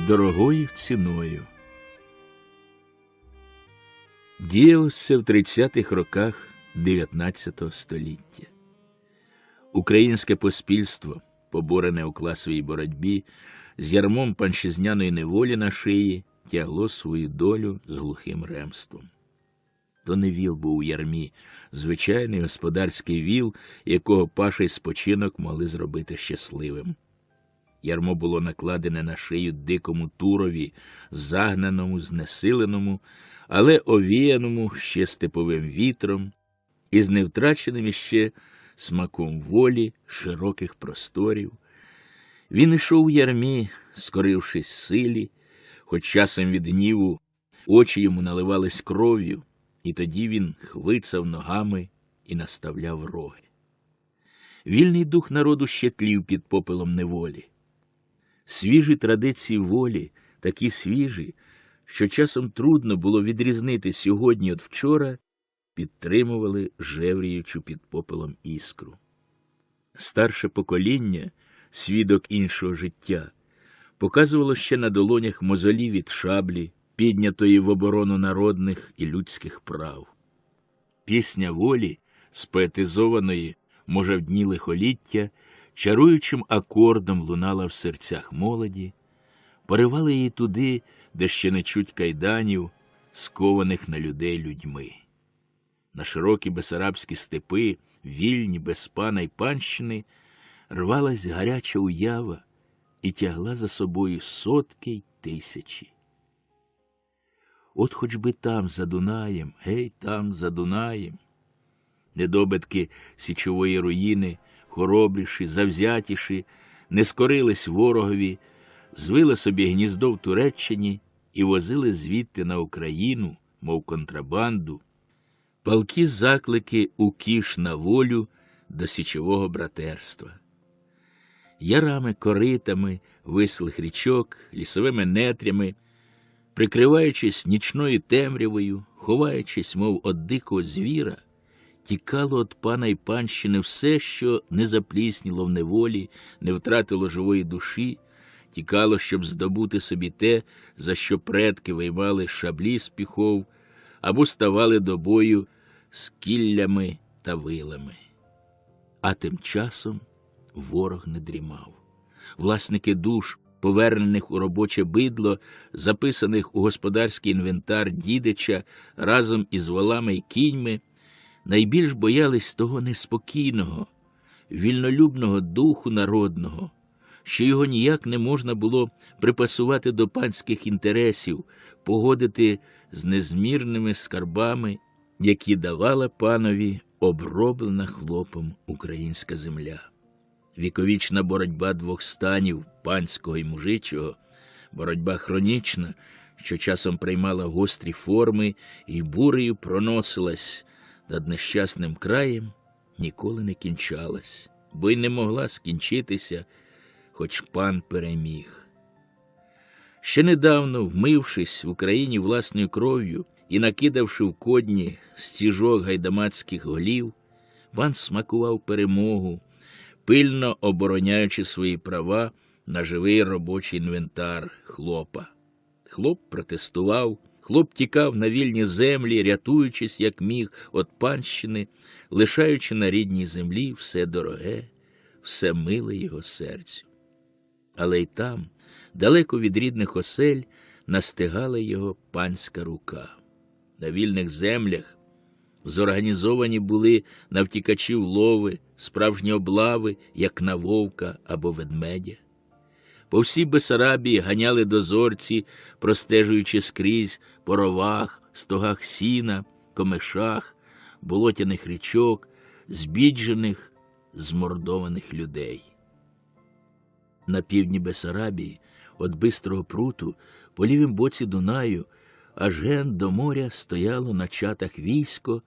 дорогою ціною. Діялося в 30-х роках 19 століття. Українське поспільство, поборене у класовій боротьбі, з ярмом панчизняної неволі на шиї, тягло свою долю з глухим ремством. То не віл був у ярмі, звичайний господарський віл, якого паша й спочинок могли зробити щасливим. Ярмо було накладене на шию дикому турові, загнаному, знесиленому, але овіяному ще степовим вітром і з невтраченим іще смаком волі, широких просторів. Він ішов у ярмі, скорившись силі, хоч часом від гніву очі йому наливались кров'ю, і тоді він хвицав ногами і наставляв роги. Вільний дух народу ще тлів під попелом неволі. Свіжі традиції волі, такі свіжі, що часом трудно було відрізнити сьогодні від вчора, підтримували жевріючу під попелом іскру. Старше покоління, свідок іншого життя, показувало ще на долонях мозолі від шаблі, піднятої в оборону народних і людських прав. Пісня волі, споетизованої, може, в дні лихоліття, чаруючим акордом лунала в серцях молоді, поривали її туди, де ще не чуть кайданів, скованих на людей людьми. На широкі бесарабські степи, вільні, без пана й панщини, рвалась гаряча уява і тягла за собою сотки й тисячі. От хоч би там, за Дунаєм, гей, там, за Дунаєм. Недобитки січової руїни, хоробріші, завзятіші, не скорились ворогові, звили собі гніздо в Туреччині і возили звідти на Україну, мов контрабанду, палкі заклики у кіш на волю до січового братерства. Ярами, коритами вислих річок, лісовими нетрями, прикриваючись нічною темрявою, ховаючись, мов од дикого звіра, тікало від пана й панщини все, що не заплісніло в неволі, не втратило живої душі, тікало, щоб здобути собі те, за що предки виймали шаблі з піхов або ставали до бою з кіллями та вилами. А тим часом ворог не дрімав. Власники душ, повернених у робоче бидло, записаних у господарський інвентар дідича разом із волами й кіньми, найбільш боялись того неспокійного, вільнолюбного духу народного, що його ніяк не можна було припасувати до панських інтересів, погодити з незмірними скарбами, які давала панові оброблена хлопом українська земля. Віковічна боротьба двох станів, панського і мужичого, боротьба хронічна, що часом приймала гострі форми і бурею проносилась над нещасним краєм, ніколи не кінчалась, бо й не могла скінчитися, хоч пан переміг. Ще недавно, вмившись в Україні власною кров'ю і накидавши в кодні стіжок гайдамацьких голів, пан смакував перемогу, пильно обороняючи свої права на живий робочий інвентар хлопа. Хлоп протестував, хлоп тікав на вільні землі, рятуючись, як міг, від панщини, лишаючи на рідній землі все дороге, все миле його серцю. Але й там, далеко від рідних осель, настигала його панська рука. На вільних землях зорганізовані були на втікачів лови, справжні облави, як на вовка або ведмедя. По всій Бесарабії ганяли дозорці, простежуючи скрізь по ровах, стогах сіна, комишах, болотяних річок, збіджених, змордованих людей. На півдні Бесарабії, від Бистрого пруту, по лівім боці Дунаю, аж ген до моря стояло на чатах військо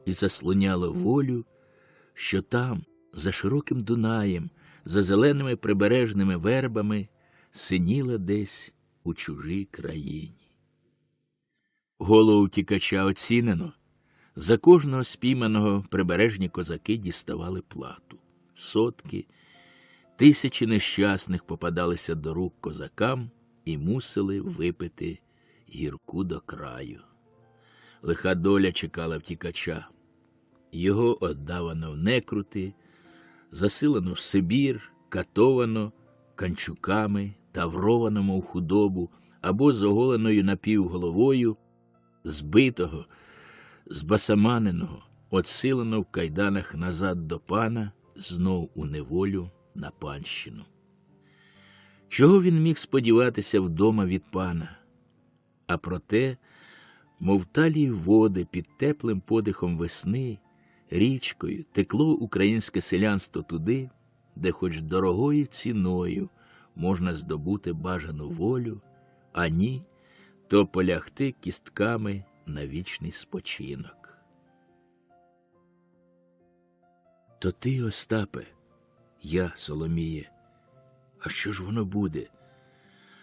і заслоняло волю, що там, за широким Дунаєм, за зеленими прибережними вербами, синіла десь у чужій країні. Голову втікача оцінено. За кожного спійманого прибережні козаки діставали плату. Сотки, тисячі нещасних попадалися до рук козакам, і мусили випити гірку до краю. Лиха доля чекала втікача. Його отдавано в некрути, засилано в Сибір, катовано канчуками, тавровано, мов худобу, або з оголеною напівголовою, збитого, збасаманеного, отсилено в кайданах назад до пана, знов у неволю на панщину. Чого він міг сподіватися вдома від пана? А проте, мов талії води під теплим подихом весни, річкою текло українське селянство туди, де хоч дорогою ціною можна здобути бажану волю, а ні, то полягти кістками на вічний спочинок. То ти, Остапе, я, Соломіє, а що ж воно буде?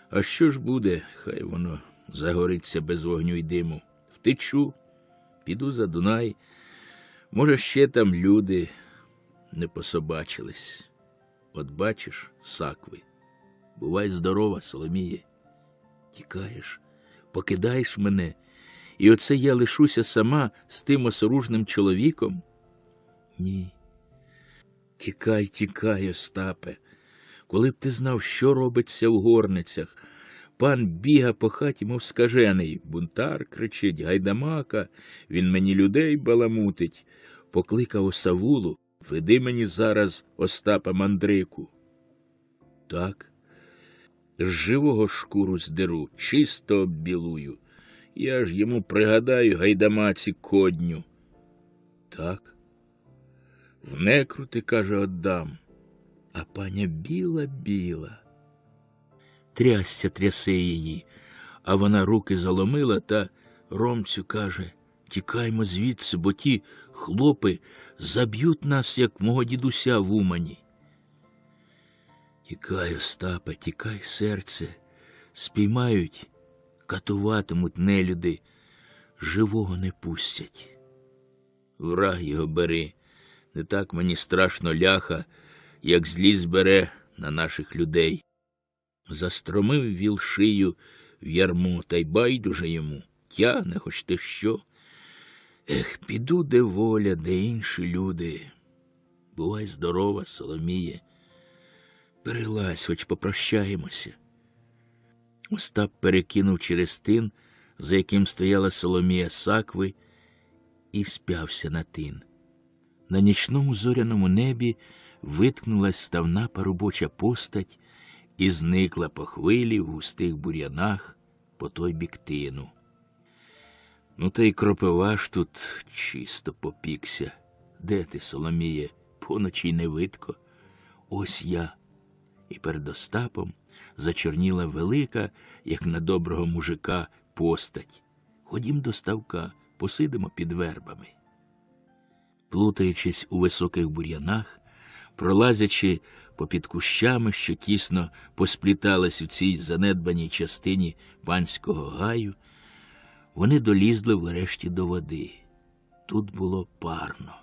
А що ж буде, хай воно загориться без вогню й диму. Втечу, піду за Дунай, може, ще там люди не пособачились. От бачиш, сакви, бувай здорова, Соломіє. Тікаєш, покидаєш мене, і оце я лишуся сама з тим осоружним чоловіком? Ні. Тікай, тікай, Остапе. Коли б ти знав, що робиться в горницях. Пан біга по хаті, мов скажений. Бунтар кричить, гайдамака, він мені людей баламутить. Покликав осавулу, веди мені зараз Остапа Мандрику. Так, з живого шкуру здеру, чисто оббілую. Я ж йому пригадаю гайдамаці кодню. Так, в некрути, каже, отдам. А паня біла-біла. Трясся трясе її, а вона руки заломила та Ромцю каже, тікаймо звідси, бо ті хлопи заб'ють нас, як мого дідуся в Умані. Тікай, Остапе, тікай, серце, спіймають, катуватимуть нелюди, живого не пустять. Враг його бери, не так мені страшно ляха, як злість бере на наших людей. Застромив віл шию в ярмо, та й байдуже йому, тягне хоч ти що. Ех, піду, де воля, де інші люди. Бувай здорова, Соломіє. Перелазь, хоч попрощаємося. Остап перекинув через тин, за яким стояла Соломія сакви, і спявся на тин. На нічному зоряному небі виткнулась ставна парубоча постать і зникла по хвилі в густих бур'янах по той бік тину. Ну, та й кропива ж тут чисто попікся. Де ти, Соломіє? Поночі й не видко. Ось я. І перед Остапом зачорніла велика, як на доброго мужика, постать. Ходім до ставка, посидимо під вербами. Плутаючись у високих бур'янах, пролазячи попід кущами, що тісно посплітались у цій занедбаній частині панського гаю, вони долізли врешті до води. Тут було парно.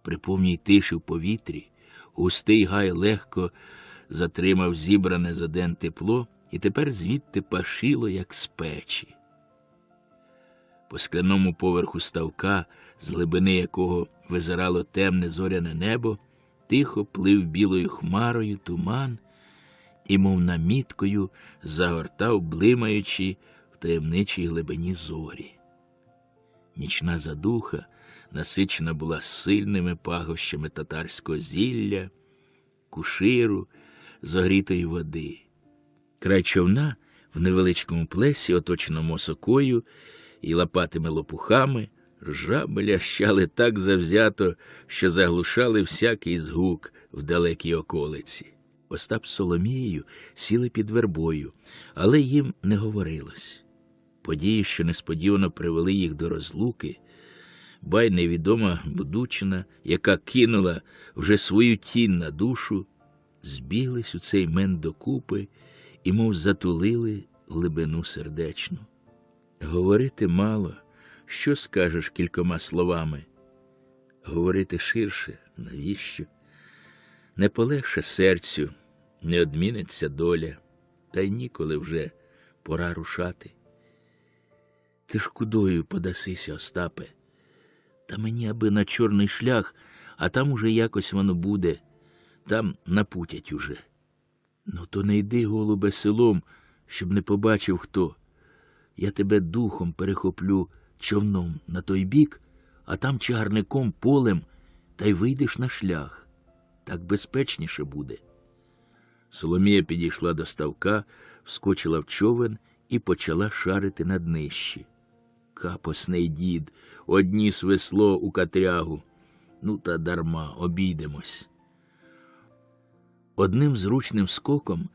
При повній тиші в повітрі густий гай легко затримав зібране за день тепло, і тепер звідти пашило, як з печі. По скляному поверху ставка, з глибини якого визирало темне зоряне небо, тихо плив білою хмарою туман і, мов наміткою, загортав, блимаючи в таємничій глибині зорі. Нічна задуха насичена була сильними пахощами татарського зілля, куширу, зогрітої води. Край човна в невеличкому плесі, оточеному осокою і лопатими лопухами, жаби лящали так завзято, що заглушали всякий згук в далекій околиці. Остап з Соломією сіли під вербою, але їм не говорилось. Події, що несподівано привели їх до розлуки, бай невідома будучина, яка кинула вже свою тінь на душу, збіглись у цей мент докупи і мов затулили глибину сердечну. Говорити мало, що скажеш кількома словами? Говорити ширше, навіщо? Не полегше серцю, не одміниться доля. та й ніколи вже, пора рушати. Ти ж кудою подасися, Остапе? Та мені аби на чорний шлях, а там уже якось воно буде, там напутять уже. Ну, то не йди, голубе, селом, щоб не побачив хто. Я тебе духом перехоплю човном на той бік, а там чагарником полем, та й вийдеш на шлях. Так безпечніше буде. Соломія підійшла до ставка, вскочила в човен і почала шарити на днищі. Капосний дід, одніс весло у катрягу. Ну та дарма, обійдемось. Одним зручним скоком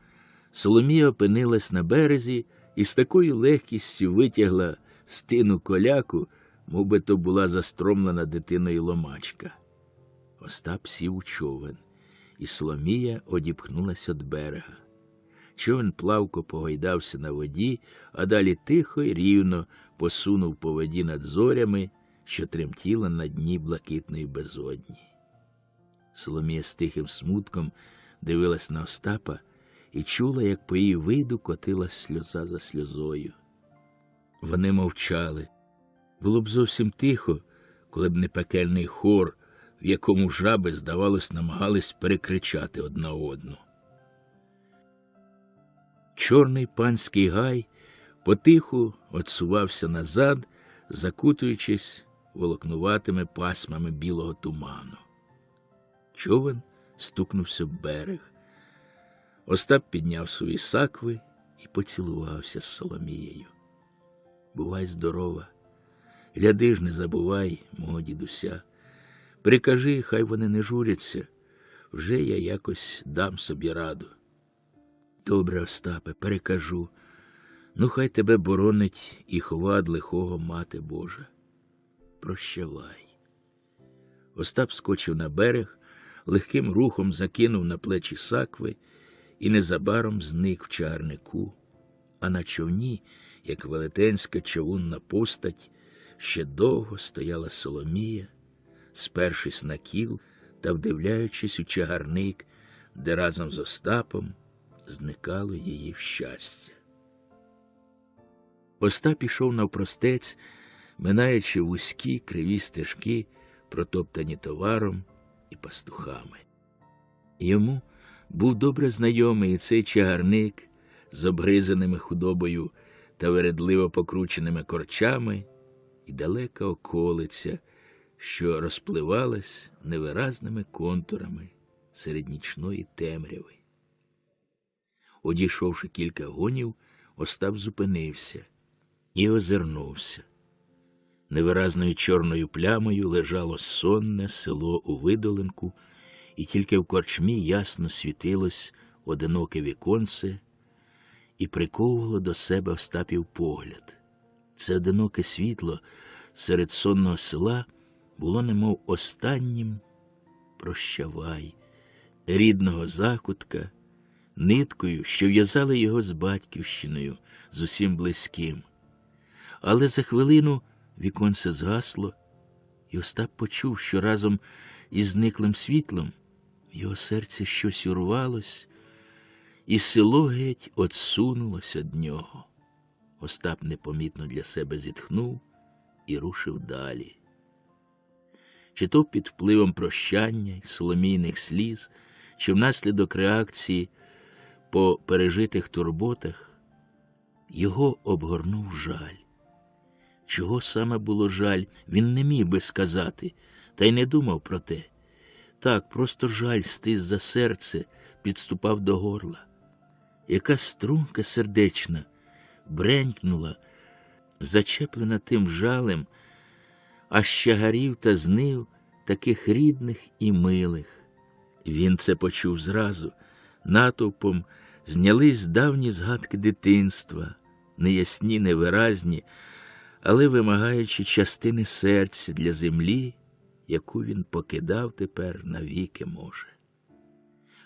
Соломія опинилась на березі і з такою легкістю витягла з тину коляку, мов би то була застромлена дитиною ломачка. Остап сів у човен, і Соломія одіпхнулась від берега. Човен плавко погойдався на воді, а далі тихо й рівно посунув по воді над зорями, що тремтіла на дні блакитної безодні. Соломія з тихим смутком дивилась на Остапа і чула, як по її виду котилась сльоза за сльозою. Вони мовчали. Було б зовсім тихо, коли б не пекельний хор, в якому жаби, здавалось, намагались перекричати одна одну. Чорний панський гай потиху отсувався назад, закутуючись волокнуватими пасмами білого туману. Човен стукнувся в берег. Остап підняв свої сакви і поцілувався з Соломією. Бувай здорова. Гляди ж, не забувай мого дідуся. Прикажи, хай вони не журяться. Вже я якось дам собі раду. Добре, Остапе, перекажу. Ну, хай тебе боронить і хова від лихого Мати Божа. Прощавай. Остап скочив на берег, легким рухом закинув на плечі сакви і незабаром зник в чагарнику, а на човні, як велетенська човунна постать, ще довго стояла Соломія, спершись на кіл та вдивляючись у чагарник, де разом з Остапом зникало її щастя. Остап ішов навпростець, минаючи вузькі криві стежки, протоптані товаром і пастухами. Йому був добре знайомий і цей чагарник з обгризаними худобою та вередливо покрученими корчами, і далека околиця, що розпливалась невиразними контурами серед нічної темряви. Одійшовши кілька гонів, Остап зупинився і озирнувся. Невиразною чорною плямою лежало сонне село у видолинку, і тільки в корчмі ясно світилось одиноке віконце і приковувало до себе Остапів погляд. Це одиноке світло серед сонного села було немов останнім «прощавай» рідного закутка, ниткою, що в'язали його з батьківщиною, з усім близьким. Але за хвилину віконце згасло, і Остап почув, що разом із зниклим світлом в його серці щось урвалось, і село геть отсунулося від нього. Остап непомітно для себе зітхнув і рушив далі. Чи то під впливом прощання й соломійних сліз, чи внаслідок реакції по пережитих турботах, його обгорнув жаль. Чого саме було жаль, він не міг би сказати, та й не думав про те. Так, просто жаль стис за серце, підступав до горла. Яка струнка сердечна бренькнула, зачеплена тим жалем, аж чагарів та знив таких рідних і милих. Він це почув зразу. Натовпом знялись давні згадки дитинства, неясні, невиразні, але вимагаючи частини серця для землі, яку він покидав тепер навіки може.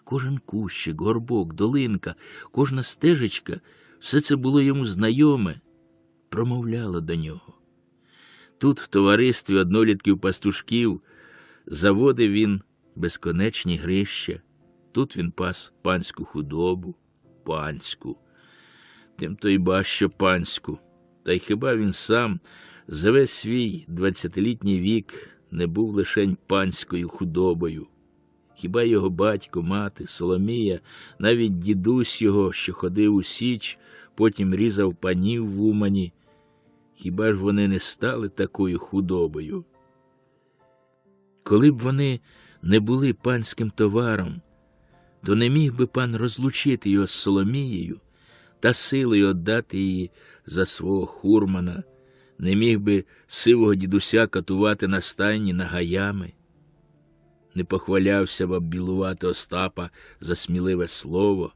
Кожен кущик, горбок, долинка, кожна стежечка – все це було йому знайоме, промовляло до нього. Тут, в товаристві однолітків-пастушків, заводив він безконечні грища, тут він пас панську худобу, панську, Тим-то й ба що панську. Та й хіба він сам за весь свій 20-літній вік не був лишень панською худобою? Хіба його батько, мати, Соломія, навіть дідусь його, що ходив у Січ, потім різав панів в Умані, хіба ж вони не стали такою худобою? Коли б вони не були панським товаром, то не міг би пан розлучити його з Соломією та силою віддати її за свого хурмана, не міг би сивого дідуся катувати на стайні нагаями, не похвалявся б оббілувати Остапа за сміливе слово.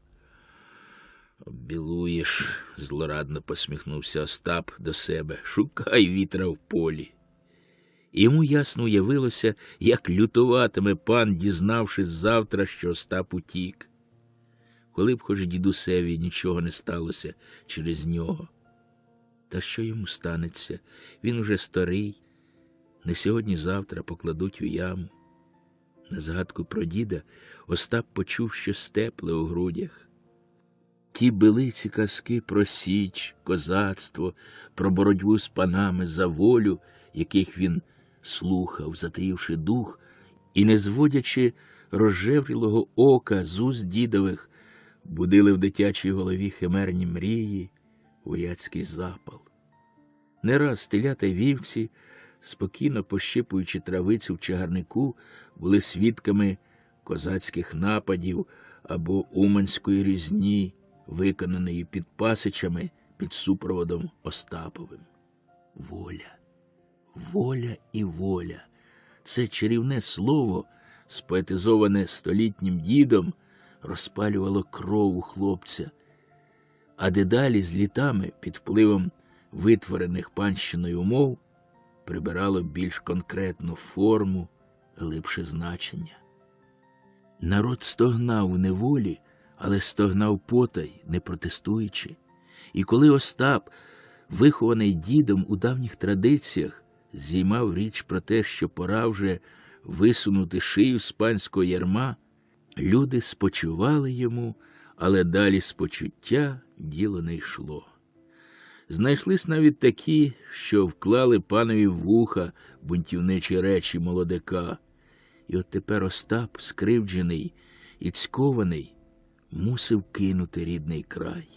«Оббілуєш», – злорадно посміхнувся Остап до себе, – «шукай вітра в полі». Йому ясно уявилося, як лютуватиме пан, дізнавшись завтра, що Остап утік. Коли б хоч дідусеві нічого не сталося через нього. Та що йому станеться? Він уже старий. Не сьогодні-завтра покладуть у яму. На згадку про діда Остап почув щось тепле у грудях. Ті билиці казки про Січ, козацтво, про боротьбу з панами за волю, яких він слухав, затаївши дух, і не зводячи розжеврілого ока з уст дідових, будили в дитячій голові химерні мрії, вояцький запал. Не раз телята й вівці, спокійно пощипуючи травицю в чагарнику, були свідками козацьких нападів або уманської різні, виконаної під Пасичами під супроводом Остаповим. Воля, воля і воля – це чарівне слово, споетизоване столітнім дідом, розпалювало кров у хлопця, а дедалі з літами під впливом витворених панщиною умов прибирало більш конкретну форму, глибше значення. Народ стогнав у неволі, але стогнав потай, не протестуючи. І коли Остап, вихований дідом у давніх традиціях, зіймав річ про те, що пора вже висунути шию з панського ярма, люди спочували йому, але далі з почуття діло не йшло. Знайшлись навіть такі, що вклали панові в вуха бунтівничі речі молодика. І от тепер Остап, скривджений і цькований, мусив кинути рідний край.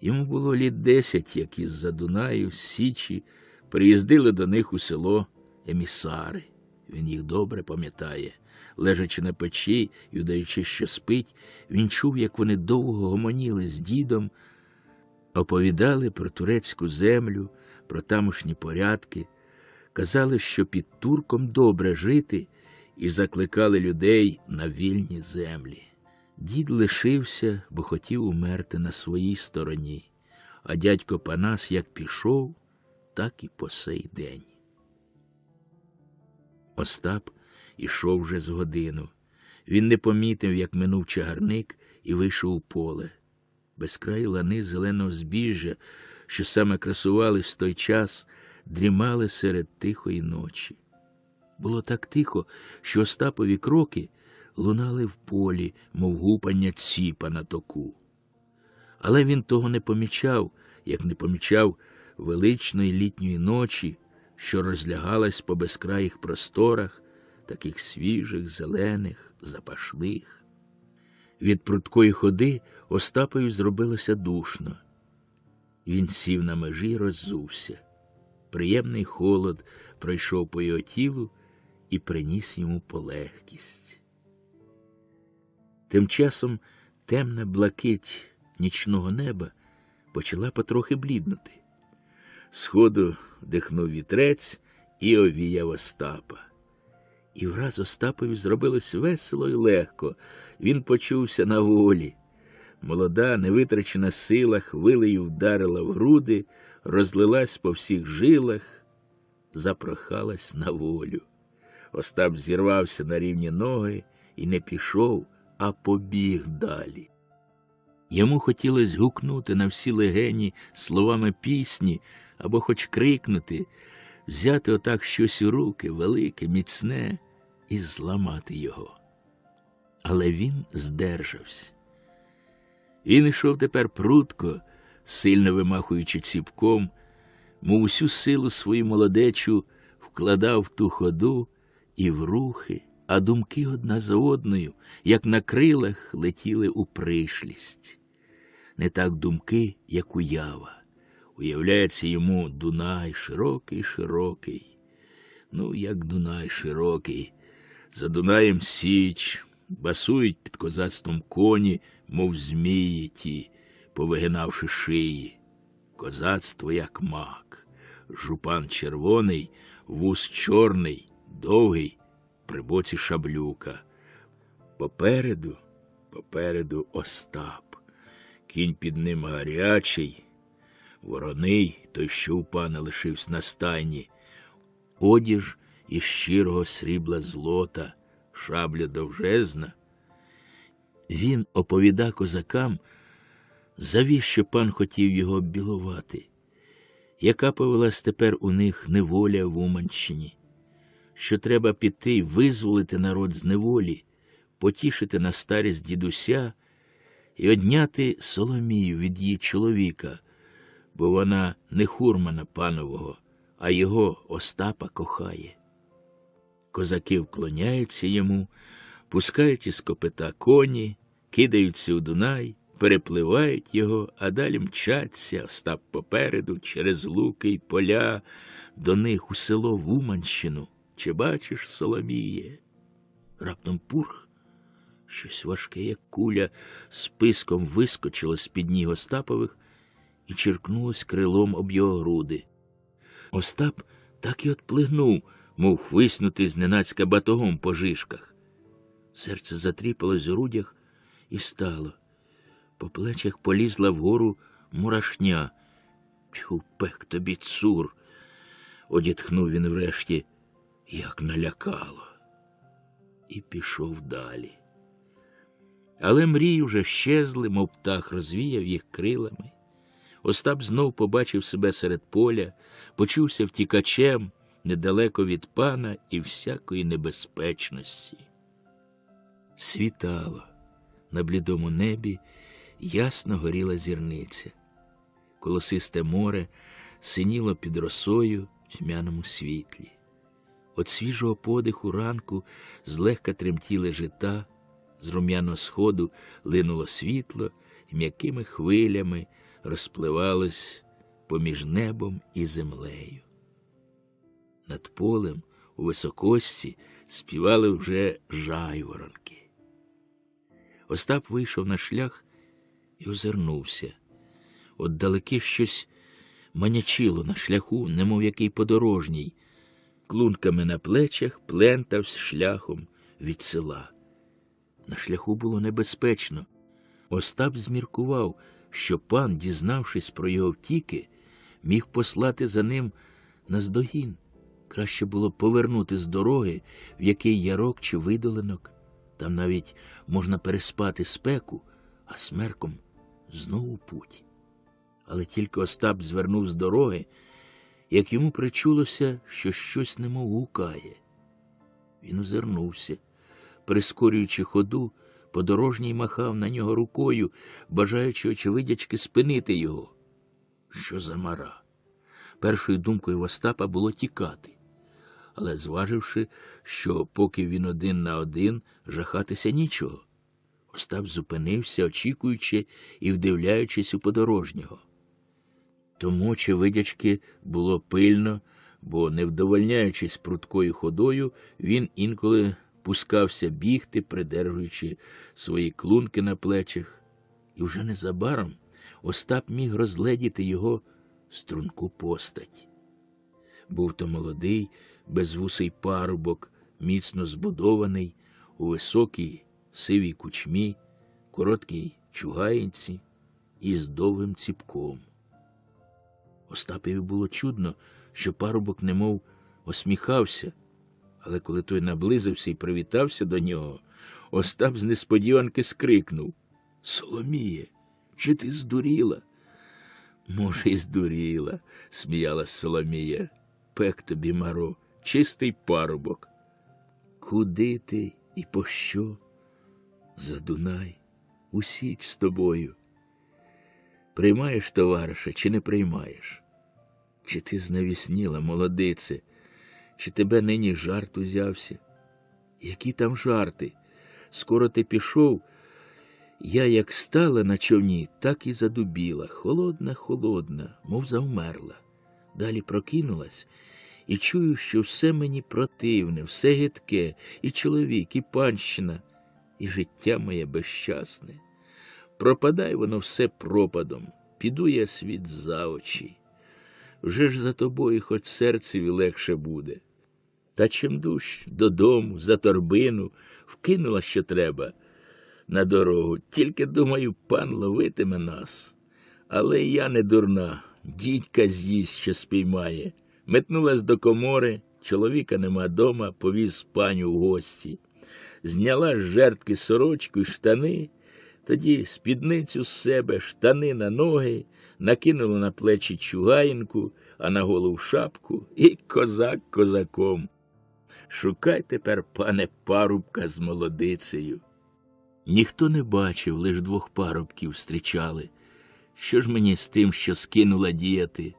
Йому було літ 10, як із-за Дунаю, з Січі, приїздили до них у село емісари. Він їх добре пам'ятає. Лежачи на печі і удаючи, що спить, він чув, як вони довго гомоніли з дідом, оповідали про турецьку землю, про тамошні порядки, казали, що під турком добре жити, і закликали людей на вільні землі. Дід лишився, бо хотів умерти на своїй стороні, а дядько Панас як пішов, так і по сей день. Остап ішов вже з годину. Він не помітив, як минув чагарник і вийшов у поле. Безкраї лани зеленого збіжжя, що саме красувались в той час, дрімали серед тихої ночі. Було так тихо, що Остапові кроки лунали в полі, мов гупання ціпа на току. Але він того не помічав, як не помічав величної літньої ночі, що розлягалась по безкраїх просторах, таких свіжих, зелених, запашних. Від прудкої ходи Остапові зробилося душно. Він сів на межі й роззувся. Приємний холод пройшов по його тілу і приніс йому полегкість. Тим часом темна блакить нічного неба почала потрохи бліднути. Сходу дихнув вітрець і овіяв Остапа. І враз Остапові зробилось весело і легко. Він почувся на волі. Молода, невитрачена сила хвилею вдарила в груди, розлилась по всіх жилах, запрохалась на волю. Остап зірвався на рівні ноги і не пішов, а побіг далі. Йому хотілося гукнути на всі легені словами пісні або хоч крикнути, взяти отак щось у руки, велике, міцне, і зламати його. Але він здержався. Він йшов тепер прудко, сильно вимахуючи ціпком, мов усю силу свою молодечу вкладав в ту ходу і в рухи, а думки одна за одною, як на крилах, летіли у пришлість. Не так думки, як уява. Уявляється йому Дунай широкий-широкий. Ну, як Дунай широкий. За Дунаєм Січ, басують під козацтвом коні, мов змії ті, повигинавши шиї. Козацтво як мак. Жупан червоний, вуз чорний, довгий, при боці шаблюка. Попереду Остап. Кінь під ним гарячий, вороний, той, що у пана лишився на стайні. Одіж із щирого срібла злота, шабля довжезна. Він оповіда козакам, завіщо пан хотів його оббілувати, яка повелась тепер у них неволя в Уманщині, що треба піти й визволити народ з неволі, потішити на старість дідуся і одняти Соломію від її чоловіка, бо вона не хурмана панового, а його Остапа кохає. Козаки вклоняються йому, пускають із копита коні, кидаються у Дунай, перепливають його, а далі мчаться, Остап попереду, через луки й поля, до них у село в Уманщину. Чи бачиш, Соломіє? Раптом пурх, щось важке, як куля, списком вискочило з-під ніг Остапових і черкнулось крилом об його груди. Остап так і отплигнув, мов хвиснутий зненацька батогом по жишках. Серце затріпалось в грудях і стало. По плечах полізла вгору мурашня. Тьфу, пек тобі, цур! Одітхнув він врешті, як налякало. І пішов далі. Але мрії вже щезли, мов птах розвіяв їх крилами. Остап знов побачив себе серед поля, почувся втікачем, недалеко від пана і всякої небезпечності. Світало. На блідому небі ясно горіла зірниця. Колосисте море синіло під росою в тьмяному світлі. От свіжого подиху ранку злегка тремтіли жита, з рум'яного сходу линуло світло і м'якими хвилями розпливалось поміж небом і землею. Над полем у високості співали вже жайворонки. Остап вийшов на шлях і озирнувся. Отдалеки щось манячило на шляху, немов який подорожній, клунками на плечах плентався шляхом від села. На шляху було небезпечно. Остап зміркував, що пан, дізнавшись про його втіки, міг послати за ним наздогін. Краще було повернути з дороги в який ярок чи видолинок. Там навіть можна переспати спеку, а смерком знову путь. Але тільки Остап звернув з дороги, як йому причулося, що щось немов гукає. Він озирнувся. Прискорюючи ходу, подорожній махав на нього рукою, бажаючи очевидячки спинити його. Що за мара? Першою думкою в Остапа було тікати. Але зваживши, що поки він один на один, жахатися нічого, Остап зупинився, очікуючи і вдивляючись у подорожнього. Тому, очевидячки, було пильно, бо, не вдовольняючись прудкою ходою, він інколи пускався бігти, придержуючи свої клунки на плечах. І вже незабаром Остап міг розгледіти його струнку постать. Був то молодий, безвусий парубок, міцно збудований, у високій сивій кучмі, короткій чугаїнці і з довгим ціпком. Остапові було чудно, що парубок немов осміхався, але коли той наблизився і привітався до нього, Остап з несподіванки скрикнув: «Соломіє, чи ти здуріла?» «Може, і здуріла», – сміялась Соломія. «Пек тобі, маро, чистий парубок». «Куди ти і пощо?» «За Дунай, у Січ з тобою». Приймаєш товариша чи не приймаєш? Чи ти знавісніла, молодице? Чи тебе нині жарт узявся? Які там жарти? Скоро ти пішов, я як стала на човні, так і задубіла, холодна, мов завмерла. Далі прокинулась і чую, що все мені противне, все гидке, і чоловік, і панщина, і життя моє безщасне. Пропадай воно все пропадом, піду я світ за очі. Вже ж за тобою хоч серцеві легше буде. Та чимдуж додому, за торбину, вкинула, що треба, на дорогу. Тільки, думаю, пан ловитиме нас. Але я не дурна, дідька з'їсть, що спіймає. Метнулась до комори, чоловіка нема дома, повіз паню в гості. Зняла з жертки сорочку й штани, тоді спідницю з себе, штани на ноги, накинула на плечі чугаїнку, а на голову шапку, і козак козаком. Шукай тепер, пане, парубка з молодицею. Ніхто не бачив, лиш двох парубків зустрічали. Що ж мені з тим, що скинула, діяти?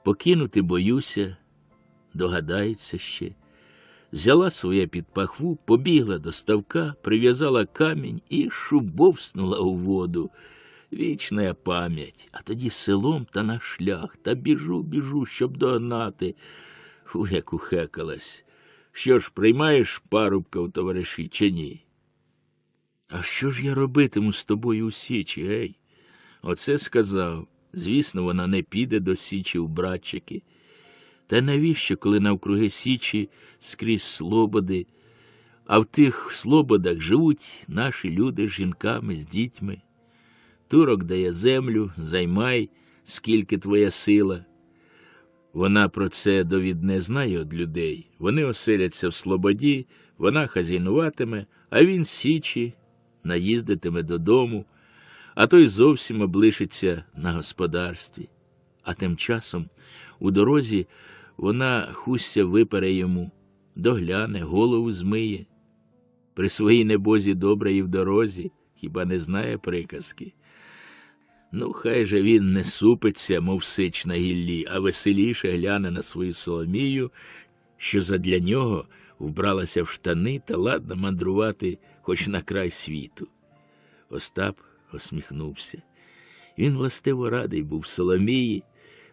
Покинути боюся, догадаються ще. Взяла своє під пахву, побігла до ставка, прив'язала камінь і шубовснула у воду. Вічна пам'ять, а тоді селом та на шлях, та біжу, щоб догнати. Фу, як ухекалась. Що ж, приймаєш парубка у товариші чи ні? А що ж я робитиму з тобою у січі, гей? Оце сказав. Звісно, вона не піде до січі у братчики. Та навіщо, коли навкруги січі скрізь слободи, а в тих слободах живуть наші люди з жінками, з дітьми. Турок дає землю, займай, скільки твоя сила. Вона про це довідне знає від людей. Вони оселяться в слободі, вона хазяйнуватиме, а він з січі наїздитиме додому, а той зовсім облишиться на господарстві. А тим часом у дорозі вона хустя випере йому, догляне, голову змиє. При своїй небозі добре і в дорозі, хіба не знає приказки? Ну, хай же він не супиться, мов сич на гіллі, а веселіше гляне на свою Соломію, що задля нього вбралася в штани та ладна мандрувати хоч на край світу. Остап осміхнувся. Він властиво радий був Соломії,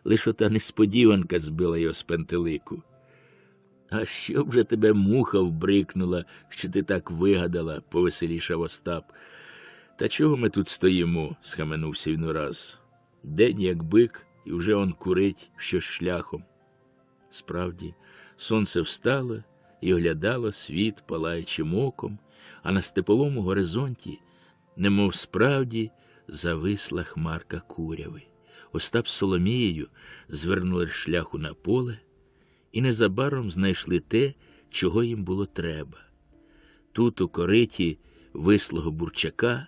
лиш ота несподіванка збила його з пантелику. «А що б же тебе муха вбрикнула, що ти так вигадала?» – повеселішав Остап. «Та чого ми тут стоїмо?» – схаменувся він ураз. «День як бик, і вже он курить щось шляхом». Справді, сонце встало і оглядало світ палаючим оком, а на степовому горизонті, немов справді, зависла хмарка куряви. Остап з Соломією звернули шляху на поле і незабаром знайшли те, чого їм було треба. Тут, у кориті вислого бурчака,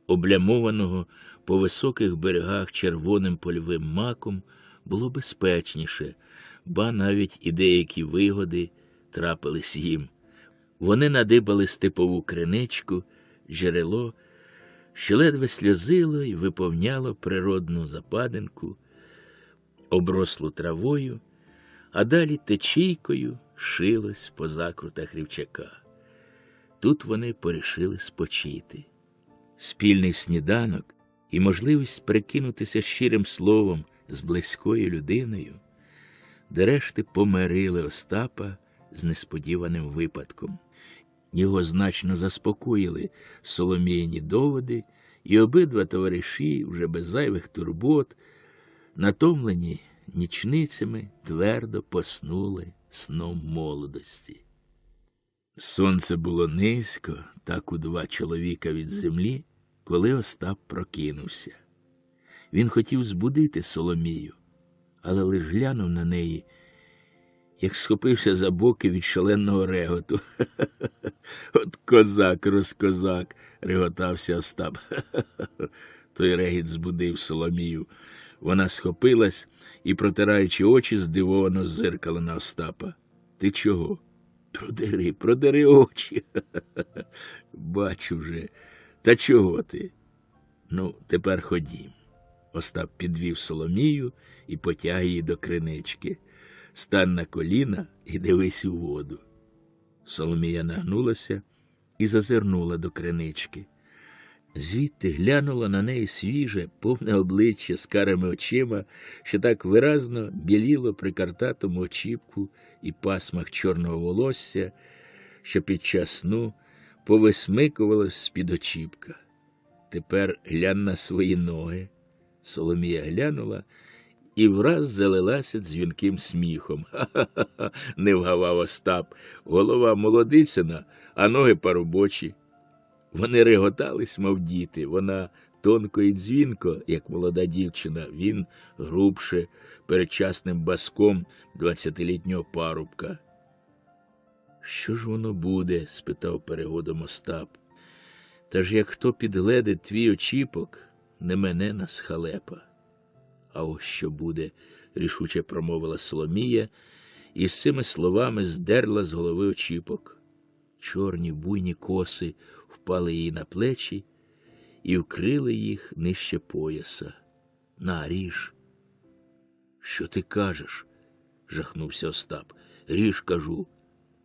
облямованого по високих берегах червоним польовим маком, було безпечніше, ба навіть і деякі вигоди трапились їм. Вони надибали степову криничку, джерело, що ледве сльозило і виповняло природну западинку, оброслу травою, а далі течійкою шилось по закрутах рівчака. Тут вони порішили спочити. Спільний сніданок і можливість перекинутися щирим словом з близькою людиною, де решти помирили Остапа з несподіваним випадком. Його значно заспокоїли Соломіїні доводи, і обидва товариші, вже без зайвих турбот, натомлені нічницями, твердо поснули сном молодості. Сонце було низько, так у 2 чоловіка від землі, коли Остап прокинувся. Він хотів збудити Соломію, але лиш глянув на неї, як схопився за боки від шаленого реготу. «От козак, розкозак!» – реготався Остап. Той регіт збудив Соломію. Вона схопилась і, протираючи очі, здивовано зиркала на Остапа. «Ти чого?» Продери очі!» «Бачу вже. Та чого ти?» «Ну, тепер ходім». Остап підвів Соломію і потяг її до кринички. Стань на коліна і дивись у воду. Соломія нагнулася і зазирнула до кринички. Звідти глянула на неї свіже, повне обличчя з карими очима, що так виразно біліло при картатому очіпку і пасмах чорного волосся, що під час сну повисмикувалось з-під очіпка. Тепер глянь на свої ноги. Соломія глянула і враз залилася дзвінким сміхом. «Ха-ха-ха!» – не вгавав Остап. Голова молодицина, а ноги парубочі. Вони реготались, мов діти. Вона тонко і дзвінко, як молода дівчина, він грубше, передчасним баском 20-літнього парубка. «Що ж воно буде?» – спитав перегодом Остап. «Та ж як хто підгледить твій очіпок, не мене нас халепа». «А ось що буде», – рішуче промовила Соломія, і з цими словами здерла з голови очіпок. Чорні буйні коси впали їй на плечі і вкрили їх нижче пояса. «На, ріж!» «Що ти кажеш?» – жахнувся Остап. «Ріж, кажу.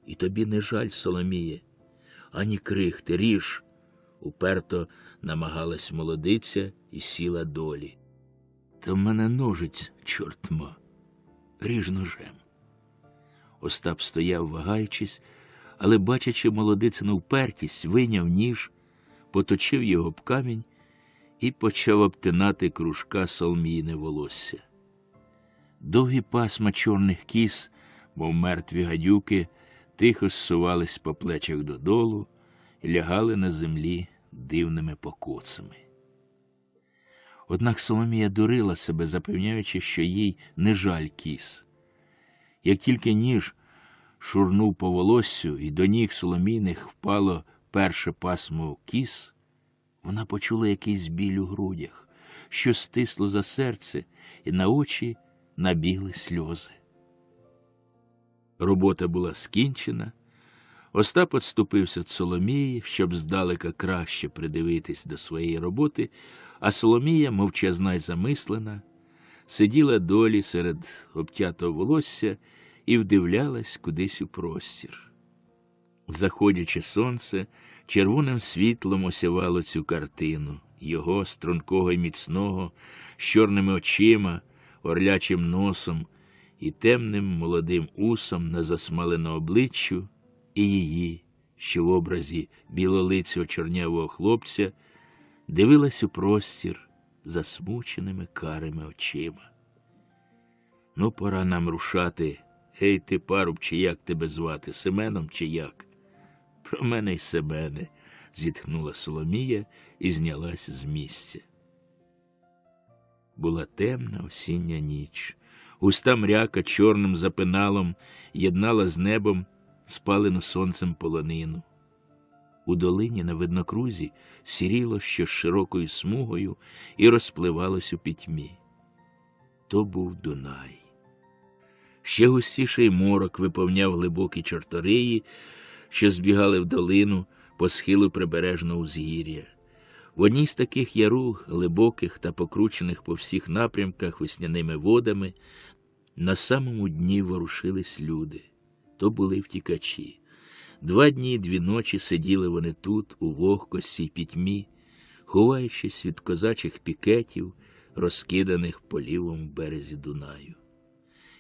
І тобі не жаль, Соломіє? Ані крихти, ріж!» Уперто намагалась молодиця і сіла долі. «Та в мене ножиць, чортма. Ріж ножем». Остап стояв, вагаючись, але, бачачи молодицину впертість, вийняв ніж, поточив його об камінь і почав обтинати кружка Соломіїне волосся. Довгі пасма чорних кіс, мов мертві гадюки, тихо зсувались по плечах додолу і лягали на землі дивними покоцами. Однак Соломія дурила себе, запевняючи, що їй не жаль кіс. Як тільки ніж шурнув по волоссю, і до ніг Соломійних впало перше пасмо кіс, вона почула якийсь біль у грудях, що стисло за серце, і на очі набігли сльози. Робота була скінчена. Остап відступився від Соломії, щоб здалека краще придивитись до своєї роботи, а Соломія, мовчазна й замислена, сиділа долі серед обтятого волосся і вдивлялась кудись у простір. Заходяче сонце червоним світлом осявало цю картину, його стрункого й міцного, з чорними очима, орлячим носом і темним молодим усом на засмаленому обличчю, і її, що в образі білолицього чорнявого хлопця дивилась у простір засмученими карими очима. «Ну, пора нам рушати. Гей ти, парубче, як тебе звати? Семеном чи як?» «Про мене й Семене», – зітхнула Соломія і знялась з місця. Була темна осіння ніч. Густа мряка чорним запиналом єднала з небом спалену сонцем полонину. У долині на виднокрузі сіріло щось широкою смугою і розпливалось у пітьмі. То був Дунай. Ще густіший морок виповняв глибокі чорториї, що збігали в долину по схилу прибережного узгір'я. В одній з таких яруг, глибоких та покручених по всіх напрямках весняними водами, на самому дні ворушились люди. То були втікачі. 2 дні і 2 ночі сиділи вони тут, у вогкості й пітьмі, ховаючись від козачих пікетів, розкиданих по лівому березі Дунаю.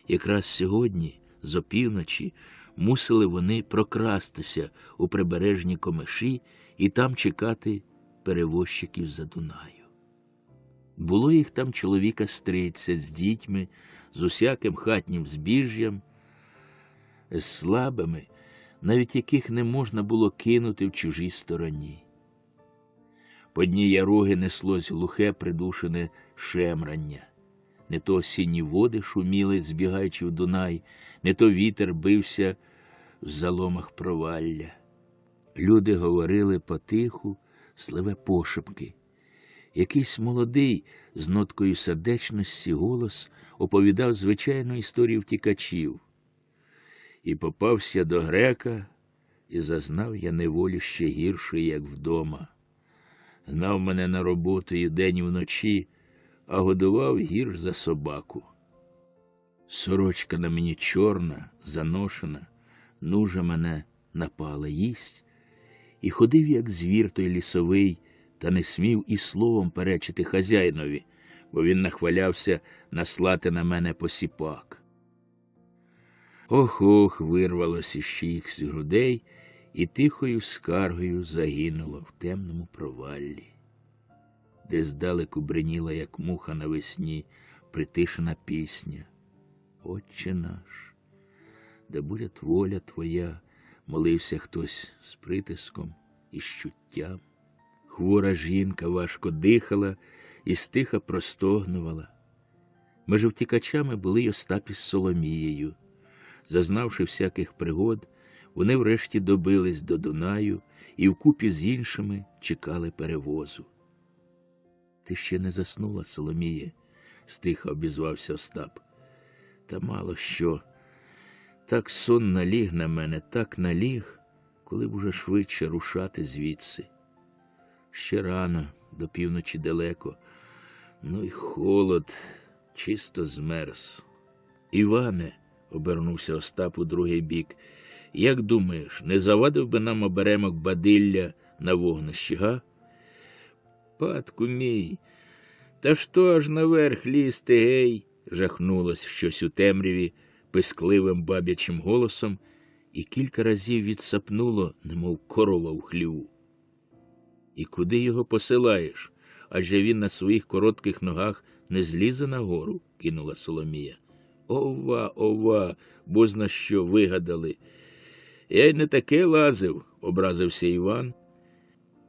Якраз сьогодні, з опівночі, мусили вони прокрастися у прибережні комиші і там чекати перевозчиків за Дунаю. Було їх там чоловіка з 30 з дітьми, з усяким хатнім збіжжям, з слабими, навіть яких не можна було кинути в чужій стороні. По дні яруги неслось глухе придушене шемрання. Не то осінні води шуміли, збігаючи в Дунай, не то вітер бився в заломах провалля. Люди говорили потиху, сливе пошепки. Якийсь молодий, з ноткою сердечності голос оповідав звичайну історію втікачів. І попався до грека, і зазнав я неволі ще гіршої, як вдома. Гнав мене на роботу і вдень і вночі, а годував гірш за собаку. Сорочка на мені чорна, заношена, нужа мене напала їсть, і ходив, як звір той лісовий, та не смів і словом перечити хазяїнові, бо він нахвалявся наслати на мене посіпак. Ох-ох, вирвалося ще їх з грудей, і тихою скаргою загинуло в темному проваллі, де здалеку бриніла, як муха навесні, притишена пісня. Отче наш, да буде воля твоя, молився хтось з притиском і з чуттям. Хвора жінка важко дихала і стиха простогнувала. Межи втікачами були й Остап із Соломією. Зазнавши всяких пригод, вони врешті добились до Дунаю і вкупі з іншими чекали перевозу. «Ти ще не заснула, Соломіє?» – стиха обізвався Остап. «Та мало що. Так сон наліг на мене, так наліг, коли б уже швидше рушати звідси. Ще рано, до півночі далеко, ну й холод, чисто змерз». «Іване», – обернувся Остап у другий бік, – «як думаєш, не завадив би нам оберемок бадилля на вогнищі, га?» «Патку мій, та що аж наверх лізти, гей?» – жахнулось щось у темряві пискливим баб'ячим голосом і кілька разів відсапнуло, немов корова в хліву. «І куди його посилаєш? Адже він на своїх коротких ногах не злізе на гору», – кинула Соломія. «Ова, ова, бозна що вигадали. Я й не таке лазив», – образився Іван.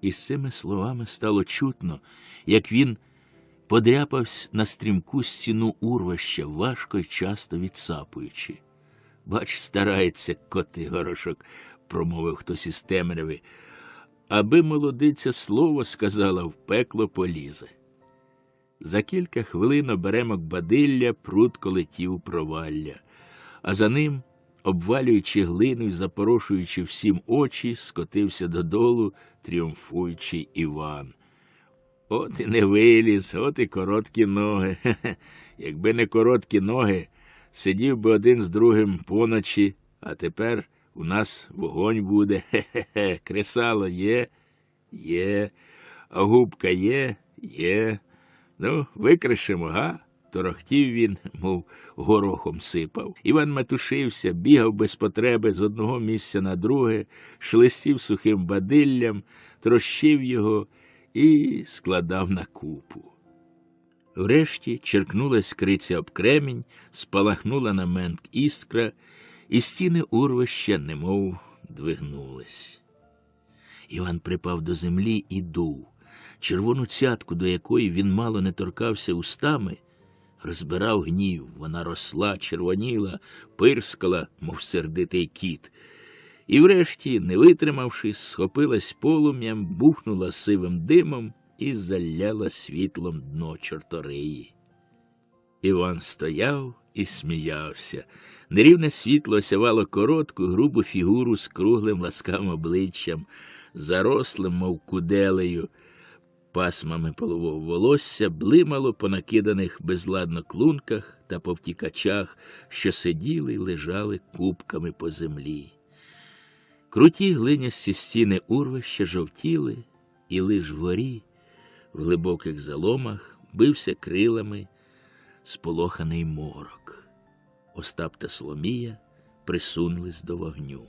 І з цими словами стало чутно, як він подряпався на стрімку стіну урвища, важко й часто відсапуючи. «Бач, старається коти горошок», – промовив хтось із темряви. «Аби молодиця слово сказала, в пекло полізе». За кілька хвилин оберемок бадилля прудко летів у провалля, а за ним, обвалюючи глину й запорошуючи всім очі, скотився додолу тріумфуючий Іван. «От і не виліз, от і короткі ноги. Хе-хе. Якби не короткі ноги, сидів би один з другим поночі, а тепер у нас вогонь буде. Хе-хе-хе. Кресало є? Є. А губка є? Є. Ну, викришимо, га?» Торохтів він, мов горохом сипав. Іван метушився, бігав без потреби з одного місця на друге, шелестів сухим бадиллям, трощив його і складав на купу. Врешті черкнулась криця об кремінь, спалахнула на мент іскра, і стіни урвища немов двигнулись. Іван припав до землі і дув. Червону цятку, до якої він мало не торкався устами, розбирав гнів. Вона росла, червоніла, пирскала, мов сердитий кіт. І врешті, не витримавши, схопилась полум'ям, бухнула сивим димом і заляла світлом дно чорториї. Іван стояв і сміявся. Нерівне світло осявало коротку, грубу фігуру з круглим ласкавим обличчям, зарослим, мов куделею, пасмами полового волосся, блимало по накиданих безладно клунках та по втікачах, що сиділи й лежали купками по землі. Круті глинясті стіни урвища жовтіли, і лиш вгорі, в глибоких заломах, бився крилами сполоханий морок. Остап та Соломія присунулись до вогню.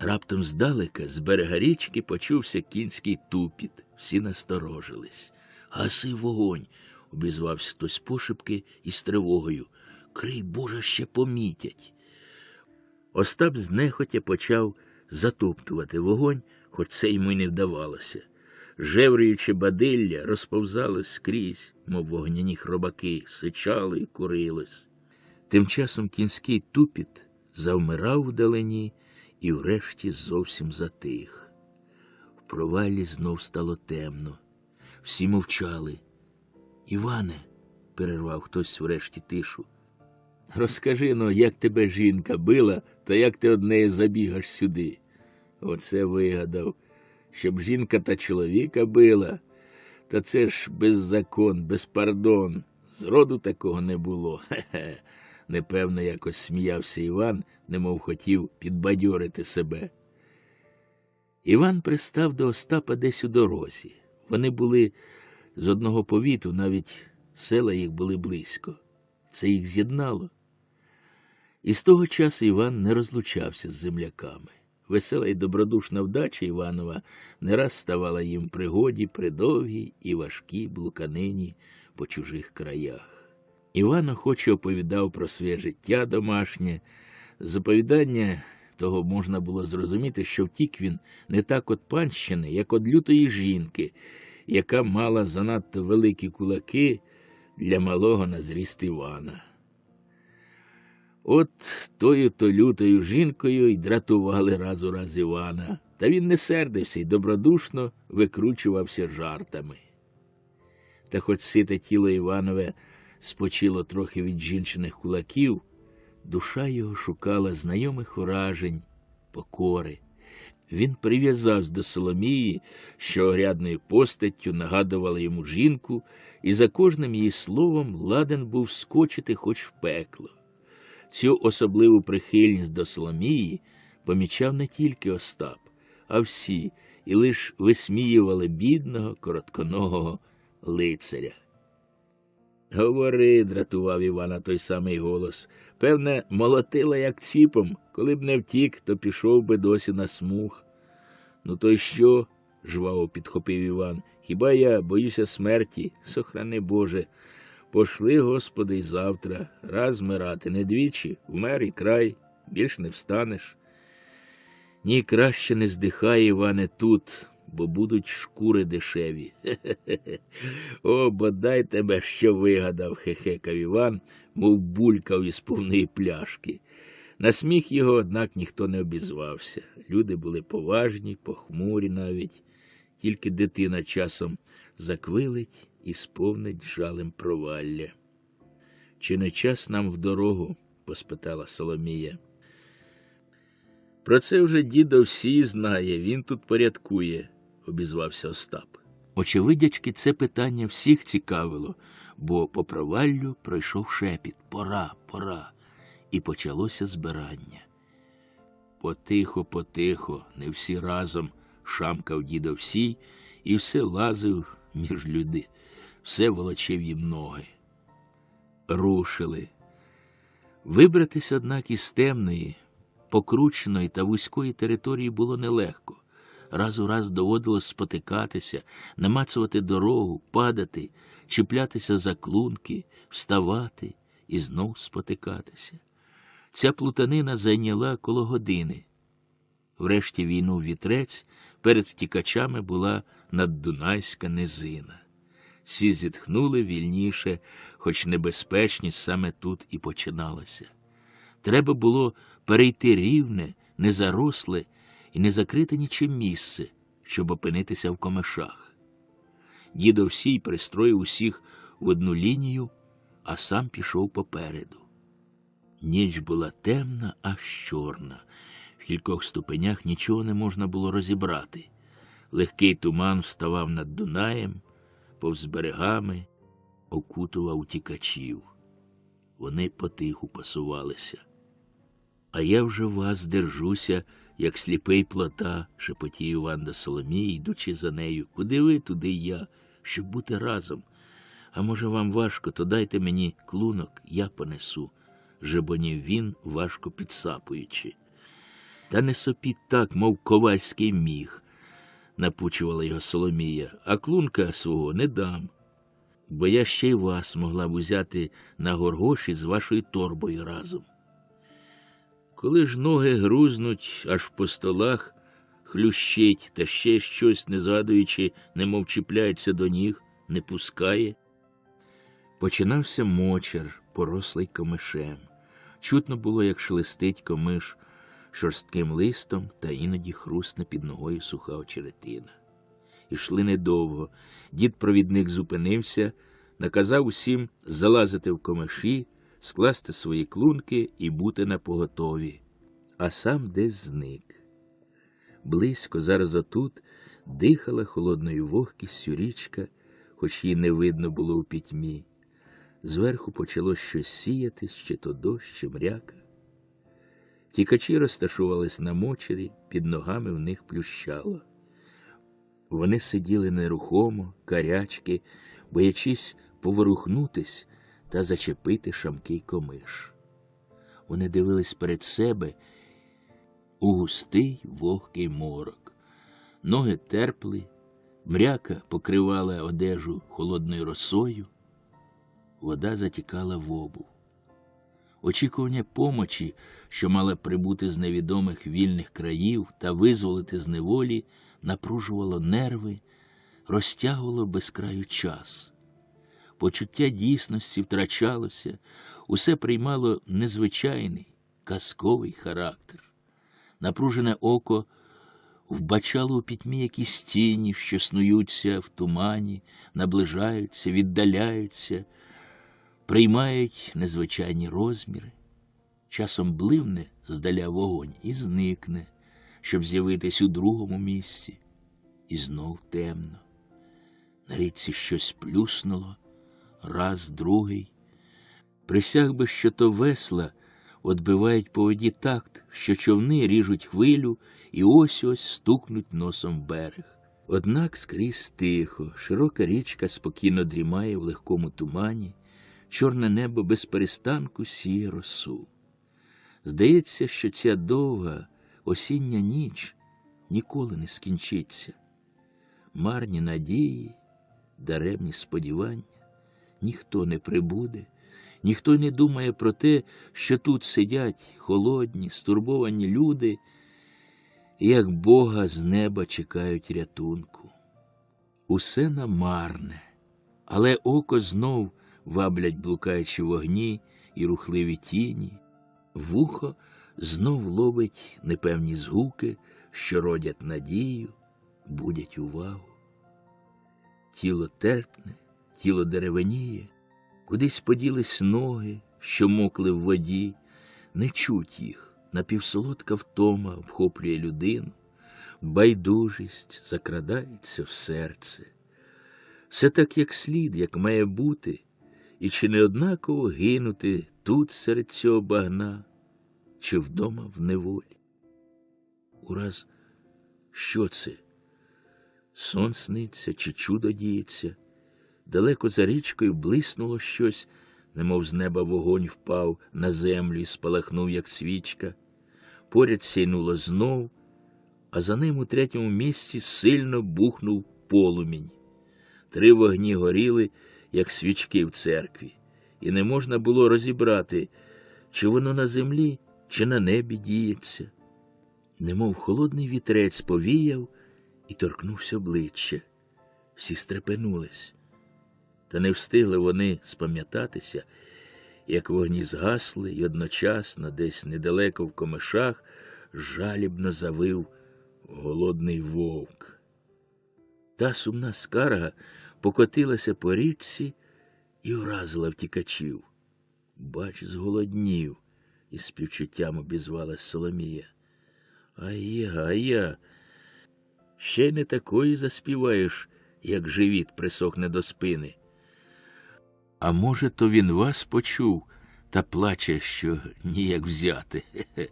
Раптом здалека, з берега річки, почувся кінський тупіт. Всі насторожились. «Гаси вогонь!» – обізвався хтось пошепки і з тривогою. «Крий, Боже, ще помітять!» Остап знехотя почав затоптувати вогонь, хоч це йому й не вдавалося. Жеврюючи бадилля, розповзалось скрізь, мов вогняні хробаки, сичали і курилось. Тим часом кінський тупіт завмирав вдалині і врешті зовсім затих. В проваллі знов стало темно. Всі мовчали. «Іване», – перервав хтось врешті тишу, – «розкажи, ну, як тебе жінка била, та як ти од неї забігаш сюди?» «Оце вигадав, щоб жінка та чоловіка била. Та це ж беззакон, безпардон. Зроду такого не було. Хе-хе. Непевно, якось сміявся Іван, немов хотів підбадьорити себе. Іван пристав до Остапа десь у дорозі. Вони були з одного повіту, навіть села їх були близько. Це їх з'єднало. І з того часу Іван не розлучався з земляками. Весела і добродушна вдача Іванова не раз ставала їм в пригоді при довгій і важкій блуканині по чужих краях. Іван охоче оповідав про своє життя домашнє. З оповідання того можна було зрозуміти, що втік він не так от панщини, як от лютої жінки, яка мала занадто великі кулаки для малого на зріст Івана. От тою-то лютою жінкою й дратували раз у раз Івана, та він не сердився й добродушно викручувався жартами. Та хоч сите тіло Іванове спочило трохи від жінчиних кулаків, душа його шукала знайомих уражень, покори. Він прив'язався до Соломії, що огрядною постаттю нагадувала йому жінку, і за кожним її словом ладен був скочити хоч в пекло. Цю особливу прихильність до Соломії помічав не тільки Остап, а всі, і лиш висміювали бідного, коротконогого лицаря. «Говори», – дратував Івана той самий голос, – «певне, молотила як ціпом, коли б не втік, то пішов би досі на смуг». «Ну то й що?» – жваво підхопив Іван. «Хіба я боюся смерті? Сохрани Боже. Пошли, Господи, й завтра. Раз вмирати, не двічі, вмер і край, більш не встанеш». «Ні, краще не здихай, Іване, тут, бо будуть шкури дешеві». «Хе-хе-хе, о, бодай тебе що вигадав», – хехекав Іван, мов булькав із повної пляшки. На сміх його, однак, ніхто не обізвався. Люди були поважні, похмурі навіть. Тільки дитина часом заквилить і сповнить жалем провалля. «Чи не час нам в дорогу?» – поспитала Соломія. «Про це вже дідо всі знає, він тут порядкує», – обізвався Остап. Очевидячки, це питання всіх цікавило, бо по проваллю пройшов шепіт «Пора, пора!» і почалося збирання. Потихо, потихо, не всі разом, шамкав дідо всій, і все лазив між люди, все волочив їм ноги. Рушили. Вибратись, однак, із темної, покрученої та вузької території було нелегко. Раз у раз доводилось спотикатися, намацувати дорогу, падати, чіплятися за клунки, вставати і знов спотикатися. Ця плутанина зайняла коло години. Врешті війнув вітрець, перед втікачами була наддунайська низина. Всі зітхнули вільніше, хоч небезпечність саме тут і починалася. Треба було перейти рівне, незаросле і не закрите нічим місце, щоб опинитися в комишах. Дідо всій пристроїв усіх в одну лінію, а сам пішов попереду. Ніч була темна, аж чорна. В кількох ступенях нічого не можна було розібрати. Легкий туман вставав над Дунаєм, повз берегами, окутував утікачів. Вони потиху пасувалися. «А я вже вас держуся, як сліпий плота», – шепотів Іван до Соломії, йдучи за нею. «Куди ви, туди й я, щоб бути разом. А може вам важко, то дайте мені клунок, я понесу», – жебонів він, важко підсапуючи. «Та не сопіть так, мов ковальський міг», – напучувала його Соломія, – «а клунка свого не дам, бо я ще й вас могла б узяти на горгоші з вашою торбою разом». Коли ж ноги грузнуть, аж по столах хлющить, та ще щось, не згадуючи, немов чіпляється до ніг, не пускає. Починався мочер, порослий комишем. Чутно було, як шелестить комиш шорстким листом, та іноді хрусне під ногою суха очеретина. Ішли недовго. Дід-провідник зупинився, наказав усім залазити в комиші, скласти свої клунки і бути напоготові. А сам десь зник. Близько, зараз отут, дихала холодною вогкістю річка, хоч її не видно було у пітьмі. Зверху почало щось сіятись, чи то дощ, чи мряка. Тікачі розташувались на мочері, під ногами в них плющало. Вони сиділи нерухомо, карячки, боячись поворухнутись та зачепити шамкий комиш. Вони дивились перед себе у густий вогкий морок. Ноги терпли, мряка покривала одежу холодною росою, вода затікала в обув. Очікування помочі, що мала прибути з невідомих вільних країв та визволити з неволі, напружувало нерви, розтягувало без краю час. Почуття дійсності втрачалося, усе приймало незвичайний, казковий характер. Напружене око вбачало у пітьмі якісь тіні, що снуються в тумані, наближаються, віддаляються, приймають незвичайні розміри. Часом бливне здаля вогонь і зникне, щоб з'явитись у другому місці. І знов темно. На річці щось плюснуло, раз, другий. Присяг би, що то весла отбивають по воді такт, що човни ріжуть хвилю і ось-ось стукнуть носом в берег. Однак скрізь тихо, широка річка спокійно дрімає в легкому тумані, чорне небо без перестанку сіє росу. Здається, що ця довга осіння ніч ніколи не скінчиться. Марні надії, даремні сподівання, ніхто не прибуде, ніхто й не думає про те, що тут сидять холодні, стурбовані люди, і як Бога з неба чекають рятунку. Усе намарне, але око знов ваблять блукаючі вогні і рухливі тіні, вухо знов ловить непевні згуки, що родять надію, будять увагу. Тіло терпне, тіло деревеніє, кудись поділись ноги, що мокли в воді, не чуть їх, напівсолодка втома вхоплює людину, байдужість закрадається в серце. Все так, як слід, як має бути, і чи не однаково гинути тут серед цього багна, чи вдома в неволі. Ураз, що це? Сон сниться, чи чудо діється? Далеко за річкою блиснуло щось, немов з неба вогонь впав на землю і спалахнув, як свічка. Поряд сяйнуло знов, а за ним у третьому місці сильно бухнув полумінь. 3 вогні горіли, як свічки в церкві, і не можна було розібрати, чи воно на землі, чи на небі діється. Немов холодний вітрець повіяв і торкнувся обличчя. Всі стрепенулись. Та не встигли вони спам'ятатися, як вогні згасли, і одночасно десь недалеко в комишах жалібно завив голодний вовк. Та сумна скарга покотилася по річці і вразила втікачів. Бач, зголоднів, із співчуттям обізвалась Соломія. А я, ще й не такої заспіваєш, як живіт присохне до спини. А може, то він вас почув та плаче, що ніяк взяти. Хе-хе.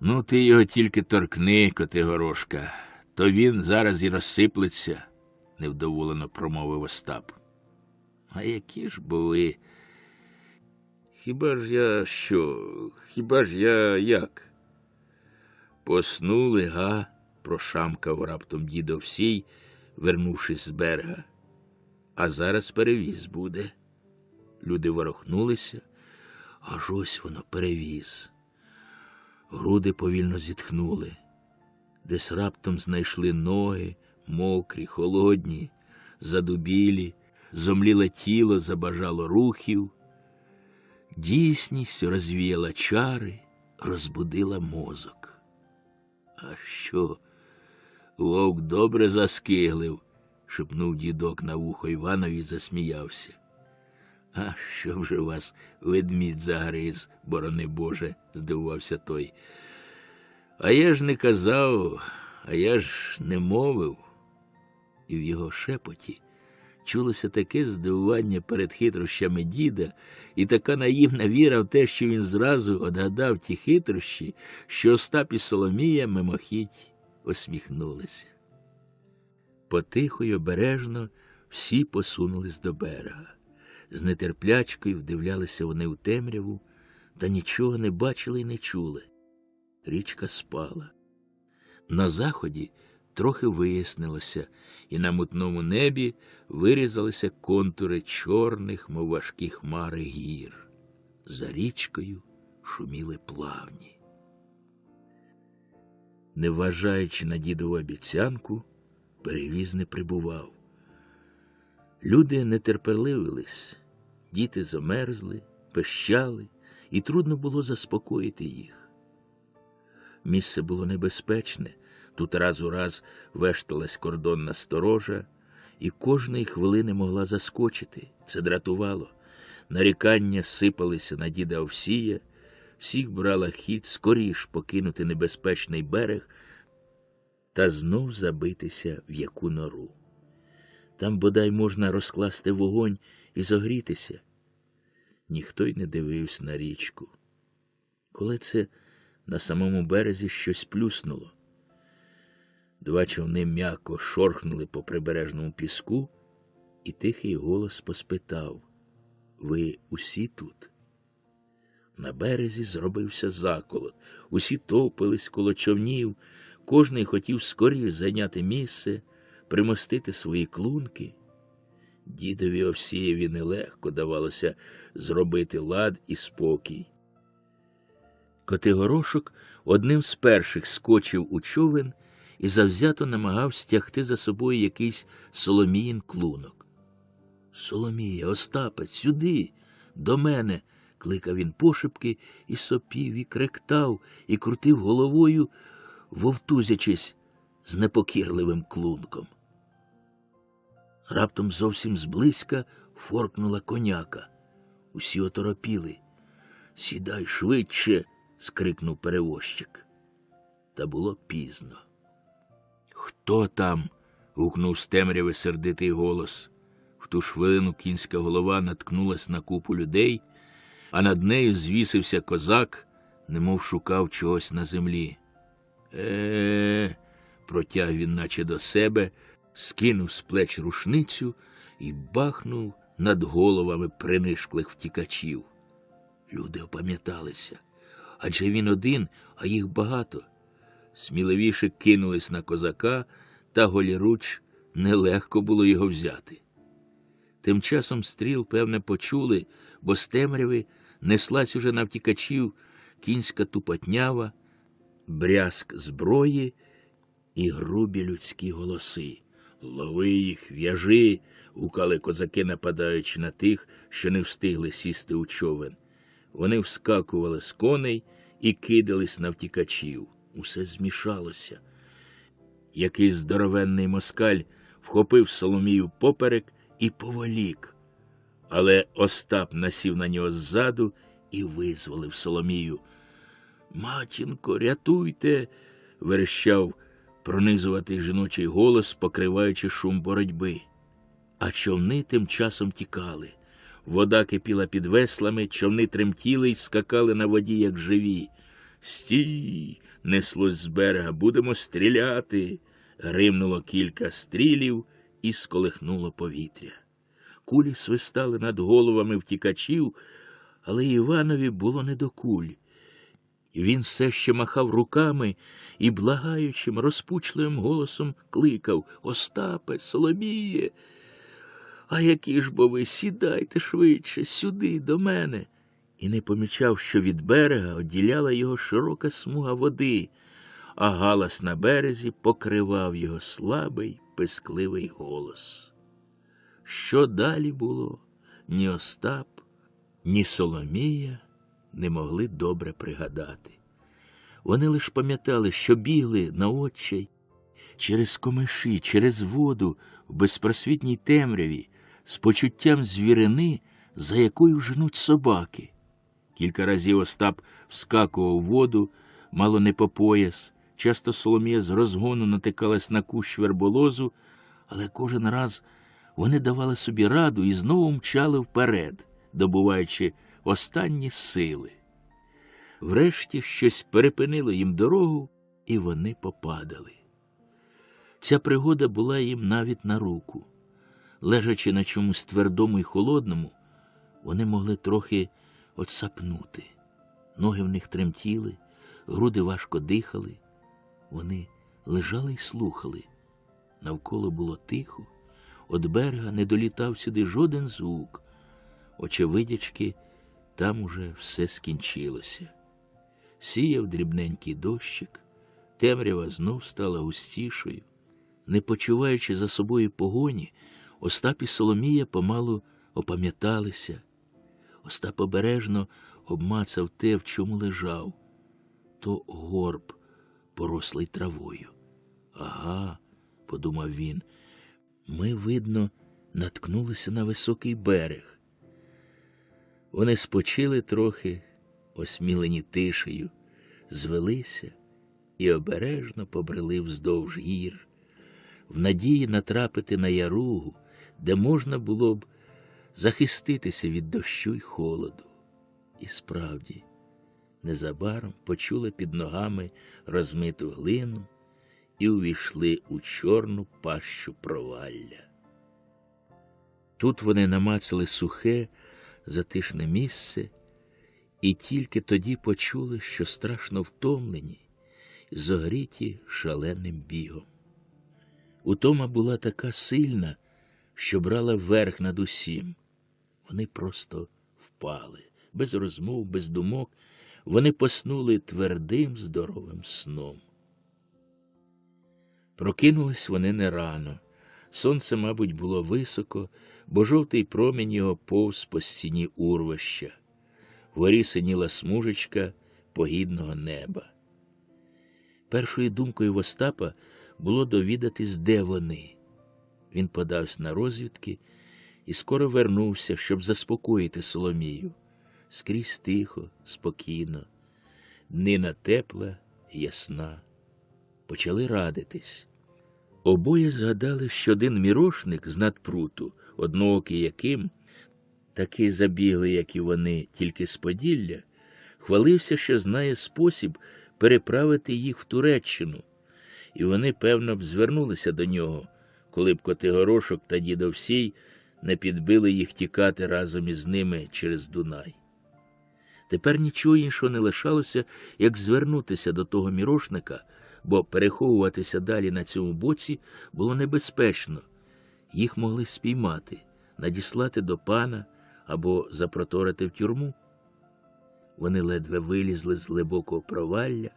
Ну, ти його тільки торкни, Котигорошка, то він зараз і розсиплеться, невдоволено промовив Остап. А які ж бо ви? Хіба ж я як? Поснули, га? Прошамкав раптом дід Овсій, вернувшись з берега. А зараз перевіз буде. Люди ворохнулися, аж ось воно перевіз. Груди повільно зітхнули. Десь раптом знайшли ноги, мокрі, холодні, задубілі, зомліле тіло забажало рухів. Дійсність розвіяла чари, розбудила мозок. А що? Вовк добре заскиглив, шепнув дідок на вухо Іванові і засміявся. А що вже вас ведмідь загриз, борони Боже, здивувався той. А я ж не казав, а я ж не мовив. І в його шепоті Чулося таке здивування перед хитрощами діда і така наївна віра в те, що він зразу одгадав ті хитрощі, що Остап і Соломія мимохідь осміхнулися. Потихо й обережно всі посунулись до берега. З нетерплячкою вдивлялися вони у темряву, та нічого не бачили й не чули. Річка спала. На заході трохи вияснилося, і на мутному небі вирізалися контури чорних, мов важкі хмари гір. За річкою шуміли плавні. Не вважаючи на дідову обіцянку, перевіз не прибував. Люди нетерпеливились, діти замерзли, пищали, і трудно було заспокоїти їх. Місце було небезпечне, тут раз у раз вешталась кордонна сторожа, і кожної хвилини могла заскочити. Це дратувало. Нарікання сипалися на діда Овсія, всіх брала хід скоріш покинути небезпечний берег та знов забитися в яку нору. Там бодай можна розкласти вогонь і зогрітися. Ніхто й не дивився на річку. Коли це на самому березі щось плюснуло. Два човни м'яко шорхнули по прибережному піску, і тихий голос поспитав: «Ви усі тут?» На березі зробився заколот. Усі товпились коло човнів, кожний хотів скоріш зайняти місце, примостити свої клунки. Дідові Овсієві нелегко давалося зробити лад і спокій. Котигорошок одним з перших скочив у човен і завзято намагав стягти за собою якийсь Соломіїн клунок. «Соломія, Остапе, сюди, до мене!» – кликав він пошепки, і сопів, і кректав, і крутив головою, вовтузячись з непокірливим клунком. Раптом зовсім зблизька форкнула коняка. Усі оторопіли. «Сідай швидше!» – скрикнув перевозчик. Та було пізно. «Хто там?» – гукнув з темряви сердитий голос. В ту ж хвилину кінська голова наткнулась на купу людей, а над нею звісився козак, немов шукав чогось на землі. Протяг він наче до себе, скинув з плеч рушницю і бахнув над головами принишклих втікачів. Люди опам'яталися. Адже він один, а їх багато. Сміливіше кинулись на козака, та голіруч нелегко було його взяти. Тим часом стріл, певне, почули, бо з темряви неслась уже на втікачів кінська тупотнява, брязк зброї і грубі людські голоси. «Лови їх, в'яжи!» – гукали козаки, нападаючи на тих, що не встигли сісти у човен. Вони вскакували з коней і кидались на втікачів. Усе змішалося. Якийсь здоровенний москаль вхопив Соломію поперек і поволік. Але Остап насів на нього ззаду і визволив Соломію. «Матінко, рятуйте!» – верещав пронизуватий жіночий голос, покриваючи шум боротьби. А човни тим часом тікали. Вода кипіла під веслами, човни тремтіли й скакали на воді, як живі. «Стій!» – неслось з берега. «Будемо стріляти!» Гримнуло кілька стрілів і сколихнуло повітря. Кулі свистали над головами втікачів, але Іванові було не до куль. Він все ще махав руками і благаючим, розпучливим голосом кликав: «Остапе, Соломіє! А які ж бо ви, сідайте швидше, сюди, до мене!» І не помічав, що від берега одділяла його широка смуга води, а галас на березі покривав його слабий, пискливий голос. Що далі було, ні Остап, ні Соломія не могли добре пригадати. Вони лиш пам'ятали, що бігли на отчай через комиші, через воду в безпросвітній темряві, з почуттям звірини, за якою женуть собаки. Кілька разів Остап вскакував у воду, мало не по пояс. Часто Соломія з розгону натикалась на кущ верболозу, але кожен раз вони давали собі раду і знову мчали вперед, добуваючи останні сили. Врешті щось перепинило їм дорогу, і вони попадали. Ця пригода була їм навіть на руку. Лежачи на чомусь твердому і холодному, вони могли трохи отсапнути. Ноги в них тремтіли, груди важко дихали. Вони лежали й слухали. Навколо було тихо, від берега не долітав сюди жоден звук. Очевидячки, там уже все скінчилося. Сіяв дрібненький дощик, темрява знов стала густішою. Не почуваючи за собою погоні, Остап і Соломія помалу опам'яталися. Остап обережно обмацав те, в чому лежав. То горб, порослий травою. «Ага», – подумав він, – «ми, видно, наткнулися на високий берег». Вони спочили трохи, осмілені тишею, звелися і обережно побрели вздовж гір, в надії натрапити на яругу, де можна було б захиститися від дощу й холоду. І справді, незабаром почули під ногами розмиту глину і увійшли у чорну пащу провалля. Тут вони намацали сухе, затишне місце і тільки тоді почули, що страшно втомлені, зогріті шаленим бігом. Утома була така сильна, що брала верх над усім. Вони просто впали. Без розмов, без думок, вони поснули твердим, здоровим сном. Прокинулись вони не рано. Сонце, мабуть, було високо, бо жовтий промінь його повз по стіні урвища. Вгорі синіла смужечка погідного неба. Першою думкою в Остапа було довідатись, де вони. Він подався на розвідки і скоро вернувся, щоб заспокоїти Соломію. Скрізь тихо, спокійно, днина тепла, ясна. Почали радитись. Обоє згадали, що один мірошник з надпруту, одноокий яким, такий забіглий, як і вони, тільки з Поділля, хвалився, що знає спосіб переправити їх в Туреччину, і вони, певно, б звернулися до нього, коли б Котигорошок та дід Овсій не підбили їх тікати разом із ними через Дунай. Тепер нічого іншого не лишалося, як звернутися до того мірошника, бо переховуватися далі на цьому боці було небезпечно. Їх могли спіймати, надіслати до пана або запроторити в тюрму. Вони ледве вилізли з глибокого провалля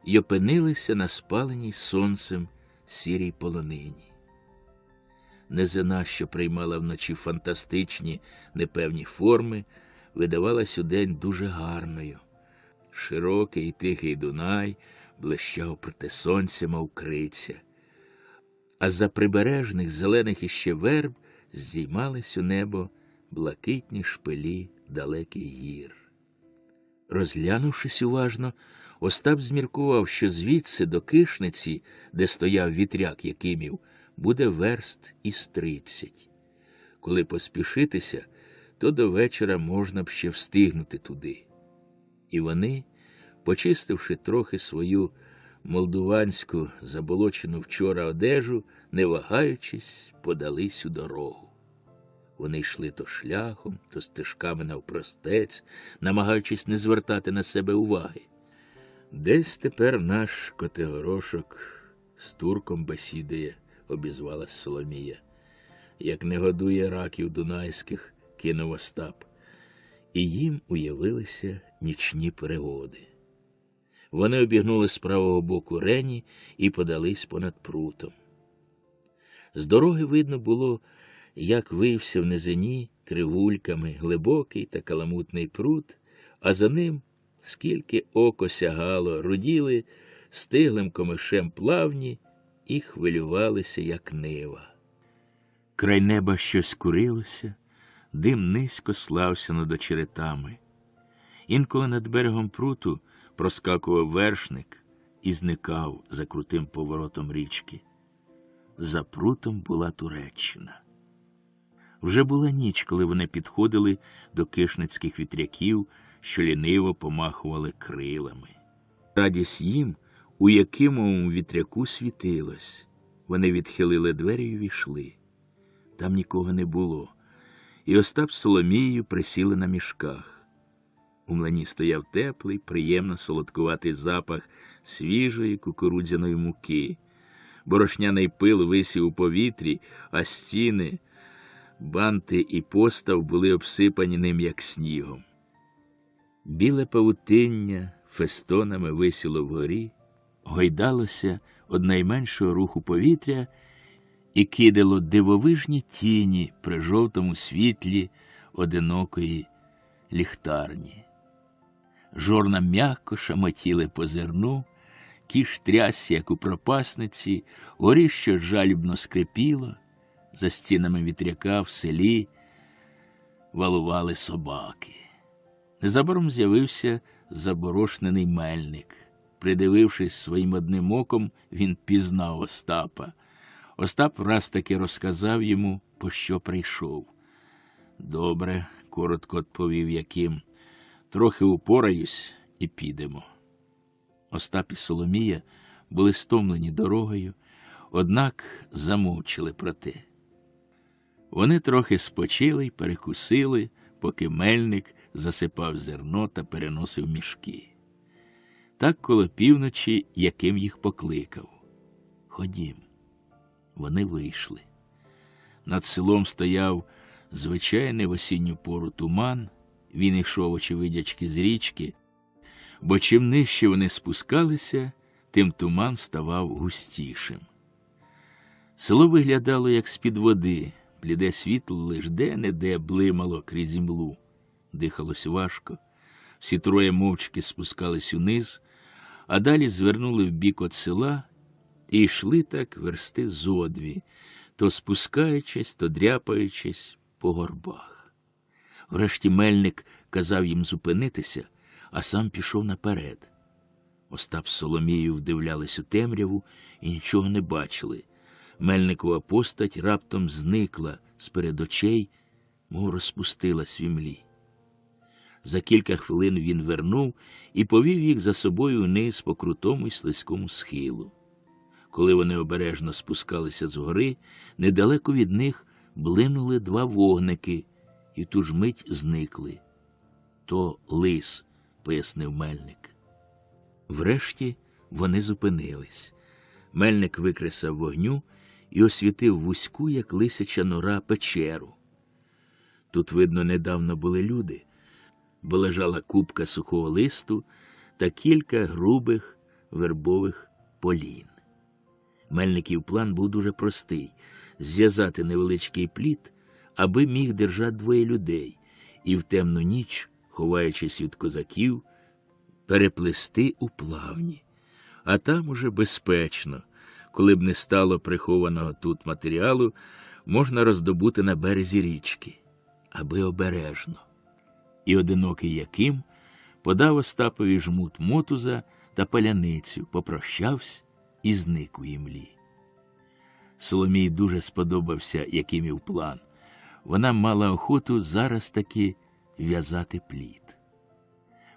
і опинилися на спаленій сонцем сірій полонині. Низина, що приймала вночі фантастичні, непевні форми, видавалась удень дуже гарною. Широкий і тихий Дунай блищав проти сонця, мов криця. А з-за прибережних зелених іще верб здіймались у небо блакитні шпилі далеких гір. Розглянувшись уважно, Остап зміркував, що звідси до Кишниці, де стояв вітряк Якимів, буде верст із 30. Коли поспішитися, то до вечора можна б ще встигнути туди. І вони, почистивши трохи свою молдуванську, заболочену вчора одежу, не вагаючись, подались у дорогу. Вони йшли то шляхом, то стежками навпростець, намагаючись не звертати на себе уваги. Десь тепер наш Котигорошок з турком бесідує, обізвалась Соломія. Як не годує раків дунайських, кинув Остап. І їм уявилися нічні пригоди. Вони обігнули з правого боку Рені і подались понад прутом. З дороги видно було, як вився в низині кривульками глибокий та каламутний прут, а за ним, скільки око сягало, руділи стиглим комишем плавні і хвилювалися, як нива. Край неба щось курилося, дим низько слався над очеретами. Інколи над берегом пруту проскакував вершник і зникав за крутим поворотом річки. За прутом була Туреччина. Вже була ніч, коли вони підходили до кишницьких вітряків, що ліниво помахували крилами. Радість їм у якимому вітряку світилось. Вони відхилили двері й увійшли. Там нікого не було. І Остап з Соломією присіли на мішках. У млині стояв теплий, приємно солодкуватий запах свіжої кукурудзяної муки. Борошняний пил висів у повітрі, а стіни, банти і постав були обсипані ним, як снігом. Біле павутиння фестонами висіло вгорі, гойдалося од найменшого руху повітря і кидало дивовижні тіні при жовтому світлі одинокої ліхтарні. Жорна м'яко шамотіли по зерну, кіш трясся, як у пропасниці, горіще жалібно скрипіло, за стінами вітряка в селі валували собаки. Незабаром з'явився заборошнений мельник. Придивившись своїм одним оком, він пізнав Остапа. Остап раз таки розказав йому, по що прийшов. «Добре», – коротко відповів Яким, – «трохи упораюсь і підемо». Остап і Соломія були стомлені дорогою, однак замовчали про те. Вони трохи спочили й перекусили, поки мельник засипав зерно та переносив мішки. Так коло півночі Яким їх покликав. «Ходім». Вони вийшли. Над селом стояв звичайний в осінню пору туман, він йшов, очевидячки, з річки, бо чим нижче вони спускалися, тим туман ставав густішим. Село виглядало, як з-під води, бліде світло лиш де-не-де блимало крізь імлу. Дихалось важко. Всі троє мовчки спускались униз, а далі звернули в бік від села і йшли так версти зо дві, то спускаючись, то дряпаючись по горбах. Врешті мельник казав їм зупинитися, а сам пішов наперед. Остап з Соломією вдивлялись у темряву і нічого не бачили. Мельникова постать раптом зникла з-перед очей, мов розпустилась в імлі. За кілька хвилин він вернув і повів їх за собою вниз по крутому й слизькому схилу. Коли вони обережно спускалися з гори, недалеко від них блимнули два вогники і в ту ж мить зникли. «То лис», – пояснив мельник. Врешті вони зупинились. Мельник викресав вогню і освітив вузьку, як лисяча нора, печеру. Тут, видно, недавно були люди, бо лежала купка сухого листу та кілька грубих вербових полін. Мельників план був дуже простий – зв'язати невеличкий пліт, аби міг держати двоє людей, і в темну ніч, ховаючись від козаків, переплисти у плавні. А там уже безпечно, коли б не стало прихованого тут матеріалу, можна роздобути на березі річки, аби обережно. І одинокий Яким подав Остапові жмут мотуза та паляницю, попрощався і зник у імлі. Соломії дуже сподобався Якимів план. Вона мала охоту зараз таки в'язати пліт.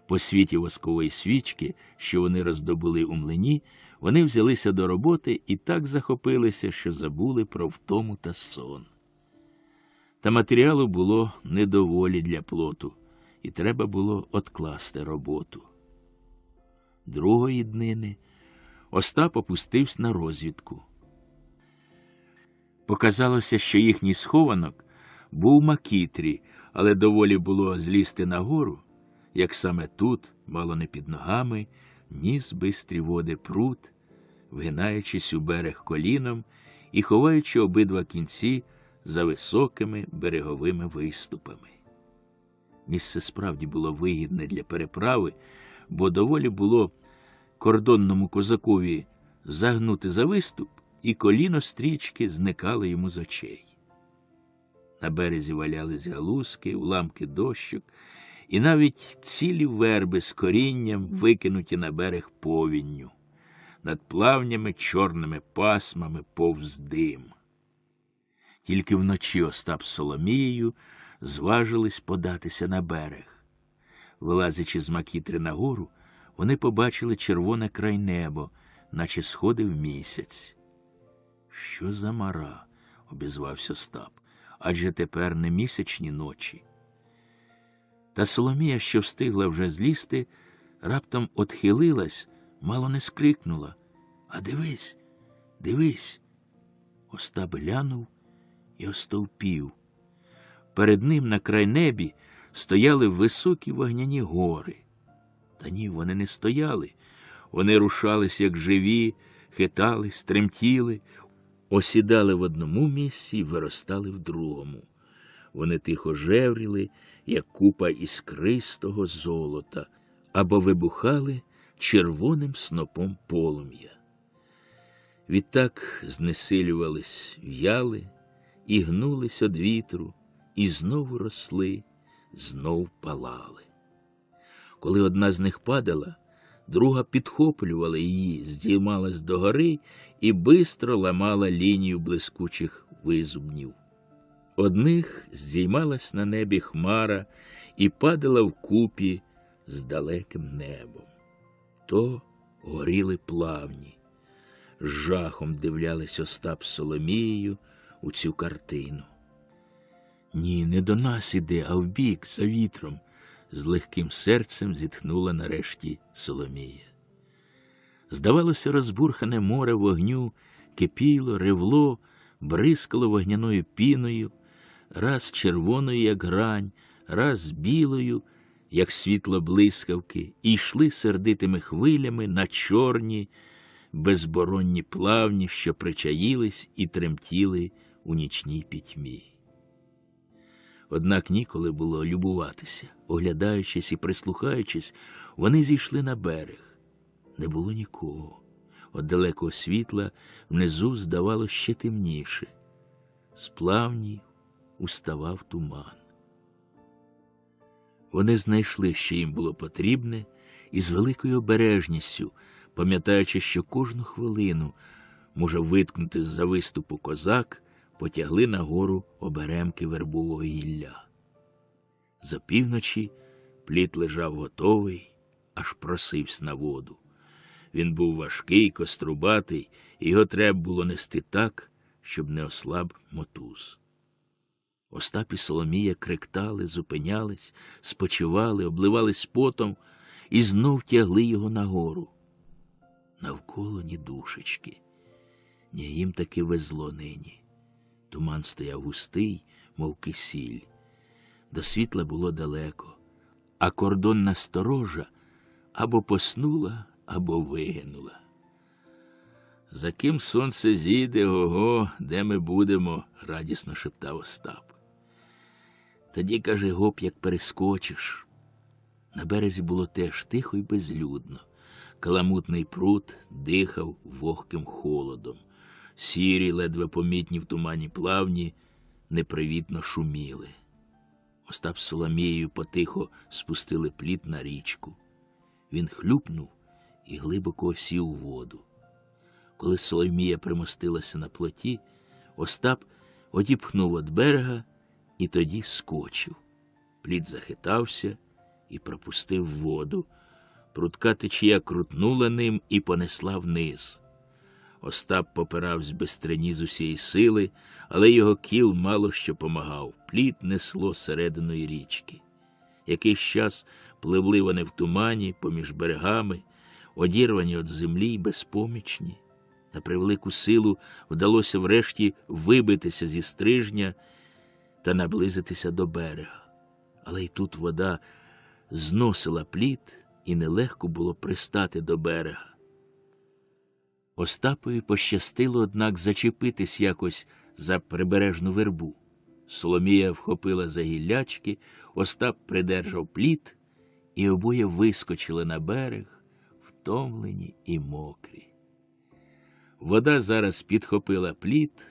По світі воскової свічки, що вони роздобули у млині, вони взялися до роботи і так захопилися, що забули про втому та сон. Та матеріалу було недоволі для плоту, і треба було одкласти роботу. Другої днини Остап опустився на розвідку. Показалося, що їхній схованок був макітрі, але доволі було злізти нагору, як саме тут, мало не під ногами, ніс бистрі води прут, вгинаючись у берег коліном і ховаючи обидва кінці за високими береговими виступами. Місце справді було вигідне для переправи, бо доволі було кордонному козакові загнути за виступ, і коліно стрічки зникало йому з очей. На березі валялись галузки, уламки дощок, і навіть цілі верби з корінням викинуті на берег повінню. Над плавнями чорними пасмами повз дим. Тільки вночі Остап з Соломією зважились податися на берег. Вилазячи з макітри на гору, вони побачили червоне край небо, наче сходив місяць. «Що за мара?» – обізвався Остап. «Адже тепер не місячні ночі». Та Соломія, що встигла вже злізти, раптом отхилилась, мало не скрикнула. «А дивись, дивись!» Остап глянув і остовпів. Перед ним на крайнебі стояли високі вогняні гори. Та ні, вони не стояли. Вони рушались, як живі, хитались, тремтіли, осідали в одному місці і виростали в другому. Вони тихо жевріли, як купа іскристого золота, або вибухали червоним снопом полум'я. Відтак знесилювались, в'яли і гнулись од вітру, і знову росли, знов палали. Коли одна з них падала, друга підхоплювала її, здіймалась догори і бистро ламала лінію блискучих визубнів. Одних здіймалась на небі хмара і падала вкупі з далеким небом. То горіли плавні. З жахом дивлялись Остап з Соломією у цю картину. «Ні, не до нас іде, а вбік, за вітром», – з легким серцем зітхнула нарешті Соломія. Здавалося, розбурхане море вогню кипіло, ревло, бризкало вогняною піною, раз червоною, як грань, раз білою, як світло блискавки, і йшли сердитими хвилями на чорні, безборонні плавні, що причаїлись і тремтіли у нічній пітьмі. Однак ніколи було любуватися. Оглядаючись і прислухаючись, вони зійшли на берег. Не було нікого. От далекого світла внизу здавалося ще темніше. З плавнів уставав туман. Вони знайшли, що їм було потрібне, і з великою обережністю, пам'ятаючи, що кожну хвилину може виткнути з-за виступу козак, потягли нагору оберемки вербового гілля. За півночі плід лежав готовий, аж просився на воду. Він був важкий, кострубатий, і його треба було нести так, щоб не ослаб мотуз. Остап і Соломія криктали, зупинялись, спочивали, обливались потом і знов тягли його нагору. Навколо ні душечки. Ні, їм таки везло нині. Туман стояв густий, мов кисіль. До світла було далеко, а кордонна сторожа або поснула, або вигинула. «За ким сонце зійде, ого, де ми будемо?» – радісно шептав Остап. «Тоді, каже, гоп, як перескочиш». На березі було теж тихо й безлюдно. Каламутний пруд дихав вогким холодом. Сірі, ледве помітні в тумані плавні, непривітно шуміли. Остап з Соломією потихо спустили плід на річку. Він хлюпнув і глибоко осів у воду. Коли Соломія примостилася на плоті, Остап одіпхнув від берега і тоді скочив. Плід захитався і пропустив воду. Прудка течія крутнула ним і понесла вниз. Остап попиравсь без трині з усієї сили, але його кіл мало що помагав. Плід несло серединою річки. Якийсь час пливли вони в тумані поміж берегами, одірвані від землі й безпомічні. На превелику силу вдалося врешті вибитися зі стрижня та наблизитися до берега. Але й тут вода зносила плід, і нелегко було пристати до берега. Остапові пощастило, однак, зачепитись якось за прибережну вербу. Соломія вхопила за гіллячки, Остап придержав плід, і обоє вискочили на берег, втомлені і мокрі. Вода зараз підхопила плід,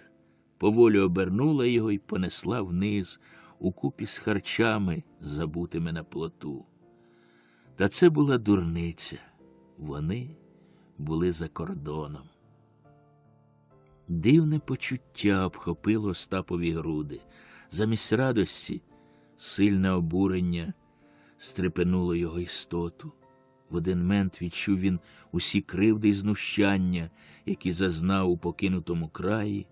поволі обернула його і понесла вниз, укупі з харчами, забутими на плоту. Та це була дурниця. Вони були за кордоном. Дивне почуття обхопило Остапові груди. Замість радості сильне обурення стрепенуло його істоту. В один мент відчув він усі кривди й знущання, які зазнав у покинутому краї,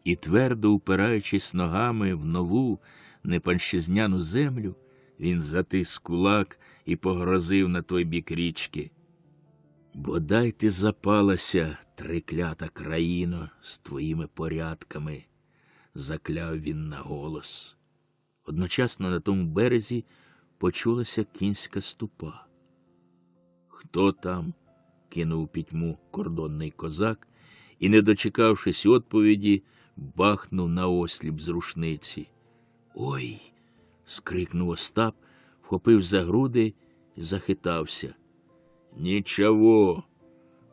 і, твердо упираючись ногами в нову, непанщизняну землю, він затис кулак і погрозив на той бік річки. «Бодай ти запалася, триклята країно, з твоїми порядками», – закляв він на голос. Одночасно на тому березі почулася кінська ступа. «Хто там?» – кинув у пітьму кордонний козак і, не дочекавшись відповіді, бахнув наосліп з рушниці. «Ой!» – скрикнув Остап, вхопив за груди і захитався. «Нічого,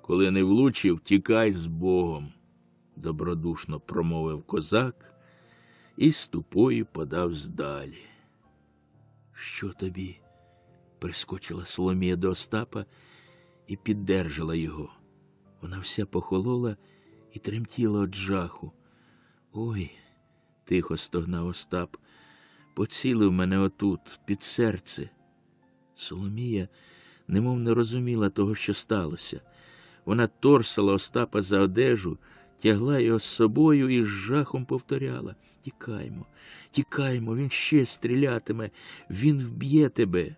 коли не влучив, тікай з Богом», – добродушно промовив козак і ступою подав здалі. «Що тобі?» – прискочила Соломія до Остапа і піддержала його. Вона вся похолола і тремтіла від жаху. «Ой!» – тихо стогнав Остап. «Поцілив мене отут, під серце». Соломія немов не розуміла того, що сталося. Вона торсала Остапа за одежу, тягла його з собою і з жахом повторяла: «Тікаймо, тікаймо, він ще стрілятиме, він вб'є тебе».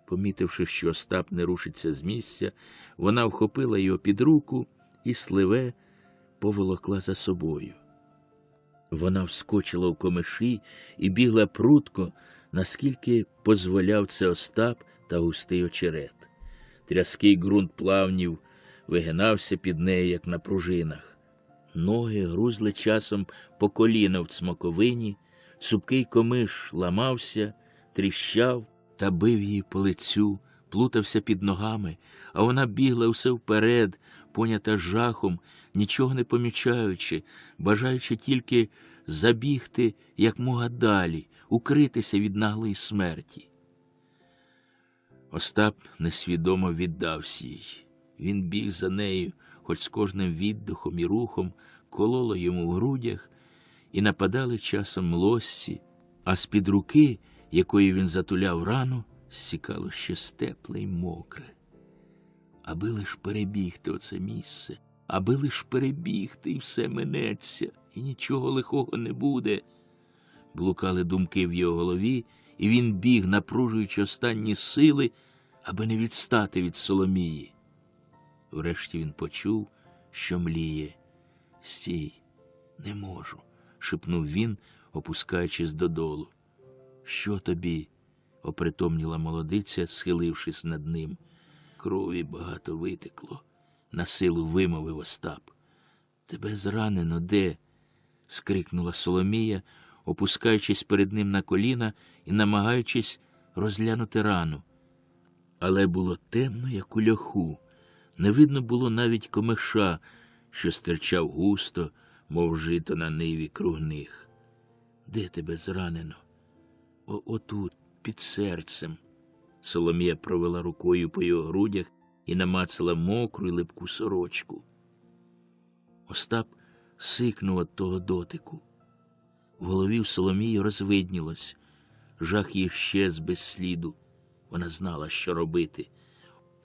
Помітивши, що Остап не рушиться з місця, вона вхопила його під руку і сливе поволокла за собою. Вона вскочила в комиші і бігла прудко, наскільки дозволяв це Остап та густий очерет. Тряский ґрунт плавнів вигинався під нею, як на пружинах. Ноги грузли часом по коліна в цмоковині, цупкий комиш ламався, тріщав та бив її по лицю, плутався під ногами, а вона бігла все вперед, понята жахом, нічого не помічаючи, бажаючи тільки забігти якмога далі, укритися від наглої смерті. Остап несвідомо віддався їй. Він біг за нею, хоч з кожним віддихом і рухом кололо йому в грудях, і нападали часом лоссі, а з-під руки, якою він затуляв рану, стікало щось тепле й мокре. Аби лиш перебігти оце місце, аби лиш перебігти, і все минеться, і нічого лихого не буде. Блукали думки в його голові, і він біг, напружуючи останні сили, аби не відстати від Соломії. Врешті він почув, що мліє. «Стій, не можу», – шепнув він, опускаючись додолу. «Що тобі?» – опритомніла молодиця, схилившись над ним. «Крові багато витекло», – насилу вимовив Остап. «Тебе зранено де?» – скрикнула Соломія, опускаючись перед ним на коліна і намагаючись розглянути рану. Але було темно, як у льоху. Не видно було навіть комиша, що стирчав густо, мов жито на ниві круг них. «Де тебе зранено?» «Отут, під серцем». Соломія провела рукою по його грудях і намацала мокру й липку сорочку. Остап сикнув від того дотику. В голові в Соломії розвиднілось. Жах її щез без сліду. Вона знала, що робити.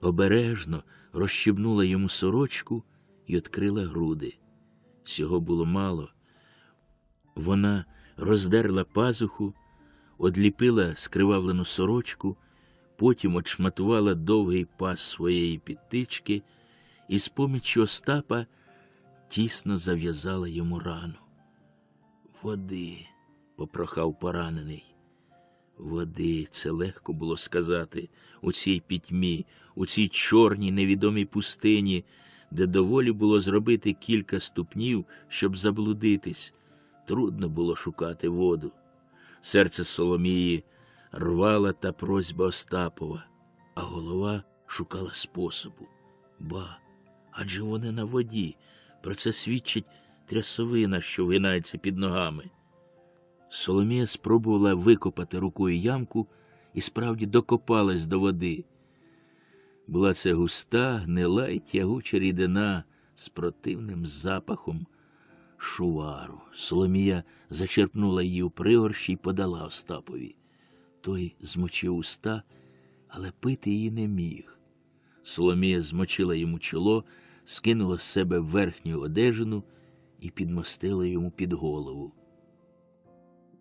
Обережно розщебнула йому сорочку і відкрила груди. Цього було мало. Вона роздерла пазуху, одліпила скривавлену сорочку, потім отшматувала довгий паз своєї підтички і з поміччю Остапа тісно зав'язала йому рану. «Води», – попрохав поранений. «Води» – це легко було сказати у цій пітьмі, у цій чорній невідомій пустині, де доволі було зробити кілька ступнів, щоб заблудитись. Трудно було шукати воду. Серце Соломії рвала та просьба Остапова, а голова шукала способу. Адже вони на воді. Про це свідчить трясовина, що вгинається під ногами. Соломія спробувала викопати рукою ямку і справді докопалась до води. Була це густа, гнила й тягуча рідина, з противним запахом шувару. Соломія зачерпнула її у пригорщі й подала Остапові. Той змочив уста, але пити її не міг. Соломія змочила йому чоло, скинула з себе верхню одежину і підмостила йому під голову.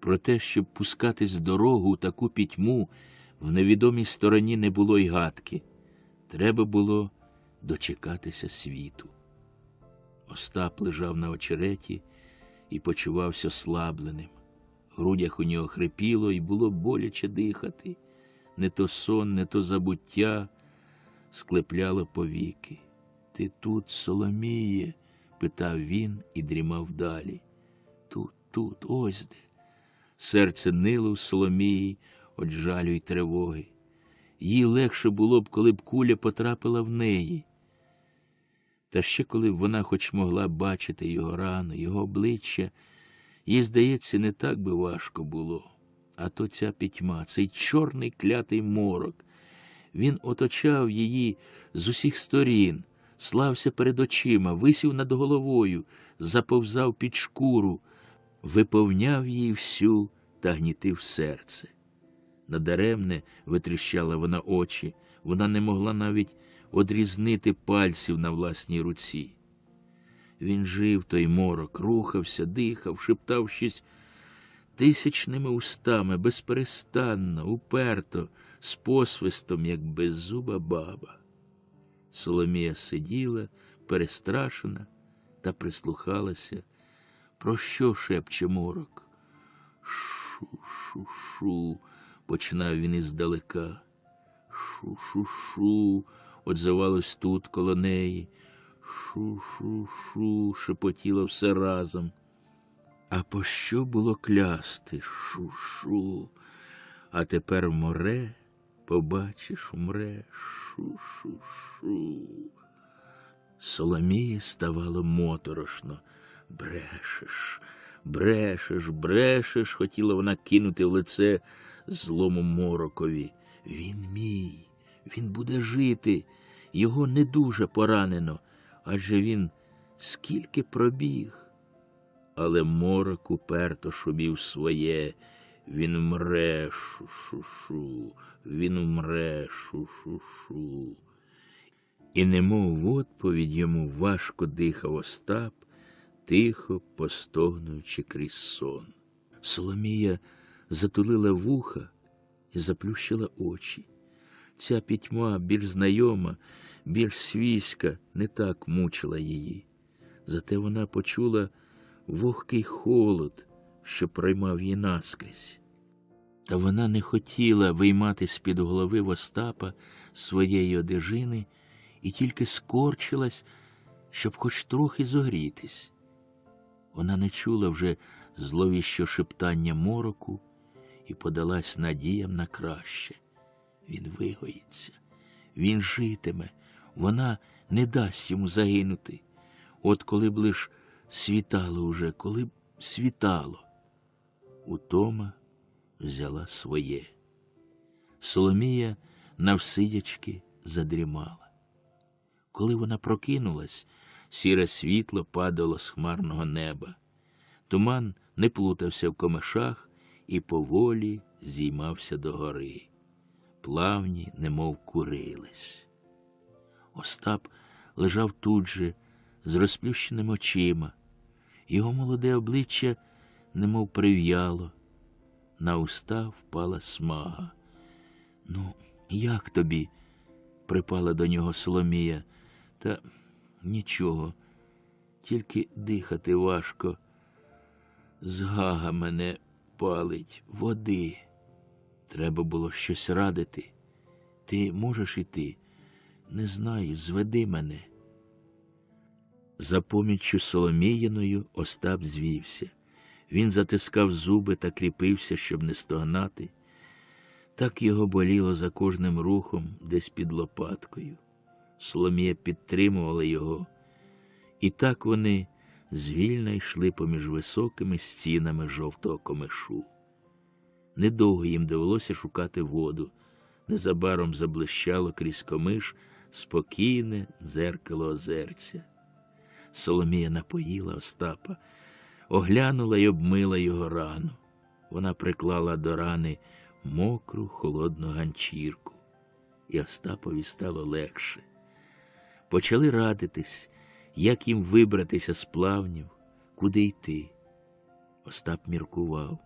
Про те, щоб пускатись дорогу у таку пітьму, в невідомій стороні не було й гадки. Треба було дочекатися світу. Остап лежав на очереті і почувався ослабленим. В грудях у нього хрипіло і було боляче дихати. Не то сон, не то забуття склепляло повіки. «Ти тут, Соломіє?» – питав він і дрімав далі. Тут, ось де». Серце нило в Соломії від жалю й тривоги. Їй легше було б, коли б куля потрапила в неї. Та ще коли б вона хоч могла бачити його рану, його обличчя, їй, здається, не так би важко було. А то ця пітьма, цей чорний клятий морок. Він оточав її з усіх сторін, слався перед очима, висів над головою, заповзав під шкуру, виповняв її всю та гнітив серце. Надаремне витріщала вона очі, вона не могла навіть одрізнити пальців на власній руці. Він жив, той морок, рухався, дихав, шептав щось тисячними устами, безперестанно, уперто, з посвистом, як беззуба баба. Соломія сиділа, перестрашена, та прислухалася. Про що шепче морок? «Шу-шу-шу», починав він іздалека. «Шу-шу-шу», отзивалось тут коло неї. «Шу-шу-шу», шепотіло все разом. А пощо було клясти? Шу-шу. А тепер море, побачиш, умре. Шу-шу-шу. Соломії ставало моторошно. «Брешеш, брешеш, брешеш», хотіла вона кинути в лице злому морокові. «Він мій, він буде жити, його не дуже поранено, адже він скільки пробіг». Але морок уперто шумів своє. «Він вмре, шу-шу-шу, він вмре, шу-шу-шу». І немов в відповідь йому важко дихав Остап, тихо постогнуючи крізь сон. Соломія затулила вуха і заплющила очі. Ця пітьма, більш знайома, більш свійська, не так мучила її. Зате вона почула вогкий холод, що проймав її наскрізь. Та вона не хотіла виймати з-під голови в Остапа своєї одежини і тільки скорчилась, щоб хоч трохи зогрітись. Вона не чула вже зловіщо шептання мороку і подалась надіям на краще. Він вигоїться, він житиме, вона не дасть йому загинути. От коли б лиш світало уже, коли б світало. Утома взяла своє. Соломія навсидячки задрімала. Коли вона прокинулась, сіре світло падало з хмарного неба. Туман не плутався в комишах і поволі зіймався догори. Плавні немов курились. Остап лежав тут же, з розплющеними очима. Його молоде обличчя немов прив'яло. На уста впала смага. «Ну, як тобі?» – припала до нього Соломія. «Та нічого, тільки дихати важко. Згага мене палить, води. Треба було щось радити. Ти можеш іти? Не знаю, зведи мене». За поміччю Соломіїною Остап звівся. Він затискав зуби та кріпився, щоб не стогнати. Так його боліло за кожним рухом десь під лопаткою. Соломія підтримувала його. І так вони звільно йшли поміж високими стінами жовтого комишу. Недовго їм довелося шукати воду. Незабаром заблищало крізь комиш спокійне дзеркало озерця. Соломія напоїла Остапа, оглянула й обмила його рану. Вона приклала до рани мокру, холодну ганчірку, і Остапові стало легше. Почали радитись, як їм вибратися з плавнів, куди йти. Остап міркував.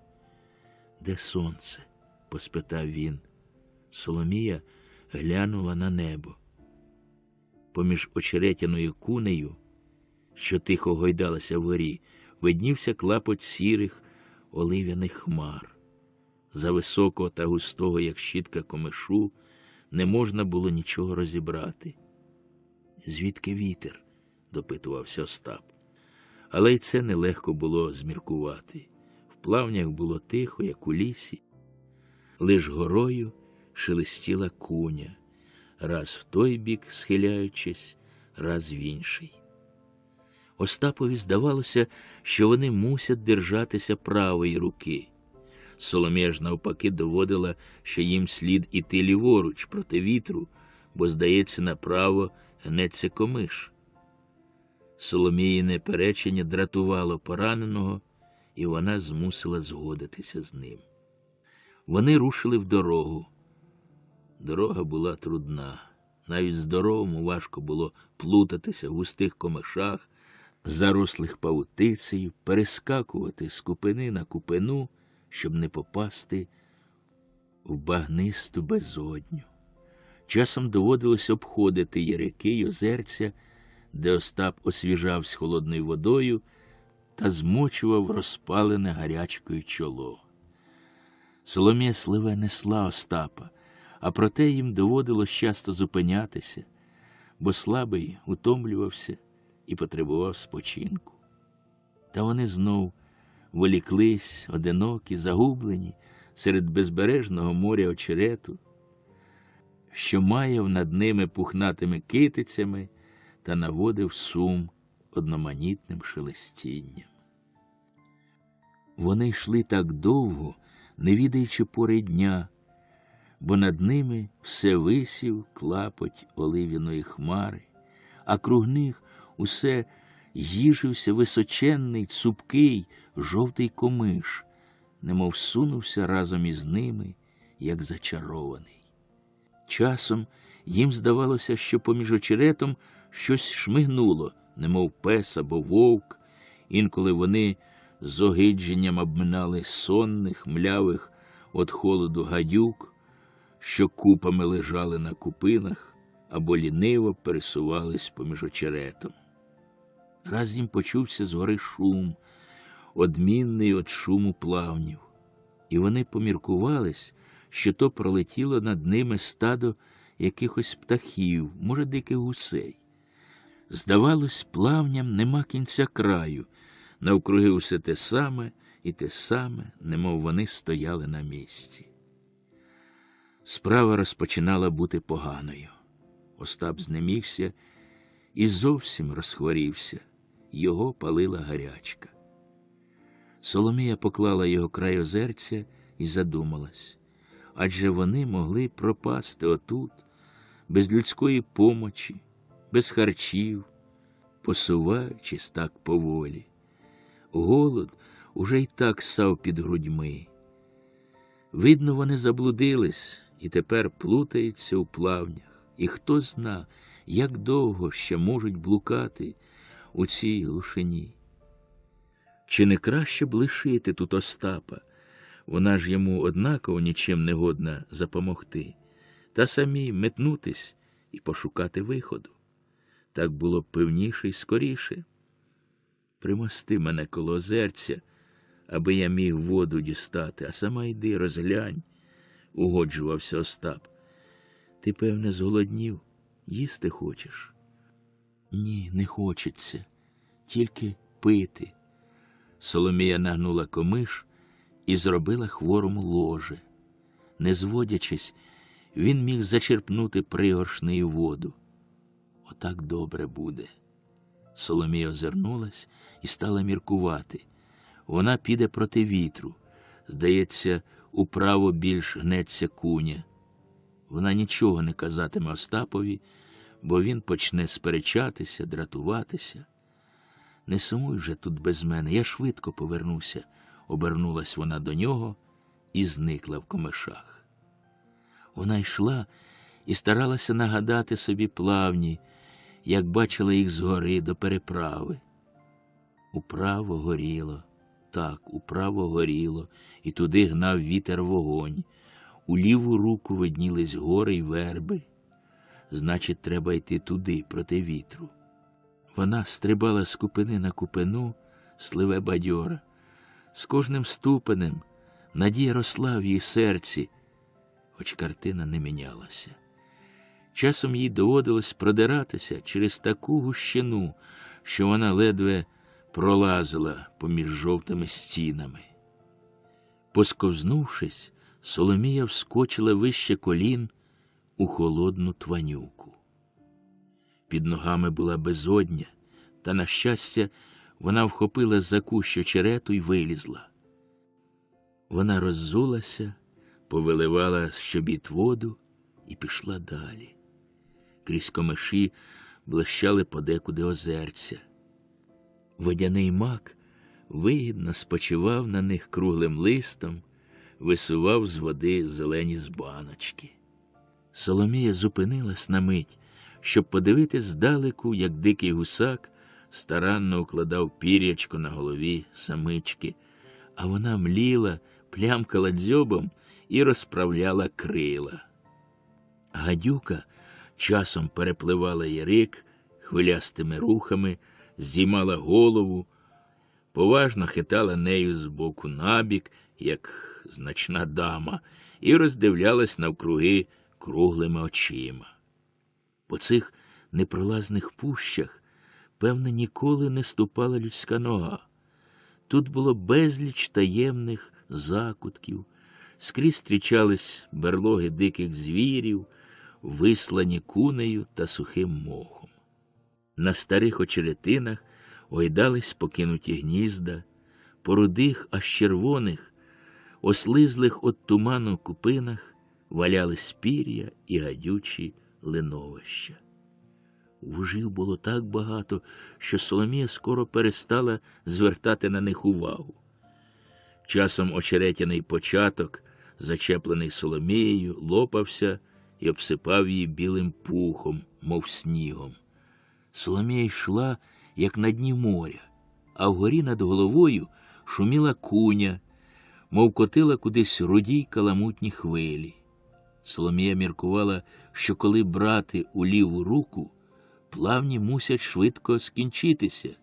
«Де сонце?» – поспитав він. Соломія глянула на небо. Поміж очеретяною кунею, що тихо гойдалася вгорі, виднівся клапоть сірих олив'яних хмар. За високого та густого, як щітка комишу, не можна було нічого розібрати. «Звідки вітер?» – допитувався Остап. Але й це нелегко було зміркувати. В плавнях було тихо, як у лісі. Лиш горою шелестіла куня, раз в той бік схиляючись, раз в інший. Остапові здавалося, що вони мусять держатися правої руки. Соломія ж навпаки доводила, що їм слід іти ліворуч проти вітру, бо, здається, направо гнеться комиш. Соломіїне перечення дратувало пораненого, і вона змусила згодитися з ним. Вони рушили в дорогу. Дорога була трудна. Навіть здоровому важко було плутатися в густих комишах, зарослих павутицею, перескакувати з купини на купину, щоб не попасти в багнисту безодню. Часом доводилось обходити ярики й озерця, де Остап освіжався холодною водою та змочував розпалене гарячкою чоло. Соломія сливе несла Остапа, а проте їм доводилось часто зупинятися, бо слабий утомлювався і потребував спочинку. Та вони знов воліклись, одинокі, загублені, серед безбережного моря очерету, що маяв над ними пухнатими китицями та наводив сум одноманітним шелестінням. Вони йшли так довго, не відаючи пори дня, бо над ними все висів клапоть олив'яної хмари, а круг них усе їжився височенний, цупкий, жовтий комиш, немов сунувся разом із ними, як зачарований. Часом їм здавалося, що поміж очеретом щось шмигнуло, немов пес або вовк. Інколи вони з огидженням обминали сонних, млявих від холоду гадюк, що купами лежали на купинах або ліниво пересувались поміж очеретом. Раз їм почувся згори шум, одмінний від шуму плавнів, і вони поміркувались, що то пролетіло над ними стадо якихось птахів, може, диких гусей. Здавалось, плавням нема кінця краю, навкруги усе те саме, немов вони стояли на місці. Справа розпочинала бути поганою. Остап знемігся і зовсім розхворівся. Його палила гарячка. Соломія поклала його край озерця і задумалась. Адже вони могли пропасти отут, без людської помочі, без харчів, посуваючись так поволі. Голод уже й так ссав під грудьми. Видно, вони заблудились і тепер плутаються у плавнях. І хто зна, як довго ще можуть блукати у цій глушині. Чи не краще б лишити тут Остапа? Вона ж йому однаково нічим не годна запомогти. Та самі метнутись і пошукати виходу. Так було б певніше й скоріше. Примости мене коло озерця, аби я міг воду дістати, а сама йди, розглянь, угоджувався Остап. Ти, певне, зголоднів? Їсти хочеш? Ні, не хочеться, тільки пити. Соломія нагнула комиш і зробила хворому ложе. Не зводячись, він міг зачерпнути пригоршнею воду. Отак добре буде. Соломія озирнулась і стала міркувати. Вона піде проти вітру. Здається, управо більш гнеться куня. Вона нічого не казатиме Остапові, бо він почне сперечатися, дратуватися. Не сумуй вже тут без мене, я швидко повернуся, обернулась вона до нього і зникла в комишах. Вона йшла і старалася нагадати собі плавні, як бачила їх згори до переправи. Управо горіло, так, управо горіло, і туди гнав вітер вогонь. У ліву руку виднілись гори й верби. Значить, треба йти туди, проти вітру. Вона стрибала з купини на купину, сливе бадьора. З кожним ступенем надія росла в її серці, хоч картина не мінялася. Часом їй доводилось продиратися через таку гущину, що вона ледве пролазила поміж жовтими стінами. Посковзнувшись, Соломія вскочила вище колін у холодну тванюку. Під ногами була безодня, та, на щастя, вона вхопила за кущ очерету й вилізла. Вона роззулася, повиливала з чобіт воду і пішла далі. Крізь комиші блищали подекуди озерця. Водяний мак вигідно спочивав на них круглим листом, висував з води зелені збаночки. Соломія зупинилась на мить, щоб подивитись здалеку, як дикий гусак старанно укладав пір'ячко на голові самички, а вона мліла, плямкала дзьобом і розправляла крила. Гадюка часом перепливала ярик хвилястими рухами, здіймала голову, поважно хитала нею з боку на бік, як значна дама, і роздивлялась навкруги круглими очима. По цих непролазних пущах, певне, ніколи не ступала людська нога. Тут було безліч таємних закутків, скрізь зустрічались берлоги диких звірів, вислані кунею та сухим мохом. На старих очеретинах гойдались покинуті гнізда, по рудих, аж червоних, ослизлих от туману купинах валялись пір'я і гадючі линовища. Вужів було так багато, що Соломія скоро перестала звертати на них увагу. Часом очеретяний початок, зачеплений Соломією, лопався і обсипав її білим пухом, мов снігом. Соломія йшла, як на дні моря, а вгорі над головою шуміла куня, мов котила кудись руді й каламутні хвилі. Соломія міркувала, що коли брати у ліву руку, плавні мусять швидко скінчитися,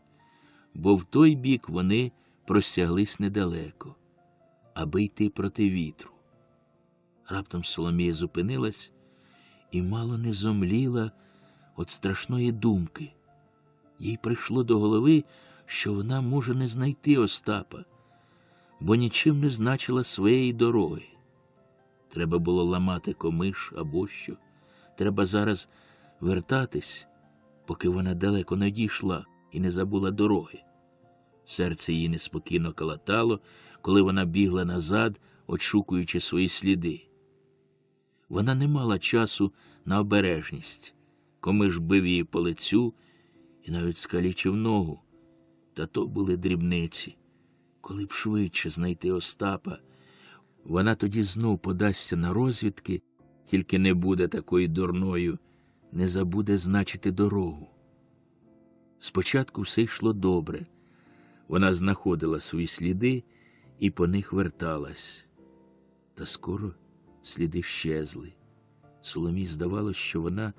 бо в той бік вони простяглись недалеко, аби йти проти вітру. Раптом Соломія зупинилась і мало не зомліла від страшної думки. Їй прийшло до голови, що вона може не знайти Остапа, бо нічим не значила своєї дороги. Треба було ламати комиш або що. Треба зараз вертатись, поки вона далеко не дійшла і не забула дороги. Серце її неспокійно калатало, коли вона бігла назад, отшукуючи свої сліди. Вона не мала часу на обережність. Комиш бив її по лицю і навіть скалічив ногу. Та то були дрібниці. Коли б швидше знайти Остапа, вона тоді знов подасться на розвідки, тільки не буде такою дурною, не забуде значити дорогу. Спочатку все йшло добре. Вона знаходила свої сліди і по них верталась. Та скоро сліди щезли. Соломії здавалось, що вона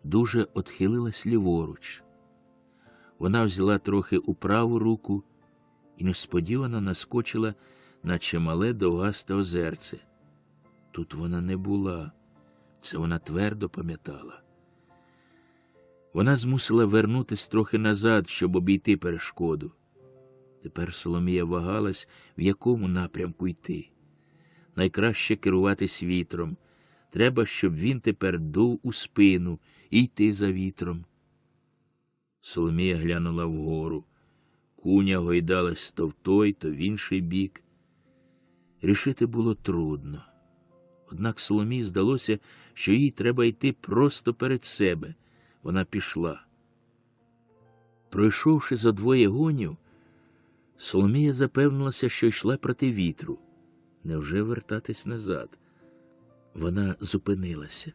дуже отхилилась ліворуч. Вона взяла трохи у праву руку і несподівано наскочила на чимале довгасте озерце. Тут вона не була, це вона твердо пам'ятала. Вона змусила вернутись трохи назад, щоб обійти перешкоду. Тепер Соломія вагалась, в якому напрямку йти. Найкраще керуватись вітром. Треба, щоб він тепер дув у спину і йти за вітром. Соломія глянула вгору. Куня гойдалась то в той, то в інший бік. Рішити було трудно. Однак Соломії здалося, що їй треба йти просто перед себе. Вона пішла. Пройшовши зо двоє гонів, Соломія запевнилася, що йшла проти вітру. Невже вертатись назад? Вона зупинилася.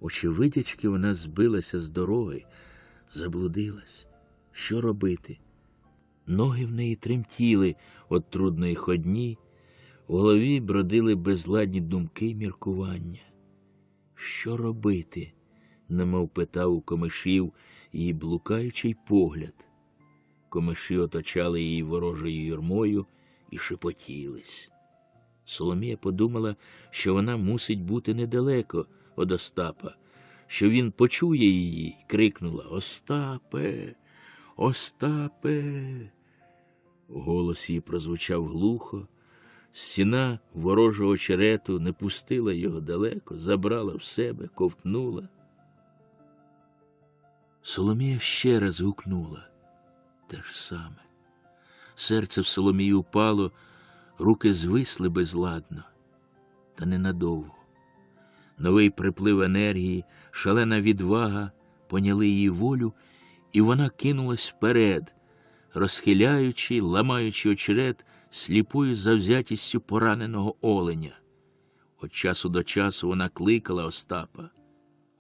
Очевидячки, вона збилася з дороги, заблудилась. Що робити? Ноги в неї тремтіли від трудної ходні, в голові бродили безладні думки й міркування. Що робити? Немов питав у комишів її блукаючий погляд. Комиші оточали її ворожою юрмою і шепотілись. Соломія подумала, що вона мусить бути недалеко від Остапа, що він почує її й крикнула: «Остапе! Остапе!» Голос її прозвучав глухо. Стіна ворожого очерету не пустила його далеко, забрала в себе, ковтнула. Соломія ще раз гукнула. Те ж саме. Серце в Соломії упало, руки звисли безладно. Та ненадовго. Новий приплив енергії, шалена відвага поняли її волю, і вона кинулась вперед, розхиляючи, ламаючи очерет сліпою завзятістю пораненого оленя. От часу до часу вона кликала Остапа.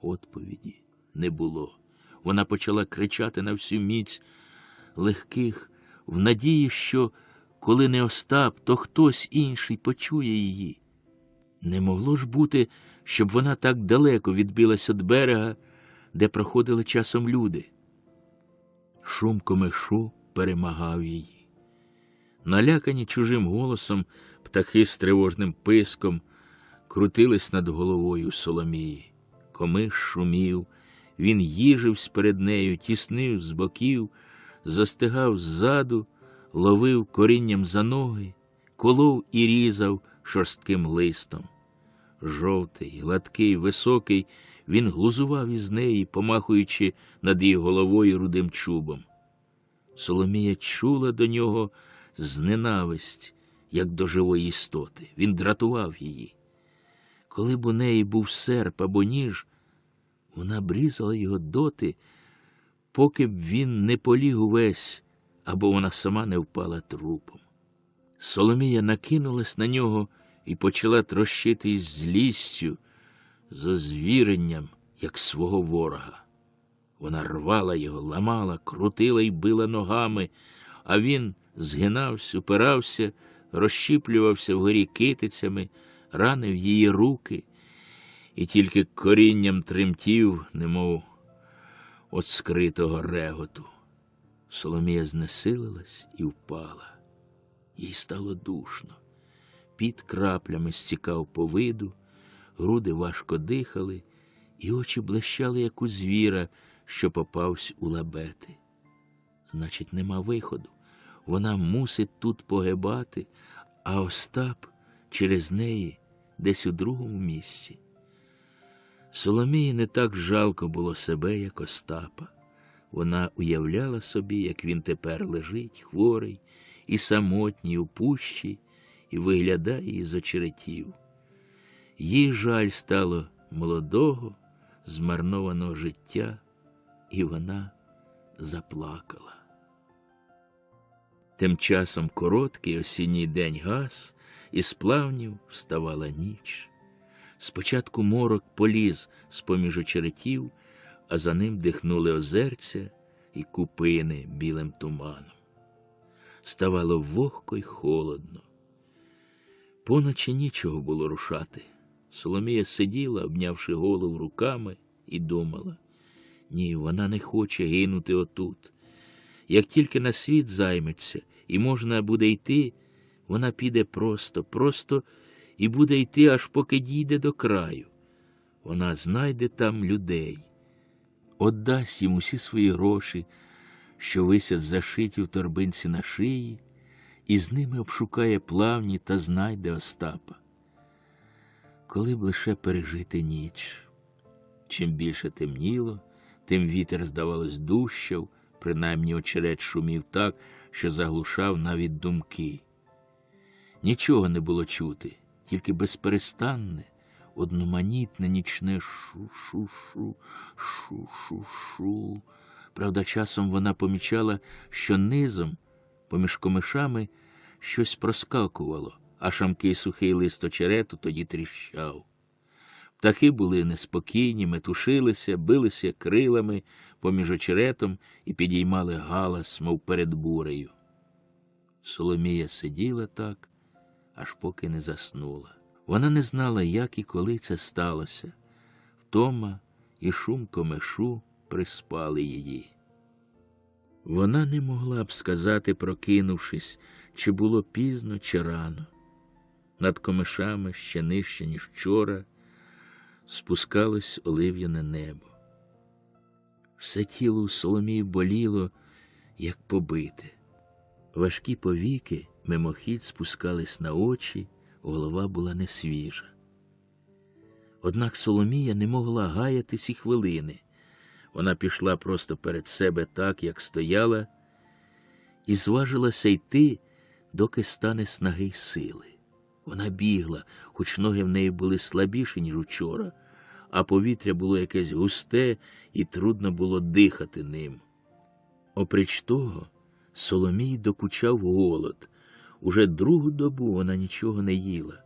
Відповіді не було. Вона почала кричати на всю міць легких, в надії, що, коли не Остап, то хтось інший почує її. Не могло ж бути, щоб вона так далеко відбилась від берега, де проходили часом люди. Шум комишу перемагав її. Налякані чужим голосом, птахи з тривожним писком крутились над головою Соломії. Комиш шумів, він їжився перед нею, тіснив з боків, застигав ззаду, ловив корінням за ноги, колов і різав шорстким листом. Жовтий, гладкий, високий, він глузував із неї, помахуючи над її головою рудим чубом. Соломія чула до нього зненависть, як до живої істоти. Він дратував її. Коли б у неї був серп або ніж, вона брізала його доти, поки б він не поліг увесь, або вона сама не впала трупом. Соломія накинулась на нього і почала трощити із злістю, з озвіренням, як свого ворога. Вона рвала його, ламала, крутила й била ногами, а він згинався, упирався, розщіплювався вгорі китицями, ранив її руки і тільки корінням тремтів, немов от скритого реготу. Соломія знесилилась і впала. Їй стало душно. Піт краплями стікав по виду, груди важко дихали, і очі блищали, як у звіра, що попавсь у лабети. Значить, нема виходу. Вона мусить тут погибати, а Остап через неї десь у другому місці. Соломії не так жалко було себе, як Остапа. Вона уявляла собі, як він тепер лежить, хворий і самотній у пущі, і виглядає із очеретів. Їй жаль стало молодого, змарнованого життя, і вона заплакала. Тим часом короткий осінній день гас, і з плавнів вставала ніч. Спочатку морок поліз з-поміж очеретів, а за ним дихнули озерця і купини білим туманом. Ставало вогко й холодно. Поночі нічого було рушати. Соломія сиділа, обнявши голову руками, і думала: ні, вона не хоче гинути отут. Як тільки на світ займеться і можна буде йти, вона піде просто і буде йти, аж поки дійде до краю. Вона знайде там людей, отдасть їм усі свої гроші, що висять зашиті в торбинці на шиї, і з ними обшукає плавні та знайде Остапа. Коли б лише пережити ніч. Чим більше темніло, тим вітер, здавалось, дужчав, принаймні очерет шумів так, що заглушав навіть думки. Нічого не було чути, тільки безперестанне, одноманітне нічне шу-шу-шу, шу-шу-шу, Правда, часом вона помічала, що низом, поміж комишами, щось проскакувало, а шамкий сухий лист очерету тоді тріщав. Птахи були неспокійні, метушилися, билися крилами поміж очеретом і підіймали галас, мов перед бурею. Соломія сиділа так, аж поки не заснула. Вона не знала, як і коли це сталося. Втома і шум комишу приспали її. Вона не могла б сказати, прокинувшись, чи було пізно, чи рано. Над комишами, ще нижче, ніж вчора, спускалось олив'яне небо. Все тіло у Соломії боліло, як побите. Важкі повіки мимохідь спускались на очі, голова була несвіжа. Однак Соломія не могла гаятись і хвилини. Вона пішла просто перед себе так, як стояла, і зважилася йти, доки стане снаги й сили. Вона бігла, хоч ноги в неї були слабіші, ніж учора, а повітря було якесь густе і трудно було дихати ним. Опріч того, Соломії докучав голод. Уже другу добу вона нічого не їла.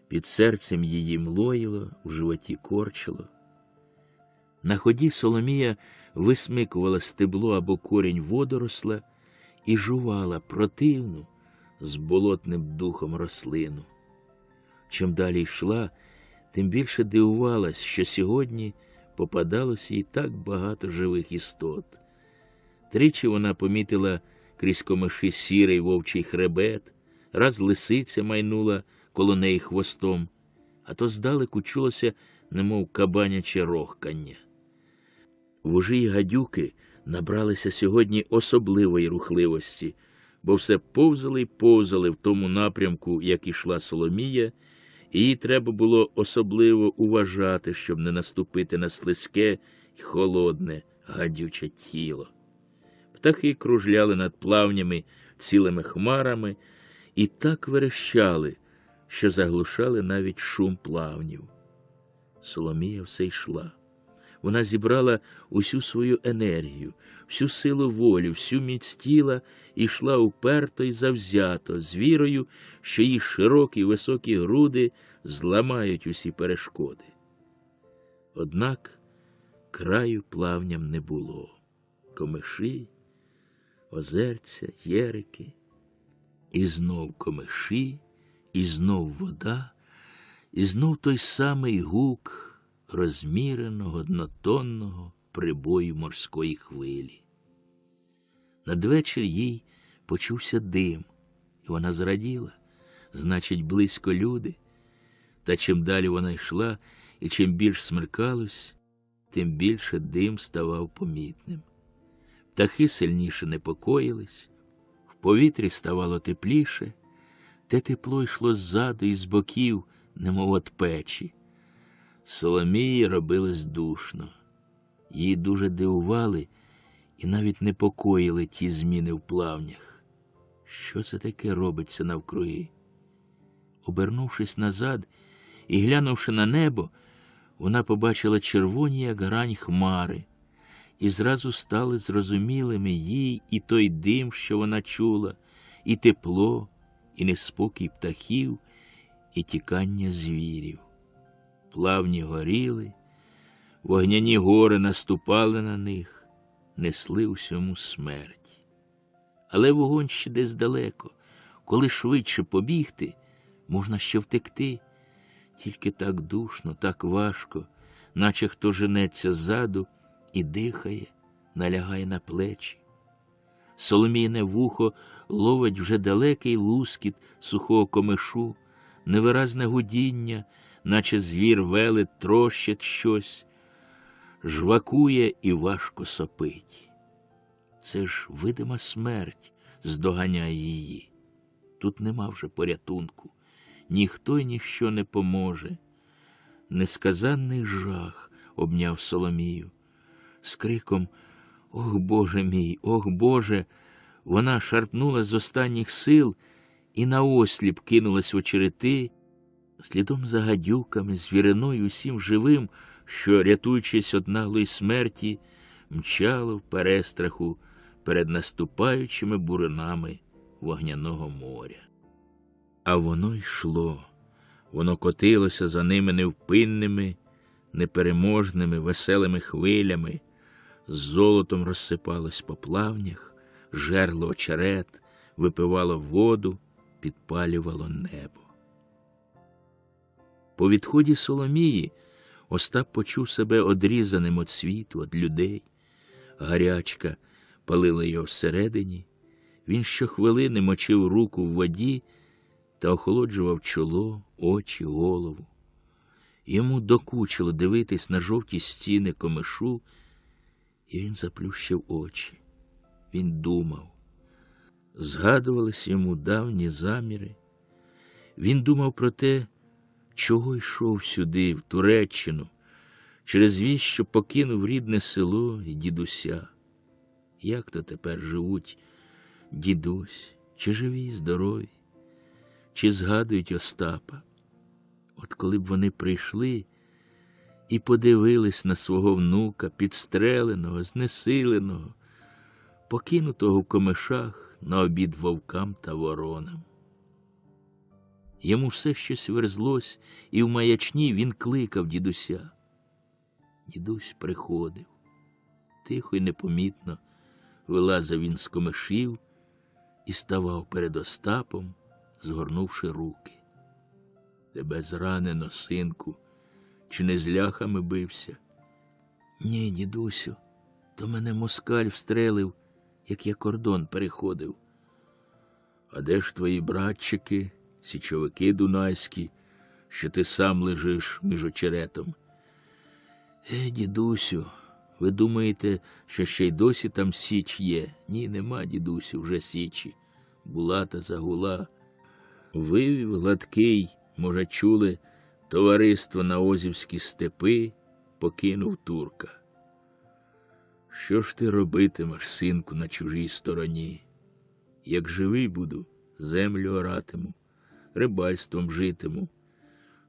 Під серцем її млоїло, в животі корчило. На ході Соломія висмикувала стебло або корінь водоросла і жувала противну, з болотним духом рослину. Чим далі йшла, тим більше дивувалась, що сьогодні попадалось їй так багато живих істот. Тричі вона помітила крізь комиші сірий вовчий хребет, раз лисиця майнула коло неї хвостом, а то здалеку чулося, немов кабаняче рохкання. Вужі й гадюки набралися сьогодні особливої рухливості, бо все повзали й повзали в тому напрямку, як ішла Соломія, і їй треба було особливо уважати, щоб не наступити на слизьке й холодне гадюче тіло. Птахи кружляли над плавнями цілими хмарами і так верещали, що заглушали навіть шум плавнів. Соломія все йшла. Вона зібрала усю свою енергію, всю силу волі, всю міць тіла і йшла уперто й завзято, з вірою, що її широкі високі груди зламають усі перешкоди. Однак краю плавням не було. Комиші, озерця, єрики, і знов комиші, і знов вода, і знов той самий гук розміреного, однотонного прибою морської хвилі. Надвечір їй почувся дим, і вона зраділа, значить, близько люди. Та чим далі вона йшла, і чим більш смеркалось, тим більше дим ставав помітним. Птахи сильніше непокоїлись, в повітрі ставало тепліше, те тепло йшло ззаду і з боків, немов от печі. Соломії робилось душно. Її дуже дивували і навіть непокоїли ті зміни в плавнях. Що це таке робиться навкруги? Обернувшись назад і глянувши на небо, вона побачила червоні, як грань, хмари, і зразу стали зрозумілими їй і той дим, що вона чула, і тепло, і неспокій птахів, і тікання звірів. Плавні горіли, вогняні гори наступали на них, несли усьому смерть. Але вогонь ще десь далеко. Коли швидше побігти, можна ще втекти. Тільки так душно, так важко, наче хто женеться ззаду і дихає, налягає на плечі. Соломійне вухо ловить вже далекий лускіт сухого комишу, невиразне гудіння, наче звір велет трощить щось, жвакує і важко сопить. Це ж видима смерть здоганяє її. Тут нема вже порятунку, ніхто й ніщо не поможе. Несказанний жах обняв Соломію. З криком «Ох, Боже мій! Ох, Боже!» вона шарпнула з останніх сил і наосліп кинулась в очерети, слідом за гадюками, звіриною, усім живим, що, рятуючись від наглої смерті, мчало в перестраху перед наступаючими бурунами вогняного моря. А воно йшло, воно котилося за ними невпинними, непереможними, веселими хвилями, з золотом розсипалось по плавнях, жерло очерет, випивало воду, підпалювало небо. По відході Соломії Остап почув себе одрізаним від світу, від людей. Гарячка палила його всередині, він щохвилини мочив руку в воді та охолоджував чоло, очі, голову. Йому докучило дивитись на жовті стіни комишу, і він заплющив очі. Він думав. Згадувались йому давні заміри. Він думав про те, чого йшов сюди, в Туреччину, через вісь, що покинув рідне село і дідуся. Як то тепер живуть дідусь, чи живі й здорові, чи згадують Остапа. От коли б вони прийшли і подивились на свого внука, підстреленого, знесиленого, покинутого в комишах на обід вовкам та воронам. Йому все щось верзлось, і в маячні він кликав дідуся. Дідусь приходив. Тихо й непомітно вилазив він з комишів і ставав перед Остапом, згорнувши руки. Тебе зранено, синку, чи не з ляхами бився? Ні, дідусю, то мене москаль встрелив, як я кордон переходив. А де ж твої братчики, січовики дунайські, що ти сам лежиш між очеретом? Дідусю, ви думаєте, що ще й досі там січ є? Ні, нема, дідусю, вже січі. Була та загула. Вивів гладкий, може, чули, товариство на Озівські степи, покинув турка. Що ж ти робитимеш, синку, на чужій стороні? Як живий буду, землю оратиму, рибальством житиму.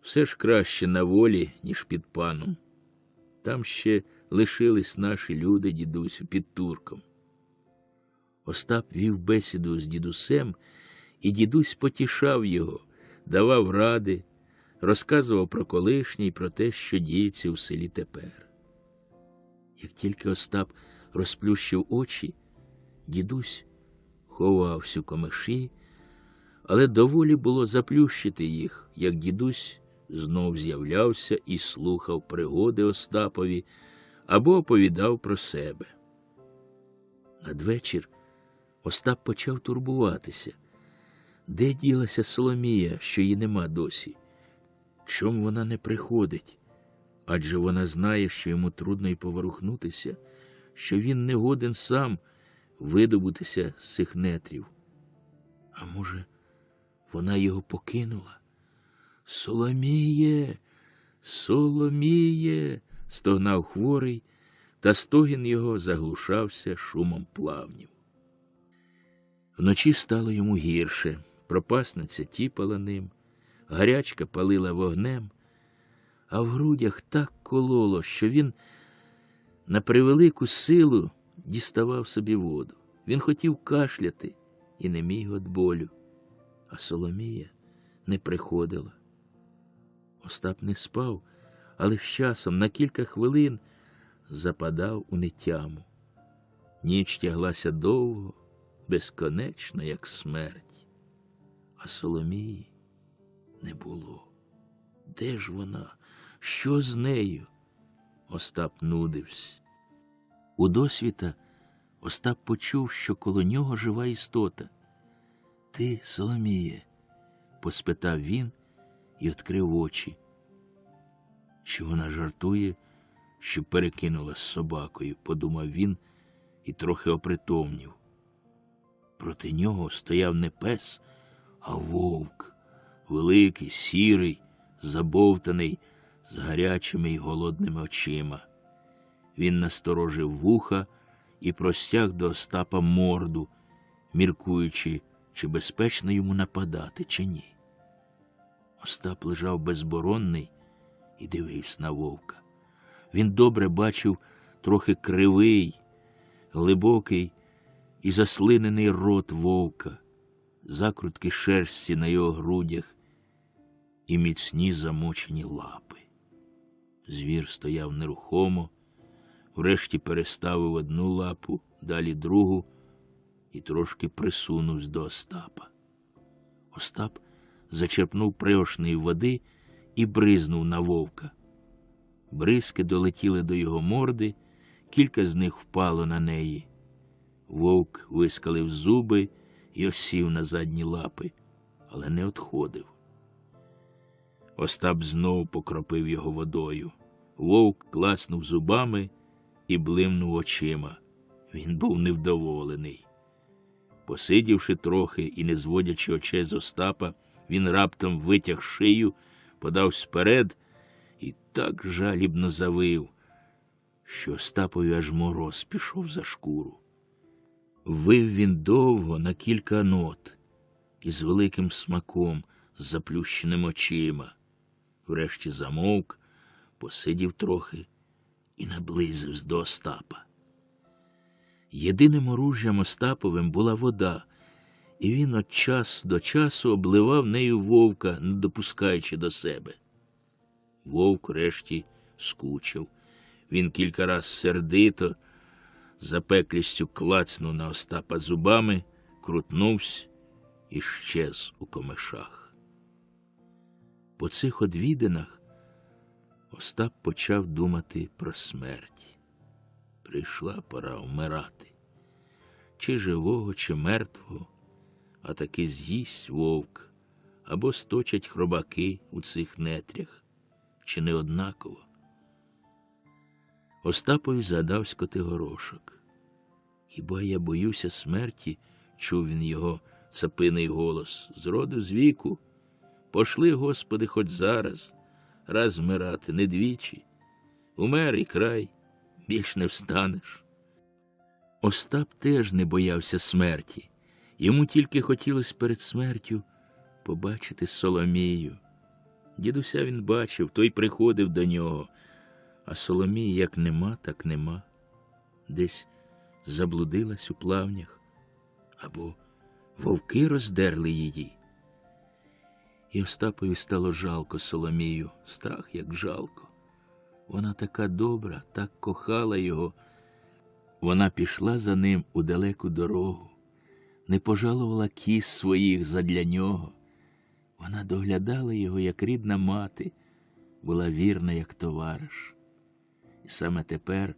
Все ж краще на волі, ніж під паном. Там ще лишились наші люди, дідусю, під турком. Остап вів бесіду з дідусем, і дідусь потішав його, давав ради, розказував про колишнє і про те, що діється у селі тепер. Як тільки Остап розплющив очі, дідусь ховався у комиші, але доволі було заплющити їх, як дідусь знов з'являвся і слухав пригоди Остапові або оповідав про себе. Надвечір Остап почав турбуватися. Де ділася Соломія, що її нема досі? Чом вона не приходить? Адже вона знає, що йому трудно й поворухнутися, що він не годен сам видобутися з цих нетрів. А може, вона його покинула? «Соломіє! Соломіє!» – стогнав хворий, та стогін його заглушався шумом плавнів. Вночі стало йому гірше, пропасниця тіпала ним, гарячка палила вогнем, а в грудях так кололо, що він на превелику силу діставав собі воду. Він хотів кашляти і не міг від болю, а Соломія не приходила. Остап не спав, але з часом на кілька хвилин западав у нетяму. Ніч тяглася довго, безконечно, як смерть. А Соломії не було. Де ж вона? Що з нею? Остап нудився. У досвіта Остап почув, що коло нього жива істота. «Ти, Соломіє?» – поспитав він і відкрив очі. Чи вона жартує, що перекинула з собакою, подумав він і трохи опритомнів. Проти нього стояв не пес, а вовк, великий, сірий, забовтаний, з гарячими й голодними очима. Він насторожив вуха і простяг до Остапа морду, міркуючи, чи безпечно йому нападати, чи ні. Остап лежав безборонний і дивився на вовка. Він добре бачив трохи кривий, глибокий і заслинений рот вовка, закрутки шерсті на його грудях і міцні замочені лапи. Звір стояв нерухомо, врешті переставив одну лапу, далі другу і трошки присунувся до Остапа. Остап зачерпнув пригоршнею води і бризнув на вовка. Бризки долетіли до його морди, кілька з них впало на неї. Вовк вискалив зуби і осів на задні лапи, але не одходив. Остап знов покропив його водою. Вовк класнув зубами і блимнув очима. Він був невдоволений. Посидівши трохи і не зводячи очей з Остапа, він раптом витяг шию, подався вперед і так жалібно завив, що Остапові аж мороз пішов за шкуру. Вив він довго на кілька нот і з великим смаком, з заплющеними очима. Врешті замовк, посидів трохи і наблизився до Остапа. Єдиним оружжям Остаповим була вода, і він від часу до часу обливав нею вовка, не допускаючи до себе. Вовк врешті скучив. Він кілька раз сердито, запеклістю клацнув на Остапа зубами, крутнувся і щез у комишах. По цих одвідинах Остап почав думати про смерть. Прийшла пора вмирати. Чи живого, чи мертвого, а таки з'їсть вовк, або сточать хробаки у цих нетрях, чи не однаково. Остапові згадавсь Котигорошок. «Хіба я боюся смерті?» – чув він його сапиний голос. «Зроду з віку. Пошли, Господи, хоч зараз, раз вмирати, не двічі. Умер і край, більш не встанеш». Остап теж не боявся смерті. Йому тільки хотілося перед смертю побачити Соломію. Дідуся він бачив, той приходив до нього, а Соломії як нема, так нема. Десь заблудилась у плавнях, або вовки роздерли її. І Остапові стало жалко Соломію, страх як жалко. Вона така добра, так кохала його. Вона пішла за ним у далеку дорогу, не пожалувала кіз своїх задля нього. Вона доглядала його, як рідна мати, була вірна, як товариш. І саме тепер,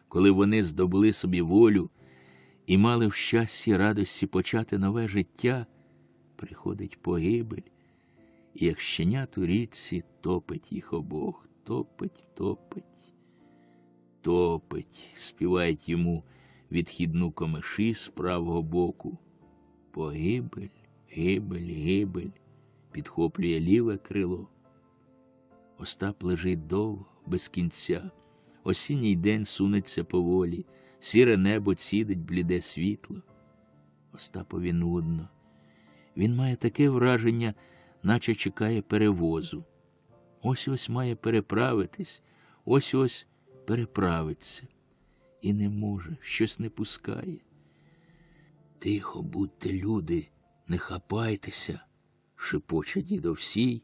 коли вони здобули собі волю і мали в щасті й радості почати нове життя, приходить погибель, і як щенят у річці топить їх обох, топить, співають йому відхідну комиші з правого боку. Погибель, гибель, гибель, підхоплює ліве крило. Остап лежить довго, без кінця. Осінній день сунеться поволі, сіре небо цідить бліде світло. Остапові нудно. Він має таке враження, наче чекає перевозу. Ось-ось має переправитись, ось-ось переправиться. І не може, щось не пускає. «Тихо будьте, люди, не хапайтеся», – шепоче дід Овсій,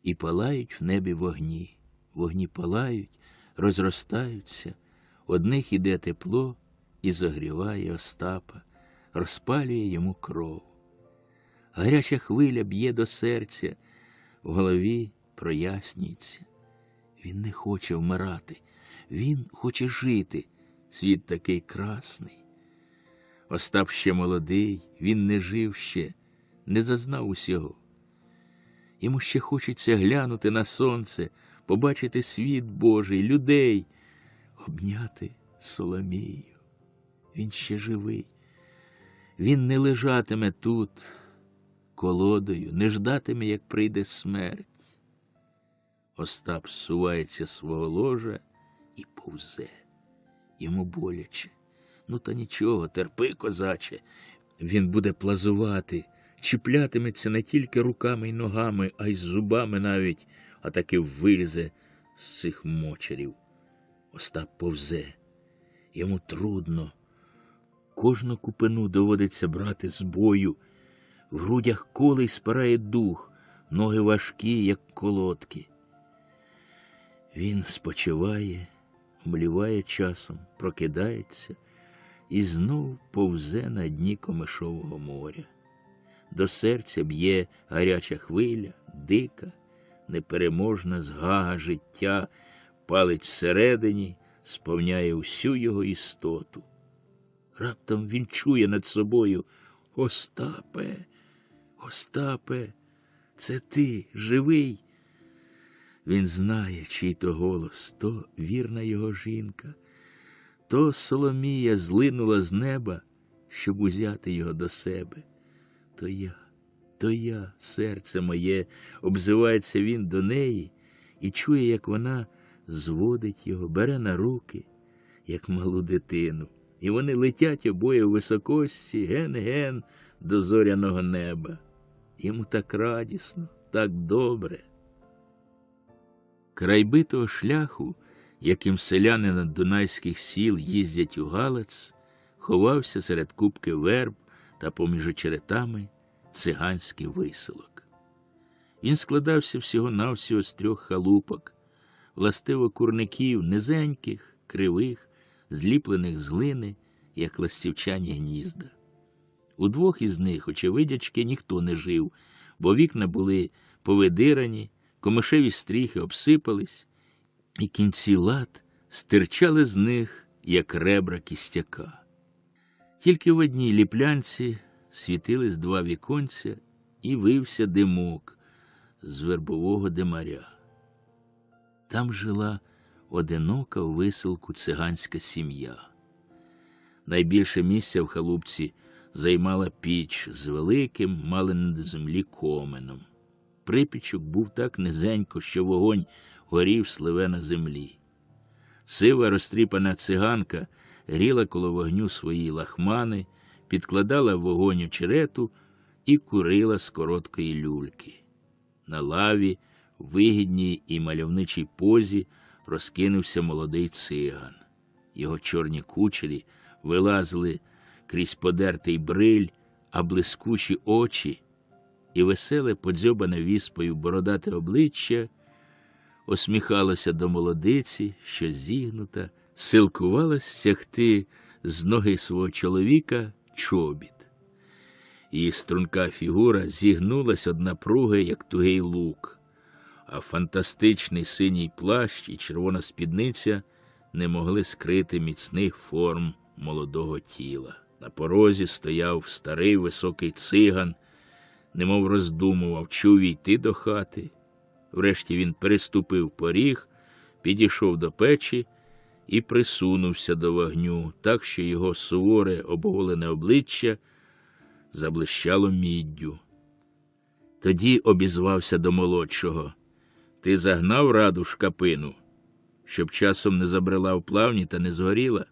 і палають в небі вогні. Вогні палають, розростаються, одних іде тепло і загріває Остапа, розпалює йому кров. Гаряча хвиля б'є до серця, в голові прояснюється. Він не хоче вмирати, він хоче жити, світ такий красний. Остап ще молодий, він не жив ще, не зазнав усього. Йому ще хочеться глянути на сонце, побачити світ Божий, людей, обняти Соломію. Він ще живий. Він не лежатиме тут колодою, не ждатиме, як прийде смерть. Остап зсувається з свого ложа і повзе. Йому боляче. Ну та нічого, терпи, козаче. Він буде плазувати, чіплятиметься не тільки руками й ногами, а й зубами навіть, а таки вилізе з цих мочерів. Остап повзе, Йому трудно. Кожну купину доводиться брати з бою. В грудях колей спирає дух, ноги важкі, як колодки. Він спочиває, мліває часом, прокидається і знов повзе на дні Комишового моря. До серця б'є гаряча хвиля, дика, непереможна згага життя, палить всередині, сповняє усю його істоту. Раптом він чує над собою: «Остапе, Остапе, це ти, живий?» Він знає, чий то голос, то вірна його жінка, то Соломія злинула з неба, щоб узяти його до себе. То я, серце моє, обзивається він до неї і чує, як вона зводить його, бере на руки, як малу дитину. І вони летять обоє в високості, ген-ген, до зоряного неба. Йому так радісно, так добре. Край битого шляху, яким селяни над дунайських сіл їздять у Галац, ховався серед купки верб та поміж очеретами циганський виселок. Він складався всього-навсього з 3 халупок, властиво курників, низеньких, кривих, зліплених з глини, як ластівчані гнізда. У 2 із них, очевидячки, ніхто не жив, бо вікна були повидирані, комишеві стріхи обсипались, і кінці лад стирчали з них, як ребра кістяка. Тільки в одній ліплянці світились 2 віконця і вився димок з вербового димаря. Там жила одинока у виселку циганська сім'я. Найбільше місця в халупці займала піч з великим, мало не до землі, коменом. Припічок був так низенько, що вогонь горів сливе на землі. Сива розтріпана циганка гріла коло вогню свої лахмани, підкладала в вогонь очерету і курила з короткої люльки. На лаві, в вигідній і мальовничій позі, розкинувся молодий циган. Його чорні кучері вилазили крізь подертий бриль, а блискучі очі і веселе, подзьобане віспою бородате обличчя осміхалося до молодиці, що зігнута, силкувалась стягти з ноги свого чоловіка чобіт. Її струнка фігура зігнулась од напруги, як тугий лук, а фантастичний синій плащ і червона спідниця не могли скрити міцних форм молодого тіла. На порозі стояв старий високий циган, немов роздумував, чи увійти до хати. Врешті він переступив поріг, підійшов до печі і присунувся до вогню, так що його суворе обголене обличчя заблищало міддю. Тоді обізвався до молодшого: «Ти загнав Раду шкапину, щоб часом не забрела в плавні та не згоріла?»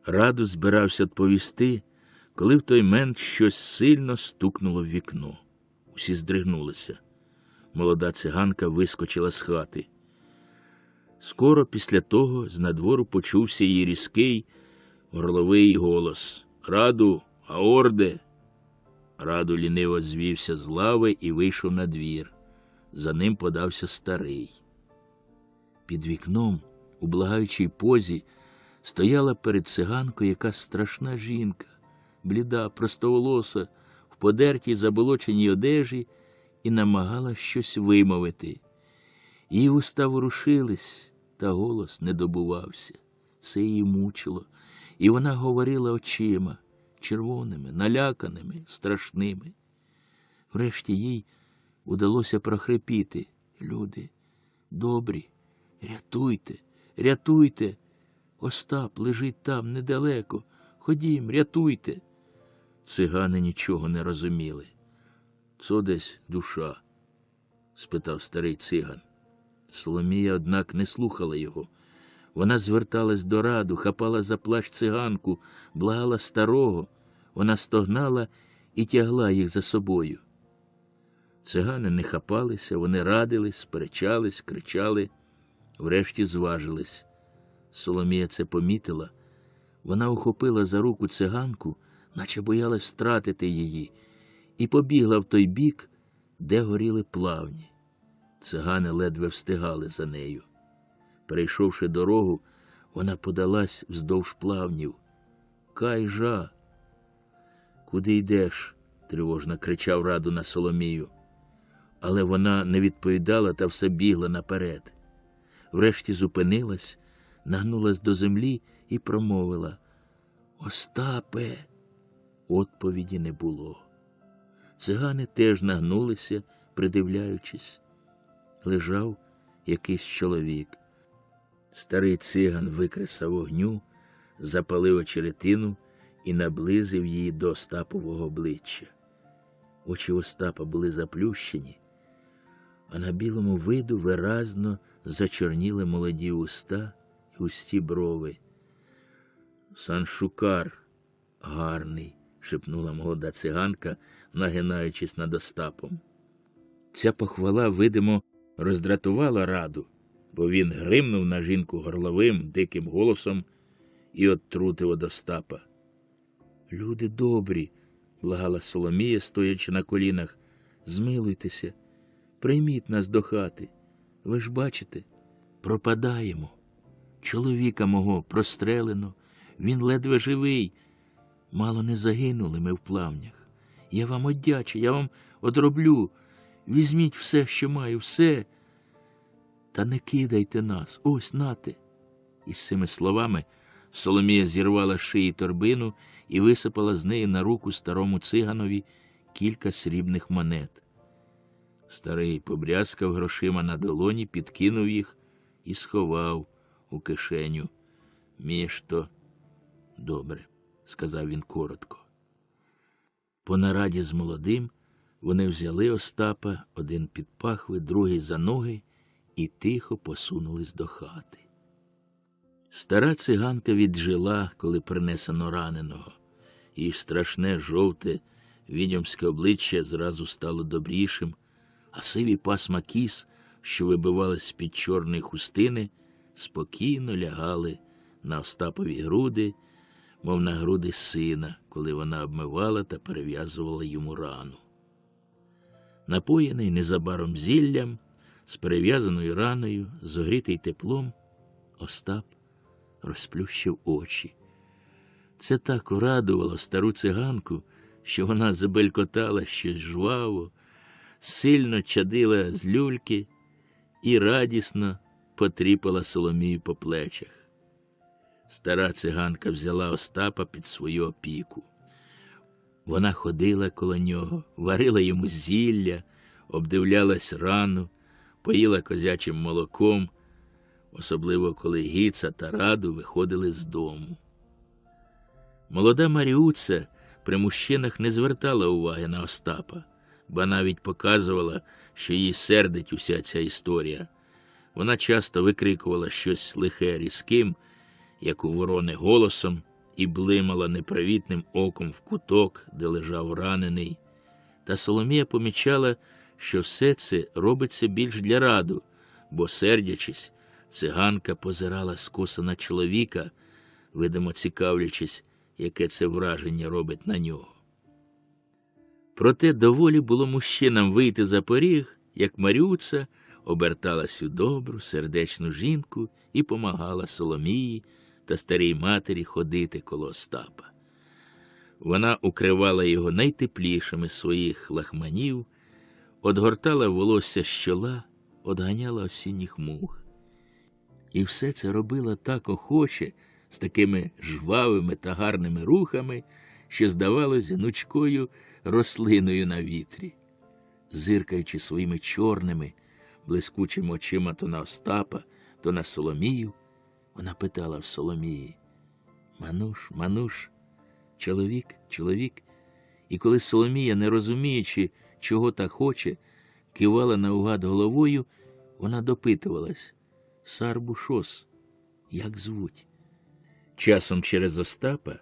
Раду збирався відповісти, коли в той мент щось сильно стукнуло в вікно. Усі здригнулися. Молода циганка вискочила з хати. Скоро після того з надвору почувся її різкий, горловий голос: «Раду, а орде?» Раду ліниво звівся з лави і вийшов на двір. За ним подався старий. Під вікном, у благаючій позі, стояла перед циганкою якась страшна жінка, бліда, простоволоса, в подертій заболоченій одежі, і намагала щось вимовити. Її уста ворушились, та голос не добувався. Це її мучило, і вона говорила очима, червоними, наляканими, страшними. Врешті їй удалося прохрипіти: «Люди добрі, рятуйте, рятуйте! Остап лежить там недалеко. Ходім, рятуйте!» Цигани нічого не розуміли. «Це десь душа?» – спитав старий циган. Соломія, однак, не слухала його. Вона зверталась до Раду, хапала за плащ циганку, благала старого. Вона стогнала і тягла їх за собою. Цигани не хапалися, вони радились, сперечались, кричали, врешті зважились. Соломія це помітила. Вона ухопила за руку циганку, наче боялась втратити її, і побігла в той бік, де горіли плавні. Цигани ледве встигали за нею. Перейшовши дорогу, вона подалась вздовж плавнів. «Кайжа!» «Куди йдеш?» – тривожно кричав Раду на Соломію. Але вона не відповідала та все бігла наперед. Врешті зупинилась, нагнулась до землі і промовила: «Остапе!» Відповіді не було. Цигани теж нагнулися, придивляючись. Лежав якийсь чоловік. Старий циган викресав вогню, запалив очеретину і наблизив її до Остапового обличчя. Очі Остапа були заплющені, а на білому виду виразно зачорніли молоді уста і густі брови. «Саншукар гарний», – шепнула молода циганка, нагинаючись над Остапом. Ця похвала, видимо, роздратувала Раду, бо він гримнув на жінку горловим, диким голосом і оттрутив од Остапа. «Люди добрі», – благала Соломія, стоячи на колінах, – «змилуйтеся, прийміть нас до хати. Ви ж бачите, пропадаємо. Чоловіка мого прострелено, він ледве живий. Мало не загинули ми в плавнях. Я вам одячу, я вам одроблю. Візьміть все, що маю, все. Та не кидайте нас, ось нате». Із цими словами Соломія зірвала з шиї торбину і висипала з неї на руку старому циганові кілька срібних монет. Старий побрязкав грошима на долоні, підкинув їх і сховав у кишеню. «Між то добре», – сказав він коротко. По нараді з молодим вони взяли Остапа, один під пахви, другий за ноги, і тихо посунулись до хати. Стара циганка віджила, коли принесено раненого. Її страшне, жовте, відьомське обличчя зразу стало добрішим, а сиві пасма кіс, що вибивались з-під чорної хустини, спокійно лягали на Остапові груди, мов на груди сина, коли вона обмивала та перев'язувала йому рану. Напоєний незабаром зіллям, з перев'язаною раною, зогрітий теплом, Остап розплющив очі. Це так урадувало стару циганку, що вона забелькотала щось жваво, сильно чадила з люльки і радісно потріпала Соломію по плечах. Стара циганка взяла Остапа під свою опіку. Вона ходила коло нього, варила йому зілля, обдивлялась рану, поїла козячим молоком, особливо коли Гіца та Раду виходили з дому. Молода Маріуця при мужчинах не звертала уваги на Остапа, ба навіть показувала, що їй сердить уся ця історія. Вона часто викрикувала щось лихе різким, як у ворони, голосом, і блимала непривітним оком в куток, де лежав ранений. Та Соломія помічала, що все це робиться більш для Раду, бо, сердячись, циганка позирала скоса на чоловіка, видимо цікавлячись, яке це враження робить на нього. Проте доволі було мужчинам вийти за поріг, як Маріуця оберталась у добру, сердечну жінку і помагала Соломії та старій матері ходити коло Остапа. Вона укривала його найтеплішими своїх лахманів, одгортала волосся з чола, одганяла осінніх мух. І все це робила так охоче, з такими жвавими та гарними рухами, що здавалось гнучкою рослиною на вітрі. Зиркаючи своїми чорними, блискучими очима то на Остапа, то на Соломію, вона питала в Соломії: «Мануш, Мануш, чоловік, чоловік?» І коли Соломія, не розуміючи, чого та хоче, кивала наугад головою, вона допитувалась: «Сарбушос, як звуть?» Часом через Остапа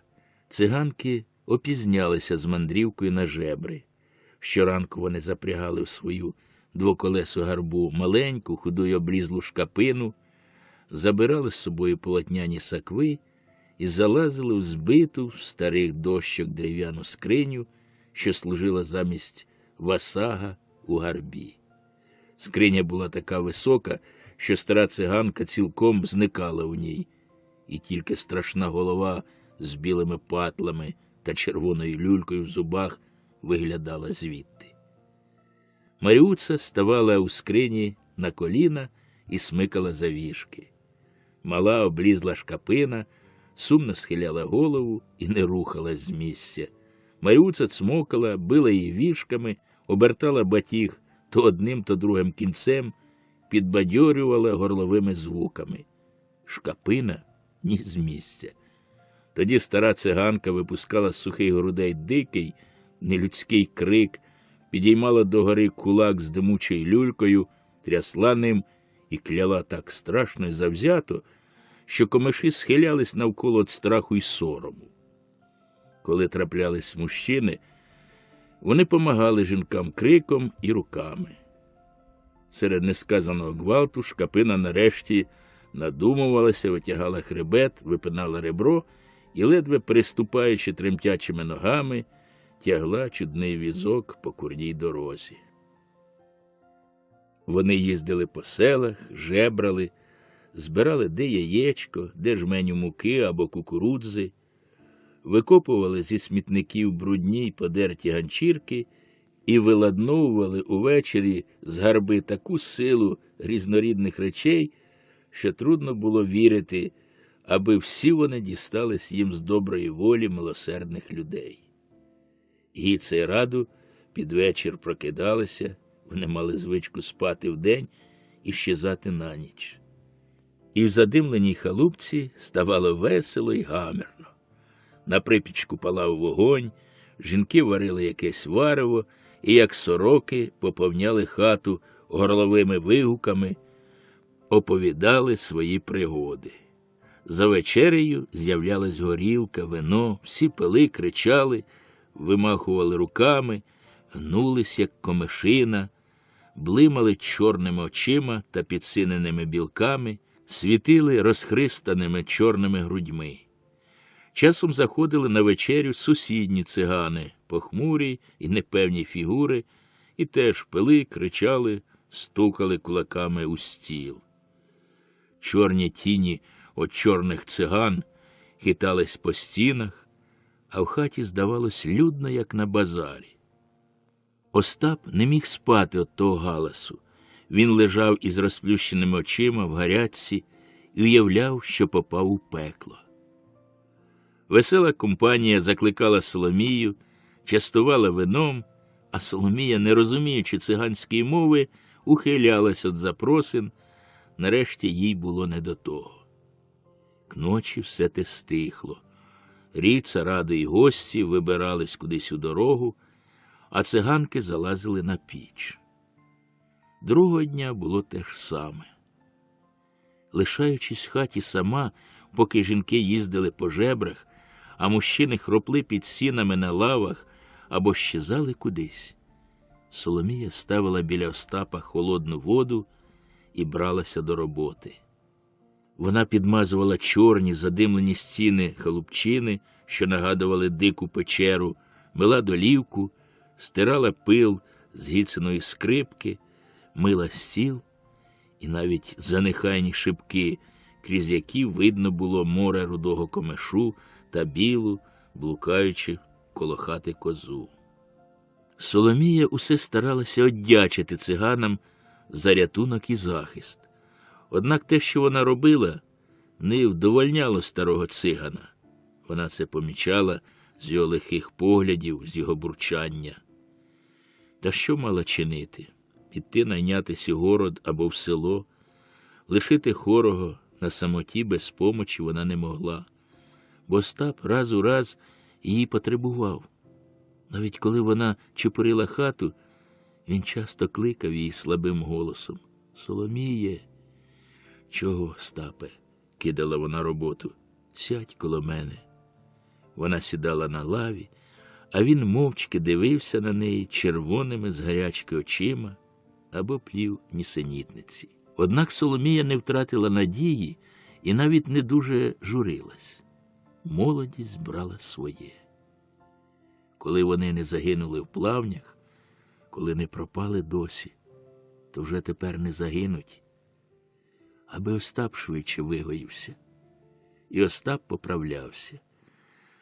циганки опізнялися з мандрівкою на жебри. Щоранку вони запрягали в свою двоколесу гарбу маленьку, худу й облізлу шкапину, забирали з собою полотняні сакви і залазили в збиту в старих дощок дерев'яну скриню, що служила замість васага у гарбі. Скриня була така висока, що стара циганка цілком зникала у ній, і тільки страшна голова з білими патлами та червоною люлькою в зубах виглядала звідти. Маріуца ставала у скрині на коліна і смикала завішки. Мала облізла шкапина сумно схиляла голову і не рухалась з місця. Маріуца цмокала, била її вішками, обертала батіг то одним, то другим кінцем, підбадьорювала горловими звуками. Шкапина ні з місця. Тоді стара циганка випускала з сухих грудей дикий, нелюдський крик, підіймала догори кулак з димучою люлькою, трясла ним і кляла так страшно і завзято, що комиші схилялись навколо від страху й сорому. Коли траплялись мужчини, вони помагали жінкам криком і руками. Серед несказаного гвалту Шкапина нарешті надумувалася, витягала хребет, випинала ребро і, ледве переступаючи тремтячими ногами, тягла чудний візок по курній дорозі. Вони їздили по селах, жебрали, збирали де яєчко, де жменю муки або кукурудзи, викопували зі смітників брудні й подерті ганчірки і виладновували увечері з гарби таку силу різнорідних речей, що трудно було вірити, аби всі вони дістались їм з доброї волі милосердних людей. Гіца й Раду під вечір прокидалися, вони мали звичку спати вдень і щезати на ніч. І в задимленій халупці ставало весело й гамірно. На припічку палав вогонь, жінки варили якесь варево і, як сороки, поповняли хату горловими вигуками, оповідали свої пригоди. За вечерею з'являлась горілка, вино, всі пили, кричали, вимахували руками, гнулись, як комишина, блимали чорними очима та підсиненими білками, світили розхристаними чорними грудьми. Часом заходили на вечерю сусідні цигани, похмурі і непевні фігури, і теж пили, кричали, стукали кулаками у стіл. Чорні тіні от чорних циган хитались по стінах, а в хаті здавалось людно, як на базарі. Остап не міг спати від того галасу. Він лежав із розплющеними очима в гарячці і уявляв, що попав у пекло. Весела компанія закликала Соломію, частувала вином, а Соломія, не розуміючи циганської мови, ухилялась від запросин, нарешті їй було не до того. К ночі все те стихло. Ріца, Рада й гості вибирались кудись у дорогу, а циганки залазили на піч. Другого дня було те ж саме. Лишаючись в хаті сама, поки жінки їздили по жебрах, а мужчини хропли під сінами на лавах або щезали кудись, Соломія ставила біля Остапа холодну воду і бралася до роботи. Вона підмазувала чорні задимлені стіни халупчини, що нагадували дику печеру, мила долівку, стирала пил з Гіциної скрипки, мила стіл, і навіть занехайні шибки, крізь які видно було море рудого комишу та білу, блукаючи коло хати козу. Соломія усе старалася одячити циганам за рятунок і захист. Однак те, що вона робила, не вдовольняло старого цигана. Вона це помічала з його лихих поглядів, з його бурчання. Та що мала чинити? Піти найнятись у город або в село, лишити хорого на самоті без помочі вона не могла, бо Остап раз у раз її потребував. Навіть коли вона чупорила хату, він часто кликав її слабим голосом: «Соломіє!» «Чого, Остапе?» – кидала вона роботу. «Сядь коло мене». Вона сідала на лаві, а він мовчки дивився на неї червоними з гарячки очима або плів нісенітниці. Однак Соломія не втратила надії і навіть не дуже журилась. Молодість брала своє. Коли вони не загинули в плавнях, коли не пропали досі, то вже тепер не загинуть, аби Остап швидше вигоївся. І Остап поправлявся.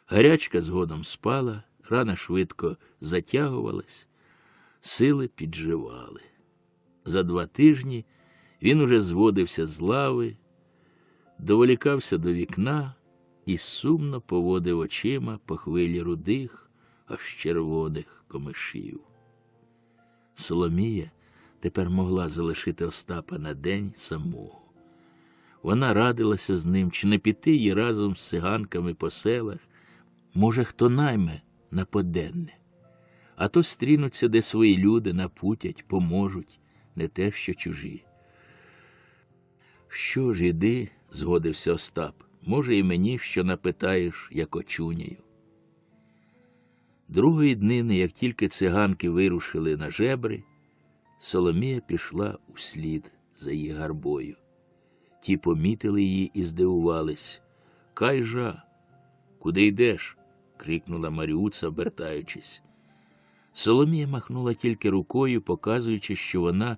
Гарячка згодом спала, рана швидко затягувалась, сили підживали. За 2 тижні він уже зводився з лави, доволікався до вікна і сумно поводив очима по хвилі рудих, аж червоних комишів. Соломія тепер могла залишити Остапа на день самого. Вона радилася з ним, чи не піти їй разом з циганками по селах, може, хто найме на поденне. А то стрінуться, де свої люди, напутять, поможуть, не те, що чужі. Що ж, іди, згодився Остап, може, і мені що напитаєш, як очуняю. Другої днини, як тільки циганки вирушили на жебри, Соломія пішла услід за її гарбою. Ті помітили її і здивувались. «Кайжа! Куди йдеш?» – крикнула Маріуца, обертаючись. Соломія махнула тільки рукою, показуючи, що вона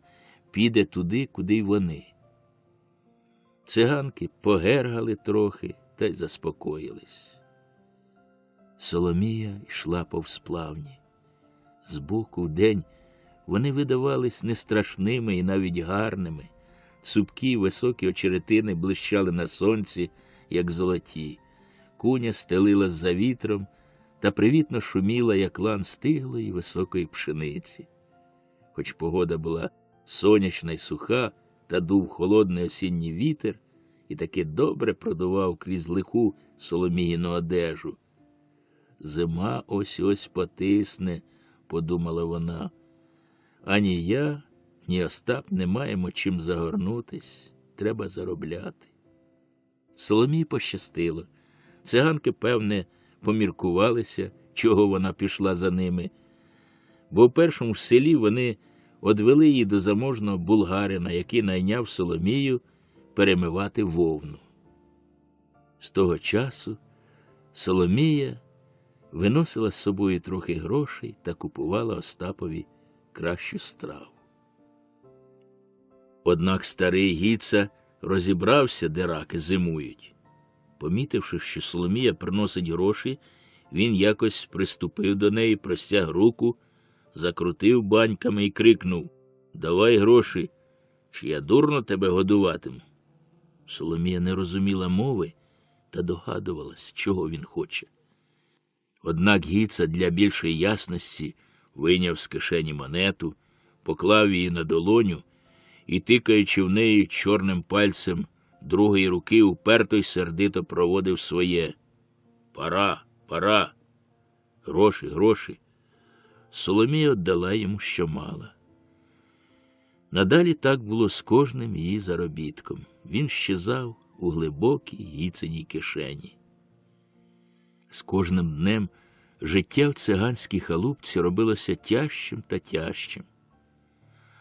піде туди, куди й вони. Циганки погергали трохи та й заспокоїлись. Соломія йшла повз плавні. Збоку вдень вони видавались не страшними і навіть гарними. Супкі високі очеретини блищали на сонці, як золоті. Куня стелила за вітром та привітно шуміла, як лан стиглої високої пшениці. Хоч погода була сонячна й суха, та дув холодний осінній вітер і таки добре продував крізь лиху Соломіїну одежу. «Зима ось-ось потисне», – подумала вона. «Ані я, ні Остап не маємо чим загорнутись, треба заробляти». Соломії пощастило. Циганки, певне, поміркувалися, чого вона пішла за ними, бо в першому селі вони одвели її до заможного булгарина, який найняв Соломію перемивати вовну. З того часу Соломія виносила з собою трохи грошей та купувала Остапові кращу страву. Однак старий Гіца розібрався, де раки зимують. Помітивши, що Соломія приносить гроші, він якось приступив до неї, простяг руку, закрутив баньками і крикнув: «Давай гроші, чи я дурно тебе годуватиму?» Соломія не розуміла мови та догадувалась, чого він хоче. Однак Гіца для більшої ясності вийняв з кишені монету, поклав її на долоню і, тикаючи в неї чорним пальцем другої руки, уперто й сердито проводив своє: «Пора, пора! Гроші, гроші!» Соломія віддала йому, що мала. Надалі так було з кожним її заробітком. Він щезав у глибокій Гіциній кишені. З кожним днем життя в циганській халупці робилося тяжчим та тяжчим.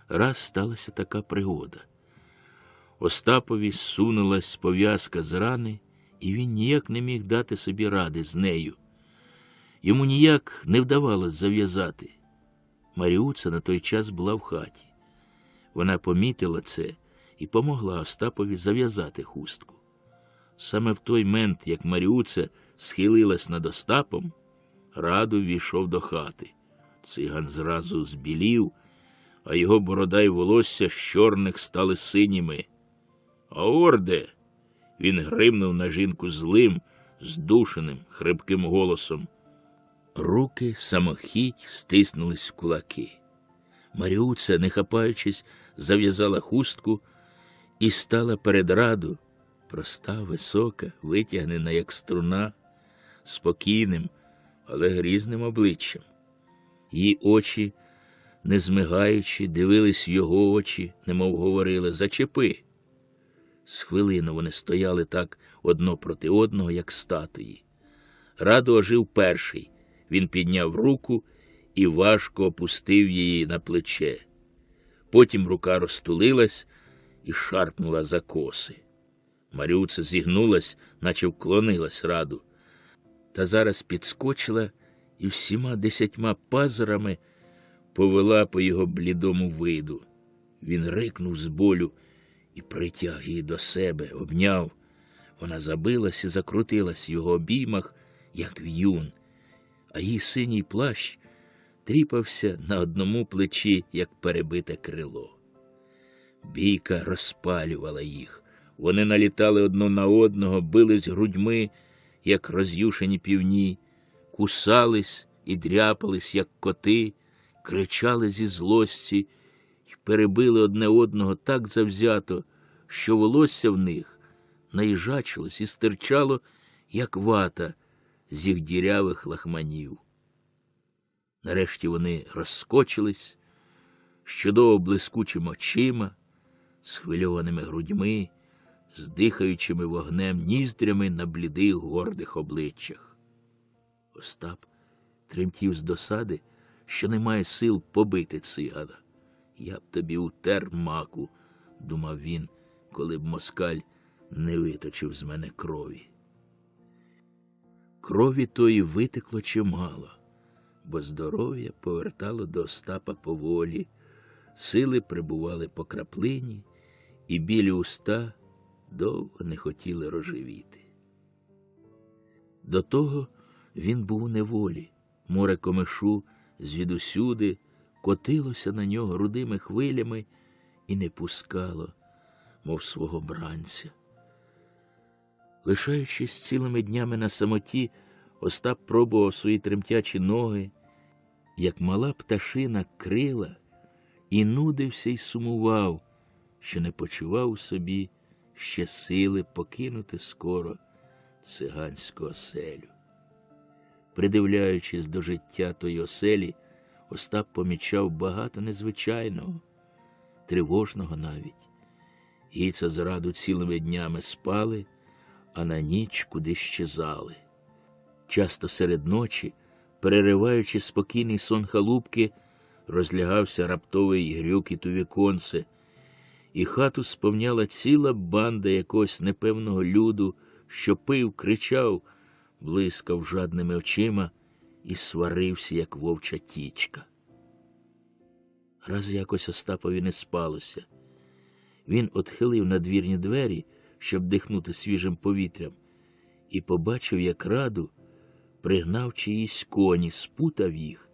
Раз сталася така пригода. Остапові зсунулась пов'язка з рани, і він ніяк не міг дати собі ради з нею. Йому ніяк не вдавалось зав'язати. Маріуца на той час була в хаті. Вона помітила це і помогла Остапові зав'язати хустку. Саме в той мент, як Маріуца схилилась над Остапом, Раду ввійшов до хати. Циган зразу збілів, а його борода й волосся з чорних стали синіми. «А орде!» Він гримнув на жінку злим, здушеним, хрипким голосом. Руки самохідь стиснулись в кулаки. Маріуца, не хапаючись, зав'язала хустку і стала перед Раду, проста, висока, витягнена, як струна, спокійним, але грізним обличчям. Її очі, не змигаючи, дивились в його очі, немов говорили: «Зачепи!» З хвилину вони стояли так одно проти одного, як статуї. Раду ожив перший. Він підняв руку і важко опустив її на плече. Потім рука розтулилась, і шарпнула за коси. Марюца зігнулась, наче вклонилась раду, та зараз підскочила і всіма 10 пазурами повела по його блідому виду. Він рикнув з болю і притяг її до себе, обняв. Вона забилась і закрутилась в його обіймах, як в'юн, а її синій плащ тріпався на одному плечі, як перебите крило. Бійка розпалювала їх. Вони налітали одно на одного, бились грудьми, як роз'юшені півні, кусались і дряпались, як коти, кричали зі злості і перебили одне одного так завзято, що волосся в них наїжачилось і стирчало, як вата з їх дірявих лахманів. Нарешті вони розскочились, з чудово блискучими очима, схвильованими грудьми, з дихаючими вогнем ніздрями на блідих гордих обличчях. Остап тремтів з досади, що не має сил побити цигана. «Я б тобі утер маку», – думав він, коли б москаль не виточив з мене крові. Крові тої витекло чимало, бо здоров'я повертало до Остапа поволі, сили прибували по краплині, і білі уста довго не хотіли рожевіти. До того він був у неволі. Море комишу звідусюди котилося на нього рудими хвилями і не пускало, мов свого бранця. Лишаючись цілими днями на самоті, Остап пробував свої тремтячі ноги, як мала пташина крила, і нудився й сумував, що не почував у собі ще сили покинути скоро циганську оселю. Придивляючись до життя тої оселі, Остап помічав багато незвичайного, тривожного навіть. Гіца з раду цілими днями спали, а на ніч кудись щезали. Часто серед ночі, перериваючи спокійний сон халупки, розлягався раптовий грюкіт у віконце, і хату сповняла ціла банда якогось непевного люду, що пив, кричав, блискав жадними очима і сварився, як вовча тічка. Раз якось Остапові не спалося. Він отхилив надвірні двері, щоб дихнути свіжим повітрям, і побачив, як раду пригнав чиїсь коні, спутав їх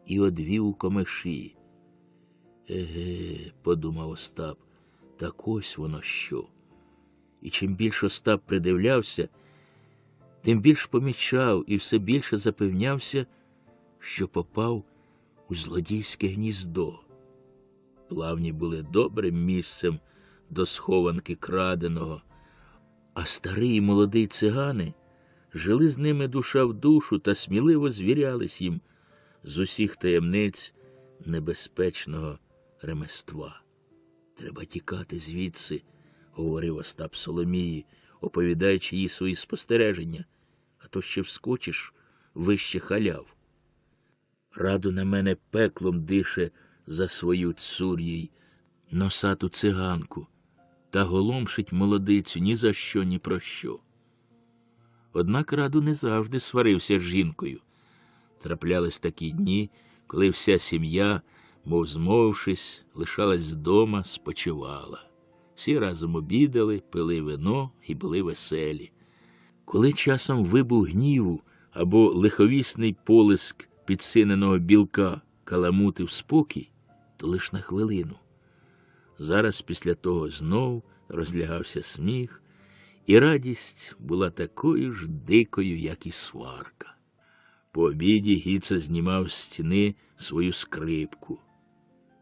і одвів у комиші. «Еге», – подумав Остап, – «так ось воно що». І чим більше Остап придивлявся, тим більш помічав і все більше запевнявся, що попав у злодійське гніздо. Плавні були добрим місцем до схованки краденого, а старий і молодий цигани жили з ними душа в душу та сміливо звірялись їм з усіх таємниць небезпечного ремества. «Треба тікати звідси», – говорив Остап Соломії, оповідаючи їй свої спостереження, «а то ще вскочиш вище халяв. Раду на мене пеклом дише за свою цур їй носату циганку та голомшить молодицю ні за що, ні про що». Однак раду не завжди сварився з жінкою. Траплялись такі дні, коли вся сім'я, мов змовившись, лишалась вдома, спочивала. Всі разом обідали, пили вино і були веселі. Коли часом вибух гніву або лиховісний полиск підсиненого білка каламутив спокій, то лиш на хвилину. Зараз після того знов розлягався сміх, і радість була такою ж дикою, як і сварка. По обіді Гіца знімав з стіни свою скрипку.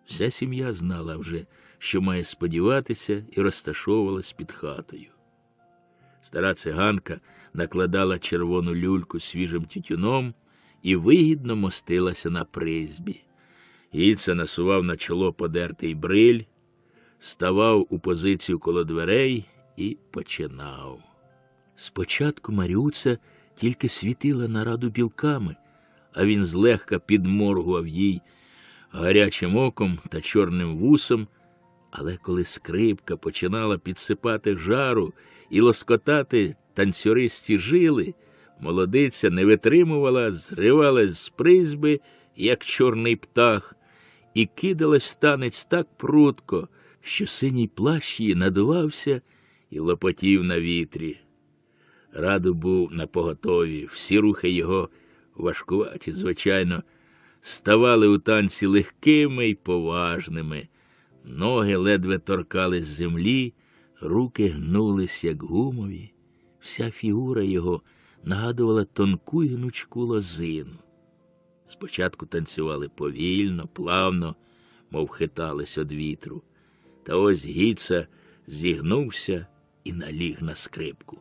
Вся сім'я знала вже, що має сподіватися, і розташовувалась під хатою. Стара циганка накладала червону люльку свіжим тютюном і вигідно мостилася на призьбі. Гіца насував на чоло подертий бриль, ставав у позицію коло дверей і починав. Спочатку Марюця тільки світила на раду білками, а він злегка підморгував їй гарячим оком та чорним вусом, Але коли скрипка починала підсипати жару і лоскотати танцюристі жили, молодиця не витримувала, зривалась з призьби, як чорний птах, і кидалась в танець так прудко, що синій плащ її надувався і лопотів на вітрі. Раду був напоготові, всі рухи його, важкуваті, звичайно, ставали у танці легкими й поважними. Ноги ледве торкались землі, руки гнулись, як гумові. Вся фігура його нагадувала тонку й гнучку лозину. Спочатку танцювали повільно, плавно, мов хитались од вітру. Та ось Гіца зігнувся і наліг на скрипку.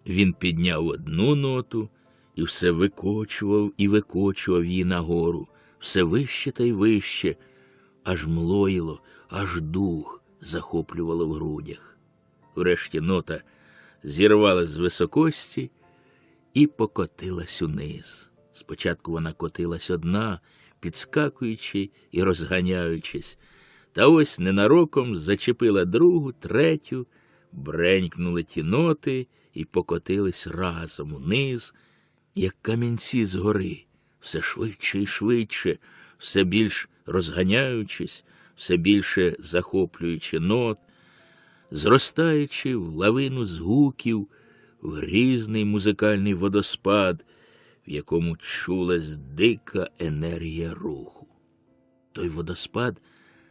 Він підняв одну ноту і все викочував і викочував її нагору, все вище та й вище, аж млоїло, аж дух захоплювало в грудях. Врешті нота зірвалась з високості і покотилась униз. Спочатку вона котилась одна, підскакуючи і розганяючись, та ось ненароком зачепила другу, третю, бренькнули ті ноти і покотились разом униз, як камінці з гори, все швидше і швидше, все більш розганяючись, все більше захоплюючи нот, зростаючи в лавину згуків, в грізний музикальний водоспад, в якому чулась дика енергія руху. Той водоспад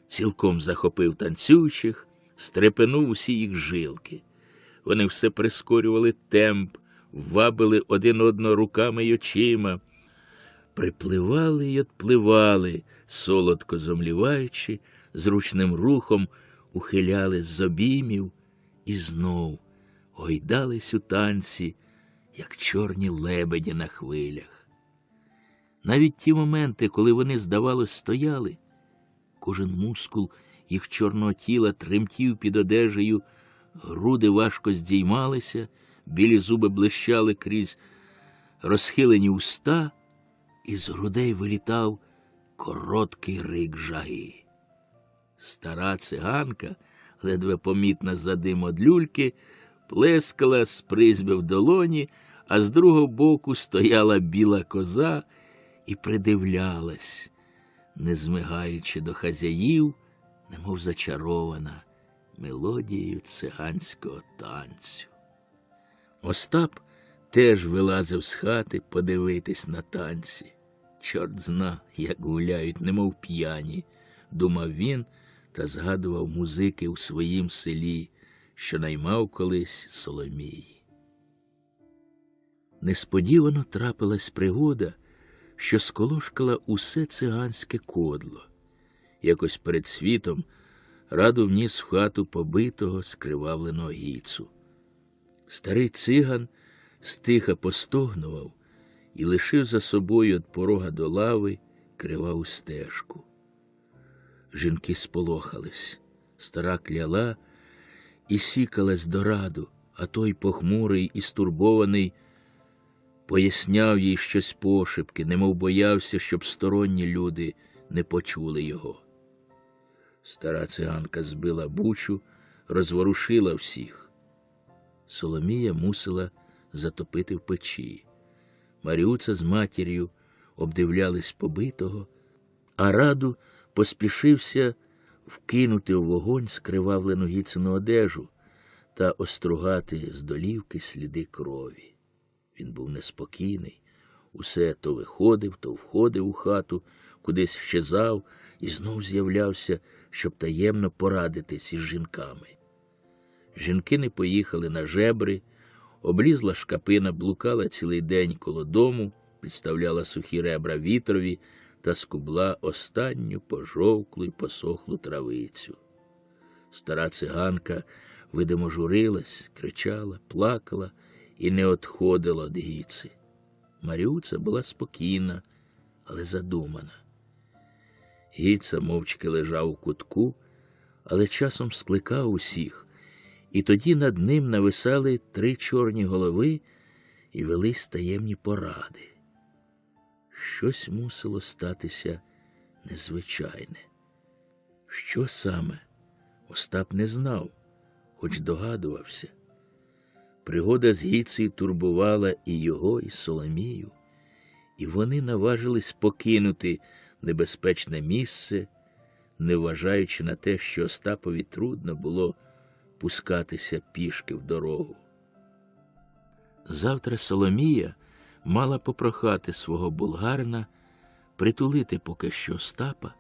цілком захопив танцюючих, стрепенув усі їх жилки. Вони все прискорювали темп, вабили один одного руками й очима, припливали й отпливали, солодко зомліваючи, зручним рухом ухилялись з обіймів і знов гойдались у танці, як чорні лебеді на хвилях. Навіть ті моменти, коли вони, здавалось, стояли, кожен мускул їх чорного тіла тремтів під одежею, груди важко здіймалися, білі зуби блищали крізь розхилені уста, і з грудей вилітав короткий рик жаги. Стара циганка, ледве помітна за дим од люльки, плескала з призьби в долоні, а з другого боку стояла біла коза і придивлялась, не змигаючи до хазяїв, немов зачарована мелодією циганського танцю. Остап теж вилазив з хати подивитись на танці. Чорт зна, як гуляють, немов п'яні, думав він та згадував музики у своїм селі, що наймав колись Соломії. Несподівано трапилась пригода, що сколошкала усе циганське кодло. Якось перед світом Раду вніс в хату побитого, скривавленого Гіцу. Старий циган стиха постогнував і лишив за собою від порога до лави криваву стежку. Жінки сполохались, стара кляла і сікалась до Раду, а той похмурий і стурбований поясняв їй щось пошепки, немов боявся, щоб сторонні люди не почули його. Стара циганка збила бучу, розворушила всіх. Соломія мусила затопити в печі. Маріуца з матір'ю обдивлялись побитого, а Раду поспішився вкинути в вогонь скривавлену Гіцину одежу та остругати з долівки сліди крові. Він був неспокійний, усе то виходив, то входив у хату, кудись щезав і знов з'являвся, щоб таємно порадитись із жінками. Жінки не поїхали на жебри, облізла шкапина блукала цілий день коло дому, підставляла сухі ребра вітрові та скубла останню пожовклу й посохлу травицю. Стара циганка, видимо, журилась, кричала, плакала і не одходила від Гіци. Маріуца була спокійна, але задумана. Гіца мовчки лежав у кутку, але часом скликав усіх, і тоді над ним нависали 3 чорні голови і велись таємні поради. Щось мусило статися незвичайне. Що саме? Остап не знав, хоч догадувався. Пригода з Гіцею турбувала і його, і Соломію, і вони наважились покинути небезпечне місце, не вважаючи на те, що Остапові трудно було пускатися пішки в дорогу. Завтра Соломія мала попрохати свого булгарина притулити поки що Остапа,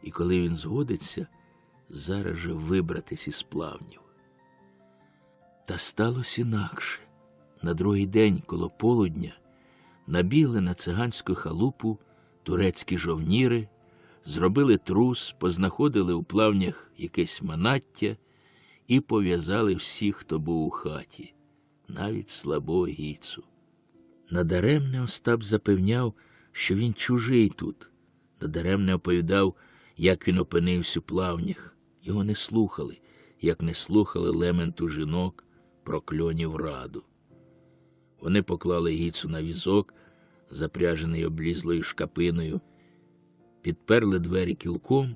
і коли він згодиться, зараз же вибратись із Плавнів. Та сталося інакше. На другий день коло полудня набігли на циганську халупу турецькі жовніри, зробили трус, познаходили у Плавнях якесь манаття і пов'язали всіх, хто був у хаті, навіть слабого Гіцу. Надаремне Остап запевняв, що він чужий тут. Надаремне оповідав, як він опинився у Плавнях. Його не слухали, як не слухали лементу жінок про кльонів раду. Вони поклали Гіцу на візок, запряжений облізлою шкапиною, підперли двері кілком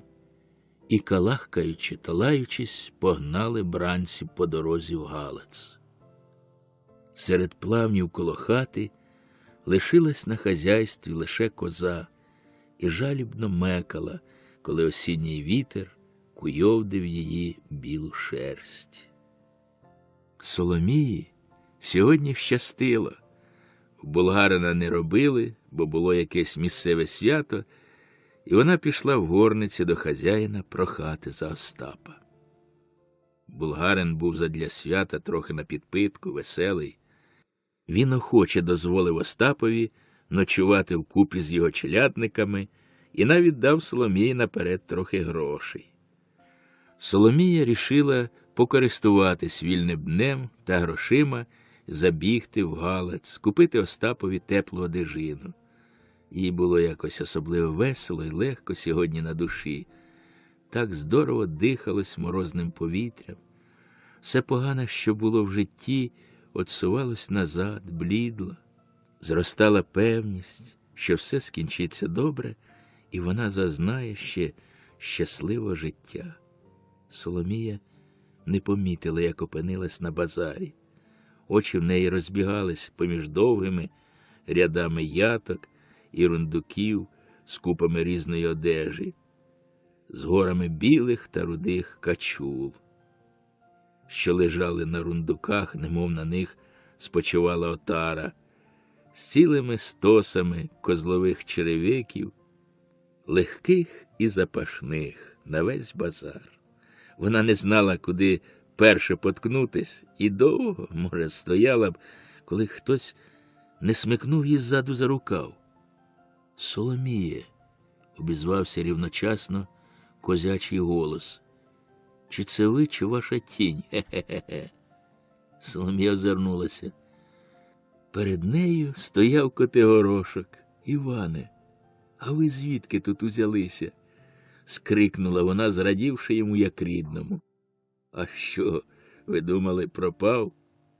і, калахкаючи та лаючись, погнали бранців по дорозі в Галац. Серед Плавнів коло хати лишилась на хазяйстві лише коза і жалібно мекала, коли осінній вітер куйовдив її білу шерсть. Соломії сьогодні щастило. В булгарина не робили, бо було якесь місцеве свято, і вона пішла в горниці до хазяїна прохати за Остапа. Булгарин був задля свята трохи на підпитку, веселий. Він охоче дозволив Остапові ночувати вкупі з його челядниками і навіть дав Соломії наперед трохи грошей. Соломія рішила покористуватись вільним днем та грошима, забігти в Галац, купити Остапові теплу одежину. Їй було якось особливо весело і легко сьогодні на душі. Так здорово дихалось морозним повітрям. Все погане, що було в житті, отсувалось назад, блідло. Зростала певність, що все скінчиться добре, і вона зазнає ще щасливе життя. Соломія не помітила, як опинилась на базарі. Очі в неї розбігались поміж довгими рядами яток і рундуків з купами різної одежі, з горами білих та рудих качул, що лежали на рундуках, немов на них спочивала отара, з цілими стосами козлових черевиків, легких і запашних, на весь базар. Вона не знала, куди перше поткнутись, і довго, може, стояла б, коли хтось не смикнув її ззаду за рукав. «Соломіє», — обізвався рівночасно козячий голос. «Чи це ви, чи ваша тінь? Хе-хе-хе». Соломія озирнулася. Перед нею стояв Котигорошок. «Іване, а ви звідки тут узялися?» — скрикнула вона, зрадівши йому як рідному. «А що, ви думали, пропав?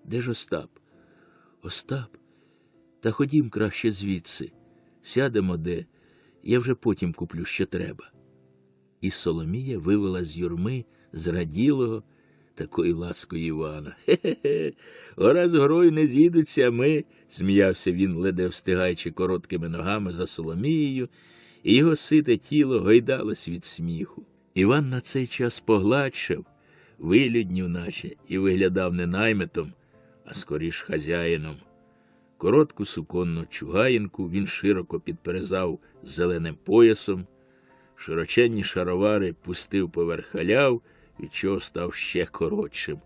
Де ж Остап?» «Остап? Та ходім краще звідси. Сядемо де, я вже потім куплю, що треба». І Соломія вивела з юрми зраділого такою ласкою Івана. «Хе-хе-хе, гора з горою не з'їдуться, а ми», — сміявся він, ледве встигаючи короткими ногами за Соломією, і його сите тіло гойдалось від сміху. Іван на цей час погладшав, вилюднів наче, і виглядав не наймитом, а скоріш хазяїном. Коротку суконну чугаїнку він широко підперезав зеленим поясом, широченні шаровари пустив поверх халяв, від чого став ще коротшим.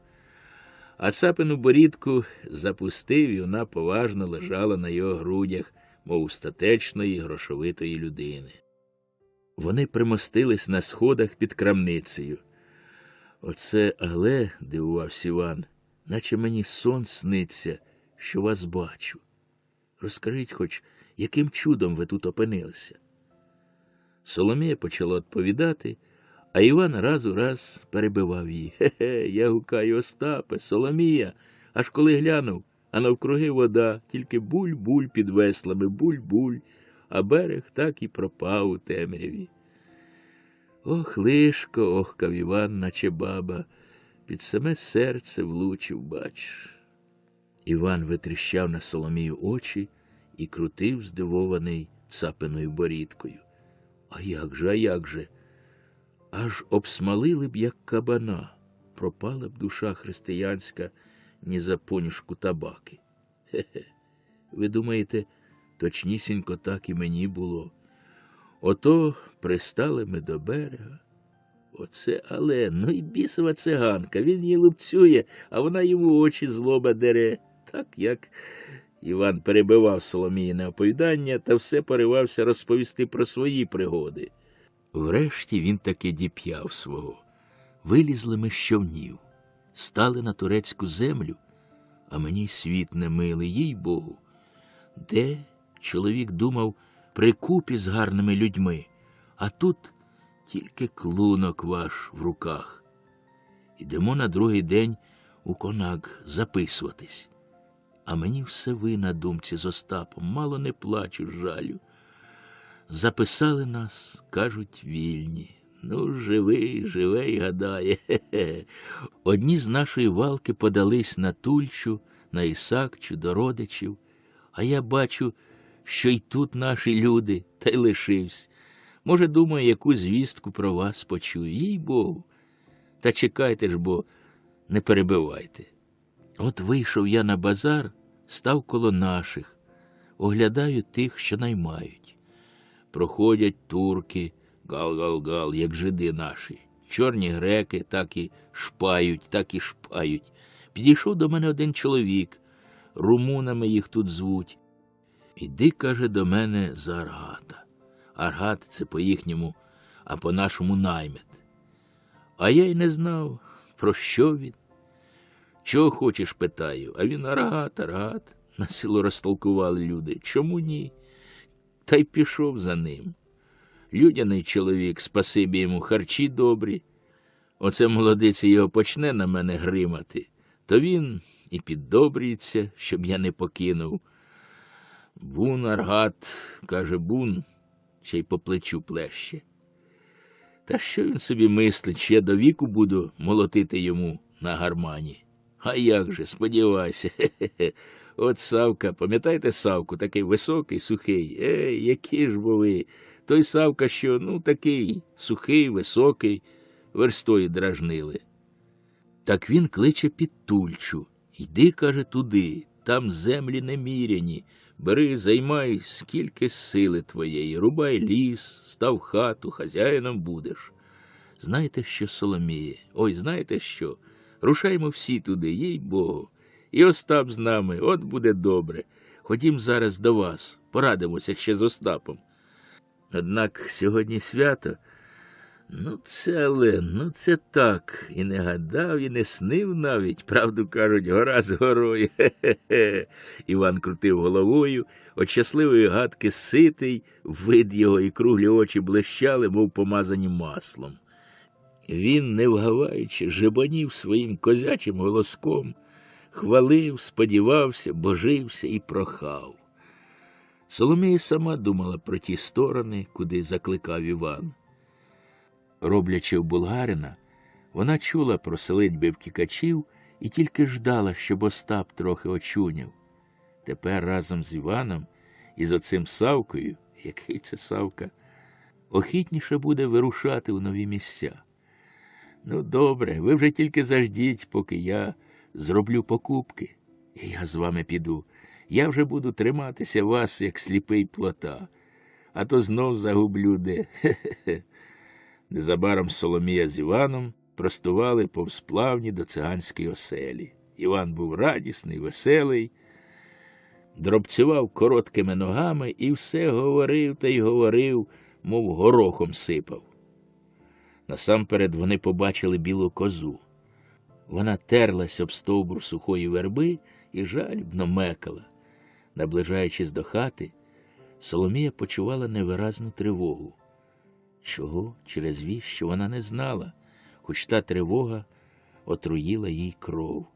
А цапину борідку запустив, і вона поважно лежала на його грудях, мов статечної грошовитої людини. Вони примостились на сходах під крамницею. «Оце але», — дивувався Іван, — «наче мені сон сниться, що вас бачу. Розкажіть хоч, яким чудом ви тут опинилися?» Соломія почала відповідати, а Іван раз у раз перебивав її. «Хе-хе, я гукаю: Остапе, Соломія!» Аж коли глянув, а навкруги вода, тільки буль-буль під веслами, буль-буль, а берег так і пропав у темряві. Ох, лишко, охкав Іван, наче баба, під саме серце влучив, бачиш. Іван витріщав на Соломію очі і крутив здивований цапиною борідкою. А як же? Аж обсмалили б, як кабана. Пропала б душа християнська ні за понюшку табаки. Хе-хе. Ви думаєте, точнісінько так і мені було. Ото пристали ми до берега. Оце але, ну й бісова циганка, він її лупцює, а вона йому очі злоба дере. Так як Іван перебивав Соломіїне оповідання та все поривався розповісти про свої пригоди. Врешті він таки діп'яв свого. Вилізли ми з човнів, стали на турецьку землю, а мені світ не милий, їй-богу. Де, чоловік думав, при купі з гарними людьми, а тут тільки клунок ваш в руках. Ідемо на другий день у Конак записуватись. А мені все ви на думці з Остапом, мало не плачу з жалю. Записали нас, кажуть, вільні. Ну, живий, гадає. Хе-хе. Одні з нашої валки подались на Тульчу, на Ісакчу, до родичів, а я бачу, що й тут наші люди, та й лишився. Може, думаю, яку звістку про вас почую, їй-богу. Та чекайте ж, бо не перебивайте. От вийшов я на базар, став коло наших, оглядаю тих, що наймають. Проходять турки, гал-гал-гал, як жиди наші. Чорні греки так і шпають. Підійшов до мене один чоловік, румунами їх тут звуть. Іди, каже, до мене за Аргата. Аргат – це по-їхньому, а по-нашому наймет. А я й не знав, про що він. Чого хочеш, питаю, а він Аргат. На силу розтолкували люди. Чому ні? Та й пішов за ним. Людяний чоловік, спасибі йому, харчі добрі. Оце молодиці його почне на мене гримати, то він і піддобрюється, щоб я не покинув. Бун, Аргат, каже, бун, ще й по плечу плеще. Та що він собі мислить, що я до віку буду молотити йому на гармані? А як же, сподівайся, хе-хе-хе. От Савка, пам'ятаєте Савку, такий високий, сухий? Які ж бо ви? Той Савка, що, ну, такий сухий, високий, верстою дражнили. Так він кличе під Тульчу. Йди, каже, туди, там землі неміряні. Бери, займай, скільки сили твоєї, рубай ліс, став хату, хазяїном будеш. Знаєте що, Соломіє? Ой, знаєте що? Рушаймо всі туди, їй-богу. І Остап з нами, от буде добре. Ходім зараз до вас, порадимося ще з Остапом. Однак сьогодні свято, ну це так, і не гадав, і не снив навіть, правду кажуть, гора з горою, хе-хе-хе. Іван крутив головою, от щасливої гадки ситий, вид його і круглі очі блищали, мов помазані маслом. Він, не вгаваючи, жебонів своїм козячим голоском, хвалив, сподівався, божився і прохав. Соломія сама думала про ті сторони, куди закликав Іван. Роблячи в булгарина, вона чула про селитьби втікачів і тільки ждала, щоб Остап трохи очуняв. Тепер разом з Іваном і з оцим Савкою, який це Савка, охітніше буде вирушати в нові місця. Ну, добре, ви вже тільки заждіть, поки я зроблю покупки, і я з вами піду. Я вже буду триматися вас, як сліпий плота, а то знов загублю де. Хе-хе-хе. Незабаром Соломія з Іваном простували повз плавні до циганської оселі. Іван був радісний, веселий, дробцював короткими ногами і все говорив та й говорив, мов горохом сипав. Насамперед вони побачили білу козу. Вона терлась об стовбур сухої верби і жалібно мекала. Наближаючись до хати, Соломія почувала невиразну тривогу. Чого? Через вість, що вона не знала, хоч та тривога отруїла їй кров.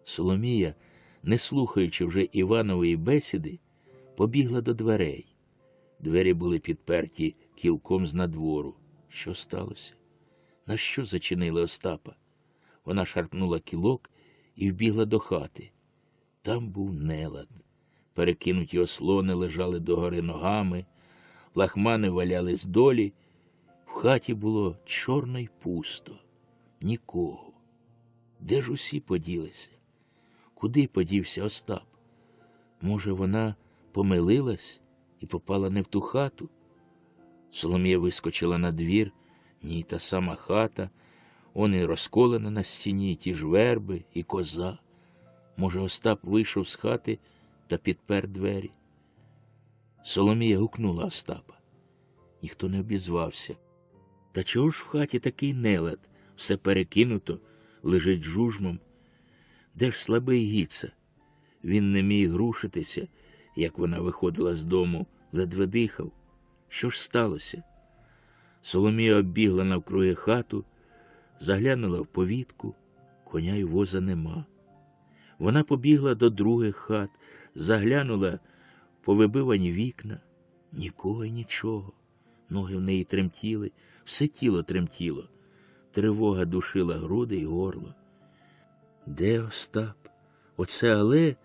Соломія, не слухаючи вже Іванової бесіди, побігла до дверей. Двері були підперті кілком з надвору. Що сталося? На що зачинили Остапа? Вона шарпнула кілок і вбігла до хати. Там був нелад. Перекинуті ослони лежали догори ногами, лахмани валялись долі. В хаті було чорно й пусто. Нікого. Де ж усі поділися? Куди подівся Остап? Може, вона помилилась і попала не в ту хату? Соломія вискочила на двір. Ні, та сама хата. Он і розколена на стіні, і ті ж верби, і коза. Може, Остап вийшов з хати та підпер двері? Соломія гукнула Остапа. Ніхто не обізвався. Та чого ж в хаті такий нелад? Все перекинуто, лежить жужмом. Де ж слабий Гіца? Він не міг рушитися, як вона виходила з дому, ледве дихав. Що ж сталося? Соломія оббігла навкруги хату, заглянула в повітку, коня й воза нема. Вона побігла до других хат, заглянула повибивані вікна. Нікого й нічого. Ноги в неї тремтіли, все тіло тремтіло. Тривога душила груди й горло. Де Остап? Оце але,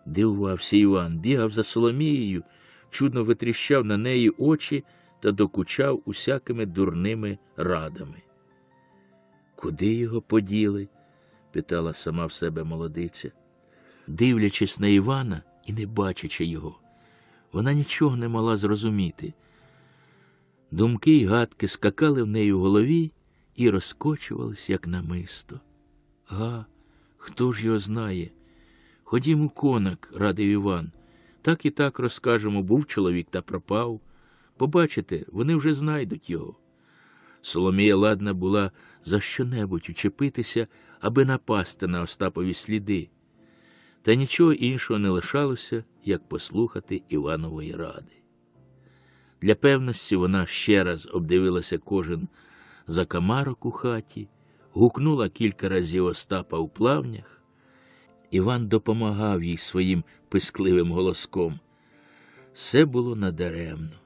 дивувався Іван, бігав за Соломією, чудно витріщав на неї очі та докучав усякими дурними радами. Куди його поділи? Питала сама в себе молодиця. Дивлячись на Івана і не бачачи його, вона нічого не могла зрозуміти. Думки й гадки скакали в неї в голові і розкочувались, як намисто. Хто ж його знає? Ходім у конак, радив Іван. Так і так розкажемо, був чоловік та пропав. Побачите, вони вже знайдуть його. Соломія ладна була за що-небудь учепитися, аби напасти на Остапові сліди. Та нічого іншого не лишалося, як послухати Іванової ради. Для певності вона ще раз обдивилася кожен закамарок у хаті, гукнула кілька разів Остапа у плавнях. Іван допомагав їй своїм пискливим голоском. Все було надаремно.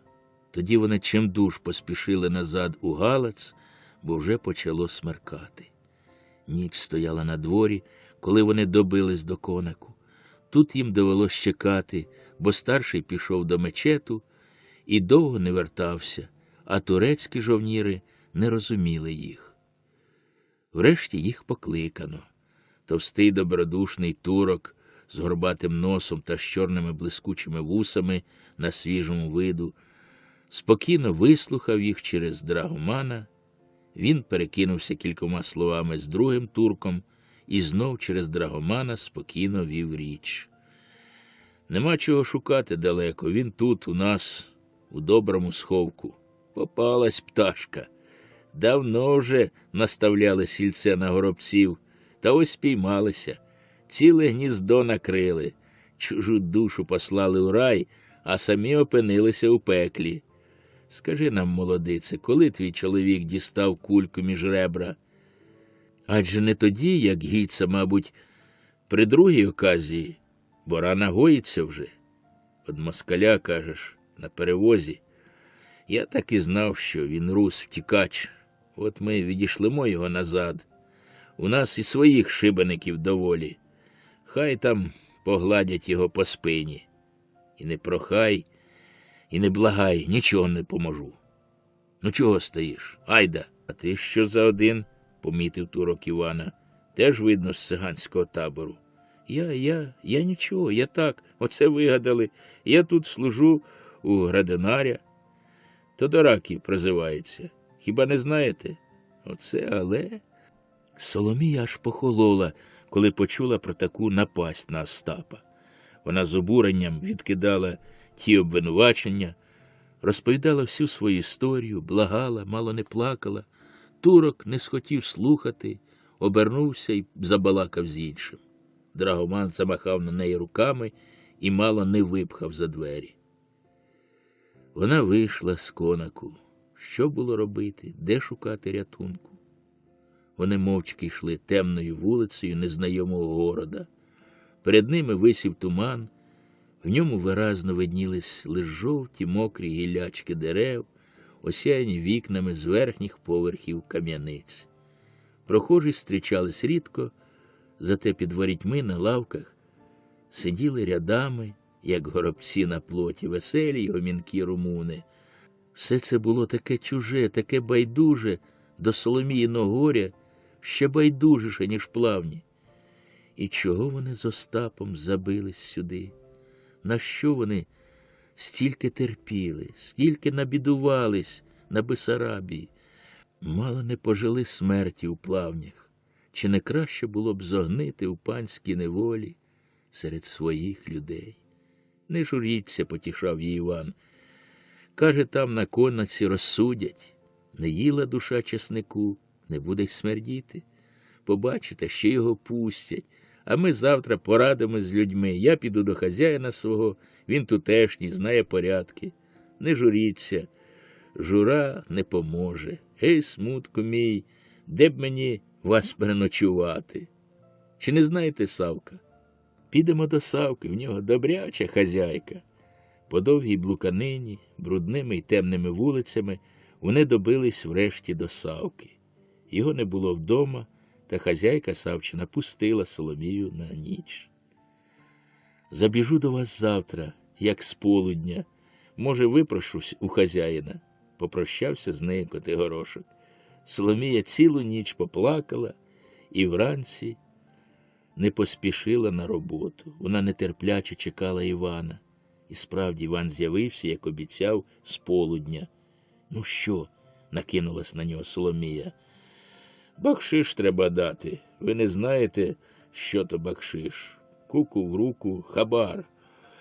Тоді вони чимдуж поспішили назад у Галац, бо вже почало смеркати. Ніч стояла на дворі, коли вони добились до конаку. Тут їм довелось чекати, бо старший пішов до мечету і довго не вертався, а турецькі жовніри не розуміли їх. Врешті їх покликано. Товстий добродушний турок з горбатим носом та з чорними блискучими вусами на свіжому виду спокійно вислухав їх через драгомана. Він перекинувся кількома словами з другим турком і знов через драгомана спокійно вів річ. Нема чого шукати далеко, він тут, у нас, у доброму сховку. Попалась пташка. Давно вже наставляли сільце на горобців, та ось піймалися. Ціле гніздо накрили, чужу душу послали у рай, а самі опинилися у пеклі. Скажи нам, молодице, коли твій чоловік дістав кульку між ребра? Адже не тоді, як Гіца, мабуть, при другій оказії, бо рана гоїться вже. Од москаля, кажеш, на перевозі. Я так і знав, що він рус-втікач. От ми відійшлемо його назад. У нас і своїх шибеників доволі. Хай там погладять його по спині. І не прохай, і не благай, нічого не поможу. Ну чого стоїш? Айда. А ти що за один? Помітив турок Івана. Теж видно з циганського табору. Я нічого, я так, оце вигадали. Я тут служу у градинаря. Тодораки прозивається. Хіба не знаєте? Оце але... Соломія аж похолола, коли почула про таку напасть на Остапа. Вона з обуренням відкидала ті обвинувачення, розповідала всю свою історію, благала, мало не плакала. Турок не схотів слухати, обернувся і забалакав з іншим. Драгоман замахав на неї руками і мало не випхав за двері. Вона вийшла з конаку. Що було робити? Де шукати рятунку? Вони мовчки йшли темною вулицею незнайомого города. Перед ними висів туман, в ньому виразно виднілись лиш жовті мокрі гіллячки дерев, осяяні вікнами з верхніх поверхів кам'яниць. Прохожі зустрічались рідко, зате під ворітьми на лавках сиділи рядами, як горобці на плоті, веселі й гомінкі румуни. Все це було таке чуже, таке байдуже до Соломіїного горя, ще байдужіше, ніж плавні. І чого вони з Остапом забились сюди? На що вони стільки терпіли, скільки набідувались на Бессарабії? Мало не пожили смерті у плавнях. Чи не краще було б зогнити у панській неволі серед своїх людей? Не журіться, потішав її Іван. Каже, там на конниці розсудять. Не їла душа чеснику, не буде й смердіти. Побачите, ще його пустять. А ми завтра порадимо з людьми. Я піду до хазяїна свого, він тутешній, знає порядки. Не журіться, жура не поможе. Гей, смутку мій, де б мені вас переночувати? Чи не знаєте Савка? Підемо до Савки, в нього добряча хазяйка. По довгій блуканині, брудними й темними вулицями вони добились врешті до Савки. Його не було вдома, та хазяйка Савчина пустила Соломію на ніч. «Забіжу до вас завтра, як з полудня. Може, випрошусь у хазяїна?» Попрощався з нею Котигорошок. Соломія цілу ніч поплакала і вранці не поспішила на роботу. Вона нетерпляче чекала Івана. І справді Іван з'явився, як обіцяв, з полудня. «Ну що?» – накинулась на нього Соломія. «Бакшиш треба дати. Ви не знаєте, що то бакшиш. Куку в руку, хабар.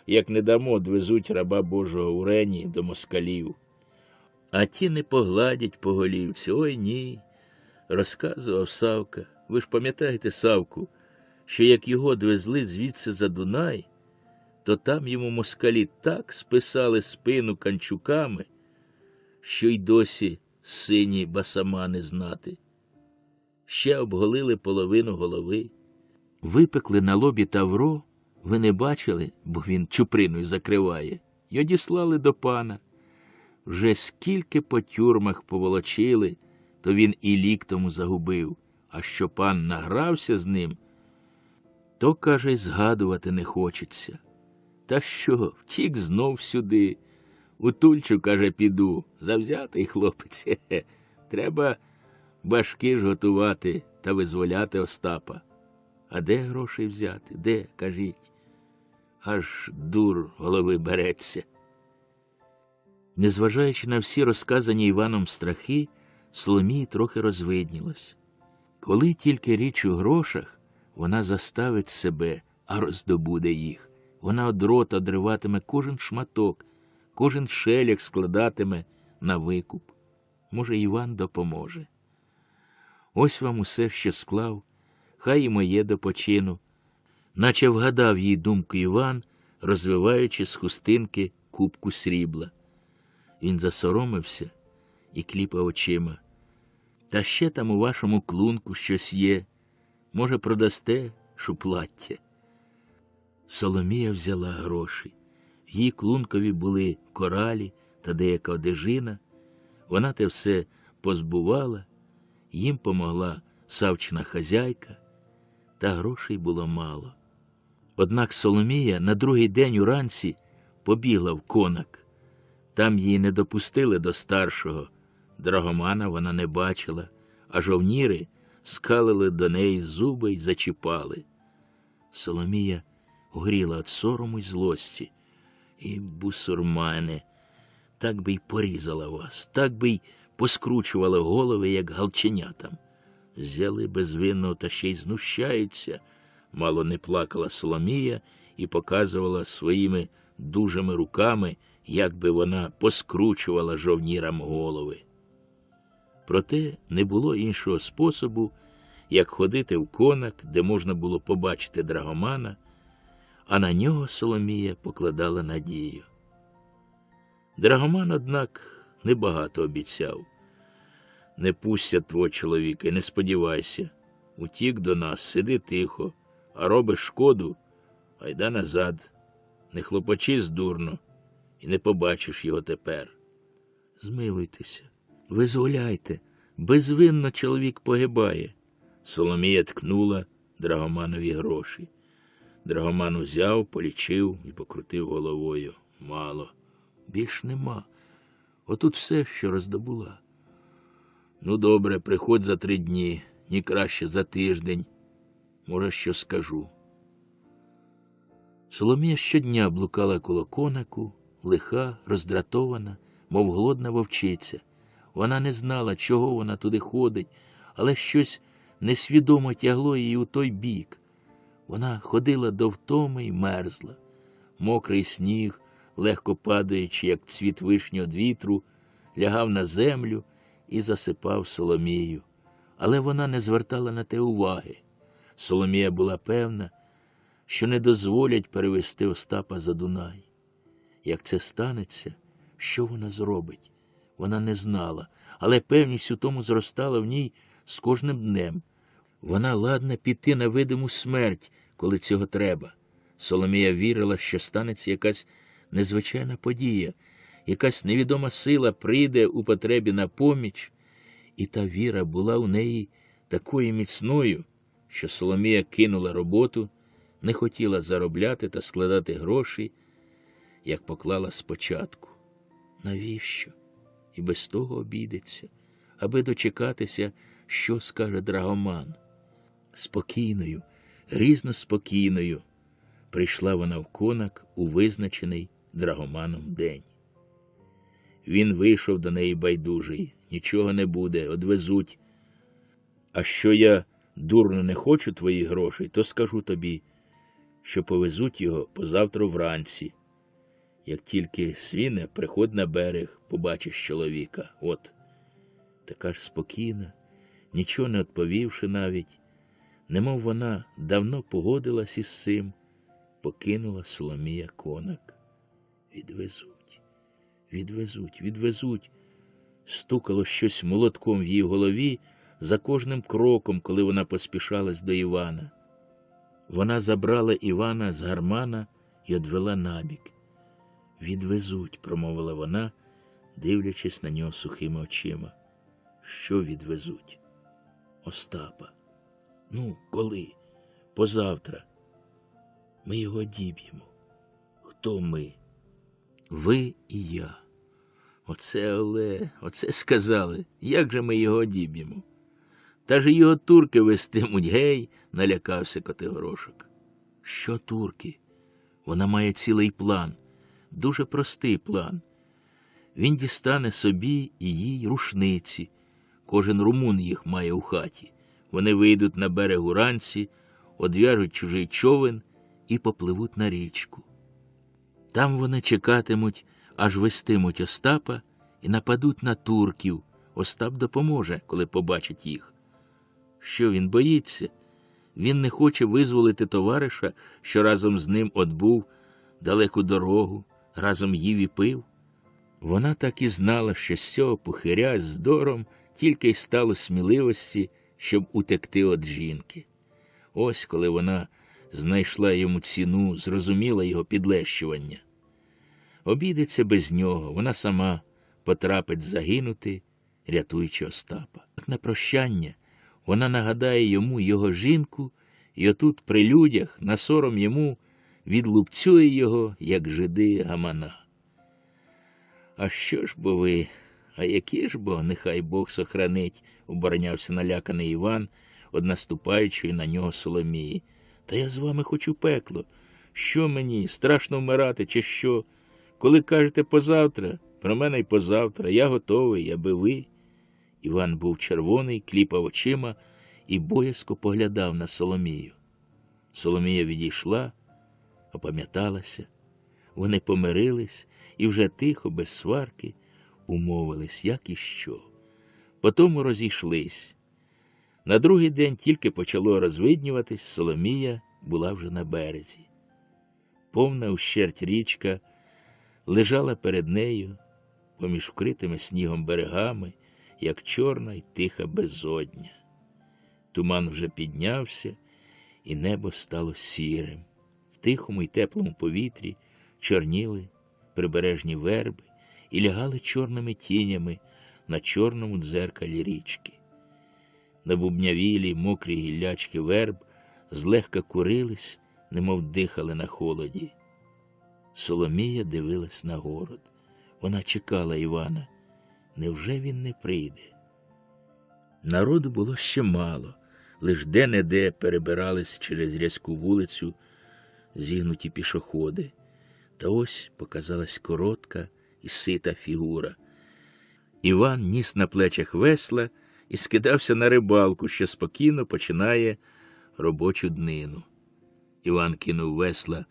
Як не дамо, двезуть раба Божого у Рені до москалів. А ті не погладять по голівці. Ой, ні!» – розказував Савка. Ви ж пам'ятаєте Савку, що як його двезли звідси за Дунай, то там йому москалі так списали спину канчуками, що й досі сині басамани знати. Ще обголили половину голови. Випекли на лобі тавро, ви не бачили, бо він чуприною закриває, й одіслали до пана. Вже скільки по тюрмах поволочили, то він і лік тому загубив, а що пан награвся з ним, то, каже, й згадувати не хочеться. Та що, втік знов сюди. У Тульчу, каже, піду. Завзятий хлопець. Хе-хе. Треба башки ж готувати та визволяти Остапа. А де грошей взяти? Де, кажіть? Аж дур голови береться. Незважаючи на всі розказані Іваном страхи, Соломії трохи розвиднілось. Коли тільки річ у грошах, вона заставить себе, а роздобуде їх. Вона од рота одриватиме кожен шматок, кожен шелях складатиме на викуп. Може, Іван допоможе. Ось вам усе, що склав, хай і моє до почину. Наче вгадав їй думку Іван, розвиваючи з хустинки купку срібла. Він засоромився і кліпав очима. Та ще там у вашому клунку щось є. Може, продасте шуплаття? Соломія взяла гроші. В її клункові були коралі та деяка одежина. Вона те все позбувала, їм помогла Савчина хазяйка, та грошей було мало. Однак Соломія на другий день уранці побігла в конак. Там її не допустили до старшого. Драгомана вона не бачила, а жовніри скалили до неї зуби й зачіпали. Соломія горіла від сорому й злості. І, бусурмане, так би й порізала вас, так би й поскручувала голови, як галченятам. Взяли безвинного та ще й знущаються. Мало не плакала Соломія і показувала своїми дужими руками, як би вона поскручувала жовнірам голови. Проте не було іншого способу, як ходити в конак, де можна було побачити Драгомана, а на нього Соломія покладала надію. Драгоман, однак, небагато обіцяв. «Не пустять твого чоловіка, і не сподівайся. Утік до нас, сиди тихо, а робиш шкоду, айда назад. Не хлопочи здурно, і не побачиш його тепер. Змилуйтеся, визволяйте, безвинно чоловік погибає. Соломія ткнула Драгоманові гроші. Драгоман узяв, полічив і покрутив головою. Мало. Більш нема. Отут все, що роздобула. Ну, добре, приходь за 3 дні, ні краще за тиждень. Може, що скажу. Соломія щодня блукала коло конику, лиха, роздратована, мов голодна вовчиця. Вона не знала, чого вона туди ходить, але щось несвідомо тягло її у той бік. Вона ходила до втоми й мерзла. Мокрий сніг, легко падаючи, як цвіт вишні від вітру, лягав на землю і засипав Соломію. Але вона не звертала на те уваги. Соломія була певна, що не дозволять перевести Остапа за Дунай. Як це станеться, що вона зробить? Вона не знала, але певність у тому зростала в ній з кожним днем. Вона ладна піти на видиму смерть, коли цього треба. Соломія вірила, що станеться якась незвичайна подія, якась невідома сила прийде у потребі на поміч, і та віра була у неї такою міцною, що Соломія кинула роботу, не хотіла заробляти та складати гроші, як поклала спочатку. Навіщо? І без того обійдеться, аби дочекатися, що скаже Драгоман. Спокійною, грізно спокійною прийшла вона в конак у визначений Драгоманом день. Він вийшов до неї байдужий. Нічого не буде, одвезуть. А що я дурно не хочу твоїх грошей, то скажу тобі, що повезуть його позавтра вранці. Як тільки свіне, приходь на берег, побачиш чоловіка. От. Така ж спокійна, нічого не відповівши навіть, немов вона давно погодилась із цим, покинула Соломія конак. Відвезуть, відвезуть, відвезуть. Стукало щось молотком в її голові за кожним кроком, коли вона поспішалась до Івана. Вона забрала Івана з гармана і одвела набік. «Відвезуть», – промовила вона, дивлячись на нього сухими очима. «Що відвезуть?» «Остапа». «Ну, коли?» «Позавтра. Ми його діб'ємо». «Хто ми?» «Ви і я». Оце сказали. Як же ми його одіб'ємо? Та ж його турки вестимуть, гей, налякався Котигорошок. Що турки? Вона має цілий план, дуже простий план. Він дістане собі і їй рушниці. Кожен румун їх має у хаті. Вони вийдуть на берег уранці, одв'яжуть чужий човен і попливуть на річку. Там вони чекатимуть, аж вестимуть Остапа і нападуть на турків. Остап допоможе, коли побачить їх. Що він боїться? Він не хоче визволити товариша, що разом з ним отбув далеку дорогу, разом їв і пив. Вона так і знала, що з цього пухиря з дором тільки й стало сміливості, щоб утекти від жінки. Ось коли вона знайшла йому ціну, зрозуміла його підлещування. Обійдеться без нього, вона сама потрапить загинути, рятуючи Остапа. Так на прощання вона нагадає йому його жінку, і отут при людях на сором йому відлупцює його, як жиди гамана. А що ж бо ви, а які ж бо, нехай Бог сохранить, оборонявся наляканий Іван, од наступаючої на нього Соломії. Та я з вами хочу пекло. Що мені, страшно вмирати чи що? Коли кажете позавтра, про мене й позавтра, я готовий, аби ви. Іван був червоний, кліпав очима і боязко поглядав на Соломію. Соломія відійшла, опам'яталася. Вони помирились і вже тихо, без сварки, умовились, як і що. Потому розійшлись. На другий день тільки почало розвиднюватись, Соломія була вже на березі. Повна ущерть річка лежала перед нею, поміж вкритими снігом берегами, як чорна й тиха безодня. Туман вже піднявся, і небо стало сірим. В тихому й теплому повітрі чорніли прибережні верби і лягали чорними тінями на чорному дзеркалі річки. Набубнявілі мокрі гіллячки верб злегка курились, немов дихали на холоді. Соломія дивилась на город. Вона чекала Івана. Невже він не прийде? Народу було ще мало. Лиш де-не-де перебирались через рязьку вулицю зігнуті пішоходи. Та ось показалась коротка і сита фігура. Іван ніс на плечах весла і скидався на рибалку, що спокійно починає робочу днину. Іван кинув весла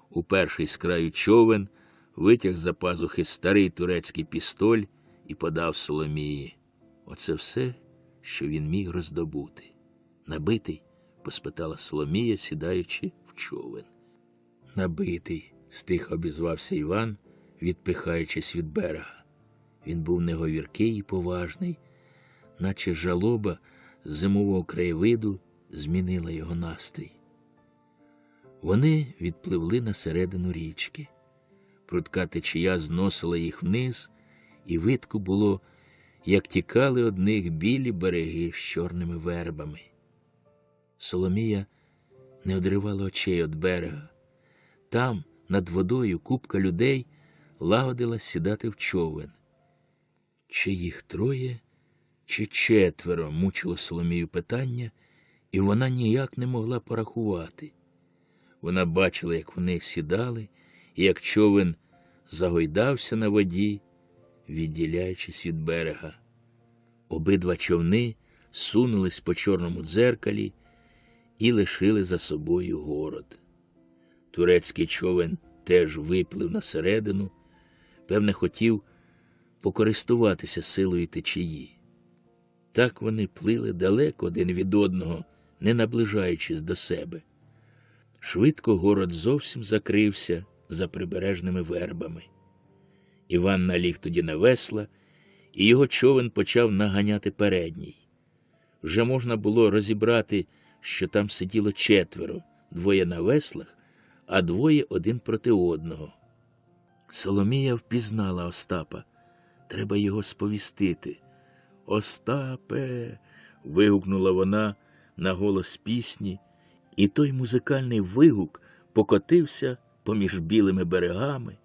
у перший з краю човен, витяг з-за пазухи старий турецький пістоль і подав Соломії. Оце все, що він міг роздобути. «Набитий?» – поспитала Соломія, сідаючи в човен. «Набитий», – стиха обізвався Іван, відпихаючись від берега. Він був неговіркий і поважний, наче жалоба з зимового краєвиду змінила його настрій. Вони відпливли на середину річки. Прудка течія зносила їх вниз, і видко було, як тікали од них білі береги з чорними вербами. Соломія не одривала очей від берега. Там, над водою, купка людей лагодилась сідати в човен. Чи їх троє, чи четверо, мучило Соломію питання, і вона ніяк не могла порахувати. Вона бачила, як вони сідали, і як човен загойдався на воді, відділяючись від берега. Обидва човни сунулись по чорному дзеркалі і лишили за собою город. Турецький човен теж виплив на середину, певне, хотів покористуватися силою течії. Так вони плили далеко один від одного, не наближаючись до себе. Швидко город зовсім закрився за прибережними вербами. Іван наліг тоді на весла, і його човен почав наганяти передній. Вже можна було розібрати, що там сиділо четверо, двоє на веслах, а двоє один проти одного. Соломія впізнала Остапа. Треба його сповістити. «Остапе!» – вигукнула вона на голос пісні, і той музикальний вигук покотився поміж білими берегами,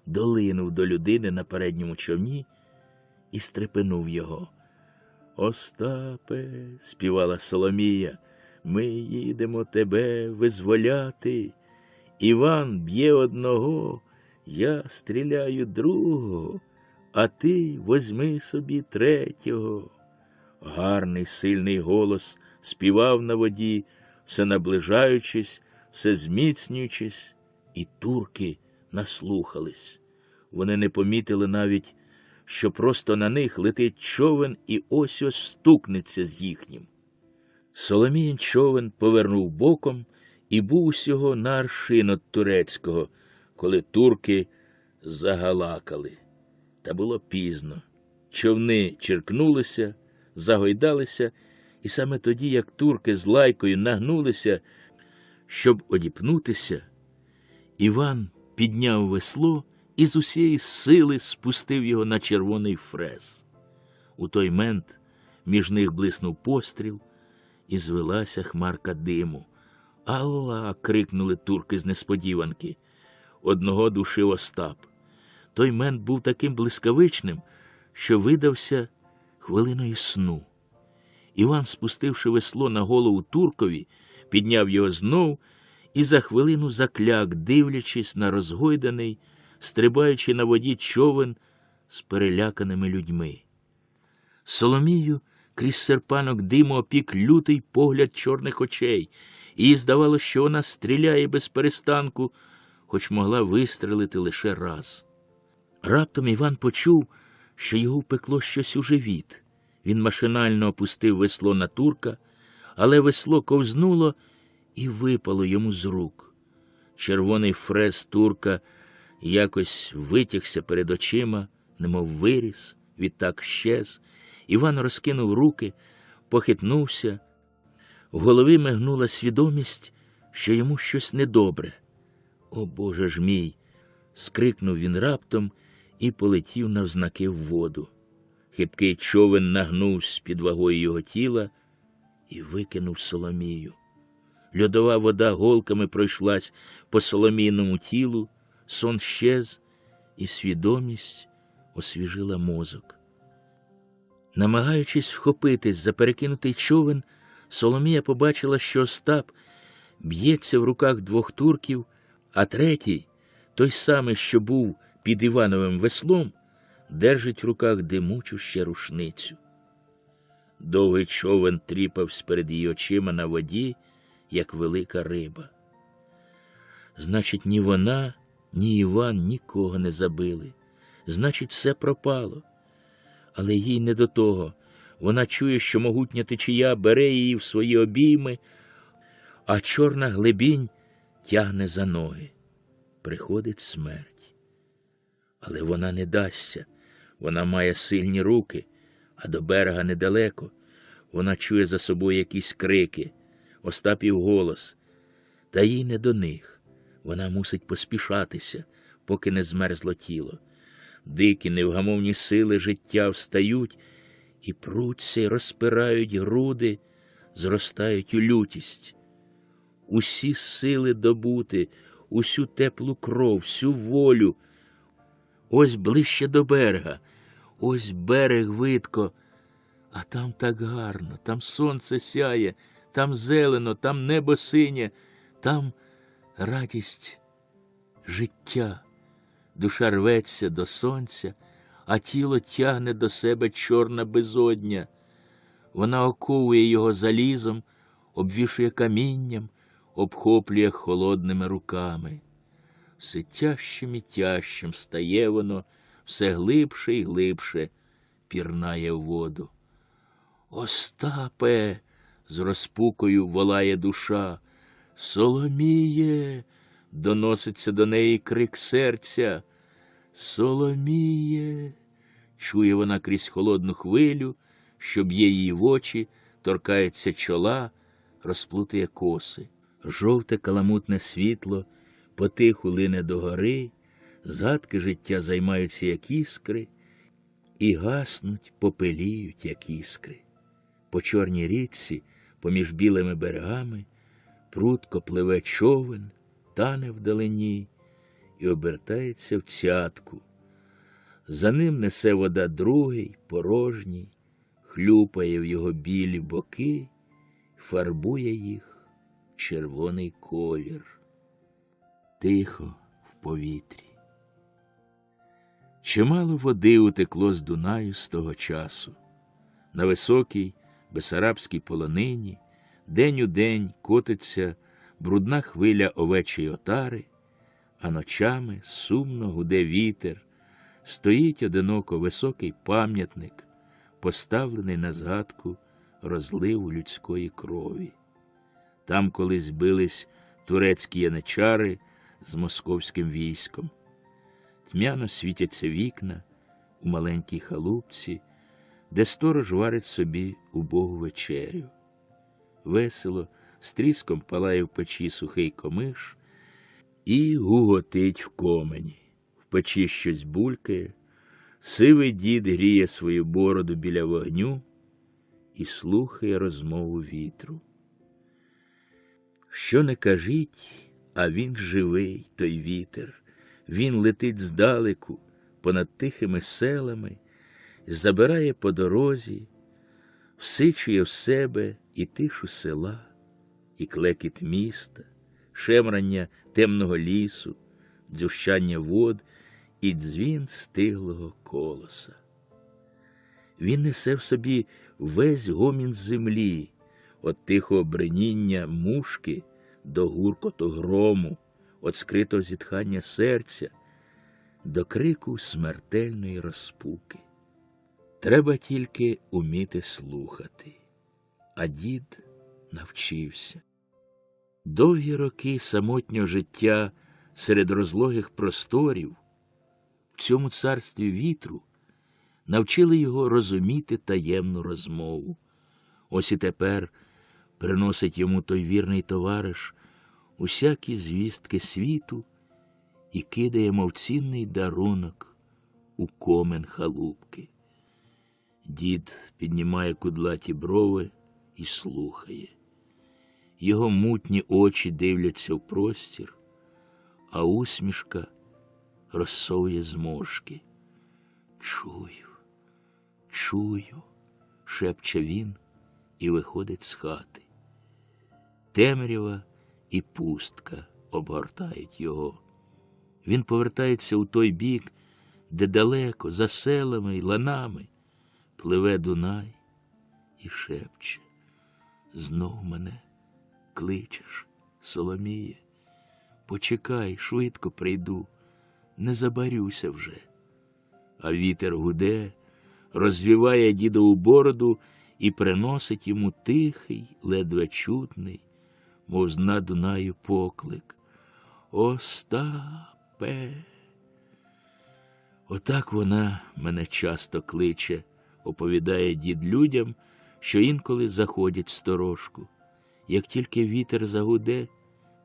долинув до людини на передньому човні і стрепенув його. «Остапе!» – співала Соломія. «Ми їдемо тебе визволяти. Іван б'є одного, я стріляю другого, а ти возьми собі третього». Гарний, сильний голос співав на воді, все наближаючись, все зміцнюючись, і турки наслухались. Вони не помітили навіть, що просто на них летить човен і ось-ось стукнеться з їхнім. Соломіїн човен повернув боком і був усього на аршин від турецького, коли турки загалакали. Та було пізно. Човни черкнулися, загойдалися, і саме тоді, як турки з лайкою нагнулися, щоб одіпнутися, Іван підняв весло і з усієї сили спустив його на червоний фрез. У той мент між них блиснув постріл, і звелася хмарка диму. «Алла!» – крикнули турки з несподіванки. Одного душив Остап. Той мент був таким блискавичним, що видався хвилиною сну. Іван, спустивши весло на голову туркові, підняв його знов і за хвилину закляк, дивлячись на розгойданий, стрибаючи на воді човен з переляканими людьми. Соломію крізь серпанок диму опік лютий погляд чорних очей, і їй здавалося, що вона стріляє без перестанку, хоч могла вистрелити лише раз. Раптом Іван почув, що його впекло щось у живіт. Він машинально опустив весло на турка, але весло ковзнуло і випало йому з рук. Червоний фрез турка якось витягся перед очима, немов виріс, відтак щез. Іван розкинув руки, похитнувся. В голові мигнула свідомість, що йому щось недобре. «О, Боже ж мій!» – скрикнув він раптом і полетів навзнаки в воду. Хибкий човен нагнувся під вагою його тіла і викинув Соломію. Льодова вода голками пройшлась по соломійному тілу, сон щез, і свідомість освіжила мозок. Намагаючись вхопитись за перекинутий човен, Соломія побачила, що Остап б'ється в руках двох турків, а третій, той самий, що був під Івановим веслом, держить в руках димучу ще рушницю. Довгий човен тріпався перед її очима на воді, як велика риба. Значить, ні вона, ні Іван нікого не забили. Значить, все пропало. Але їй не до того. Вона чує, що могутня течія бере її в свої обійми, а чорна глибінь тягне за ноги. Приходить смерть. Але вона не дасться. Вона має сильні руки, а до берега недалеко. Вона чує за собою якісь крики, Остапів голос. Та їй не до них. Вона мусить поспішатися, поки не змерзло тіло. Дикі, невгамовні сили життя встають і пруться, й розпирають груди, зростають у лютість. Усі сили добути, усю теплу кров, всю волю. Ось ближче до берега, ось берег видко, а там так гарно, там сонце сяє, там зелено, там небо синє, там радість життя. Душа рветься до сонця, а тіло тягне до себе чорна безодня. Вона оковує його залізом, обвішує камінням, обхоплює холодними руками. Все тяжчим і тяжчим стає воно, все глибше і глибше пірнає в воду. «Остапе!» – з розпукою волає душа. «Соломіє!» – доноситься до неї крик серця. «Соломіє!» – чує вона крізь холодну хвилю, що б'є її в очі, торкається чола, розплутує коси. Жовте каламутне світло потиху лине догори, згадки життя займаються, як іскри, і гаснуть, попеліють, як іскри. По чорній річці, поміж білими берегами, прудко пливе човен, тане вдалині і обертається в цятку. За ним несе вода другий, порожній, хлюпає в його білі боки, фарбує їх в червоний колір. Тихо в повітрі. Чимало води утекло з Дунаю з того часу. На високій Бесарабській полонині день у день котиться брудна хвиля овечої отари, а ночами сумно гуде вітер, стоїть одиноко високий пам'ятник, поставлений на згадку розливу людської крові. Там колись бились турецькі яничари з московським військом. Тьмяно світяться вікна у маленькій халупці, де сторож варить собі убогу вечерю. Весело, з тріском палає в печі сухий комиш і гуготить в комені. В печі щось булькає, сивий дід гріє свою бороду біля вогню і слухає розмову вітру. Що не кажіть, а він живий, той вітер. Він летить здалеку, понад тихими селами, забирає по дорозі, всичує в себе і тишу села, і клекіт міста, шемрання темного лісу, дзющання вод і дзвін стиглого колоса. Він несе в собі весь гомін землі, от тихого бреніння мушки до гуркоту грому, от скритого зітхання серця до крику смертельної розпуки. Треба тільки уміти слухати. А дід навчився. Довгі роки самотнього життя серед розлогих просторів в цьому царстві вітру навчили його розуміти таємну розмову. Ось і тепер приносить йому той вірний товариш усякі звістки світу і кидає, мов цінний дарунок, у комен халупки. Дід піднімає кудлаті брови і слухає. Його мутні очі дивляться в простір, а усмішка розсовує зморшки. «Чую, чую», – шепче він і виходить з хати. Темрява і пустка обгортають його. Він повертається у той бік, де далеко, за селами й ланами, пливе Дунай і шепче: «Знов мене кличеш, Соломіє? Почекай, швидко прийду, не забарюся вже». А вітер гуде, розвіває дідову бороду і приносить йому тихий, ледве чутний, мов з дна Дунаю поклик: «Остапе!» Отак вона мене часто кличе, оповідає дід людям, що інколи заходять в сторожку. Як тільки вітер загуде,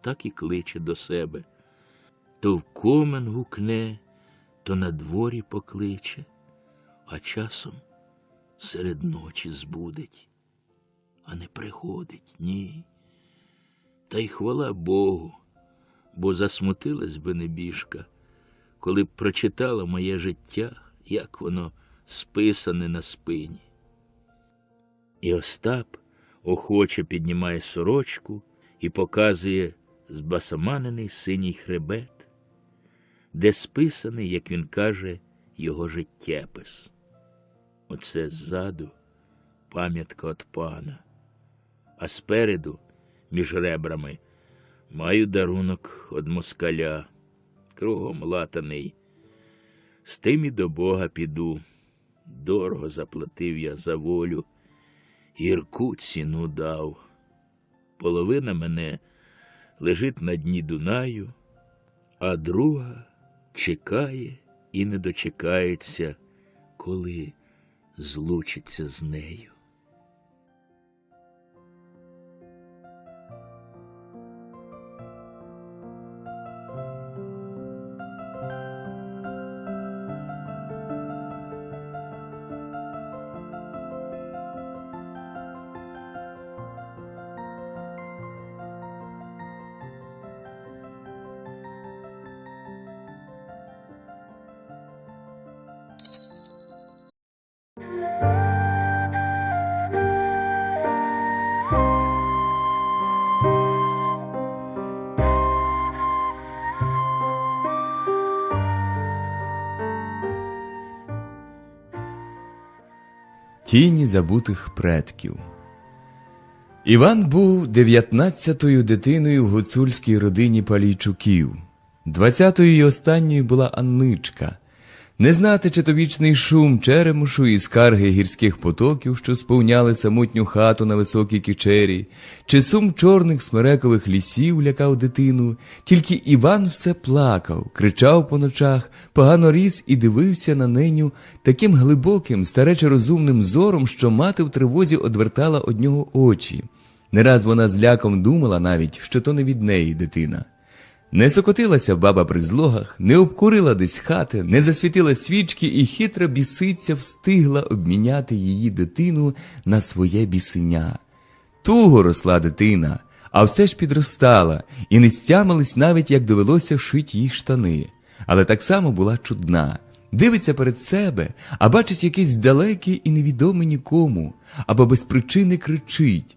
так і кличе до себе. То в комен гукне, то на дворі покличе, а часом серед ночі збудить, а не приходить, ні. Та й хвала Богу, бо засмутилась би небіжка, коли б прочитала моє життя, як воно списане на спині. І Остап охоче піднімає сорочку і показує збасаманений синій хребет, де списаний, як він каже, його життєпис. Оце ззаду пам'ятка від пана, а спереду, між ребрами, маю дарунок від москаля, кругом латаний. З тим і до Бога піду. Дорого заплатив я за волю, гірку ціну дав. Половина мене лежить на дні Дунаю, а друга чекає і не дочекається, коли злучиться з нею. Тіні забутих предків. Іван був 19-ю дитиною в гуцульській родині Палійчуків. 20-ю і останньою була Анничка. Не знати, чи то вічний шум черемошу і скарги гірських потоків, що сповняли самотню хату на високій кичері, чи сум чорних смерекових лісів лякав дитину, тільки Іван все плакав, кричав по ночах, погано ріс і дивився на неню таким глибоким, старече розумним зором, що мати в тривозі одвертала од нього очі. Не раз вона з ляком думала навіть, що то не від неї дитина. Не сокотилася баба при злогах, не обкурила десь хати, не засвітила свічки, і хитра бісиця встигла обміняти її дитину на своє бісеня. Туго росла дитина, а все ж підростала, і не стямились навіть, як довелося шить їй штани. Але так само була чудна. Дивиться перед себе, а бачить якесь далеке і невідоме нікому, або без причини кричить.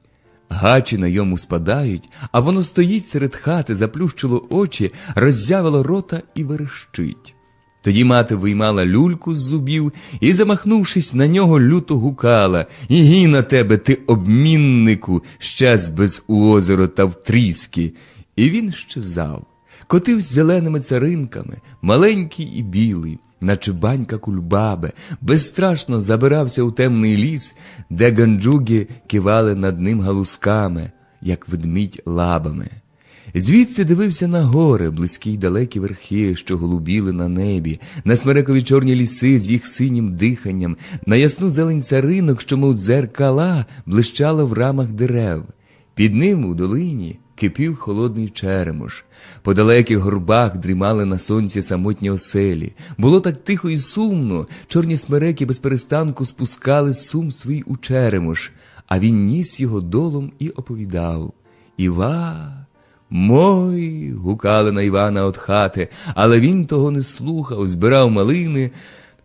Гачі на йому спадають, а воно стоїть серед хати, заплющило очі, роззявило рота і верещить. Тоді мати виймала люльку з зубів і, замахнувшись на нього, люто гукала: «Ігі на тебе, ти обміннику, щас без у озеро та в тріски!» І він щезав. Котивсь зеленими царинками, маленький і білий, наче банька кульбаби, безстрашно забирався у темний ліс, де ганджуги кивали над ним галузками, як ведмідь лабами. Звідси дивився на гори, близькі й далекі верхи, що голубіли на небі, на смерекові чорні ліси з їх синім диханням, на ясну зелень царинок, що, мов дзеркала, блищала в рамах дерев. Під ним у долині кипів холодний черемош. По далеких горбах дрімали на сонці самотні оселі. Було так тихо і сумно, чорні смереки безперестанку спускали сум свій у черемош, а він ніс його долом і оповідав. «Іва, мой!» – гукали на Івана от хати, але він того не слухав, збирав малини,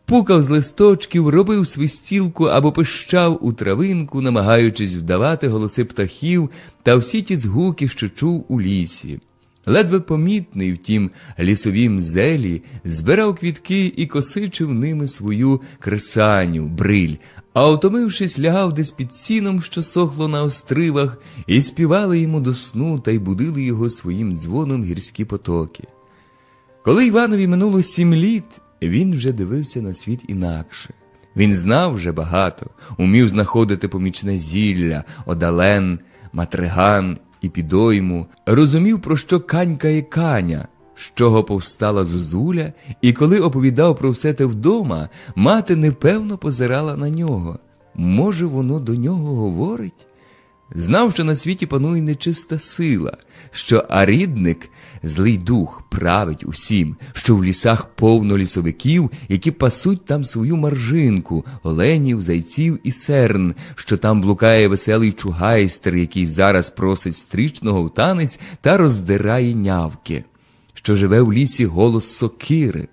пукав з листочків, робив свистілку або пищав у травинку, намагаючись вдавати голоси птахів та всі ті згуки, що чув у лісі. Ледве помітний в тім лісовім зелі, збирав квітки і косичив ними свою кресаню, бриль, а утомившись, лягав десь під сіном, що сохло на остривах, і співали йому до сну та й будили його своїм дзвоном гірські потоки. Коли Іванові минуло 7 літ, він вже дивився на світ інакше. Він знав вже багато, умів знаходити помічне зілля, одален, матриган і підойму, розумів, про що канькає каня, з чого повстала зозуля, і коли оповідав про все те вдома, мати непевно позирала на нього. Може, воно до нього говорить? Знав, що на світі панує нечиста сила, що арідник, злий дух, править усім, що в лісах повно лісовиків, які пасуть там свою маржинку, оленів, зайців і серн, що там блукає веселий чугайстер, який зараз просить стрічного в танець та роздирає нявки, що живе в лісі голос сокири.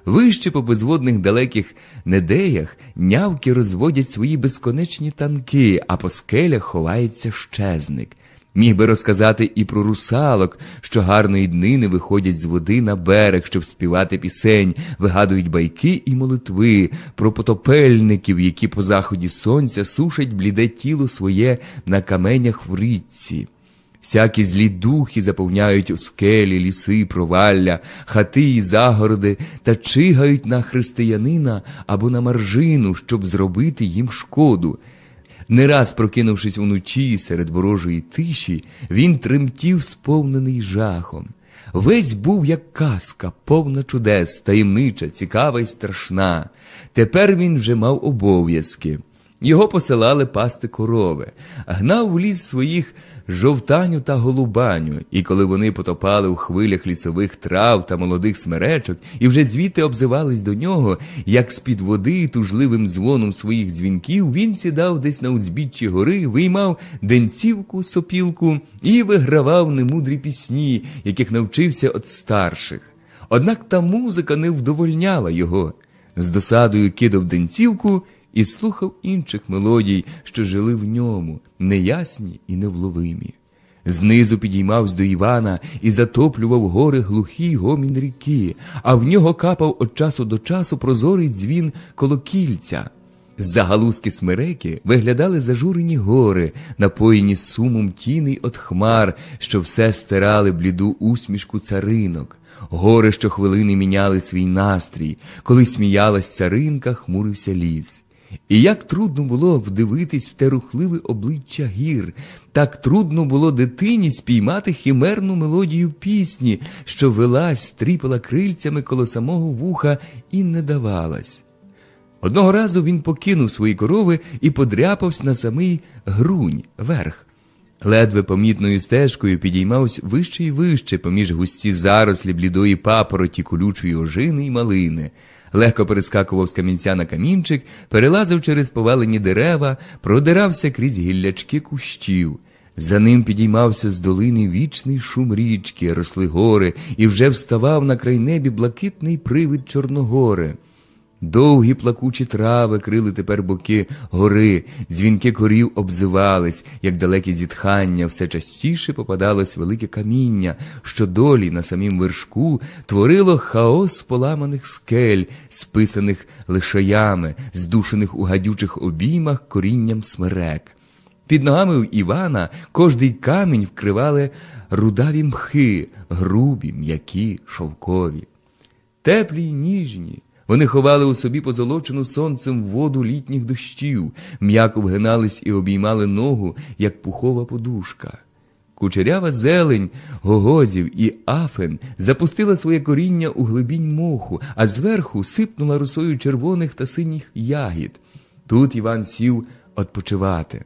Вище по безводних далеких недеях нявки розводять свої безконечні танки, а по скелях ховається щезник. Міг би розказати і про русалок, що гарної днини виходять з води на берег, щоб співати пісень, вигадують байки і молитви, про потопельників, які по заході сонця сушать бліде тіло своє на каменях в річці. Всякі злі духи заповняють у скелі, ліси, провалля, хати і загороди та чигають на християнина або на маржину, щоб зробити їм шкоду. Не раз прокинувшись уночі серед ворожої тиші, він тремтів, сповнений жахом. Весь був як казка, повна чудес, таємнича, цікава й страшна. Тепер він вже мав обов'язки. Його посилали пасти корови, гнав в ліс своїх жовтаню та голубаню, і коли вони потопали в хвилях лісових трав та молодих смеречок, і вже звідти обзивались до нього, як з-під води тужливим дзвоном своїх дзвінків, він сідав десь на узбіччі гори, виймав денцівку, сопілку і вигравав немудрі пісні, яких навчився від старших. Однак та музика не вдовольняла його. З досадою кидав денцівку і слухав інших мелодій, що жили в ньому, неясні і невловимі. Знизу підіймався до Івана і затоплював гори глухий гомін ріки, а в нього капав від часу до часу прозорий дзвін колокільця. З-за галузки смереки виглядали зажурені гори, напоєні сумом тіней от хмар, що все стирали бліду усмішку царинок. Гори щохвилини міняли свій настрій, коли сміялась царинка, хмурився ліс. І як трудно було вдивитись в те рухливе обличчя гір, так трудно було дитині спіймати химерну мелодію пісні, що велась, стріпала крильцями коло самого вуха і не давалась. Одного разу він покинув свої корови і подряпався на самий грунь, верх. Ледве помітною стежкою підіймався вище й вище поміж густі зарослі блідої папороті, колючої ожини й малини. Легко перескакував з камінця на камінчик, перелазив через повалені дерева, продирався крізь гіллячки кущів. За ним підіймався з долини вічний шум річки, росли гори, і вже вставав на край небі блакитний привид Чорногори. Довгі плакучі трави крили тепер боки гори, дзвінки корів обзивались, як далекі зітхання, все частіше попадалось велике каміння, що долі на самім вершку творило хаос поламаних скель, списаних лишаями, здушених у гадючих обіймах корінням смерек. Під ногами в Івана кожний камінь вкривали рудаві мхи, грубі, м'які, шовкові. Теплі й ніжні, вони ховали у собі позолочену сонцем воду літніх дощів, м'яко вгинались і обіймали ногу, як пухова подушка. Кучерява зелень гогозів і афен запустила своє коріння у глибінь моху, а зверху сипнула росою червоних та синіх ягід. Тут Іван сів відпочивати.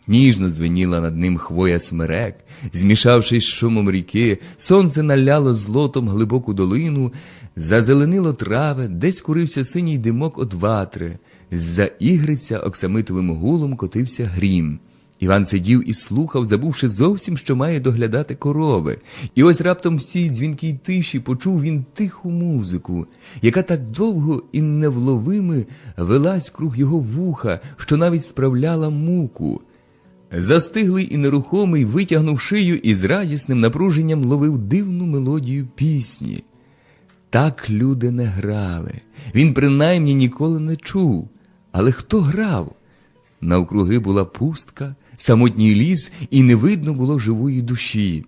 Ніжно дзвеніла над ним хвоя смерек, змішавшись з шумом ріки, сонце наляло злотом глибоку долину, зазеленило трави, десь курився синій димок од ватри, з-за ігриця оксамитовим гулом котився грім. Іван сидів і слухав, забувши зовсім, що має доглядати корови. І ось раптом в цій дзвінкій тиші почув він тиху музику, яка так довго і невловими велась круг його вуха, що навіть справляла муку. Застиглий і нерухомий витягнув шию і з радісним напруженням ловив дивну мелодію пісні. Так люди не грали. Він принаймні ніколи не чув. Але хто грав? Навкруги була пустка, самотній ліс, і не видно було живої душі.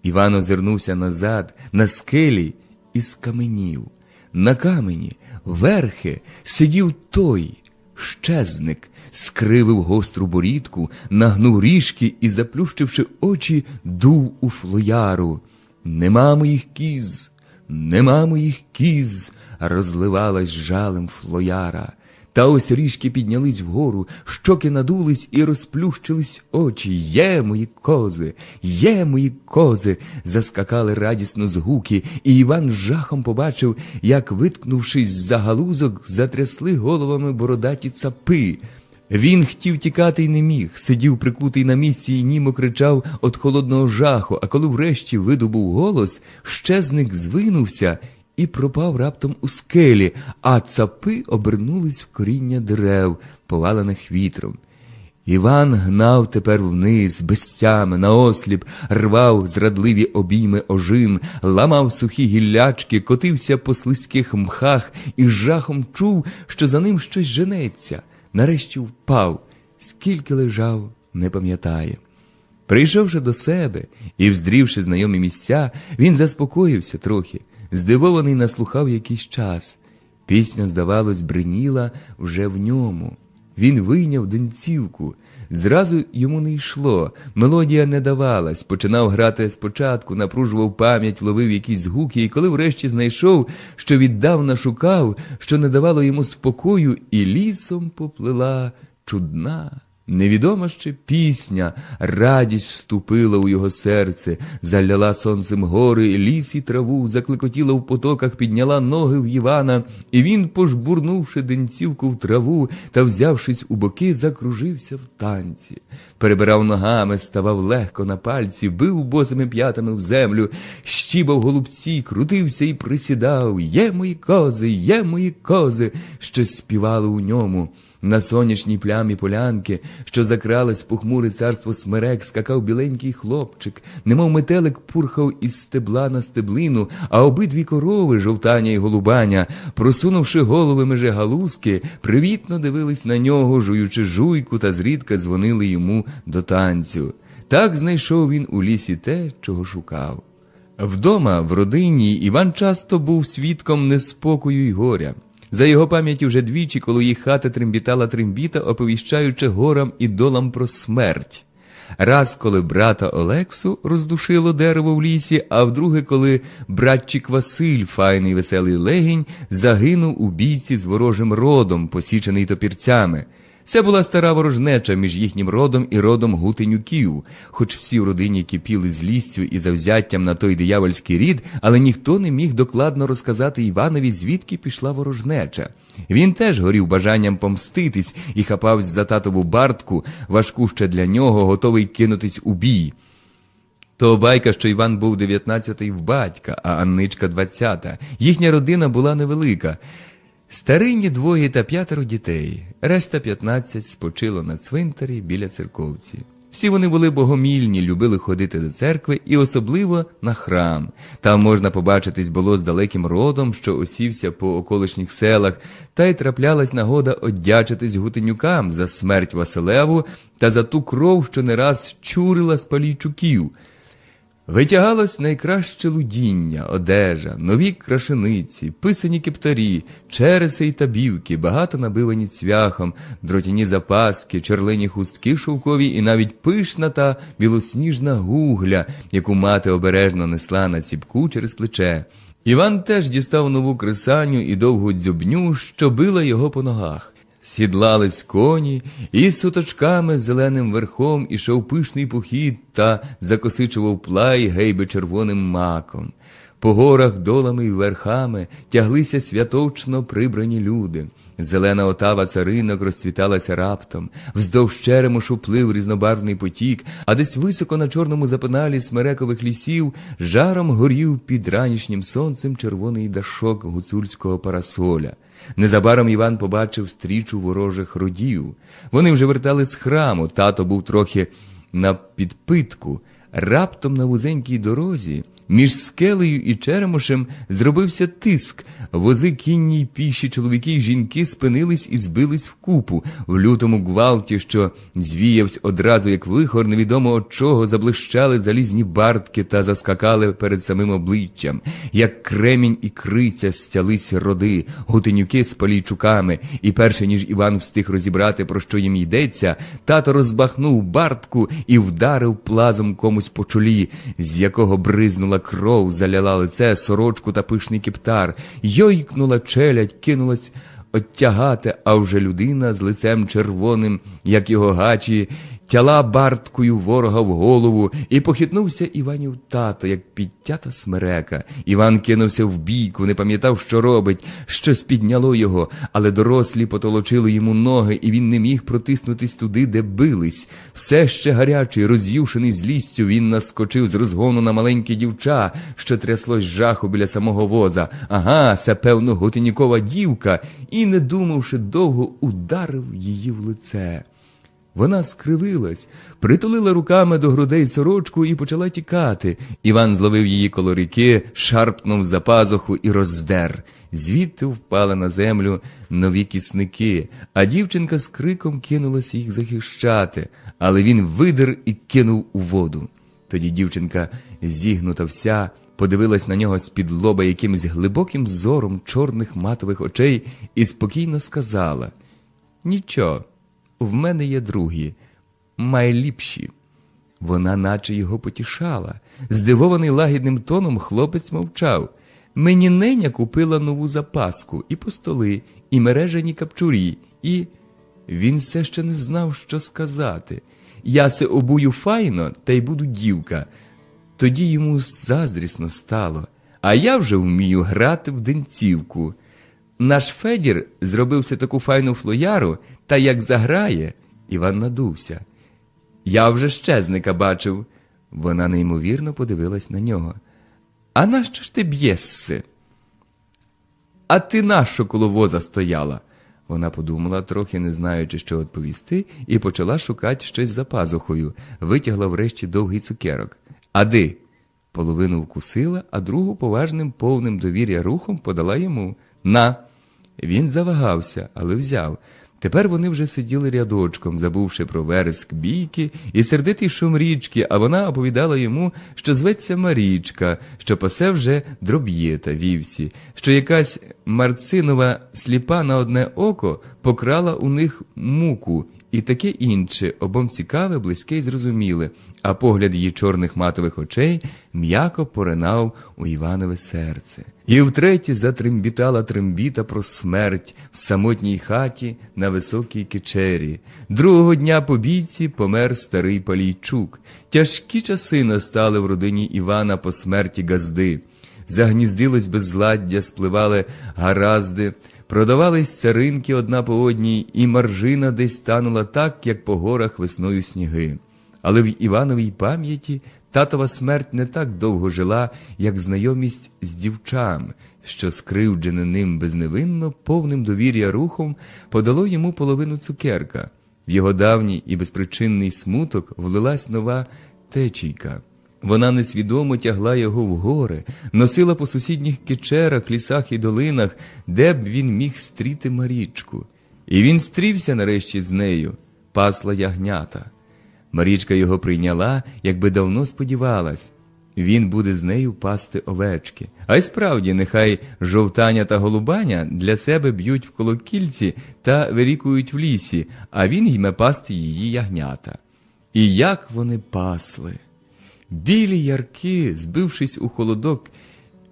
Іван озирнувся назад, на скелі, і скаменів. На камені, верхи, сидів той, щезник, скривив гостру борідку, нагнув ріжки і, заплющивши очі, дув у флояру. «Нема моїх кіз, нема моїх кіз», розливалась жалем флояра. Та ось ріжки піднялись вгору, щоки надулись і розплющились очі. «Є мої кози! Є мої кози!» заскакали радісно згуки, і Іван з жахом побачив, як, виткнувшись за галузок, затрясли головами бородаті цапи. Він хотів тікати й не міг, сидів прикутий на місці і німо кричав від холодного жаху, а коли врешті видобув голос, щезник звинувся і пропав раптом у скелі, а цапи обернулись в коріння дерев, повалених вітром. Іван гнав тепер вниз, без тями, наосліп, рвав зрадливі обійми ожин, ламав сухі гіллячки, котився по слизьких мхах і з жахом чув, що за ним щось женеться. Нарешті впав, скільки лежав, не пам'ятає. Прийшовши до себе і вздрівши знайомі місця, він заспокоївся трохи, здивований наслухав якийсь час. Пісня, здавалось, бриніла вже в ньому. Він вийняв денцівку. Зразу йому не йшло, мелодія не давалась, починав грати спочатку, напружував пам'ять, ловив якісь звуки, і коли врешті знайшов, що віддавна шукав, що не давало йому спокою, і лісом поплила чудна, невідома ще пісня, радість вступила у його серце, заляла сонцем гори, ліс і траву, закликотіла в потоках, підняла ноги в Івана, і він, пожбурнувши денцівку в траву та взявшись у боки, закружився в танці. Перебирав ногами, ставав легко на пальці, бив босими п'ятами в землю, щібав голубці, крутився і присідав. «Є мої кози, є мої кози», щось співали у ньому. На сонячній плямі полянки, що закралась в похмуре царство смерек, скакав біленький хлопчик, немов метелик пурхав із стебла на стеблину, а обидві корови, жовтаня й голубаня, просунувши голови межи галузки, привітно дивились на нього, жуючи жуйку, та зрідка дзвонили йому до танцю. Так знайшов він у лісі те, чого шукав. Вдома, в родині, Іван часто був свідком неспокою й горя. За його пам'яті вже двічі, коли їх хата трембітала трембіта, оповіщаючи горам і долам про смерть. Раз, коли брата Олексу роздушило дерево в лісі, а вдруге, коли братчик Василь, файний веселий легінь, загинув у бійці з ворожим родом, посічений топірцями. Це була стара ворожнеча між їхнім родом і родом Гутенюків. Хоч всі в родині кипіли злістю і завзяттям на той диявольський рід, але ніхто не міг докладно розказати Іванові, звідки пішла ворожнеча. Він теж горів бажанням помститись і хапавсь за татову бартку, важку ще для нього, готовий кинутись у бій. То байка, що Іван був 19-й в батька, а Анничка 20-та. Їхня родина була невелика. Старині 2 та 5 дітей, решта 15 спочило на цвинтарі біля церковці. Всі вони були богомільні, любили ходити до церкви і особливо на храм. Там можна побачитись було з далеким родом, що осівся по околишніх селах, та й траплялась нагода одячитись Гутенюкам за смерть Василеву та за ту кров, що не раз чурила з Палійчуків. Витягалось найкраще лудіння, одежа, нові крашениці, писані кептарі, череси й табівки, багато набивані цвяхом, дротяні запаски, черлені хустки шовкові і навіть пишна та білосніжна гугля, яку мати обережно несла на ціпку через плече. Іван теж дістав нову кресаню і довгу дзьобню, що била його по ногах. Сідлались коні, і суточками зеленим верхом ішов пишний похід та закосичував плай гейби червоним маком. По горах долами й верхами тяглися святочно прибрані люди. Зелена отава царинок розцвіталася раптом, вздовж черемошу плив різнобарвний потік, а десь високо на чорному запиналі смерекових лісів жаром горів під ранішнім сонцем червоний дашок гуцульського парасоля. Незабаром Іван побачив стрічу ворожих родів. Вони вже вертали з храму, тато був трохи на підпитку. Раптом на вузенькій дорозі між скелею і черемошем зробився тиск. Вози кінні й піші, чоловіки й жінки спинились і збились вкупу. В лютому гвалті, що звіявсь одразу, як вихор, невідомо от чого, заблищали залізні бартки та заскакали перед самим обличчям. Як кремінь і криця стялись роди, гутенюки з Полійчуками. І перше, ніж Іван встиг розібрати, про що їм йдеться, тато розбахнув бартку і вдарив плазом комусь по чолі, з якого бризнула кров, заляла лице, сорочку та пишний кептар. Йойкнула челядь, кинулась оттягати, а вже людина з лицем червоним, як його гачі, тяла барткою ворога в голову, і похитнувся Іванів тато, як підтята смерека. Іван кинувся в бійку, не пам'ятав, що робить, щось підняло його, але дорослі потолочили йому ноги, і він не міг протиснутись туди, де бились. Все ще гарячий, роз'юшений злістю, він наскочив з розгону на маленьке дівча, що тряслось жаху біля самого воза. Ага, це, певно, Готинікова дівка, і, не думавши довго, ударив її в лице. Вона скривилась, притулила руками до грудей сорочку і почала тікати. Іван зловив її коло ріки, шарпнув за пазуху і роздер. Звідти впали на землю нові кісники, а дівчинка з криком кинулась їх захищати, але він видер і кинув у воду. Тоді дівчинка, зігнута вся, подивилась на нього з-під лоба якимось глибоким зором чорних матових очей і спокійно сказала: «Нічого. В мене є другі, майліпші». Вона наче його потішала. Здивований лагідним тоном, хлопець мовчав. «Мені неня купила нову запаску, і постоли, і мережані капчурі, і...» Він все ще не знав, що сказати. «Я се обую файно, та й буду дівка». Тоді йому заздрісно стало. «А я вже вмію грати в денцівку. Наш Федір зробився таку файну флояру, та як заграє...» Іван надувся. «Я вже щезника бачив». Вона неймовірно подивилась на нього. «А нащо ж ти б'єсси?» «А ти нащо коло воза стояла?» Вона подумала, трохи не знаючи, що відповісти, і почала шукати щось за пазухою. Витягла врешті довгий цукерок. «Ади!» Половину вкусила, а другу поважним, повним довір'я рухом подала йому. «На!» Він завагався, але взяв. Тепер вони вже сиділи рядочком, забувши про вереск бійки і сердитий шум річки, а вона оповідала йому, що зветься Марічка, що пасе вже дроб'єта вівсі, що якась Марцинова сліпа на одне око покрала у них муку, і таке інше, обом цікаве, близьке й зрозуміле, а погляд її чорних матових очей м'яко поринав у Іванове серце. І втретє затрембітала трембіта про смерть в самотній хаті на високій кичері. Другого дня по бійці помер старий Полійчук. Тяжкі часи настали в родині Івана по смерті Газди. Загніздилось безладдя, спливали гаразди, продавались царинки одна по одній, і маржина десь танула так, як по горах весною сніги. Але в Івановій пам'яті татова смерть не так довго жила, як знайомість з дівчам, що, скривджене ним безневинно, повним довір'я рухом, подало йому половину цукерка. В його давній і безпричинний смуток влилась нова течійка. Вона несвідомо тягла його в гори, носила по сусідніх кичерах, лісах і долинах, де б він міг стріти Марічку. І він стрівся нарешті з нею, пасла ягнята. Марічка його прийняла, якби давно сподівалась. Він буде з нею пасти овечки. А й справді, нехай жовтаня та голубаня для себе б'ють в колокільці та вирікують в лісі, а він йме пасти її ягнята. І як вони пасли! Білі ярки, збившись у холодок,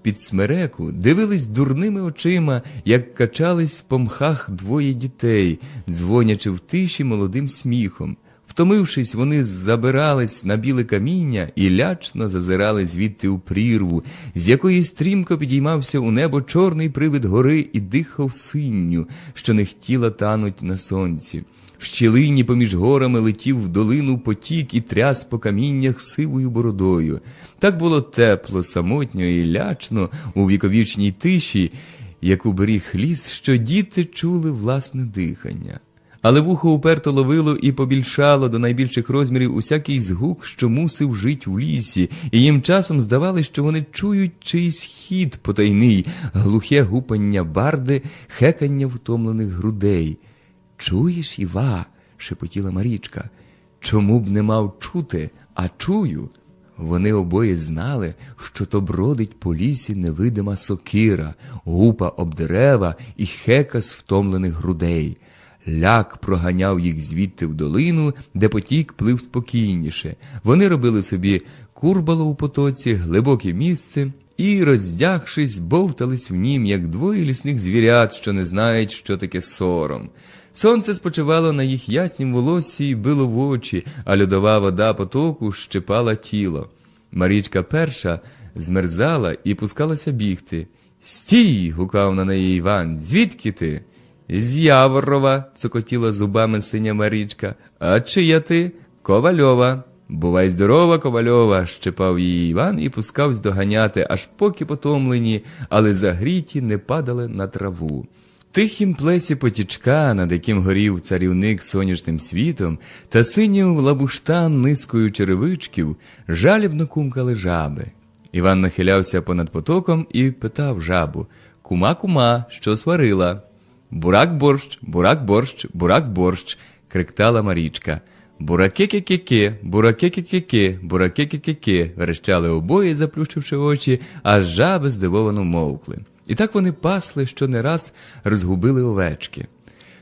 з-під смереку дивились дурними очима, як качались по мхах двоє дітей, дзвонячи в тиші молодим сміхом. Втомившись, вони забирались на біле каміння і лячно зазирали звідти у прірву, з якої стрімко підіймався у небо чорний привид гори і дихав синню, що не хотіла тануть на сонці. В щілині поміж горами летів в долину потік і тряс по каміннях сивою бородою. Так було тепло, самотньо і лячно у віковічній тиші, яку беріг ліс, що діти чули власне дихання. Але вухо уперто ловило і побільшало до найбільших розмірів усякий згук, що мусив жить у лісі, і їм часом здавалось, що вони чують чийсь хід потайний, глухе гупання барди, хекання втомлених грудей. «Чуєш, Іва?» – шепотіла Марічка. «Чому б не мав чути, а чую?» Вони обоє знали, що то бродить по лісі невидима сокира, гупа об дерева і хека з втомлених грудей. Ляк проганяв їх звідти в долину, де потік плив спокійніше. Вони робили собі курбало у потоці, глибоке місце і, роздягшись, бовтались в нім, як двоє лісних звірят, що не знають, що таке сором. Сонце спочивало на їх яснім волоссі і било в очі, а льодова вода потоку щепала тіло. Марічка перша змерзала і пускалася бігти. «Стій!» – гукав на неї Іван. «Звідки ти?» «З Яворова», – цокотіла зубами синя Марічка. «А чия ти?» «Ковальова». «Бувай здорова, Ковальова», – щепав її Іван і пускавсь доганяти, аж поки потомлені, але загріті не падали на траву. В тихім плесі потічка, над яким горів царівник сонячним світом, та синів лабуштан низкою черевичків, жалібно кумкали жаби. Іван нахилявся понад потоком і питав жабу: «Кума, кума, що сварила?» «Бурак-борщ, бурак-борщ, бурак-борщ», – криктала Марічка. «Бураке-ке-ке-ке, бураке-ке-ке-ке, бураке-ке-ке-ке», – верещали обоє, заплющивши очі, аж жаби здивовано мовкли. І так вони пасли, що не раз розгубили овечки.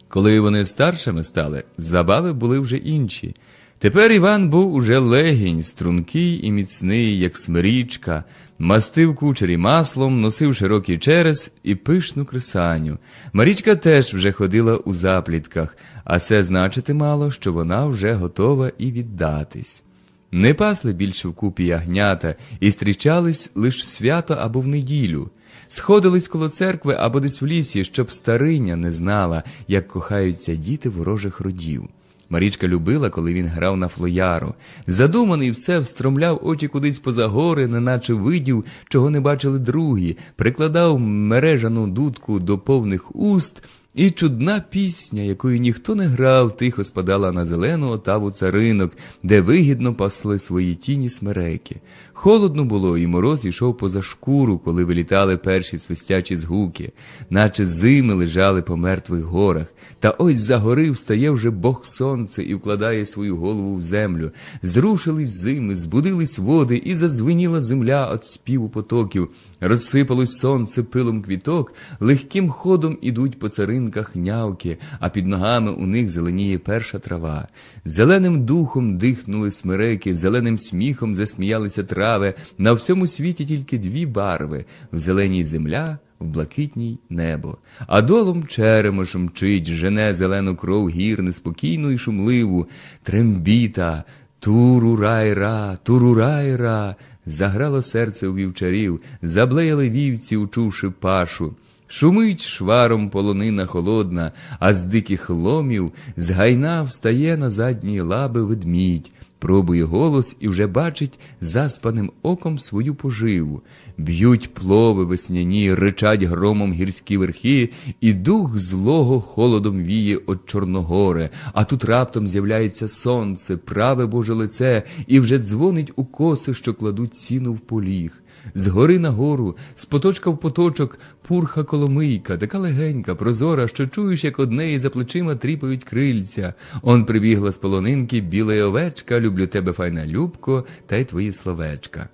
Коли вони старшими стали, забави були вже інші. Тепер Іван був уже легінь, стрункий і міцний, як смирічка, мастив кучері маслом, носив широкий черес і пишну кресаню. Марічка теж вже ходила у заплітках, а це значити мало, що вона вже готова і віддатись. Не пасли більше вкупі ягнята і зустрічались лиш свято або в неділю. Сходились коло церкви або десь в лісі, щоб стариня не знала, як кохаються діти ворожих родів. Марічка любила, коли він грав на флояру. Задуманий все встромляв очі кудись поза гори, неначе видів, чого не бачили другі, прикладав мережану дудку до повних уст, і чудна пісня, якою ніхто не грав, тихо спадала на зелену отаву царинок, де вигідно пасли свої тіні смереки. Холодно було, і мороз йшов поза шкуру, коли вилітали перші свистячі згуки, наче зими лежали по мертвих горах. Та ось за гори встає вже Бог сонце і вкладає свою голову в землю. Зрушились зими, збудились води, і зазвеніла земля від співу потоків. Розсипалось сонце пилом квіток, легким ходом ідуть по царинках нявки, а під ногами у них зеленіє перша трава. Зеленим духом дихнули смереки, зеленим сміхом засміялися трави. На всьому світі тільки дві барви – в зеленій земля, в блакитній небо. А долом черемош мчить, жене зелену кров гір неспокійну і шумливу. Трембіта, турурайра, турурайра. Заграло серце у вівчарів, заблеяли вівці, учувши пашу. Шумить шваром полонина холодна, а з диких ломів з гайна встає на задні лаби ведмідь. Пробує голос і вже бачить заспаним оком свою поживу. Б'ють плови весняні, ричать громом гірські верхи, і дух злого холодом віє от Чорногори. А тут раптом з'являється сонце, праве Боже лице, і вже дзвонить у коси, що кладуть сіно в поліг. З гори на гору, з поточка в поточок, пурха коломийка, така легенька, прозора, що чуєш, як однеї за плечима тріпають крильця. Он прибігла з полонинки біла овечка, люблю тебе, файна любко, та й твої словечка.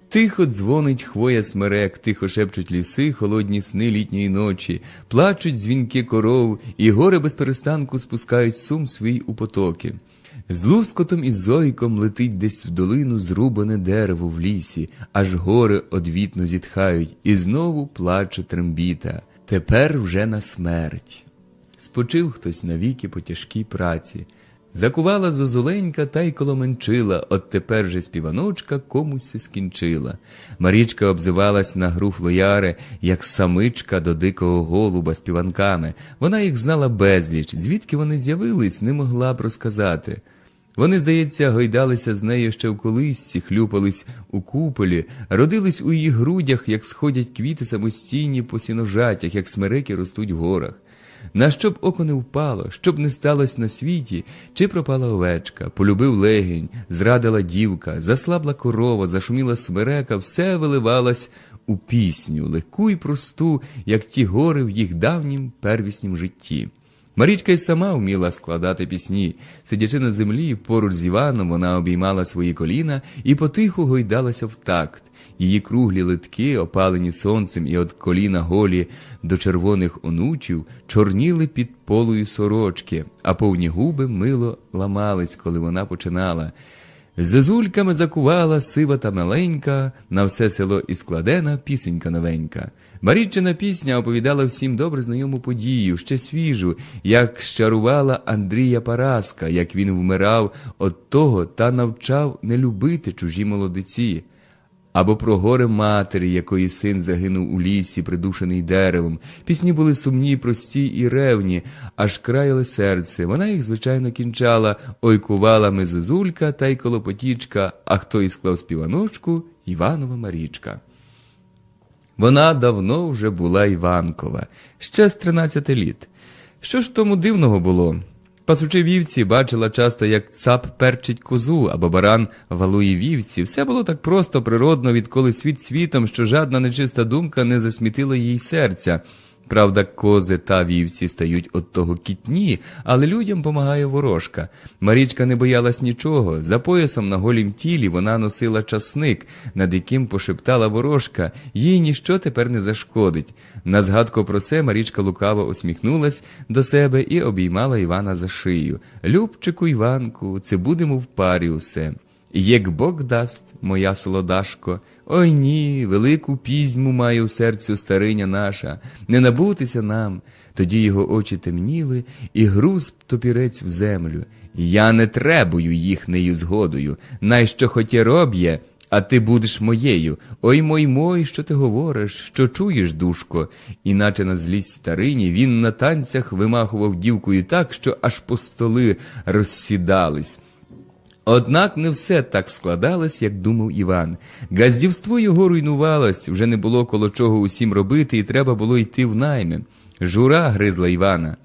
Тихо дзвонить хвоя смерек, тихо шепчуть ліси, холодні сни літньої ночі, плачуть дзвінки коров, і гори без перестанку спускають сум свій у потоки. З лускотом і зойком летить десь в долину зрубане дерево в лісі, аж гори одвітно зітхають, і знову плаче трембіта. Тепер вже на смерть. Спочив хтось навіки по тяжкій праці. Закувала зозуленька та й коломенчила, от тепер же співаночка комусь се скінчила. Марічка обзивалась на гру флояри, як самичка до дикого голуба співанками. Вона їх знала безліч, звідки вони з'явились, не могла б розказати. Вони, здається, гойдалися з нею ще в колисці, хлюпались у куполі, родились у її грудях, як сходять квіти самостійні по сіножатях, як смереки ростуть в горах. На що б око не впало, що б не сталося на світі, чи пропала овечка, полюбив легінь, зрадила дівка, заслабла корова, зашуміла смерека, все виливалось у пісню, легку й просту, як ті гори в їх давнім первіснім житті. Марічка й сама вміла складати пісні. Сидячи на землі, поруч з Іваном, вона обіймала свої коліна і потиху гойдалася в такт. Її круглі литки, опалені сонцем і от коліна голі до червоних онучів, чорніли під полою сорочки, а повні губи мило ламались, коли вона починала. Зозульками закувала сива та маленька, на все село і складена пісенька новенька. Маріччина пісня оповідала всім добре знайому подію, ще свіжу, як щарувала Андрія Параска, як він вмирав от того та навчав не любити чужі молодиці. Або про горе матері, якої син загинув у лісі, придушений деревом. Пісні були сумні, прості і ревні, аж краяли серце. Вона їх, звичайно, кінчала. Ой, кувала ми зозулька та й колопотічка, а хто і склав співаночку – Іванова Марічка. Вона давно вже була Іванкова, ще з 13 літ. Що ж тому дивного було? Пасучи вівці, бачила часто, як цап перчить козу, або баран валує вівці. Все було так просто, природно, відколи світ світом, що жадна нечиста думка не засмітила їй серця. Правда, кози та вівці стають от того кітні, але людям помагає ворожка. Марічка не боялась нічого. За поясом на голім тілі вона носила часник, над яким пошептала ворожка. Їй ніщо тепер не зашкодить. На згадку про це Марічка лукаво усміхнулась до себе і обіймала Івана за шию. «Любчику, Іванку, це будемо в парі усе. Як Бог дасть, моя солодашко, ой ні, велику пізьму має у серцю стариня наша, не набутися нам». Тоді його очі темніли, і груз топірець в землю. «Я не требую їхнею згодою, найщо хотє роб'є, а ти будеш моєю. Ой, мой, що ти говориш, що чуєш, душко?» Іначе на злість старині він на танцях вимахував дівкою так, що аж по столи розсідались. Однак не все так складалось, як думав Іван. Газдівство його руйнувалось, вже не було коло чого усім робити, і треба було йти в найми. Жура гризла Івана.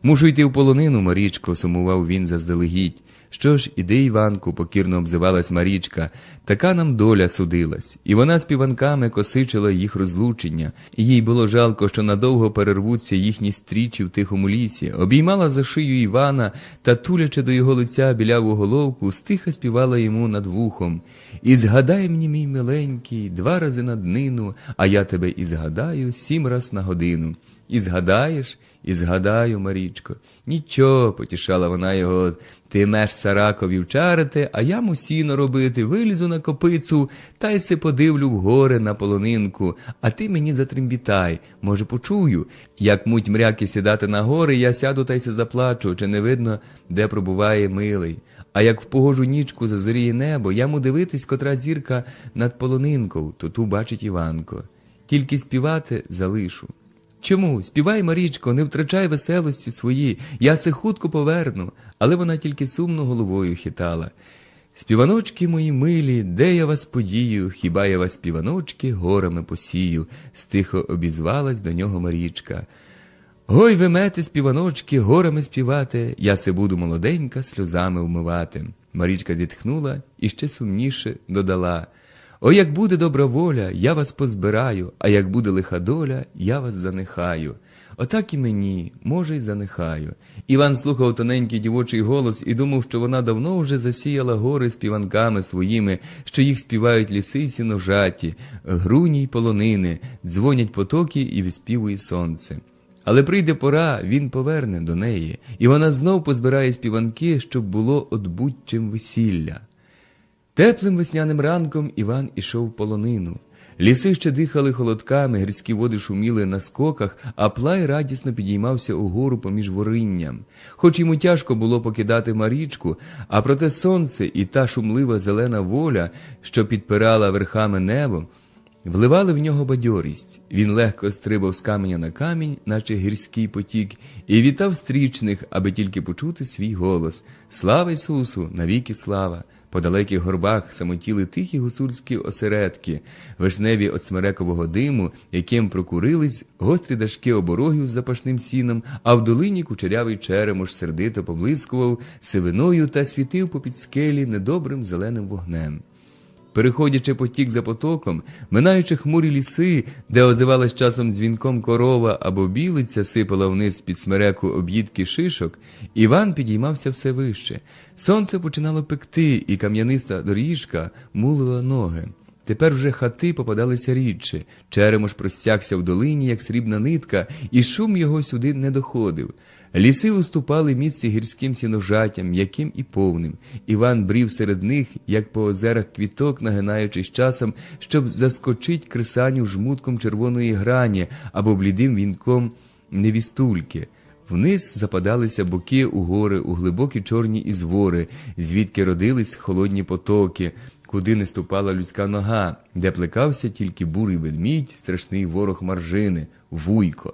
«Мушу йти в полонину, Марічко», – сумував він заздалегідь. «Що ж, іди, Іванку», – покірно обзивалась Марічка, – «така нам доля судилась». І вона співанками косичила їх розлучення. Їй було жалко, що надовго перервуться їхні стрічі в тихому лісі. Обіймала за шию Івана та, тулячи до його лиця біляву головку, стиха співала йому над вухом. «І згадай мені, мій миленький, 2 рази на днину, а я тебе і згадаю 7 раз на годину». «І згадаєш?» «І згадаю, Марічко». «Нічого», – потішала вона його, – «ти меш сарако вівчарити, а я мусіно робити, вилізу на копицю, та й се подивлю в гори на полонинку, а ти мені затрембітай, може почую. Як муть мряки сідати на гори, я сяду та й се заплачу, чи не видно, де пробуває милий. А як в погожу нічку зазоріє небо, я му дивитись, котра зірка над полонинкою, то ту бачить Іванко. Тільки співати залишу». «Чому? Співай, Марічко, не втрачай веселості свої, я се хутко поверну». Але вона тільки сумно головою хитала. «Співаночки мої милі, де я вас подію, хіба я вас, співаночки, горами посію?» Стихо обізвалась до нього Марічка. «Гой ви мете, співаночки, горами співати, я се буду молоденька сльозами вмивати». Марічка зітхнула і ще сумніше додала: «О, як буде добра воля, я вас позбираю, а як буде лиха доля, я вас занехаю. Отак і мені, може, й занехаю». Іван слухав тоненький дівочий голос і думав, що вона давно вже засіяла гори співанками своїми, що їх співають ліси й сіножаті, груні й полонини, дзвонять потоки і виспівує сонце. Але прийде пора, він поверне до неї, і вона знов позбирає співанки, щоб було отбудчим весілля. Теплим весняним ранком Іван ішов в полонину. Ліси ще дихали холодками, гірські води шуміли на скоках, а Плай радісно підіймався угору поміж воринням. Хоч йому тяжко було покидати Марічку, а проте сонце і та шумлива зелена воля, що підпирала верхами небо, вливали в нього бадьорість. Він легко стрибав з каменя на камінь, наче гірський потік, і вітав стрічних, аби тільки почути свій голос. «Слава Ісусу! Навіки слава!» По далеких горбах самотіли тихі гуцульські осередки, вишневі від смерекового диму, яким прокурились гострі дашки оборогів з запашним сіном, а в долині кучерявий черемош сердито поблискував сивиною та світив попід скелі недобрим зеленим вогнем. Переходячи потік за потоком, минаючи хмурі ліси, де озивалась часом дзвінком корова або білиця сипала вниз під смереку об'їдки шишок, Іван підіймався все вище. Сонце починало пекти, і кам'яниста доріжка мулила ноги. Тепер вже хати попадалися рідше, черемош простягся в долині, як срібна нитка, і шум його сюди не доходив. Ліси уступали місце гірським сіножаттям, м'яким і повним. Іван брів серед них, як по озерах квіток, нагинаючись часом, щоб заскочить кресаню жмутком червоної грані або блідим вінком невістульки. Вниз западалися боки у гори, у глибокі чорні ізвори, звідки родились холодні потоки, куди не ступала людська нога, де плекався тільки бурий ведмідь, страшний ворог маржини – вуйко.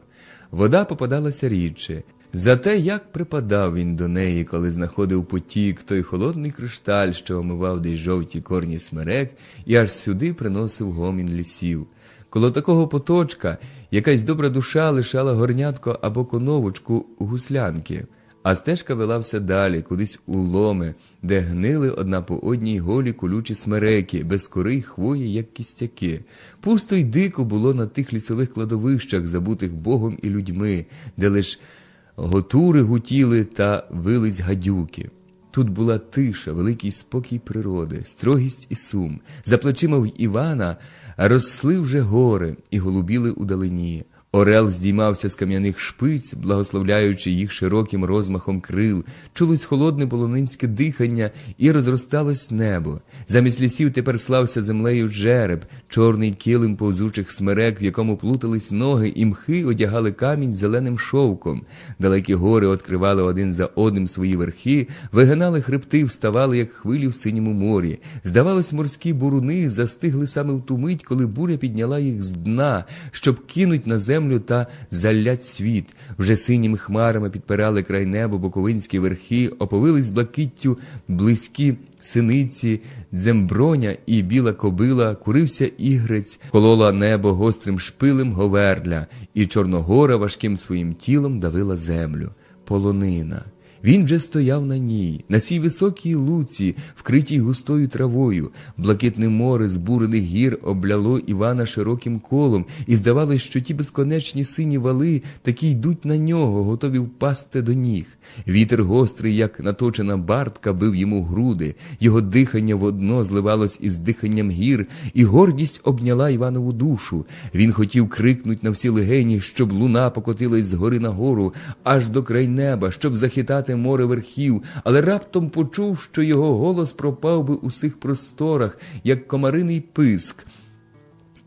Вода попадалася рідше. Зате як припадав він до неї, коли знаходив потік, той холодний кришталь, що омивав десь жовті корні смерек і аж сюди приносив гомін лісів. Коло такого поточка якась добра душа лишала горнятко або коновочку у гуслянки, а стежка вела все далі, кудись у ломи, де гнили одна по одній голі колючі смереки, без кори й хвої, як кістяки. Пусто й дико було на тих лісових кладовищах, забутих Богом і людьми, де лиш готури гутіли та вились гадюки. Тут була тиша, великий спокій природи, строгість і сум. За плечима в Івана росли вже гори і голубіли удалині. Орел здіймався з кам'яних шпиць, благословляючи їх широким розмахом крил. Чулось холодне полонинське дихання і розросталось небо. Замість лісів тепер слався землею жереб, чорний килим повзучих смерек, в якому плутались ноги, і мхи одягали камінь зеленим шовком. Далекі гори відкривали один за одним свої верхи, вигинали хребти, вставали, як хвилі в синьому морі. Здавалось, морські буруни застигли саме в ту мить, коли буря підняла їх з дна, щоб кинуть на землю та заллять світ. Вже синіми хмарами підпирали край неба боковинські верхи, оповились блакиттю близькі синиці, дземброня і біла кобила, курився ігрець, колола небо гострим шпилем говерля, і Чорногора важким своїм тілом давила землю. Полонина. Він вже стояв на ній, на сій високій луці, вкритій густою травою. Блакитне море збурених гір обляло Івана широким колом, і здавалось, що ті безконечні сині вали таки йдуть на нього, готові впасти до ніг. Вітер гострий, як наточена бартка, бив йому в груди. Його дихання водно зливалось із диханням гір, і гордість обняла Іванову душу. Він хотів крикнуть на всі легені, щоб луна покотилась з гори на гору, аж до край неба, щоб захитати море верхів, але раптом почув, що його голос пропав би у сих просторах, як комариний писк.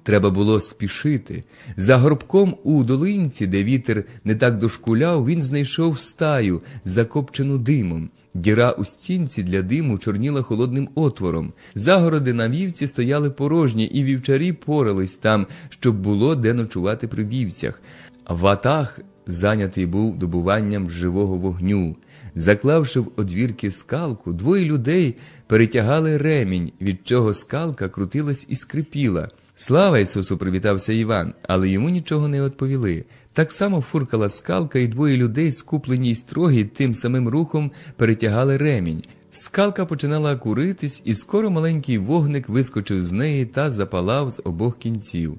Треба було спішити. За горбком у долинці, де вітер не так дошкуляв, він знайшов стаю, закопчену димом. Діра у стінці для диму чорніла холодним отвором. Загороди на вівці стояли порожні, і вівчарі порались там, щоб було де ночувати при вівцях. Ватаг зайнятий був добуванням живого вогню. Заклавши в одвірки скалку, двоє людей перетягали ремінь, від чого скалка крутилась і скрипіла. «Слава Ісусу!» – привітався Іван, але йому нічого не відповіли. Так само фуркала скалка, і двоє людей, скуплені й строгі, тим самим рухом перетягали ремінь. Скалка починала куритись, і скоро маленький вогник вискочив з неї та запалав з обох кінців.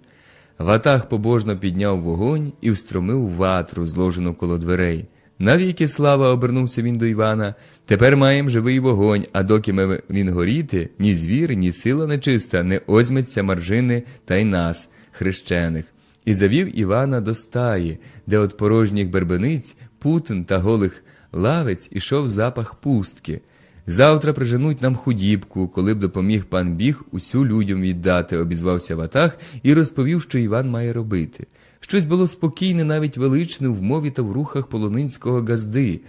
Ватаг побожно підняв вогонь і встромив ватру, зложену коло дверей. «Навіки слава!» – обернувся він до Івана. «Тепер маєм живий вогонь, а доки ми він горіти, ні звір, ні сила нечиста не озьметься маржини та й нас, хрещених». і завів Івана до стаї, де от порожніх бербениць, путин та голих лавець ішов запах пустки. «Завтра приженуть нам худібку, коли б допоміг пан Біг усю людям віддати», – обізвався Ватаг і розповів, що Іван має робити. Щось було спокійне, навіть величне в мові та в рухах полонинського газди.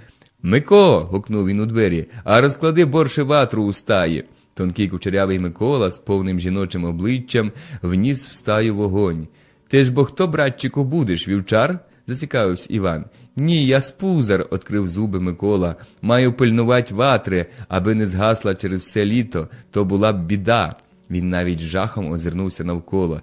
«Мико!» – гукнув він у двері. «А розклади борше ватру у стаї!» Тонкий кучерявий Микола з повним жіночим обличчям вніс в стаю вогонь. «Ти ж бо хто, братчику, будеш, вівчар?» – зацікавився Іван. «Ні, я спузар», – открив зуби Микола. «Маю пильнувати ватри, аби не згасла через все літо, то була б біда». Він навіть жахом озирнувся навколо.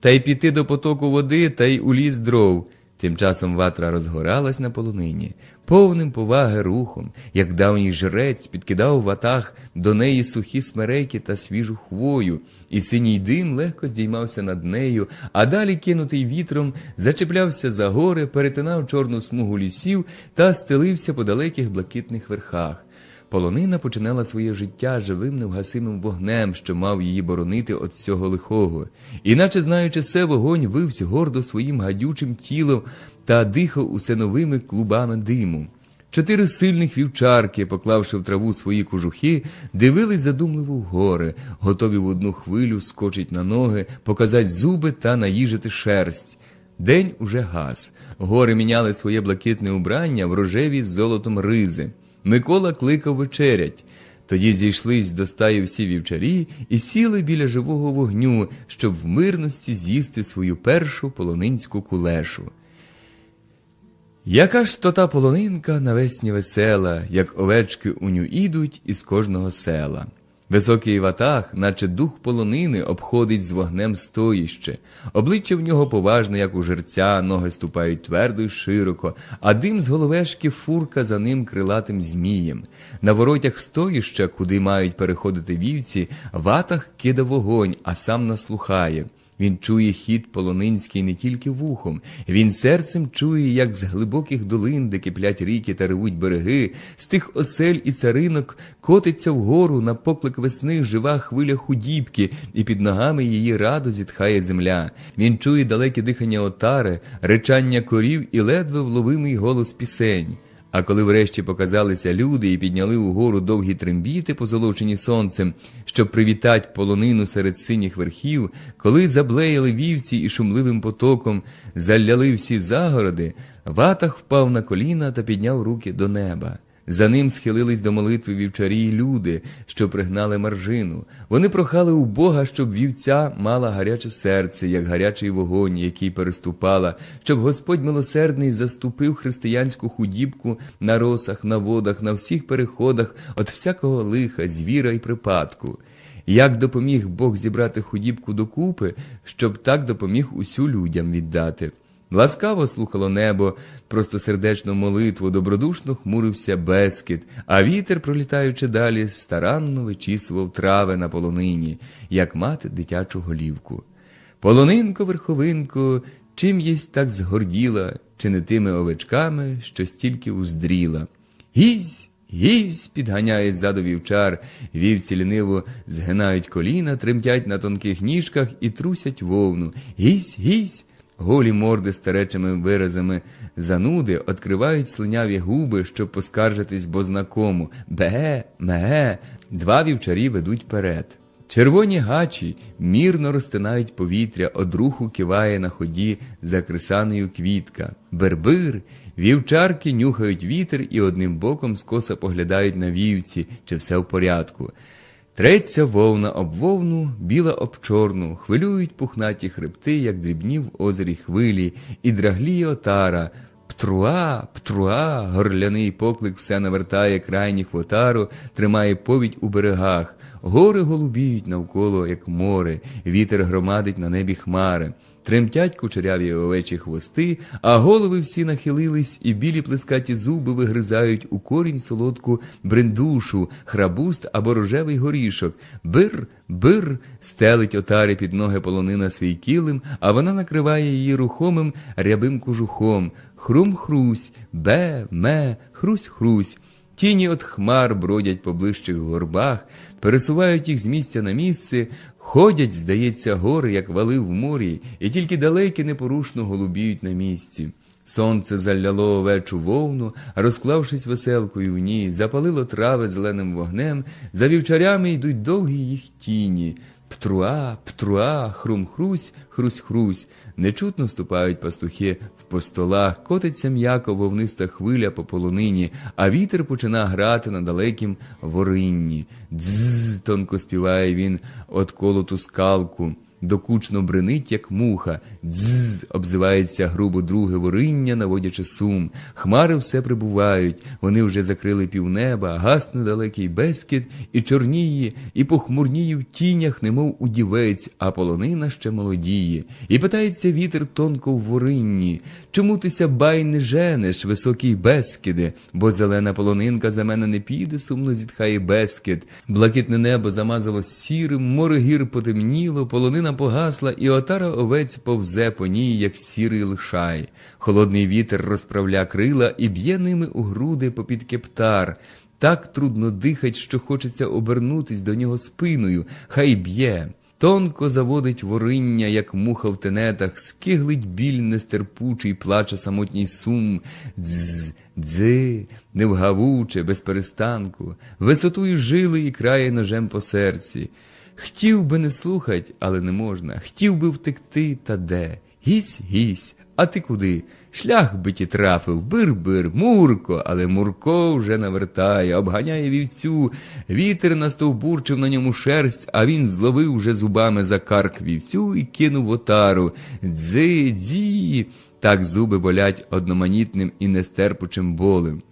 «Та й піти до потоку води, та й у ліс дров». Тим часом ватра розгоралась на полонині. Повним поваги рухом, як давній жрець, підкидав Ватаг до неї сухі смереки та свіжу хвою, і синій дим легко здіймався над нею, а далі, кинутий вітром, зачеплявся за гори, перетинав чорну смугу лісів та стелився по далеких блакитних верхах. Полонина починала своє життя живим невгасимим вогнем, що мав її боронити від всього лихого. Іначе, знаючи все, вогонь вився гордо своїм гадючим тілом та дихав усе новими клубами диму. 4 сильних вівчарки, поклавши в траву свої кожухи, дивились задумливо вгори, готові в одну хвилю скочить на ноги, показать зуби та наїжити шерсть. День уже гас. Гори міняли своє блакитне убрання в рожеві з золотом ризи. Микола кликав вечерять. Тоді зійшлись до стаї всі вівчарі і сіли біля живого вогню, щоб в мирності з'їсти свою першу полонинську кулешу. Яка ж то та полонинка навесні весела, як овечки у ню ідуть із кожного села. Високий Ватаг, наче дух полонини, обходить з вогнем стоїще. Обличчя в нього поважне, як у жерця, ноги ступають твердо й широко, а дим з головешки фурка за ним крилатим змієм. На воротях стоїща, куди мають переходити вівці, Ватаг кида вогонь, а сам наслухає. Він чує хід полонинський не тільки вухом, він серцем чує, як з глибоких долин, де киплять ріки та ревуть береги, з тих осель і царинок котиться вгору на поклик весни жива хвиля худібки, і під ногами її радо зітхає земля. Він чує далеке дихання отари, речання корів і ледве вловимий голос пісень. А коли врешті показалися люди і підняли угору довгі трембіти, позолочені сонцем, щоб привітати полонину серед синіх верхів, коли заблеяли вівці і шумливим потоком заляли всі загороди, Ватаг впав на коліна та підняв руки до неба. За ним схилились до молитви вівчарі й люди, що пригнали маржину. Вони прохали у Бога, щоб вівця мала гаряче серце, як гарячий вогонь, який переступала, щоб Господь милосердний заступив християнську худібку на росах, на водах, на всіх переходах від всякого лиха, звіра й припадку. Як допоміг Бог зібрати худібку докупи, щоб так допоміг усю людям віддати. Ласкаво слухало небо простосердечну молитву, добродушно хмурився безкид, а вітер, пролітаючи далі, старанно вичісував трави на полонині, як мати дитячу голівку. Полонинко, верховинко, чим єсть так згорділа, чи не тими овечками, що стільки уздріла? Гізь! Гізь! Підганяє ззаду вівчар, вівці ліниво згинають коліна, тремтять на тонких ніжках і трусять вовну. Гізь! Гізь! Голі морди старечими виразами зануди відкривають слиняві губи, щоб поскаржитись бознакому. Бе, ме. 2 вівчарі ведуть перед. Червоні гачі мірно розтинають повітря, од руху киває на ході закресаною квітка. Бербир. Вівчарки нюхають вітер і одним боком скоса поглядають на вівці, чи все в порядку. Треться вовна об вовну, біла об чорну, хвилюють пухнаті хребти, як дрібні в озері хвилі, і драгліє отара. Птруа, птруа, горляний поклик все навертає крайніх в отару, тримає повідь у берегах. Гори голубіють навколо, як море, вітер громадить на небі хмари. Тремтять кучеряві овечі хвости, а голови всі нахилились, і білі плескаті зуби вигризають у корінь солодку брендушу, храбуст або рожевий горішок. Бир, бир, стелить отари під ноги полонина свій килим, а вона накриває її рухомим рябим кожухом. Хрум-хрусь, бе, ме, хрусь-хрусь. Тіні от хмар бродять по ближчих горбах, пересувають їх з місця на місце, Ходять, здається, гори, як вали в морі, і тільки далекі непорушно голубіють на місці. Сонце заляло овечу вовну, розклавшись веселкою в ній, запалило трави зеленим вогнем, за вівчарями йдуть довгі їх тіні. Птруа, птруа, хрум-хрусь, хрусь-хрусь. Нечутно ступають пастухи в постолах, котиться м'яко вовниста хвиля по полонині, а вітер почина грати на далекім воринні. Дзз, тонко співає він от колоту скалку. Докучно бренить, як муха, дзз, обзивається грубо друге вориння, наводячи сум. Хмари все прибувають, вони вже закрили півнеба, гасне далекий безкід, і чорніє, і похмурніє в тінях, немов удівець, а полонина ще молодіє. І питається вітер тонко в воринні: чому тися бай не женеш, високий безкиде? Бо зелена полонинка за мене не піде, сумно зітхає безкид. Блакитне небо замазало сірим, море гір потемніло, полонина погасла, і отара овець повзе по ній, як сірий лишай. Холодний вітер розправля крила і б'є ними у груди попід кептар. Так трудно дихать, що хочеться обернутись до нього спиною. Хай б'є. Тонко заводить вориння, як муха в тенетах, скиглить біль нестерпучий, плаче самотній сум. Дз, дзи, невгавуче, без перестанку, висотою жили і крає ножем по серці. Хотів би не слухать, але не можна, хотів би втекти, та де? Гісь, гісь, а ти куди? Шлях би ті трафив, бир-бир, Мурко, але Мурко вже навертає, обганяє вівцю. Вітер настовбурчив на ньому шерсть, а він зловив вже зубами за карк вівцю і кинув в отару. Дзи, дзі, так зуби болять одноманітним і нестерпучим болем.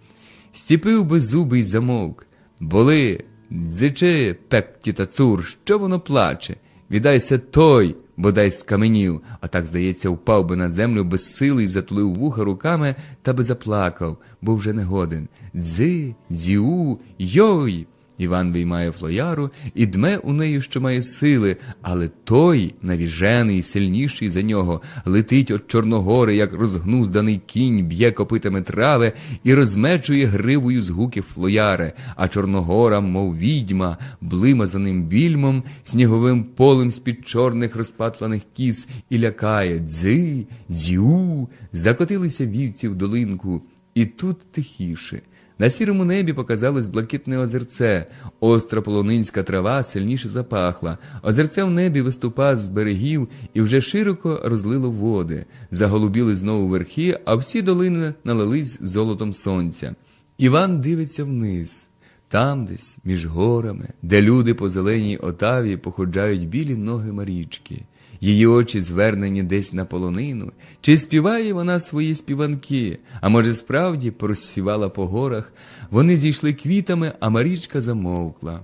Стіпив би зуби й замовк. Боли, дзичи, пекті та цур, що воно плаче? Віддайся той, бодай скаменів, а так, здається, впав би на землю без сили й затулив вуха руками, та би заплакав, бо вже не годен. Дзи, дзіу, йой! Іван виймає флояру і дме у неї, що має сили, але той, навіжений, сильніший за нього, летить от Чорногори, як розгнузданий кінь, б'є копитами трави і розмечує гривою згуки флояри, а Чорногора, мов відьма, блима за ним більмом, сніговим полем з-під чорних розпатланих кіз і лякає. Дзи, дзю, закотилися вівці в долинку, і тут тихіше. На сірому небі показалось блакитне озерце, остра полонинська трава сильніше запахла, озерце в небі виступа з берегів і вже широко розлило води, заголубіли знову верхи, а всі долини налились золотом сонця. Іван дивиться вниз. Там десь, між горами, де люди по зеленій отаві походжають білі ноги Марічки. Її очі звернені десь на полонину. Чи співає вона свої співанки? А може, справді порозсівала по горах? Вони зійшли квітами, а Марічка замовкла.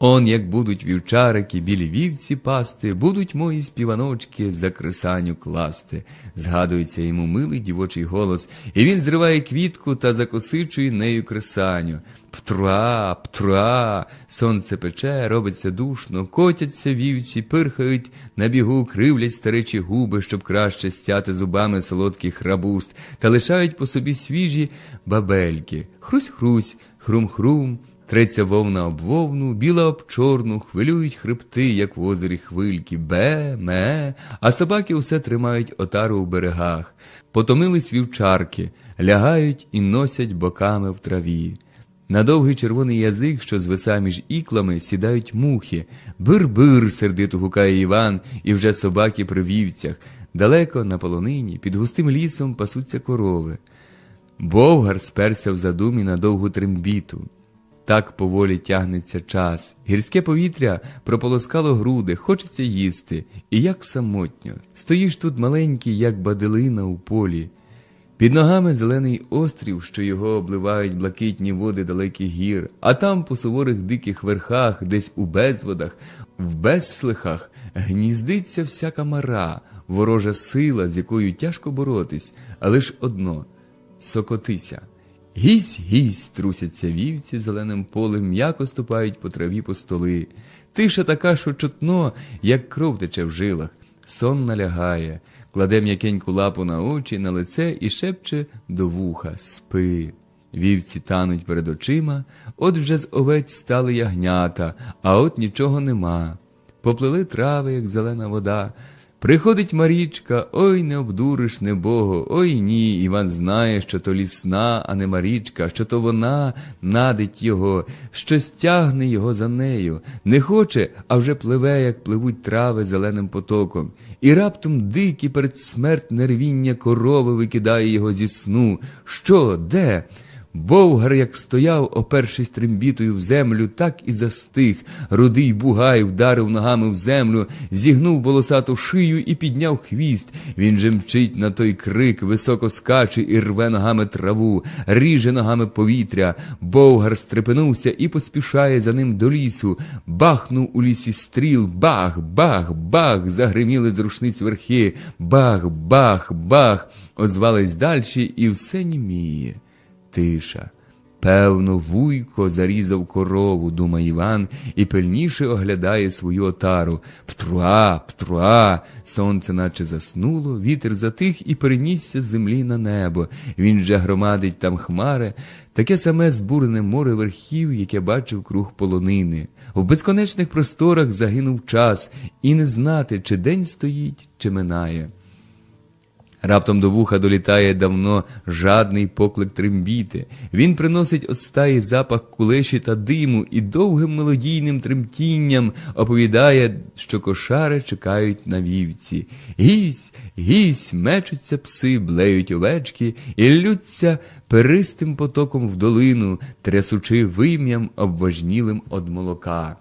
Он, як будуть вівчарики білі вівці пасти, будуть мої співаночки за кресаню класти. Згадується йому милий дівочий голос, і він зриває квітку та закосичує нею кресаню. Птруа, птруа, сонце пече, робиться душно, котяться вівці, пирхають на бігу, кривлять старечі губи, щоб краще стяти зубами солодкий храбуст, та лишають по собі свіжі бабельки. Хрусь-хрусь, хрум-хрум. Треться вовна об вовну, біла об чорну, хвилюють хребти, як в озері хвильки, бе, ме, а собаки усе тримають отару у берегах. Потомились вівчарки, лягають і носять боками в траві. На довгий червоний язик, що звиса між іклами, сідають мухи. Бир-бир, сердито гукає Іван, і вже собаки при вівцях. Далеко на полонині, під густим лісом пасуться корови. Бовгар сперся в задумі на довгу трембіту. Так поволі тягнеться час. Гірське повітря прополоскало груди, хочеться їсти. І як самотньо. Стоїш тут маленький, як баделина у полі. Під ногами зелений острів, що його обливають блакитні води далеких гір. А там по суворих диких верхах, десь у безводах, в безслихах, гніздиться всяка мара, ворожа сила, з якою тяжко боротись. А лиш одно – сокотися. Гісь-гісь трусяться вівці зеленим полем, м'яко ступають по траві по столи. Тиша така, що чутно, як кров тече в жилах. Сон налягає, кладе м'якеньку лапу на очі, на лице і шепче до вуха: спи. Вівці тануть перед очима, от вже з овець стали ягнята, а от нічого нема. поплили трави, як зелена вода. Приходить Марічка, ой, не обдуриш небого, ой ні, Іван знає, що то лісна, а не Марічка, що то вона надить його, що стягне його за нею. Не хоче, а вже пливе, як пливуть трави зеленим потоком. І раптом дикі передсмертне ревіння корови викидає його зі сну. Що, де? Бовгар, як стояв, опершись трембітою в землю, так і застиг. Рудий бугай вдарив ногами в землю, зігнув волосату шию і підняв хвіст. Він же мчить на той крик, високо скаче і рве ногами траву, ріже ногами повітря. Бовгар стрепенувся і поспішає за ним до лісу. Бахнув у лісі стріл, бах, бах, бах, загриміли з рушниць верхи. Бах, бах, бах, озвались дальші, і все німіє. Тиша. Певно, вуйко зарізав корову, думає Іван, і пильніше оглядає свою отару. Птруа, птруа. Сонце наче заснуло, вітер затих і перенісся з землі на небо. Він же громадить там хмари, таке саме збурене море верхів, яке бачив круг полонини. В безконечних просторах загинув час, і не знати, чи день стоїть, чи минає. Раптом до вуха долітає давно жадний поклик трембіти. Він приносить от стаї запах кулеші та диму і довгим мелодійним тремтінням оповідає, що кошари чекають на вівці. Гісь, гісь, мечуться пси, блеють овечки і ллються перистим потоком в долину, трясучи вим'ям обважнілим од молока.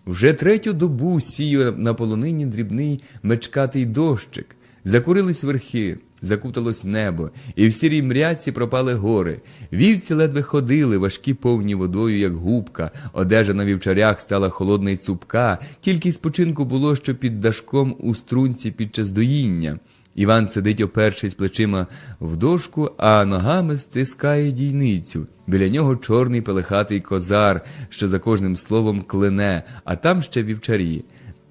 Вже третю добу сіє на полонині дрібний мечкатий дощик. Закурились верхи, закуталось небо, і в сірій мряці пропали гори. Вівці ледве ходили, важкі повні водою, як губка. Одежа на вівчарях стала холодна й цупка, тільки й спочинку було, що під дашком у струнці під час доїння. Іван сидить, опершись плечима в дошку, а ногами стискає дійницю. Біля нього чорний пелехатий козар, що за кожним словом клине, а там ще вівчарі.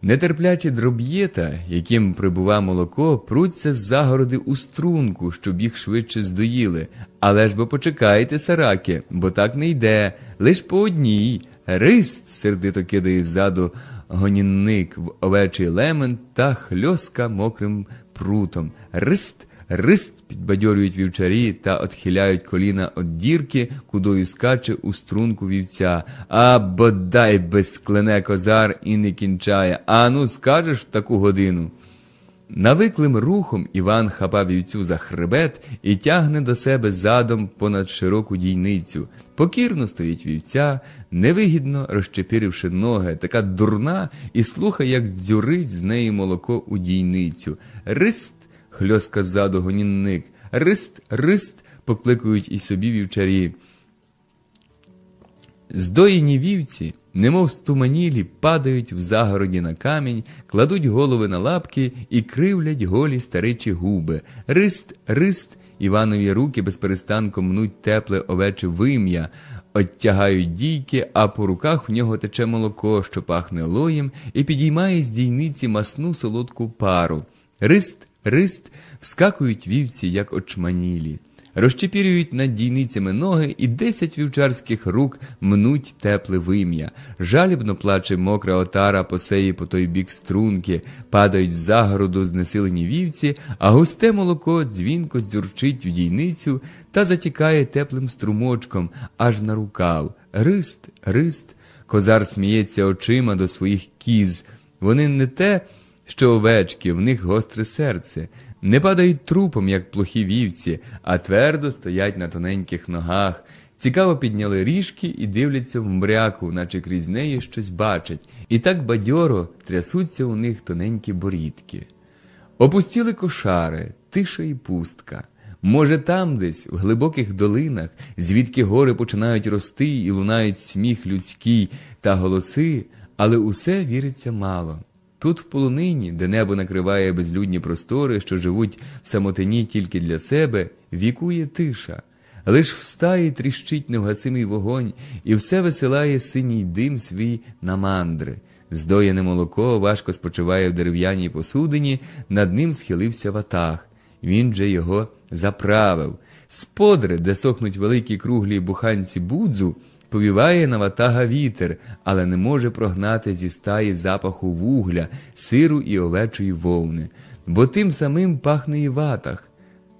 Нетерплячі дроб'єта, яким прибува молоко, пруться з загороди у струнку, щоб їх швидше здоїли. Але ж бо почекайте, сараки, бо так не йде, лиш по одній. Рист, сердито кидає ззаду гонінник в овечий лемент та хльоска мокрим прутом. Рист, рист, підбадьорюють вівчарі та отхиляють коліна від дірки, кудою скаче у струнку вівця. А бодай безклене козар і не кінчає. Ану, скажеш в таку годину. Навиклим рухом Іван хапав вівцю за хребет і тягне до себе задом понад широку дійницю. Покірно стоїть вівця, невигідно розчепіривши ноги, така дурна, і слухає, як дзюрить з неї молоко у дійницю. Рист, хльоска ззаду гонінник. Рист, рист, покликують і собі вівчарі. Здоїні вівці, немов стуманілі, падають в загороді на камінь, кладуть голови на лапки і кривлять голі старичі губи. Рист, рист, Іванові руки безперестанку мнуть тепле овече вим'я, оттягають дійки, а по руках в нього тече молоко, що пахне лоєм, і підіймає з дійниці масну солодку пару. Рист, рист, вскакують вівці, як очманілі. Розчепірюють над дійницями ноги, і 10 вівчарських рук мнуть тепле вим'я. Жалібно плаче мокра отара посеї по той бік струнки, падають з загороду знесилені вівці, а густе молоко дзвінко дзюрчить в дійницю та затікає теплим струмочком аж на рукав. Рист, рист, козар сміється очима до своїх кіз. Вони не те, що овечки, в них гостре серце. Не падають трупом, як плохі вівці, а твердо стоять на тоненьких ногах. Цікаво підняли ріжки і дивляться в мряку, наче крізь неї щось бачать. І так бадьоро трясуться у них тоненькі борідки. Опустіли кошари, тиша і пустка. Може там десь, в глибоких долинах, звідки гори починають рости і лунають сміх людський та голоси, але усе віриться мало. Тут в полонині, де небо накриває безлюдні простори, що живуть в самотині тільки для себе, вікує тиша. Лиш в стаї тріщить невгасимий вогонь, і все висилає синій дим свій на мандри. Здоєне молоко важко спочиває в дерев'яній посудині, над ним схилився ватаг. Він же його заправив. З подри, де сохнуть великі круглі буханці будзу, повіває на ватага вітер, але не може прогнати зі стаї запаху вугля, сиру і овечої вовни, бо тим самим пахне і ватаг.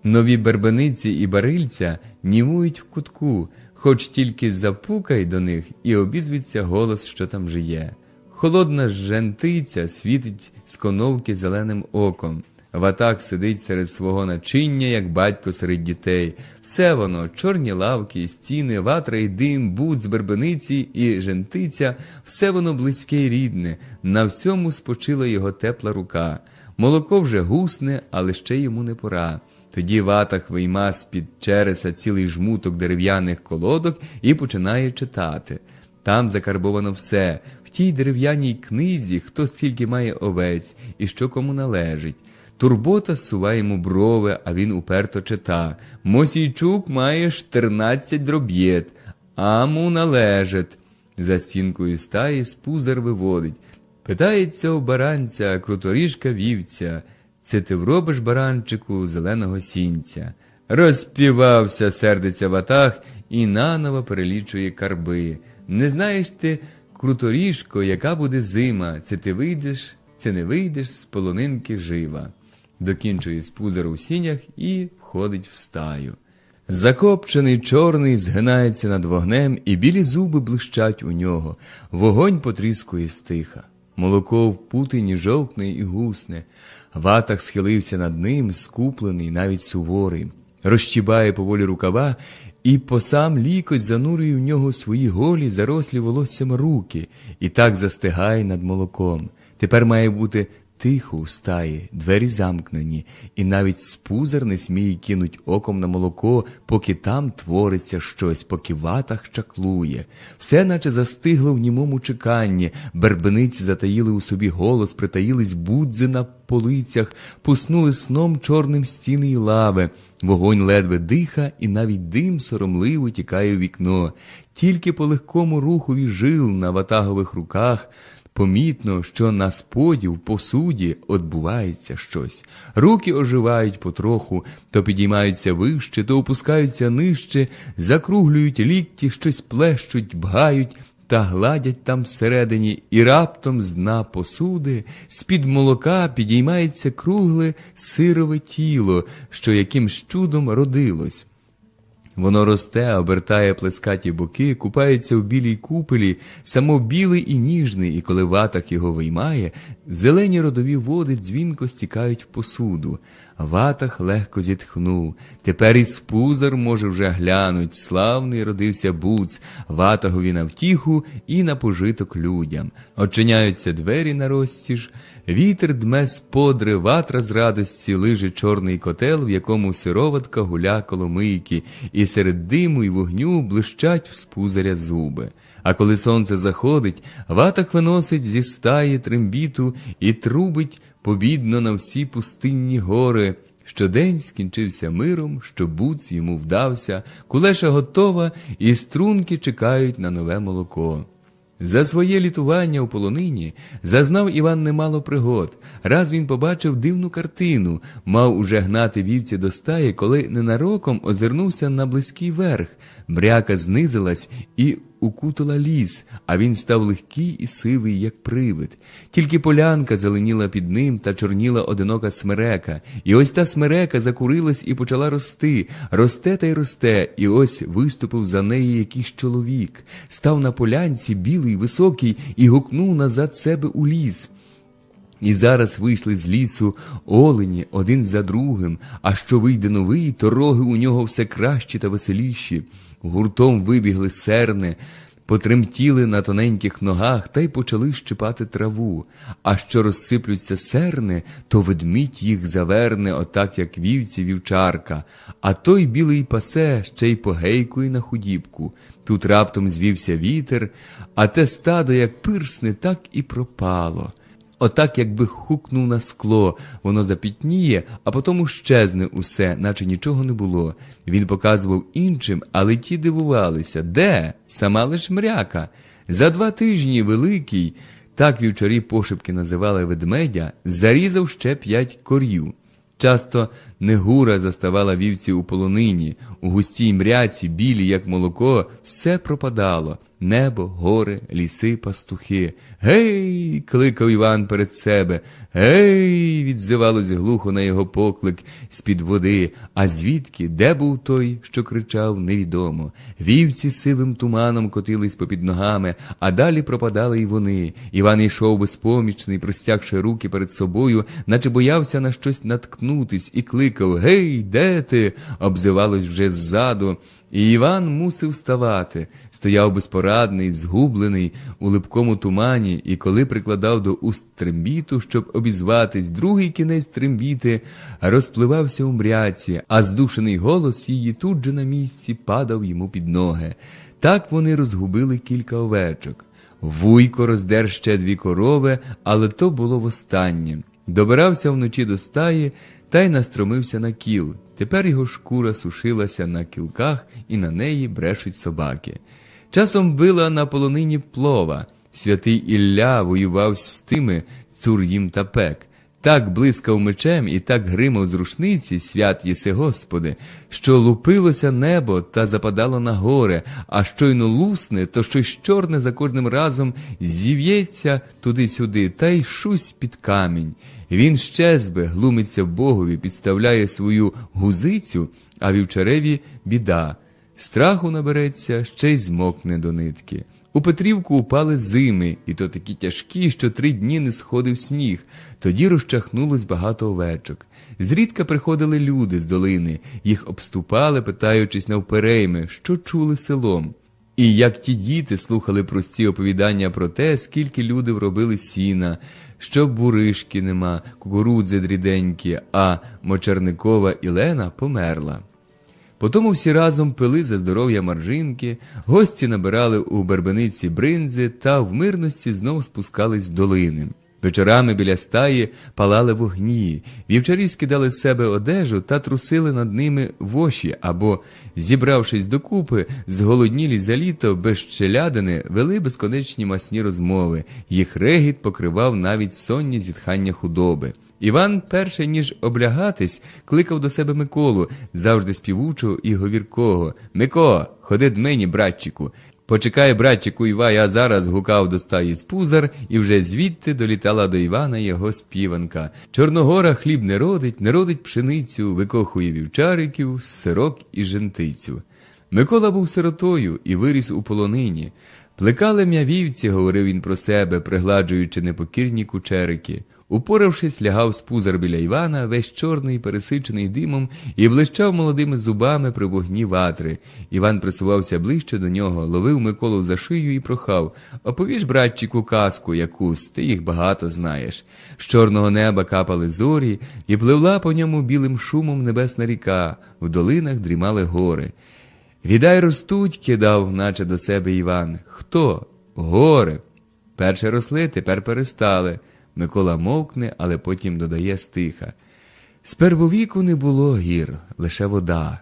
Нові бербениці і барильця німують в кутку, хоч тільки запукай до них і обізветься голос, що там жиє. Холодна жентиця світить з коновки зеленим оком. Ватаг сидить серед свого начиння, як батько серед дітей. Все воно, чорні лавки і стіни, ватра і дим, буц, бербениці і жентиця, все воно близьке й рідне, на всьому спочила його тепла рука. Молоко вже гусне, але ще йому не пора. Тоді ватаг вийма з-під череса цілий жмуток дерев'яних колодок і починає читати. Там закарбовано все. В тій дерев'яній книзі, хто стільки має овець і що кому належить. Турбота зсуває йому брови, а він уперто чита. Мосійчук має 14 дроб'єт, а му належить. За стінкою стаї спузар виводить. Питається у баранця, круторіжка вівця, це ти вробиш, баранчику, зеленого сінця. Розпівався, сердиться ватаг, і наново перелічує карби. Не знаєш ти, круторіжко, яка буде зима, це ти вийдеш, це не вийдеш з полонинки жива. Докінчує спузар у сінях і входить в стаю. Закопчений чорний згинається над вогнем, і білі зуби блищать у нього. Вогонь потріскує стиха. Молоко в путині жовтне і гусне. Ватаг схилився над ним, скуплений, навіть суворий. Розчібає поволі рукава і по сам лікоть занурює в нього свої голі, зарослі волоссям руки, і так застигає над молоком. Тепер має бути тихо у стаї, двері замкнені, і навіть спузар не сміє кинуть оком на молоко, поки там твориться щось, поки ватаг чаклує. Все наче застигло в німому чеканні, бербениці затаїли у собі голос, притаїлись будзи на полицях, поснули сном чорним стіни й лави. Вогонь ледве диха, і навіть дим соромливо тікає у вікно. Тільки по легкому рухові жил на ватагових руках помітно, що на споді в посуді відбувається щось. Руки оживають потроху, то підіймаються вище, то опускаються нижче, закруглюють лікті, щось плещуть, бгають та гладять там всередині, і раптом з дна посуди, з-під молока підіймається кругле сирове тіло, що якимсь чудом родилось. Воно росте, обертає плескаті боки, купається в білій купелі, само білий і ніжний, і коли ватаг його виймає, зелені родові води дзвінко стікають в посуду. Ватаг легко зітхнув. Тепер і спузар може вже глянуть. Славний родився буц, ватагові на втіху і на пожиток людям. Очиняються двері на розтіж, вітер дме з подри, ватра з радості лиже чорний котел, в якому сироватка гуля коло мийки, і серед диму й вогню блищать в спузаря зуби. А коли сонце заходить, ватаг виносить зі стаї трембіту і трубить побідно на всі пустинні гори. Що день скінчився миром, що буц йому вдався, кулеша готова, і струнки чекають на нове молоко. За своє літування у полонині зазнав Іван немало пригод. Раз він побачив дивну картину, мав уже гнати вівці до стаї, коли ненароком озирнувся на близький верх. Мряка знизилась і укутала ліс, а він став легкий і сивий, як привид. Тільки полянка зеленіла під ним та чорніла одинока смерека. І ось та смерека закурилась і почала рости. Росте та й росте, і ось виступив за неї якийсь чоловік. Став на полянці білий, високий, і гукнув назад себе у ліс. І зараз вийшли з лісу олені один за другим, а що вийде новий, то роги у нього все кращі та веселіші. Гуртом вибігли серни, потремтіли на тоненьких ногах та й почали щипати траву. А що розсиплються серни, то ведмідь їх заверне, отак, як вівці вівчарка. А той білий пасе ще й погейкує на худібку. Тут раптом звівся вітер, а те стадо, як пирсне, так і пропало. Отак, якби хукнув на скло, воно запітніє, а потім щезне усе, наче нічого не було. Він показував іншим, але ті дивувалися. Де? Сама лиш мряка. За 2 тижні великий, так вівчарі пошепки називали ведмедя, зарізав ще 5 корів. Часто негура заставала вівців у полонині, у густій мряці, білі, як молоко, все пропадало. Небо, гори, ліси, пастухи. «Гей!» – кликав Іван перед себе. «Гей!» – відзивалось глухо на його поклик з-під води. А звідки, де був той, що кричав, невідомо. Вівці сивим туманом котились попід ногами, а далі пропадали й вони. Іван йшов безпомічний, простягши руки перед собою, наче боявся на щось наткнутись, і кликав «Гей, де ти?» – обзивалось вже ззаду. І Іван мусив вставати. Стояв безпорадний, згублений у липкому тумані, і коли прикладав до уст трембіту, щоб обізватись, другий кінець трембіти розпливався у мряці, а здушений голос її тут же на місці падав йому під ноги. Так вони розгубили кілька овечок. Вуйко роздер ще 2 корови, але то було востаннє. Добирався вночі до стаї та й настромився на кіл. Тепер його шкура сушилася на кілках, і на неї брешуть собаки. Часом била на полонині плова. Святий Ілля воював з тими, цур їм та пек. Так блискав мечем і так гримав з рушниці, свят єси Господи, що лупилося небо та западало на гори, а щойно лусне, то щось чорне за кожним разом зів'ється туди-сюди, та й шусь під камінь. Він щезбе, глумиться Богові, підставляє свою гузицю, а вівчареві біда. Страху набереться, ще й змокне до нитки. У Петрівку упали зими, і то такі тяжкі, що 3 дні не сходив сніг. Тоді розчахнулось багато овечок. Зрідка приходили люди з долини, їх обступали, питаючись навперейми, що чули селом. І як ті діти слухали прості оповідання про те, скільки люди вробили сіна, що буришки нема, кукурудзи дріденькі, а Мочерникова Ілена померла. Потому всі разом пили за здоров'я Маржинки, гості набирали у Бербениці бринзи та в мирності знов спускались в долини. Вечорами біля стаї палали вогні, вівчарі скидали з себе одежу та трусили над ними воші, або, зібравшись докупи, зголоднілі за літо без щелядини, вели безконечні масні розмови, їх регіт покривав навіть сонні зітхання худоби. Іван, перше ніж облягатись, кликав до себе Миколу, завжди співучого і говіркого. «Мико, ходи дмені, братчику!» «Почекай, братчику, Іва, я зараз!» гукав до стаї спузар, і вже звідти долітала до Івана його співанка. «Чорногора хліб не родить пшеницю, викохує вівчариків, сирок і жентицю». Микола був сиротою і виріс у полонині. «Плекали м'я вівці», – говорив він про себе, пригладжуючи непокірні кучерики. Упоравшись, лягав спузар біля Івана, весь чорний, пересичений димом, і блищав молодими зубами при вогні ватри. Іван присувався ближче до нього, ловив Миколу за шию і прохав: «Оповіж, братчику, казку якусь, ти їх багато знаєш». З чорного неба капали зорі, і пливла по ньому білим шумом небесна ріка, в долинах дрімали гори. «Відай ростуть», – кидав, наче до себе Іван. «Хто?» «Гори. Перше росли, тепер перестали». Микола мовкне, але потім додає стиха: «Спервовіку не було гір, лише вода.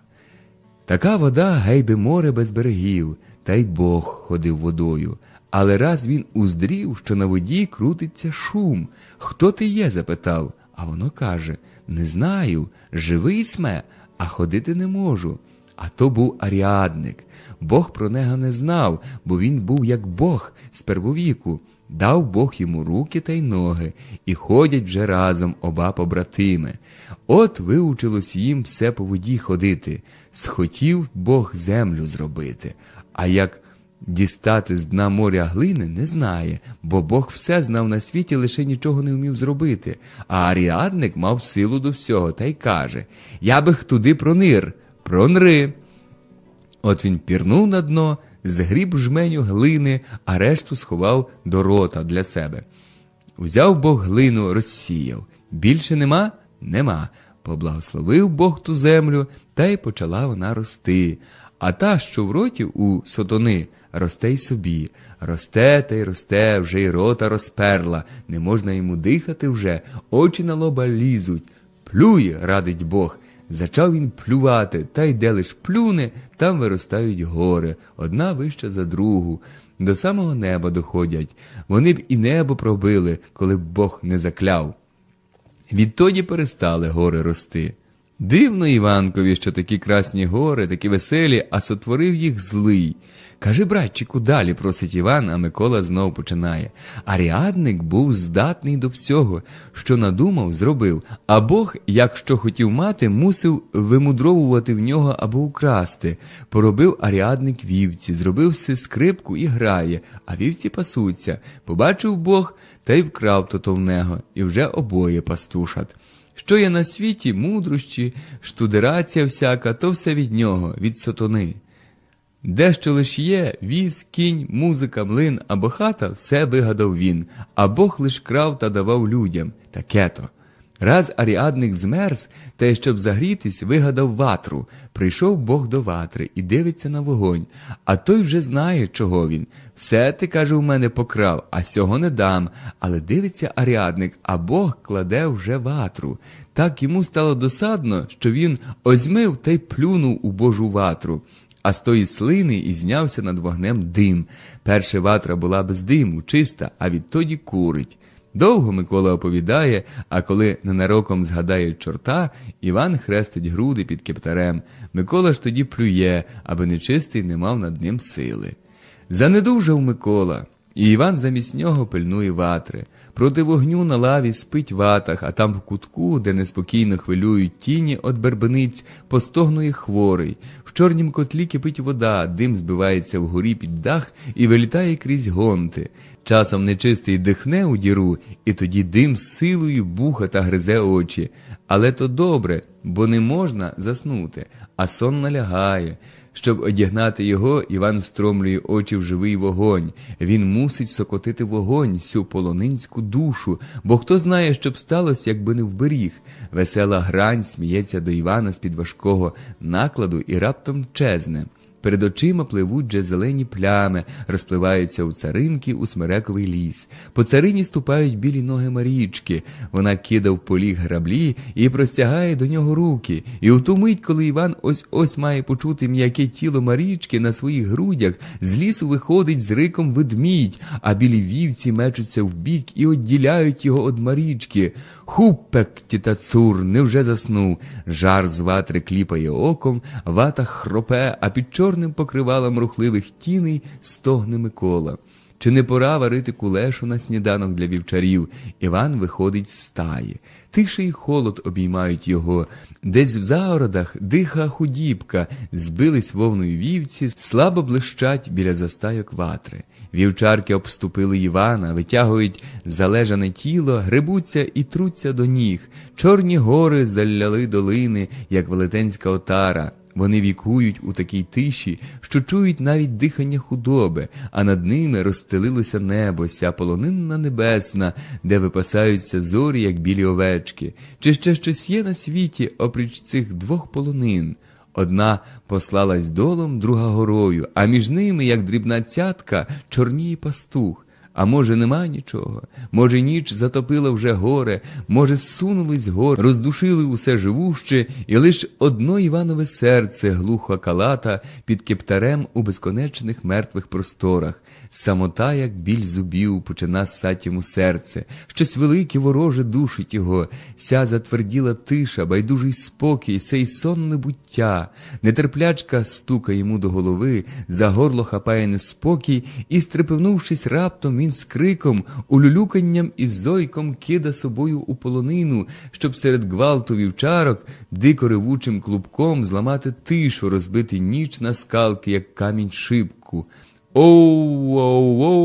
Така вода, гей би море без берегів, та й Бог ходив водою. Але раз він уздрів, що на воді крутиться шум. Хто ти є?» – запитав. А воно каже: «Не знаю, живий сме, а ходити не можу». А то був Аріадник. Бог про нього не знав, бо він був як Бог з первовіку. Дав Бог йому руки та й ноги, і ходять вже разом оба побратими. От виучилось їм все по воді ходити. Схотів Бог землю зробити. А як дістати з дна моря глини, не знає, бо Бог все знав на світі, лише нічого не вмів зробити. А Аріадник мав силу до всього та й каже: «Я бих туди пронир». «Пронри». От він пірнув на дно, згріб жменю глини, а решту сховав до рота для себе. Взяв Бог глину, розсіяв. Більше нема? Нема. Поблагословив Бог ту землю, та й почала вона рости. А та, що в роті у сотони, росте й собі. Росте та й росте, вже й рота розперла, не можна йому дихати вже, очі на лоба лізуть. «Плюй», – радить Бог. Зачав він плювати, та й де лиш плюне, там виростають гори, одна вища за другу. До самого неба доходять. Вони б і небо пробили, коли б Бог не закляв. Відтоді перестали гори рости. Дивно Іванкові, що такі красні гори, такі веселі, а сотворив їх злий. Кажи, братчику, далі, просить Іван, а Микола знов починає. Аріадник був здатний до всього, що надумав, зробив, а Бог, як що хотів мати, мусив вимудровувати в нього або украсти. Поробив Аріадник вівці, зробив си скрипку і грає, а вівці пасуться. Побачив Бог, та й вкрав то в него, і вже обоє пастушат. Що є на світі, мудрощі, штудерація всяка, то все від нього, від сатани. Де що лиш є, віз, кінь, музика, млин або хата, все вигадав він, а Бог лиш крав та давав людям. Таке-то. Раз Аріадник змерз, та й щоб загрітись, вигадав ватру. Прийшов Бог до ватри і дивиться на вогонь, а той вже знає, чого він. Все ти, каже, у мене покрав, а сього не дам. Але дивиться Аріадник, а Бог кладе вже ватру. Так йому стало досадно, що він озьмив та й плюнув у Божу ватру. А з тої слини і знявся над вогнем дим. Перша ватра була без диму, чиста, а відтоді курить. Довго Микола оповідає, а коли ненароком згадає чорта, Іван хрестить груди під кептарем. Микола ж тоді плює, аби нечистий не мав над ним сили. Занедужав Микола, і Іван замість нього пильнує ватри. Проти вогню на лаві спить ватах, а там в кутку, де неспокійно хвилюють тіні от вербениць, постогнує хворий. В чорнім котлі кипить вода, дим збивається вгорі під дах і вилітає крізь гонти. Часом нечистий дихне у діру, і тоді дим з силою буха та гризе очі. Але то добре, бо не можна заснути, а сон налягає. Щоб одігнати його, Іван встромлює очі в живий вогонь. Він мусить сокотити вогонь, сю полонинську душу, бо хто знає, що б сталося, якби не вберіг. Весела грань сміється до Івана з-під важкого накладу і раптом чезне. Перед очима пливуть же зелені плями, розпливаються у царинки у смерековий ліс. По царині ступають білі ноги Марічки. Вона кида в поліг граблі і простягає до нього руки. І у ту мить, коли Іван ось-ось має почути м'яке тіло Марічки на своїх грудях, з лісу виходить з риком ведмідь, а білі вівці мечуться вбік і відділяють його од Марічки. Хупек, тіта цур, невже заснув? Жар з ватри кліпає оком, вата хропе, а під чорним покривалом рухливих тіней стогне Микола. Чи не пора варити кулешу на сніданок для вівчарів? Іван виходить з стаї. Тиша й холод обіймають його. Десь в загородах диха худібка, збились вовною вівці, слабо блищать біля застайок ватри. Вівчарки обступили Івана, витягують залежане тіло, гребуться і труться до ніг. Чорні гори заляли долини, як велетенська отара. Вони вікують у такій тиші, що чують навіть дихання худоби, а над ними розстелилося небо, ся полонинна небесна, де випасаються зорі, як білі овечки. Чи ще щось є на світі, опріч цих двох полонин? Одна послалась долом, друга горою, а між ними, як дрібна цятка, чорніє пастух. А може, нема нічого? Може, ніч затопила вже горе, може, зсунулись гори, роздушили усе живуще, і лиш одно Іванове серце глухо калата під кептарем у безконечних мертвих просторах. Самота, як біль зубів, почина ссать йому серце. Щось велике вороже душить його. Ся затверділа тиша, байдужий спокій, сей сонне буття. Нетерплячка стука йому до голови, за горло хапає неспокій, і, стрепенувшись раптом, він з криком, улюлюканням і зойком кида собою у полонину, щоб серед гвалту вівчарок дико ревучим клубком зламати тишу, розбити ніч на скалки, як камінь шибку. «Оу-оу-оу!»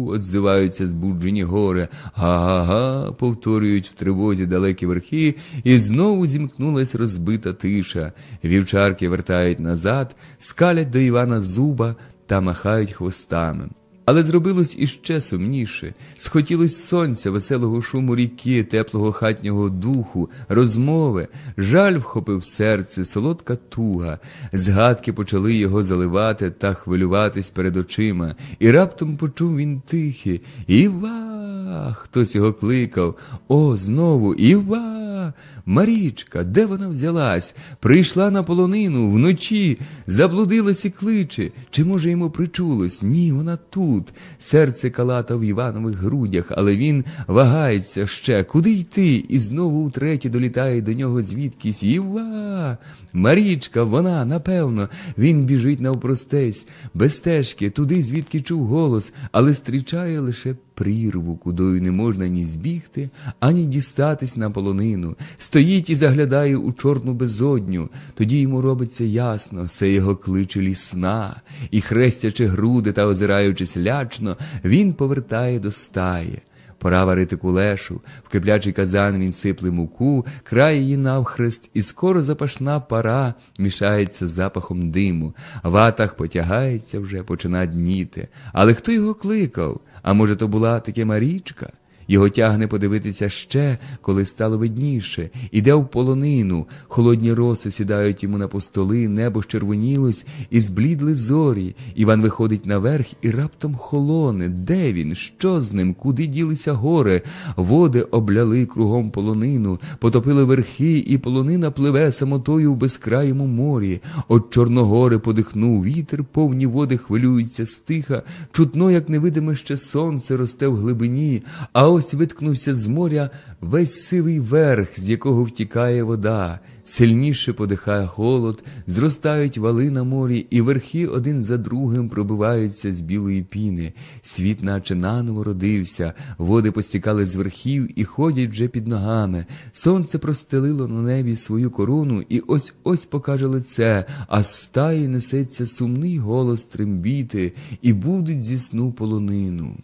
– отзиваються збуджені гори. «Га-га-га!» – повторюють в тривозі далекі верхи, і знову зімкнулась розбита тиша. Вівчарки вертають назад, скалять до Івана зуба та махають хвостами. Але зробилось іще сумніше. Схотілось сонця, веселого шуму ріки, теплого хатнього духу, розмови. Жаль вхопив серце, солодка туга. Згадки почали його заливати та хвилюватись перед очима. І раптом почув він тихе: «Іва!» Хтось його кликав. «О, знову! Іва!» Марічка, де вона взялась? Прийшла на полонину вночі, заблудилась і кличе. Чи, може, йому причулось? Ні, вона тут. Серце калата в Іванових грудях, але він вагається ще. Куди йти? І знову утретє долітає до нього звідкись. Іва! Марічка, вона, напевно. Він біжить навпростець, без стежки, туди, звідки чув голос, але зустрічає лише прірву, кудою не можна ні збігти, ані дістатись на полонину. Стоїть і заглядає у чорну безодню. Тоді йому робиться ясно, це його кличе лісна. І, хрестячи груди та озираючись лячно, він повертає до стаї. Пора варити кулешу, в киплячий казан він сипле муку, край її навхрест, і скоро запашна пара мішається з запахом диму. Ватаг потягається вже, почина дніти. Але хто його кликав? А може, то була таки Марічка? Його тягне подивитися ще, коли стало видніше. Іде в полонину, холодні роси сідають йому на постоли, небо щервонілось і зблідли зорі. Іван виходить наверх і раптом холоне. Де він? Що з ним? Куди ділися гори? Води обляли кругом полонину, потопили верхи, і полонина пливе самотою в безкраєму морі. От Чорногори подихнув вітер, повні води хвилюються стиха, чутно, як невидиме ще сонце росте в глибині, а ось виткнувся з моря весь сивий верх, з якого втікає вода. Сильніше подихає холод, зростають вали на морі, і верхи один за другим пробиваються з білої піни. Світ наче наново родився, води постікали з верхів і ходять вже під ногами. Сонце простелило на небі свою корону, і ось-ось покаже лице, а з стаї несеться сумний голос трембіти, і будуть зі сну полонину.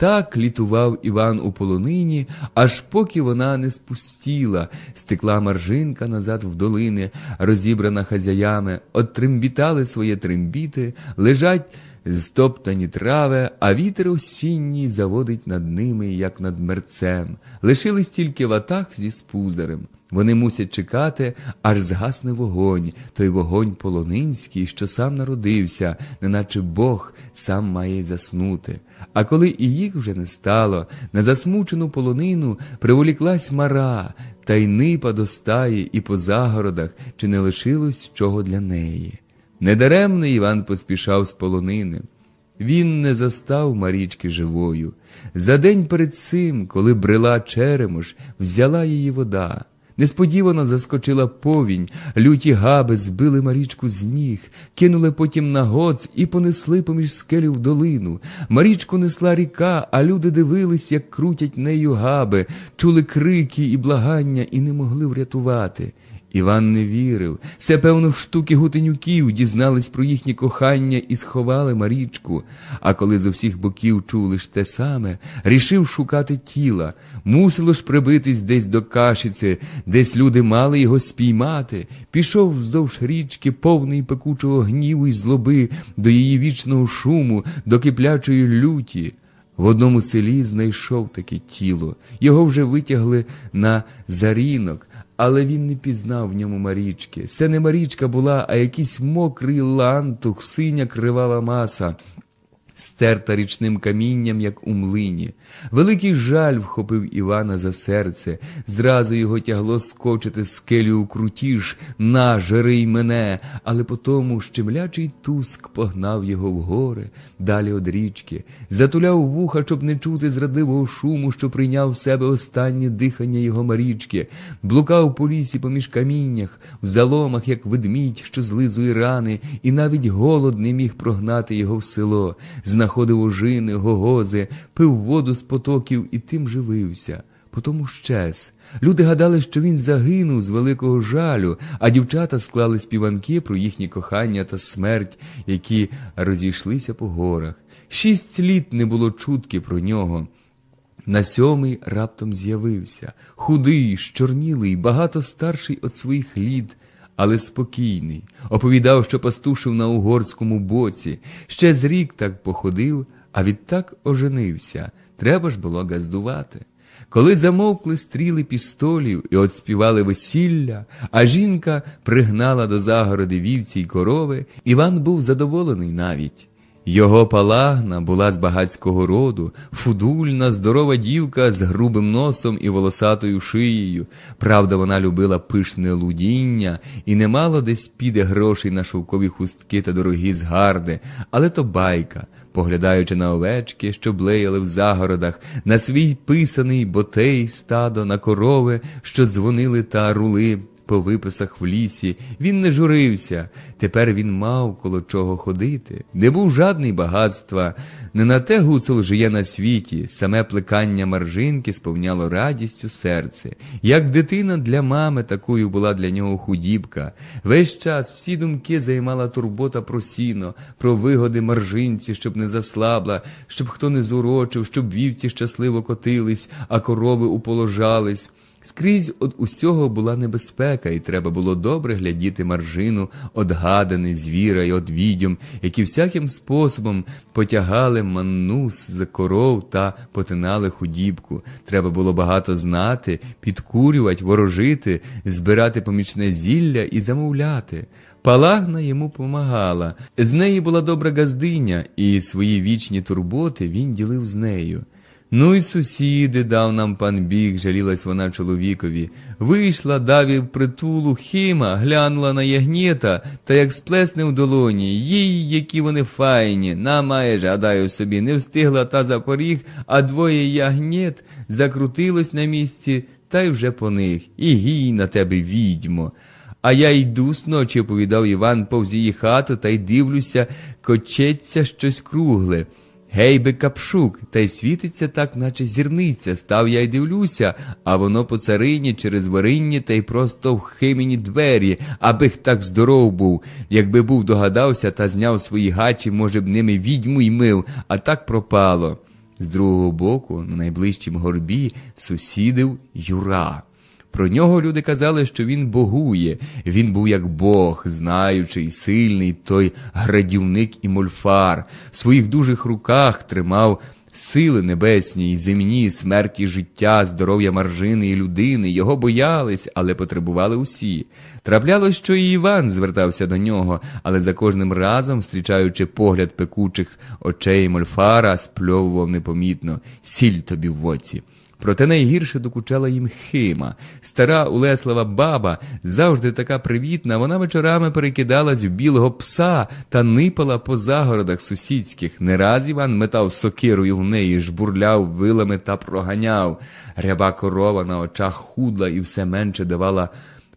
Так літував Іван у полонині, аж поки вона не спустіла. Стекла маржинка назад в долини, розібрана хазяями, оттрембітали своє трембіти, лежать стоптані трави, а вітер осінній заводить над ними, як над мерцем. Лишились тільки ватаг зі спузарем. Вони мусять чекати, аж згасне вогонь, той вогонь полонинський, що сам народився, неначе Бог сам має заснути. А коли і їх вже не стало, на засмучену полонину приволіклась мара, та й нипа до стаї і по загородах, чи не лишилось чого для неї. Недаремно Іван поспішав з полонини. Він не застав Марічки живою. За день перед цим, коли брела Черемош, взяла її вода. Несподівано заскочила повінь, люті габи збили Марічку з ніг, кинули потім на гоц і понесли поміж скелів в долину. Марічку несла ріка, а люди дивились, як крутять нею габи, чули крики і благання і не могли врятувати. Іван не вірив. Це, певно, штуки гутенюків дізнались про їхнє кохання і сховали Марічку. А коли з усіх боків чув лиш те саме, рішив шукати тіла. Мусило ж прибитись десь до Кашиці, десь люди мали його спіймати. Пішов вздовж річки, повний пекучого гніву й злоби, до її вічного шуму, до киплячої люті. В одному селі знайшов таке тіло. Його вже витягли на зарінок. Але він не пізнав в ньому Марічки. Це не Марічка була, а якийсь мокрий лантух, синя кривава маса, стерта річним камінням, як у млині. Великий жаль вхопив Івана за серце. Зразу його тягло скочити скелю у крутіж, на, жери й мене, але потому щемлячий туск погнав його в гори, далі од річки, затуляв вуха, щоб не чути зрадливого шуму, що прийняв в себе останнє дихання його Марічки, блукав по лісі поміж каміннях, в заломах, як ведмідь, що злизує рани, і навіть голод не міг прогнати його в село. Знаходив ожини, гогози, пив воду з потоків і тим живився. Потому щез. Люди гадали, що він загинув з великого жалю, а дівчата склали співанки про їхнє кохання та смерть, які розійшлися по горах. 6 літ не було чутки про нього. На 7-й раптом з'явився. Худий, щорнілий, багато старший від своїх літ, але спокійний. Оповідав, що пастушив на угорському боці. Ще з рік так походив, а відтак оженився. Треба ж було газдувати. Коли замовкли стріли пістолів і отспівали весілля, а жінка пригнала до загороди вівці й корови, Іван був задоволений навіть. Його Палагна була з багатського роду, фудульна, здорова дівка з грубим носом і волосатою шиєю. Правда, вона любила пишне лудіння і не мала десь піде грошей на шовкові хустки та дорогі згарди, але то байка. Поглядаючи на овечки, що блеяли в загородах, на свій писаний ботей стадо, на корови, що дзвонили та рули по виписах в лісі, він не журився. Тепер він мав коло чого ходити. Не був жадний багатства. Не на те Гуцул жиє на світі. Саме плекання Маржинки сповняло радістю серце. Як дитина для мами, такою була для нього худібка. Весь час всі думки займала турбота про сіно, про вигоди Маржинці, щоб не заслабла, щоб хто не зурочив, щоб вівці щасливо котились, а корови уположались. Скрізь од усього була небезпека, і треба було добре глядіти Маржину од гадани, звіра й од відьом, які всяким способом потягали манну з коров та потинали худібку. Треба було багато знати, підкурювати, ворожити, збирати помічне зілля і замовляти. Палагна йому помагала. З неї була добра газдиня, і свої вічні турботи він ділив з нею. «Ну й сусіди, дав нам пан Біг», – жалілась вона чоловікові. Вийшла, даві в притулу, Хима, глянула на ягнєта, та як сплесне в долоні. Їй, які вони файні, намаєш, гадаю собі, не встигла та за поріг, а двоє ягнєт закрутилось на місці, та й вже по них. І гій на тебе, відьмо. А я йду сночі, оповідав Іван, повз її хату, та й дивлюся, кочеться щось кругле. Гей би капшук, та й світиться так, наче зірниця. Став я й дивлюся, а воно по царині через воринні та й просто в Химіні двері, аби х так здоров був. Якби був догадався та зняв свої гачі, може б ними відьму й мив, а так пропало. З другого боку, на найближчім горбі, сусідив Юра. Про нього люди казали, що він богує. Він був як Бог, знаючий, сильний, той градівник і мольфар. В своїх дужих руках тримав сили небесні й земні, смерті, життя, здоров'я Маржини і людини. Його боялись, але потребували усі. Траплялось, що і Іван звертався до нього, але за кожним разом, зустрічаючи погляд пекучих очей мольфара, спльовував непомітно: «Сіль тобі в оці». Проте найгірше докучала їм Хима. Стара улеслива баба, завжди така привітна, вона вечорами перекидалась в білого пса та нипала по загородах сусідських. Не раз Іван метав сокирою в неї, жбурляв вилами та проганяв. Ряба корова на очах худла і все менше давала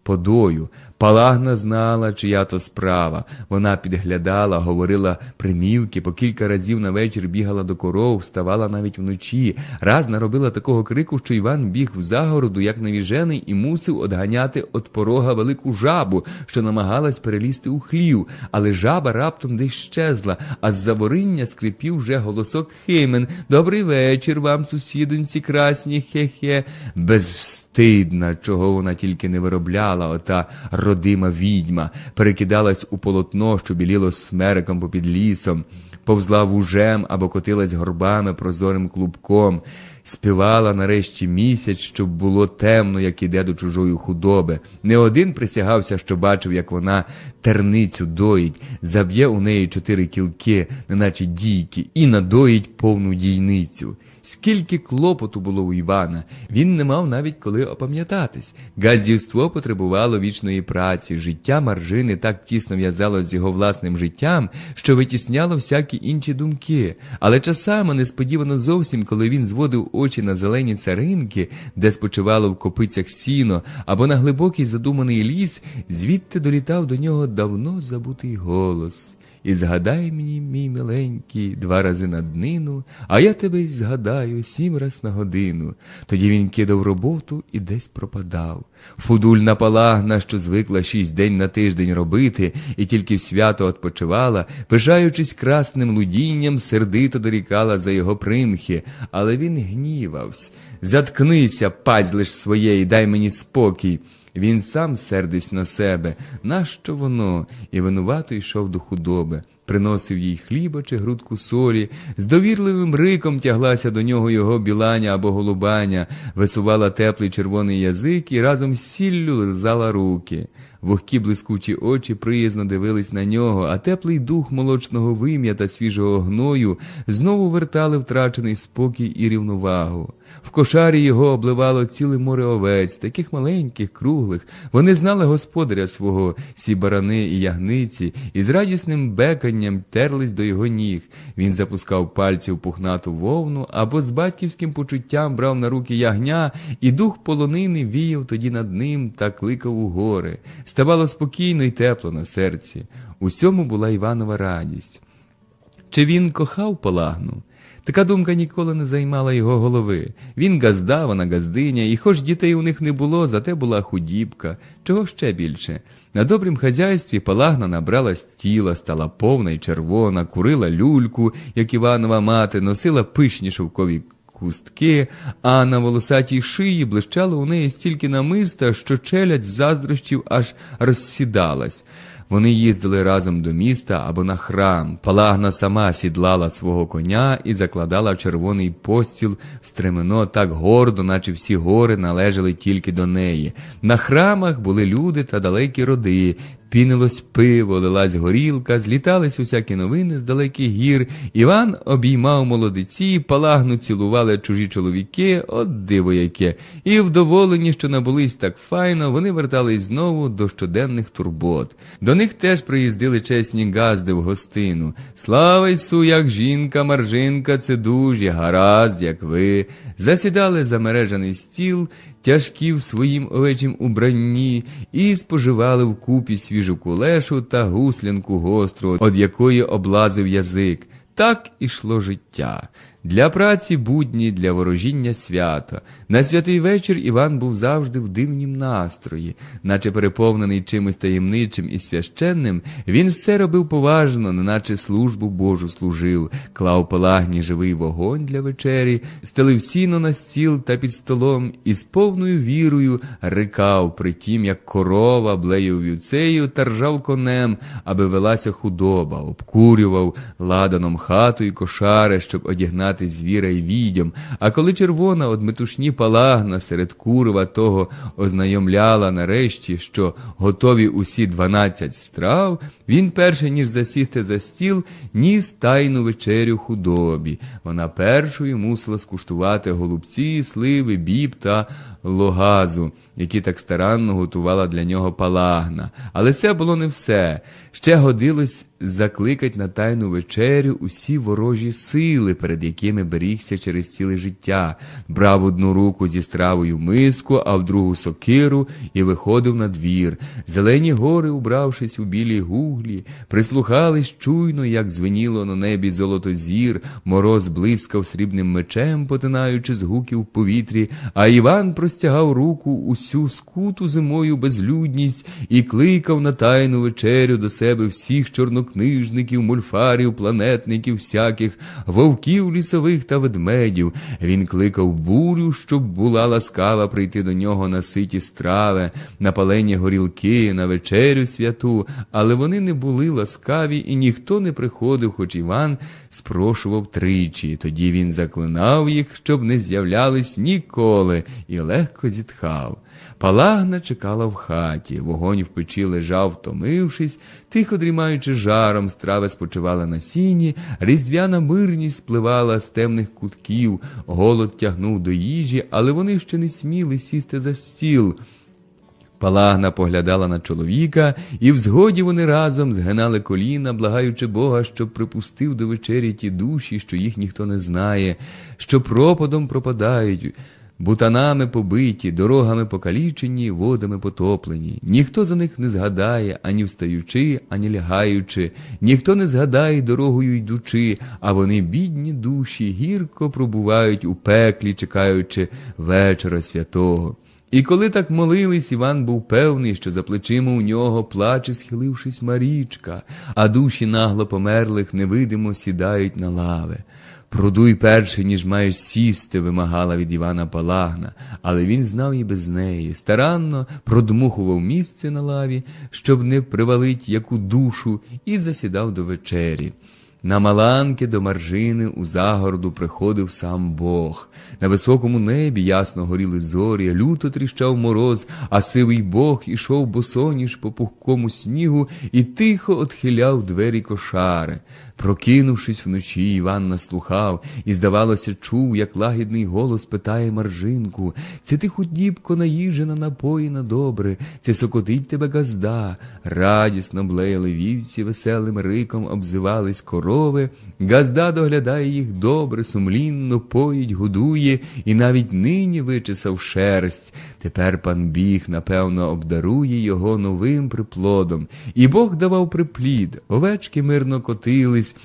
подою. Палагна знала, чия то справа. Вона підглядала, говорила примівки, по кілька разів на вечір бігала до коров, вставала навіть вночі. Раз наробила такого крику, що Іван біг в загороду, як навіжений, і мусив одганяти від порога велику жабу, що намагалась перелізти у хлів. Але жаба раптом десь щезла, а з-за вориння скрипів вже голосок Химен: «Добрий вечір вам, сусідоньці красні, хе-хе». Безвстидна, чого вона тільки не виробляла, ота родима відьма, перекидалась у полотно, що біліло смереком попід лісом, повзла вужем або котилась горбами прозорим клубком, співала нарешті місяць, щоб було темно, як іде до чужої худоби. Не один присягався, що бачив, як вона терницю доїть, заб'є у неї 4 кілки, неначе дійки, і надоїть повну дійницю. Скільки клопоту було у Івана, він не мав навіть коли опам'ятатись. Газдівство потребувало вічної праці, життя Маржини так тісно в'язалось з його власним життям, що витісняло всякі інші думки. Але часами, несподівано зовсім, коли він зводив очі на зелені царинки, де спочивало в копицях сіно, або на глибокий задуманий ліс, звідти долітав до нього давно забутий голос: «І згадай мені, мій миленький, 2 рази на днину, а я тебе й згадаю 7 раз на годину». Тоді він кидав роботу і десь пропадав. Фудульна Палагна, що звикла 6 день на тиждень робити і тільки в свято відпочивала, пишаючись красним лудінням, сердито дорікала за його примхи. Але він гнівався: «Заткнися, пасть лиш своє, і дай мені спокій». Він сам сердився на себе. Нащо воно? І винувато йшов до худоби. приносив їй хліба чи грудку солі, з довірливим риком тяглася до нього його біланя або голубаня, висувала теплий червоний язик і разом з сіллю лизала руки. Вогкі блискучі очі приязно дивились на нього, а теплий дух молочного вим'я та свіжого гною знову вертали втрачений спокій і рівновагу. В кошарі його обливало ціле море овець, таких маленьких, круглих. Вони знали господаря свого, сі барани і ягниці, і з радісним беканням терлись до його ніг. Він запускав пальці в пухнату вовну, або з батьківським почуттям брав на руки ягня, і дух полонини віяв тоді над ним та кликав у гори. Ставало спокійно і тепло на серці. Усьому була Іванова радість. Чи він кохав Палагну? Така думка ніколи не займала його голови. Він газда, вона газдиня, і хоч дітей у них не було, зате була худібка. Чого ще більше? На добрім хазяйстві Палагна набралась тіла, стала повна й червона, курила люльку, як Іванова мати, носила пишні шовкові хустки, а на волосатій шиї блищало у неї стільки намиста, що челядь з заздрощів аж розсідалась. Вони їздили разом до міста або на храм. Палагна сама сідлала свого коня і закладала червоний постіл в стремено так гордо, наче всі гори належали тільки до неї. На храмах були люди та далекі роди. Пінилось пиво, лилась горілка, злітались усякі новини з далеких гір. Іван обіймав молодиці, Палагну цілували чужі чоловіки, от диво яке. І вдоволені, що набулись так файно, вони вертались знову до щоденних турбот. До них теж приїздили чесні газди в гостину. «Слава Ісу, як жінка, Маржинка, це дужі, гаразд, як ви». Засідали за мережаний стіл, тяжкі в своїм овечім убранні, і споживали вкупі свіжу кулешу та гуслянку гостру, од якої облазив язик. Так ішло життя. Для праці будні, для ворожіння свято. На святий вечір Іван був завжди в дивнім настрої. Наче переповнений чимось таємничим і священним, він все робив поважно, неначе службу Божу служив. Клав Палагні живий вогонь для вечері, стелив сіно на стіл та під столом і з повною вірою рикав, притім, як корова, блеяв вівцею та ржав конем, аби велася худоба, обкурював ладаном хату і кошари, щоб одігнати звіра й відьом. А коли червона од метушні Палагна серед курва того ознайомляла нарешті, що готові усі 12 страв, він перше, ніж засісти за стіл, ніс тайну вечерю худобі. Вона першою мусила скуштувати голубці, сливи, біб та логазу, які так старанно готувала для нього Палагна. Але це було не все. Ще годилось закликать на тайну вечерю усі ворожі сили, перед якими берігся через ціле життя. Брав одну руку зі стравою миску, а в другу сокиру і виходив на двір. Зелені гори, убравшись у білі гуглі, прислухались чуйно, як дзвеніло на небі золотозір, мороз блискав срібним мечем, потинаючи з гуків в повітрі, а Іван простягав руку усю скуту зимою безлюдність і кликав на тайну вечерю до себе всіх чорнокнижників, мольфарів, планетників всяких, вовків лісових та ведмедів. Він кликав бурю, щоб була ласкава прийти до нього на ситі страви, на палені горілки, на вечерю святу, але вони не були ласкаві і ніхто не приходив, хоч Іван спрошував тричі. Тоді він заклинав їх, щоб не з'являлись ніколи, і легко зітхав. Палагна чекала в хаті, вогонь в печі лежав, втомившись, тихо дрімаючи жаром, страви спочивали на сіні, різдвяна мирність спливала з темних кутків, голод тягнув до їжі, але вони ще не сміли сісти за стіл. Палагна поглядала на чоловіка, і в згоді вони разом згинали коліна, благаючи Бога, щоб припустив до вечері ті душі, що їх ніхто не знає, що пропадом пропадають, бутанами побиті, дорогами покалічені, водами потоплені. Ніхто за них не згадає, ані встаючи, ані лягаючи, ніхто не згадає дорогою йдучи, а вони, бідні душі, гірко пробувають у пеклі, чекаючи вечора святого. І коли так молились, Іван був певний, що за плечима у нього плаче, схилившись, Марічка, а душі нагло померлих невидимо сідають на лави. «Продуй перше, ніж маєш сісти», вимагала від Івана Палагна, але він знав і без неї, старанно продмухував місце на лаві, щоб не привалить яку душу, і засідав до вечері. На Маланки до Маржини у загороду приходив сам Бог. На високому небі ясно горіли зорі, люто тріщав мороз, а сивий Бог ішов босоніж по пухкому снігу і тихо отхиляв двері кошари. Прокинувшись вночі, Іван наслухав і, здавалося, чув, як лагідний голос питає Маржинку: «Це ти худібко наїжена, напоїна добре, це сокотить тебе газда». Радісно блеяли вівці, веселим риком обзивались корови. Газда доглядає їх добре, сумлінно поїть, годує і навіть нині вичесав шерсть. Тепер пан Біг, напевно, обдарує його новим приплодом. І Бог давав приплід, овечки мирно котились,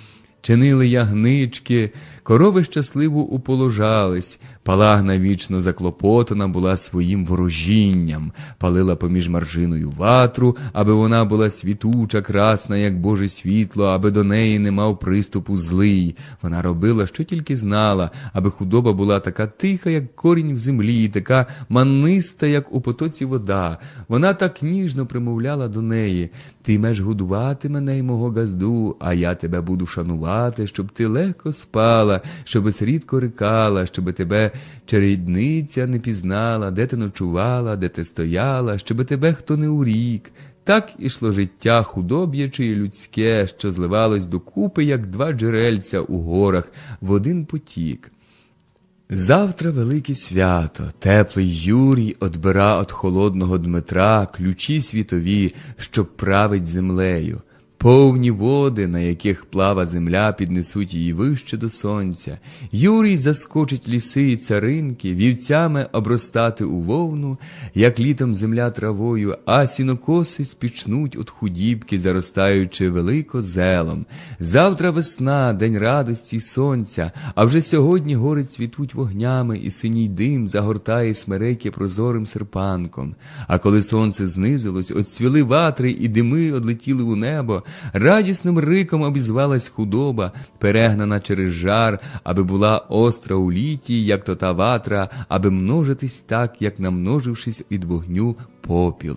чинили ягнички, корови щасливо уположались. Палагна вічно заклопотана була своїм ворожінням, палила поміж Маржиною ватру, аби вона була світуча, красна, як Боже світло, аби до неї не мав приступу злий. Вона робила, що тільки знала, аби худоба була така тиха, як корінь в землі, така маниста, як у потоці вода. Вона так ніжно примовляла до неї: «Ти меш годувати мене й мого газду, а я тебе буду шанувати, щоб ти легко спала, щоби рідко рикала, щоби тебе чередниця не пізнала, де ти ночувала, де ти стояла, щоби тебе хто не урік». Так ішло життя худоб'яче і людське, що зливалось докупи, як два джерельця у горах, в один потік. Завтра велике свято. Теплий Юрій одбира від холодного Дмитра ключі світові, що править землею. Повні води, на яких плава земля, піднесуть її вище до сонця. Юрій заскочить ліси і царинки, вівцями обростати у вовну, як літом земля травою, а сінокоси спічнуть от худібки, заростаючи велико зелом. Завтра весна, день радості й сонця, а вже сьогодні гори цвітуть вогнями, і синій дим загортає смереки прозорим серпанком. А коли сонце знизилось, оцвіли ватри і дими одлетіли у небо, радісним риком обізвалась худоба, перегнана через жар, аби була остра у літі, як то та ватра, аби множитись так, як намножившись від вогню попіл.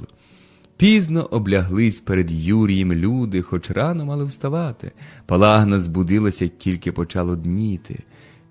Пізно обляглись перед Юрієм люди, хоч рано мали вставати. Палагна збудилася, як тільки почало дніти.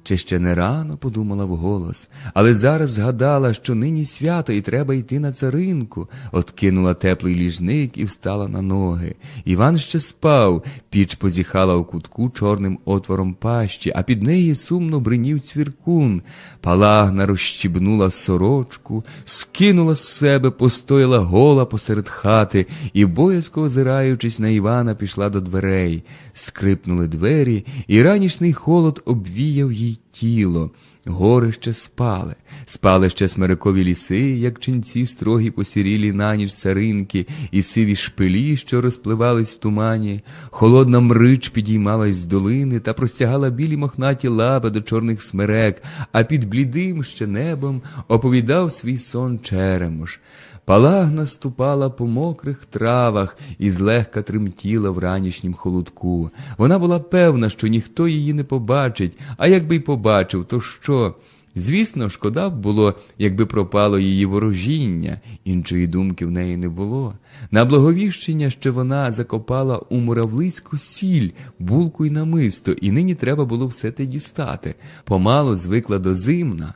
«Чи ще не рано?» – подумала вголос, але зараз згадала, що нині свято і треба йти на царинку. Откинула теплий ліжник і встала на ноги. Іван ще спав, піч позіхала у кутку чорним отвором пащі, а під неї сумно бринів цвіркун. Палагна розщібнула сорочку, скинула з себе, постояла гола посеред хати і, боязко озираючись на Івана, пішла до дверей. Скрипнули двері, і ранішній холод обвіяв їй тіло. Гори ще спали. Спали ще смерекові ліси, як ченці строгі посірілі на ніч царинки, і сиві шпилі, що розпливались в тумані. Холодна мрич підіймалась з долини та простягала білі мохнаті лапи до чорних смерек, а під блідим ще небом оповідав свій сон черемош. Палагна ступала по мокрих травах і злегка тремтіла в ранішнім холодку. Вона була певна, що ніхто її не побачить, а якби й побачив, то що? Звісно, шкода б було, якби пропало її ворожіння, іншої думки в неї не було. На Благовіщення ще вона закопала у муравлиську сіль, булку й намисто, і нині треба було все те дістати. Помало звикла до зимна.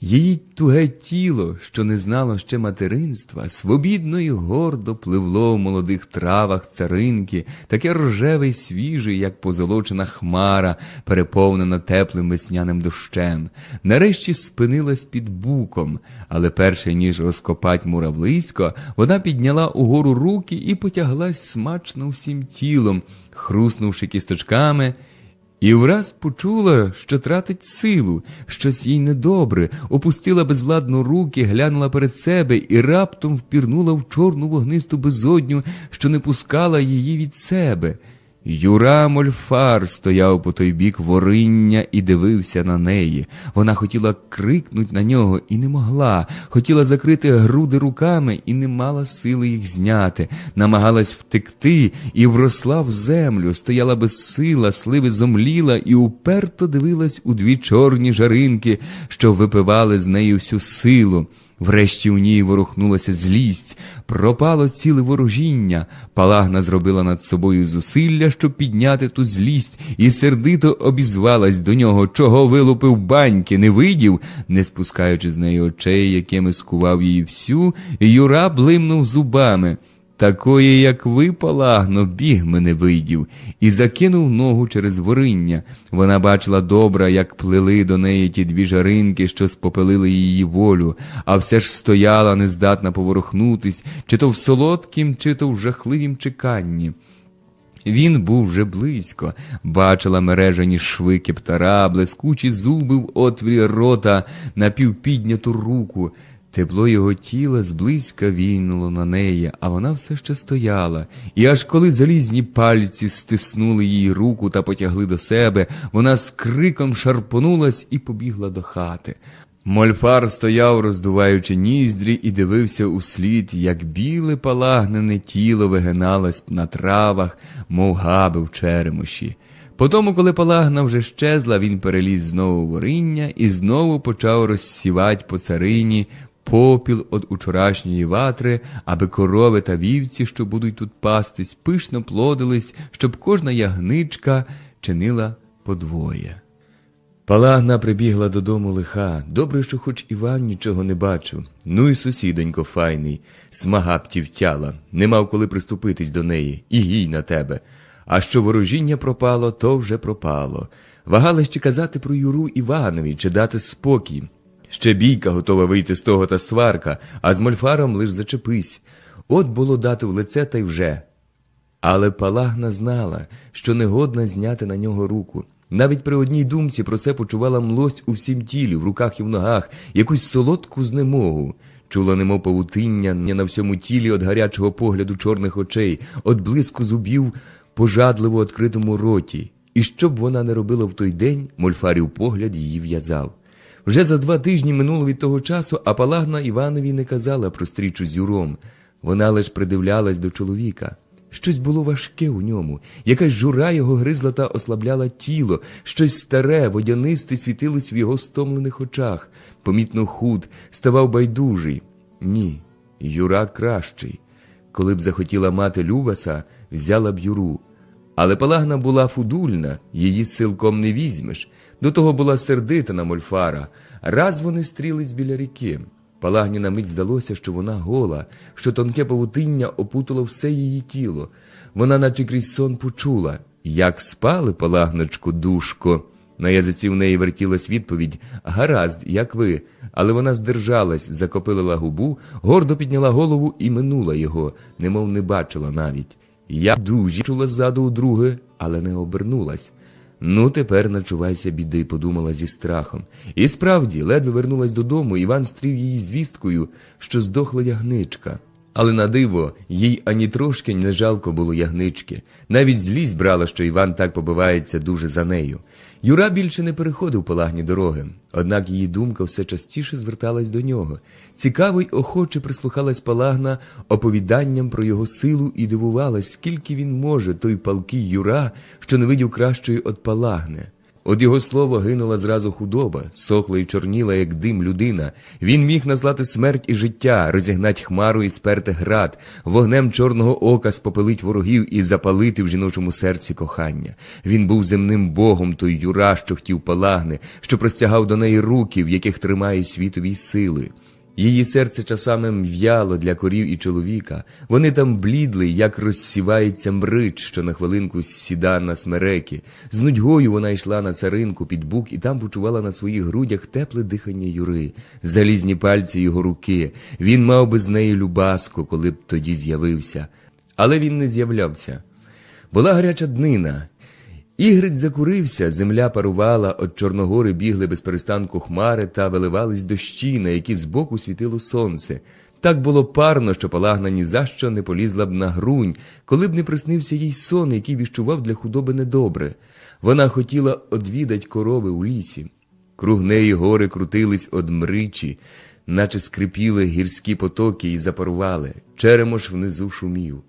Її туге тіло, що не знало ще материнства, свобідно й гордо пливло в молодих травах царинки, таке рожеве й свіже, як позолочена хмара, переповнена теплим весняним дощем. Нарешті спинилась під буком, але перше, ніж розкопать муравлисько, вона підняла угору руки і потяглась смачно всім тілом, хруснувши кісточками, і враз почула, що тратить силу, щось їй недобре, опустила безвладно руки, глянула перед себе і раптом впірнула в чорну вогнисту безодню, що не пускала її від себе. Юра Мольфар стояв по той бік вориння і дивився на неї. Вона хотіла крикнуть на нього і не могла. Хотіла закрити груди руками і не мала сили їх зняти. Намагалась втекти і вросла в землю. Стояла безсила, сливи зомліла і уперто дивилась у дві чорні жаринки, що випивали з неї всю силу. Врешті у ній ворухнулася злість, пропало ціле ворожіння. Палагна зробила над собою зусилля, щоб підняти ту злість, і сердито обізвалась до нього, чого вилупив баньки, не видів, не спускаючи з неї очей, якими скував її всю, Юра блимнув зубами. Такої, як ви, Палагно, біг мене видів, і закинув ногу через вориння. Вона бачила добре, як плили до неї ті дві жаринки, що спопелили її волю, а все ж стояла, нездатна поворухнутись, чи то в солодкім, чи то в жахливім чеканні. Він був вже близько, бачила мережані шви кептара, блискучі зуби в отворі рота, напівпідняту руку. Тепло його тіла зблизька війнуло на неї, а вона все ще стояла. І аж коли залізні пальці стиснули її руку та потягли до себе, вона з криком шарпонулась і побігла до хати. Мольфар стояв, роздуваючи ніздрі, і дивився услід, як біле палагнене тіло вигиналось на травах, мов габи в черемоші. Потому, коли палагна вже щезла, він переліз знову в вориння і знову почав розсівати по царині попіл від учорашньої ватри, аби корови та вівці, що будуть тут пастись, пишно плодились, щоб кожна ягничка чинила подвоє. Палагна прибігла додому лиха. Добре, що хоч Іван нічого не бачив. Ну і сусідонько файний, смага втяла, не мав коли приступитись до неї, і гій на тебе. А що ворожіння пропало, то вже пропало. Вагалась чи казати про Юру Іванові, чи дати спокій. Ще бійка готова вийти з того та сварка, а з Мольфаром лиш зачепись. От було дати в лице та й вже. Але Палагна знала, що не годна зняти на нього руку. Навіть при одній думці про це почувала млость у всім тілі, в руках і в ногах, якусь солодку знемогу. Чула немов павутиння на всьому тілі від гарячого погляду чорних очей, від блиску зубів пожадливо відкритому роті. І що б вона не робила в той день, Мольфарів погляд її в'язав. Вже за 2 тижні минуло від того часу, а Палагна Іванові не казала про стрічу з Юром. Вона лиш придивлялась до чоловіка. Щось було важке у ньому, якась жура його гризла та ослабляла тіло, щось старе, водянисте світилось в його стомлених очах. Помітно худ, ставав байдужий. Ні, Юра кращий. Коли б захотіла мати Любаса, взяла б Юру. Але Палагна була фудульна, її силком не візьмеш. До того була сердита на Мольфара. Раз вони стрілись біля ріки. Палагні на мить здалося, що вона гола, що тонке павутиння опутало все її тіло. Вона наче крізь сон почула: «Як спали, Палагночко, душко?» На язиці в неї вертілась відповідь: «Гаразд, як ви». Але вона здержалась, закопилила губу, гордо підняла голову і минула його, немов не бачила навіть. Я дужі чула ззаду у друге, але не обернулась. «Ну, тепер начувайся біди», – подумала зі страхом. І справді, ледве вернулась додому, Іван стрів її звісткою, що здохла ягничка. Але на диво, їй ані трошки не жалко було ягнички. Навіть злість брала, що Іван так побивається дуже за нею. Юра більше не переходив Палагні дороги, однак її думка все частіше зверталась до нього. Цікаво й охоче прислухалась Палагна оповіданням про його силу і дивувалась, скільки він може, той палкий Юра, що не видів кращої від Палагни. Од його слова гинула зразу худоба, сохла і чорніла, як дим людина. Він міг наслати смерть і життя, розігнать хмару і сперти град, вогнем чорного ока спопелить ворогів і запалити в жіночому серці кохання. Він був земним богом, той Юра, що хотів Палагни, що простягав до неї руки, в яких тримає світові сили. Її серце часами м'яло для корів і чоловіка. Вони там блідли, як розсівається мрич, що на хвилинку сіда на смереки. З нудьгою вона йшла на царинку під бук і там почувала на своїх грудях тепле дихання Юри, залізні пальці його руки. Він мав би з нею любаску, коли б тоді з'явився. Але він не з'являвся. Була гаряча днина. Ігриць закурився, земля парувала, от Чорногори бігли без перестанку хмари та виливались дощі, на які збоку світило сонце. Так було парно, що Палагна ні за що не полізла б на грунь, коли б не приснився їй сон, який віщував для худоби недобре. Вона хотіла одвідать корови у лісі. Круг неї гори крутились од мричі, наче скрипіли гірські потоки і запарували. Черемош внизу шумів.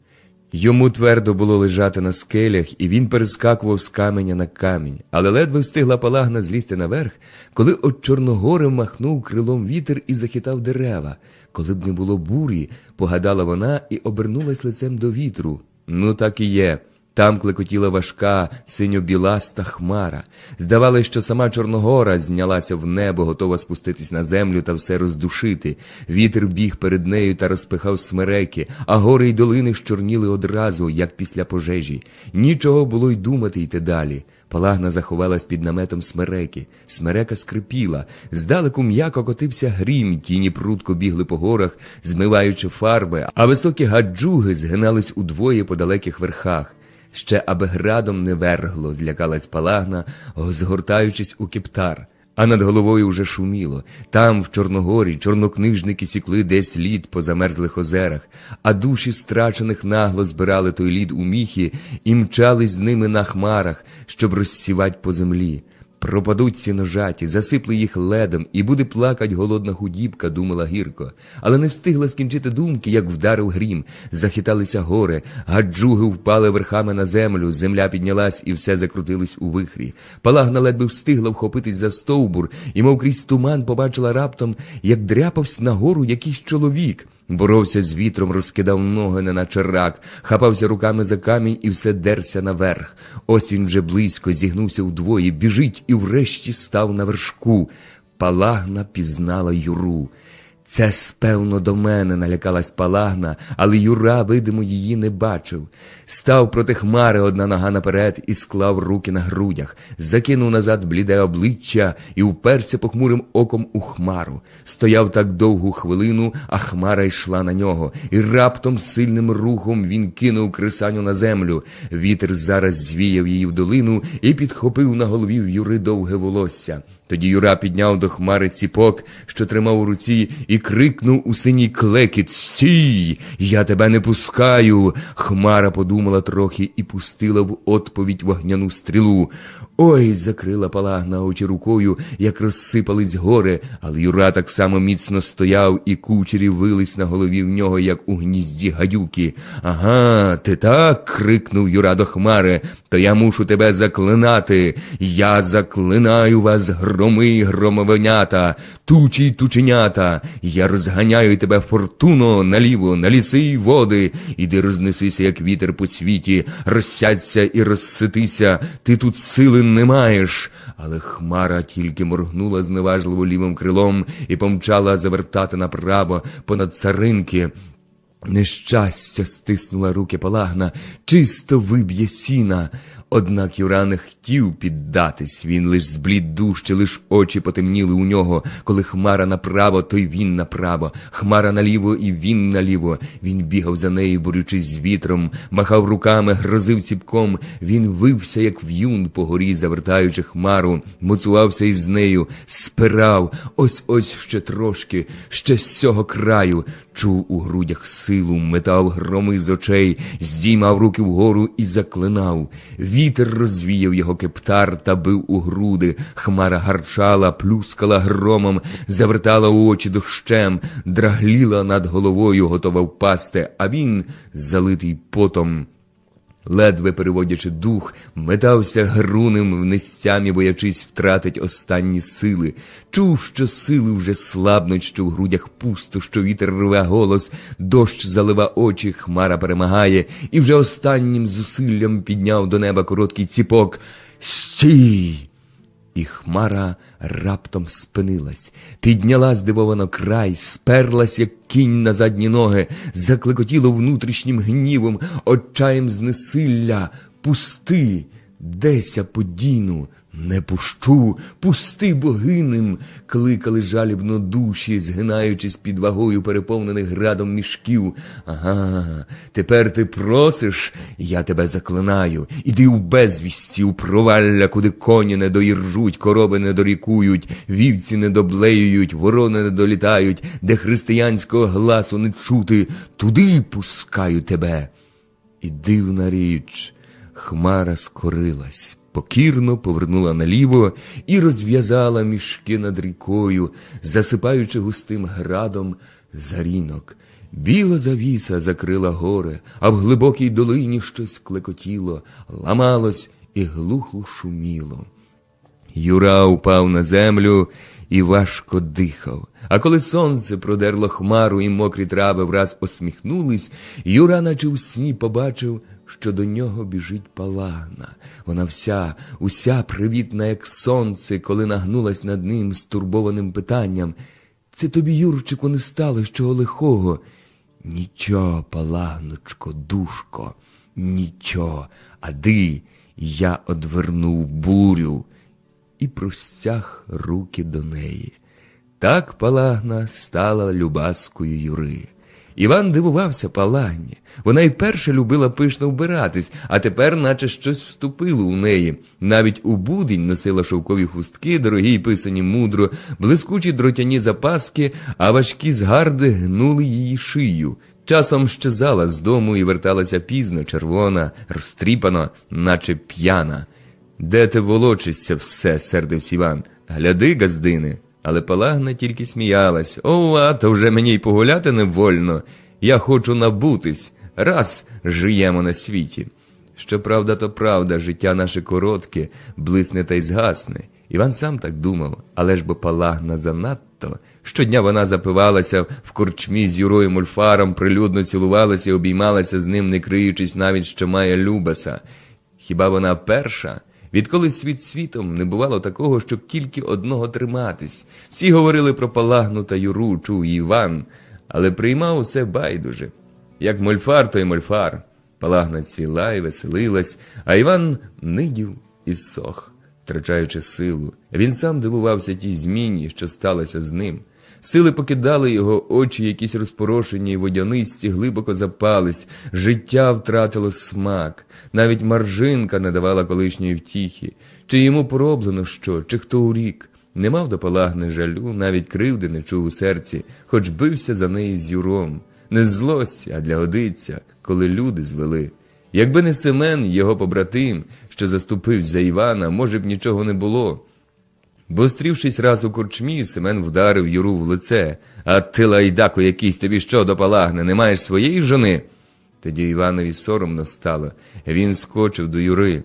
Йому твердо було лежати на скелях, і він перескакував з каменя на камінь. Але ледве встигла Палагна злізти наверх, коли от Чорногори махнув крилом вітер і захитав дерева. Коли б не було бурі, погадала вона і обернулась лицем до вітру. Ну так і є. Там клекотіла важка, синьо-біласта хмара. Здавалось, що сама Чорногора знялася в небо, готова спуститись на землю та все роздушити. Вітер біг перед нею та розпихав смереки, а гори й долини щорніли одразу, як після пожежі. Нічого було й думати йти далі. Палагна заховалась під наметом смереки. Смерека скрипіла. Здалеку м'яко котився грім, тіні прудко бігли по горах, змиваючи фарби, а високі гаджуги згинались удвоє по далеких верхах. Ще аби градом не вергло, злякалась Палагна, згортаючись у кептар. А над головою вже шуміло. Там, в Чорногорі, чорнокнижники сікли десь лід по замерзлих озерах, а душі страчених нагло збирали той лід у міхи і мчались з ними на хмарах, щоб розсівать по землі. Пропадуть сіножаті, засипли їх ледом, і буде плакать голодна худібка, думала гірко. Але не встигла скінчити думки, як вдарив грім. Захиталися гори, гаджуги впали верхами на землю, земля піднялась і все закрутилось у вихрі. Палагна ледве встигла вхопитись за стовбур, і мов крізь туман побачила раптом, як дряпався нагору якийсь чоловік. Боровся з вітром, розкидав ноги, неначе рак, хапався руками за камінь і все дерся наверх. Ось він вже близько, зігнувся вдвоє, біжить і врешті став на вершку. Палагна пізнала Юру. «Це, спевно, до мене», – налякалась Палагна, але Юра, видимо, її не бачив. Став проти хмари, одна нога наперед, і склав руки на грудях, закинув назад бліде обличчя і вперся похмурим оком у хмару. Стояв так довгу хвилину, а хмара йшла на нього, і раптом сильним рухом він кинув крисаню на землю. Вітер зараз звіяв її в долину і підхопив на голові в Юри довге волосся. Тоді Юра підняв до хмари ціпок, що тримав у руці, і крикнув у синій клекіт: «Сій! Я тебе не пускаю!» Хмара подумала трохи і пустила в відповідь вогняну стрілу. «Ой!» – закрила Палагна очі рукою, як розсипались гори, але Юра так само міцно стояв, і кучері вились на голові в нього, як у гнізді гадюки. «Ага, ти так?» – крикнув Юра до хмари. «То я мушу тебе заклинати! Я заклинаю вас, громи й громовенята, тучі й тученята! Я розганяю тебе, фортуно, наліво, на ліси й води! Іди рознесися, як вітер по світі, розсядься і розситися, ти тут сили не маєш!» Але хмара тільки моргнула зневажливо лівим крилом і помчала завертати направо понад царинки. Нещастя, стиснула руки Палагна, чисто виб'є сіна. Однак Юра не хотів піддатись, він лиш зблід дужче, лиш очі потемніли у нього. Коли хмара направо, то й він направо, хмара наліво, і він наліво. Він бігав за нею, борючись з вітром, махав руками, грозив ціпком. Він вився, як в'юн по горі, завертаючи хмару, моцувався із нею, спирав. Ось ще трошки, ще з цього краю. Чув у грудях силу, метав громи з очей, здіймав руки вгору і заклинав. Вітер розвіяв його кептар та бив у груди. Хмара гарчала, плюскала громом, завертала очі дощем, драгліла над головою, готова впасти, а він, залитий потом, ледве переводячи дух, метався грунем в нестямі, боячись втратить останні сили. Чув, що сили вже слабнуть, що в грудях пусто, що вітер рве голос, дощ залива очі, хмара перемагає, і вже останнім зусиллям підняв до неба короткий ціпок. «Стій!» І хмара раптом спинилась, підняла здивовано край, сперлась, як кінь на задні ноги, заклекотіло внутрішнім гнівом, отчаєм знесилля. «Пусти! Деся подіну! «Не пущу, пусти богинем!» – кликали жалібно душі, згинаючись під вагою переповнених градом мішків. «Ага, тепер ти просиш, я тебе заклинаю. Іди у безвісті, у провалля, куди коні не доїржуть, корови не дорікують, вівці не доблеюють, ворони не долітають, де християнського гласу не чути, туди пускаю тебе». І дивна річ, хмара скорилась, покірно повернула наліво і розв'язала мішки над рікою, засипаючи густим градом зарінок. Біла завіса закрила горе, а в глибокій долині щось клекотіло, ламалось і глухо шуміло. Юра упав на землю і важко дихав. А коли сонце продерло хмару і мокрі трави враз осміхнулись, Юра, наче у сні, побачив, що до нього біжить Палагна. Вона уся привітна, як сонце, коли нагнулась над ним стурбованим питанням: «Це тобі, Юрчику, не стало чого лихого?» «Нічого, Палагночко, душко, нічого, ади я одвернув бурю» і простяг руки до неї. Так Палагна стала любаскою Юри. Іван дивувався Палагні. Вона й перше любила пишно вбиратись, а тепер наче щось вступило у неї. Навіть у будень носила шовкові хустки, дорогі й писані мудро, блискучі дротяні запаски, а важкі згарди гнули її шию. Часом щезала з дому і верталася пізно, червона, розтріпана, наче п'яна. «Де ти волочишся все?» – сердився Іван. «Гляди, газдине!» Але Палагна тільки сміялась. «Ова, то вже мені й погуляти не вольно. Я хочу набутись. Раз жиємо на світі». Щоправда, то правда, життя наше коротке, блисне та й згасне. Іван сам так думав, але ж бо Палагна занадто. Щодня вона запивалася в корчмі з Юрою Мольфаром, прилюдно цілувалася і обіймалася з ним, не криючись навіть, що має Любаса. Хіба вона перша? Відколи світ світом, не бувало такого, щоб тільки одного триматись. Всі говорили про Палагну та Юру, чув Іван, але приймав усе байдуже. Як Мольфар, то й Мольфар. Палагна цвіла і веселилась, а Іван нидів і сох, втрачаючи силу. Він сам дивувався тій зміні, що сталося з ним. Сили покидали його, очі якісь розпорошені й водянисті, глибоко запались, життя втратило смак, навіть маржинка не давала колишньої втіхи. Чи йому пороблено що, чи хто урік? Не мав до Палагни жалю, навіть кривди не чув у серці, хоч бився за неї з Юром. Не з злості, а для годиться, коли люди звели. Якби не Семен, його побратим, що заступився за Івана, може б нічого не було. Бо, стрівшись раз у корчмі, Семен вдарив Юру в лице. «А ти, лайдаку якийсь, тобі що до Палагни, не маєш своєї жони?» Тоді Іванові соромно стало. Він скочив до Юри.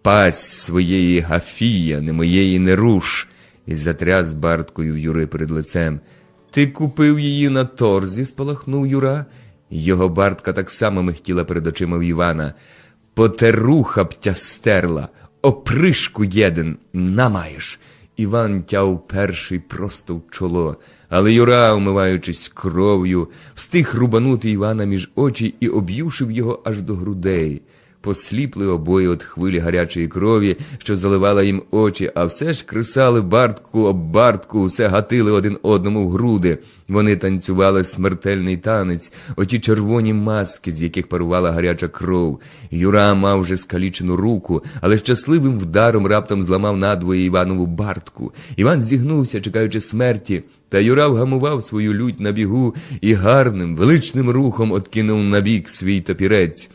«Пасть своєї Гафія, не моєї не руш!» І затряс барткою в Юри перед лицем. «Ти купив її на торзі?» – спалахнув Юра. Його бартка так само михтіла перед очима в Івана. «Потеруха б тя стерла! Опришку єден! Намаєш!» Іван тяв перший просто в чоло, але Юра, умиваючись кров'ю, встиг рубанути Івана між очі і об'юшив його аж до грудей. Посліпли обоє від хвилі гарячої крові, що заливала їм очі, а все ж кресали бартку об бартку, все гатили один одному в груди. Вони танцювали смертельний танець, оті червоні маски, з яких парувала гаряча кров. Юра мав вже скалічену руку, але щасливим вдаром раптом зламав надвоє Іванову бартку. Іван зігнувся, чекаючи смерті, та Юра вгамував свою лють на бігу і гарним, величним рухом откинув набік свій топірець.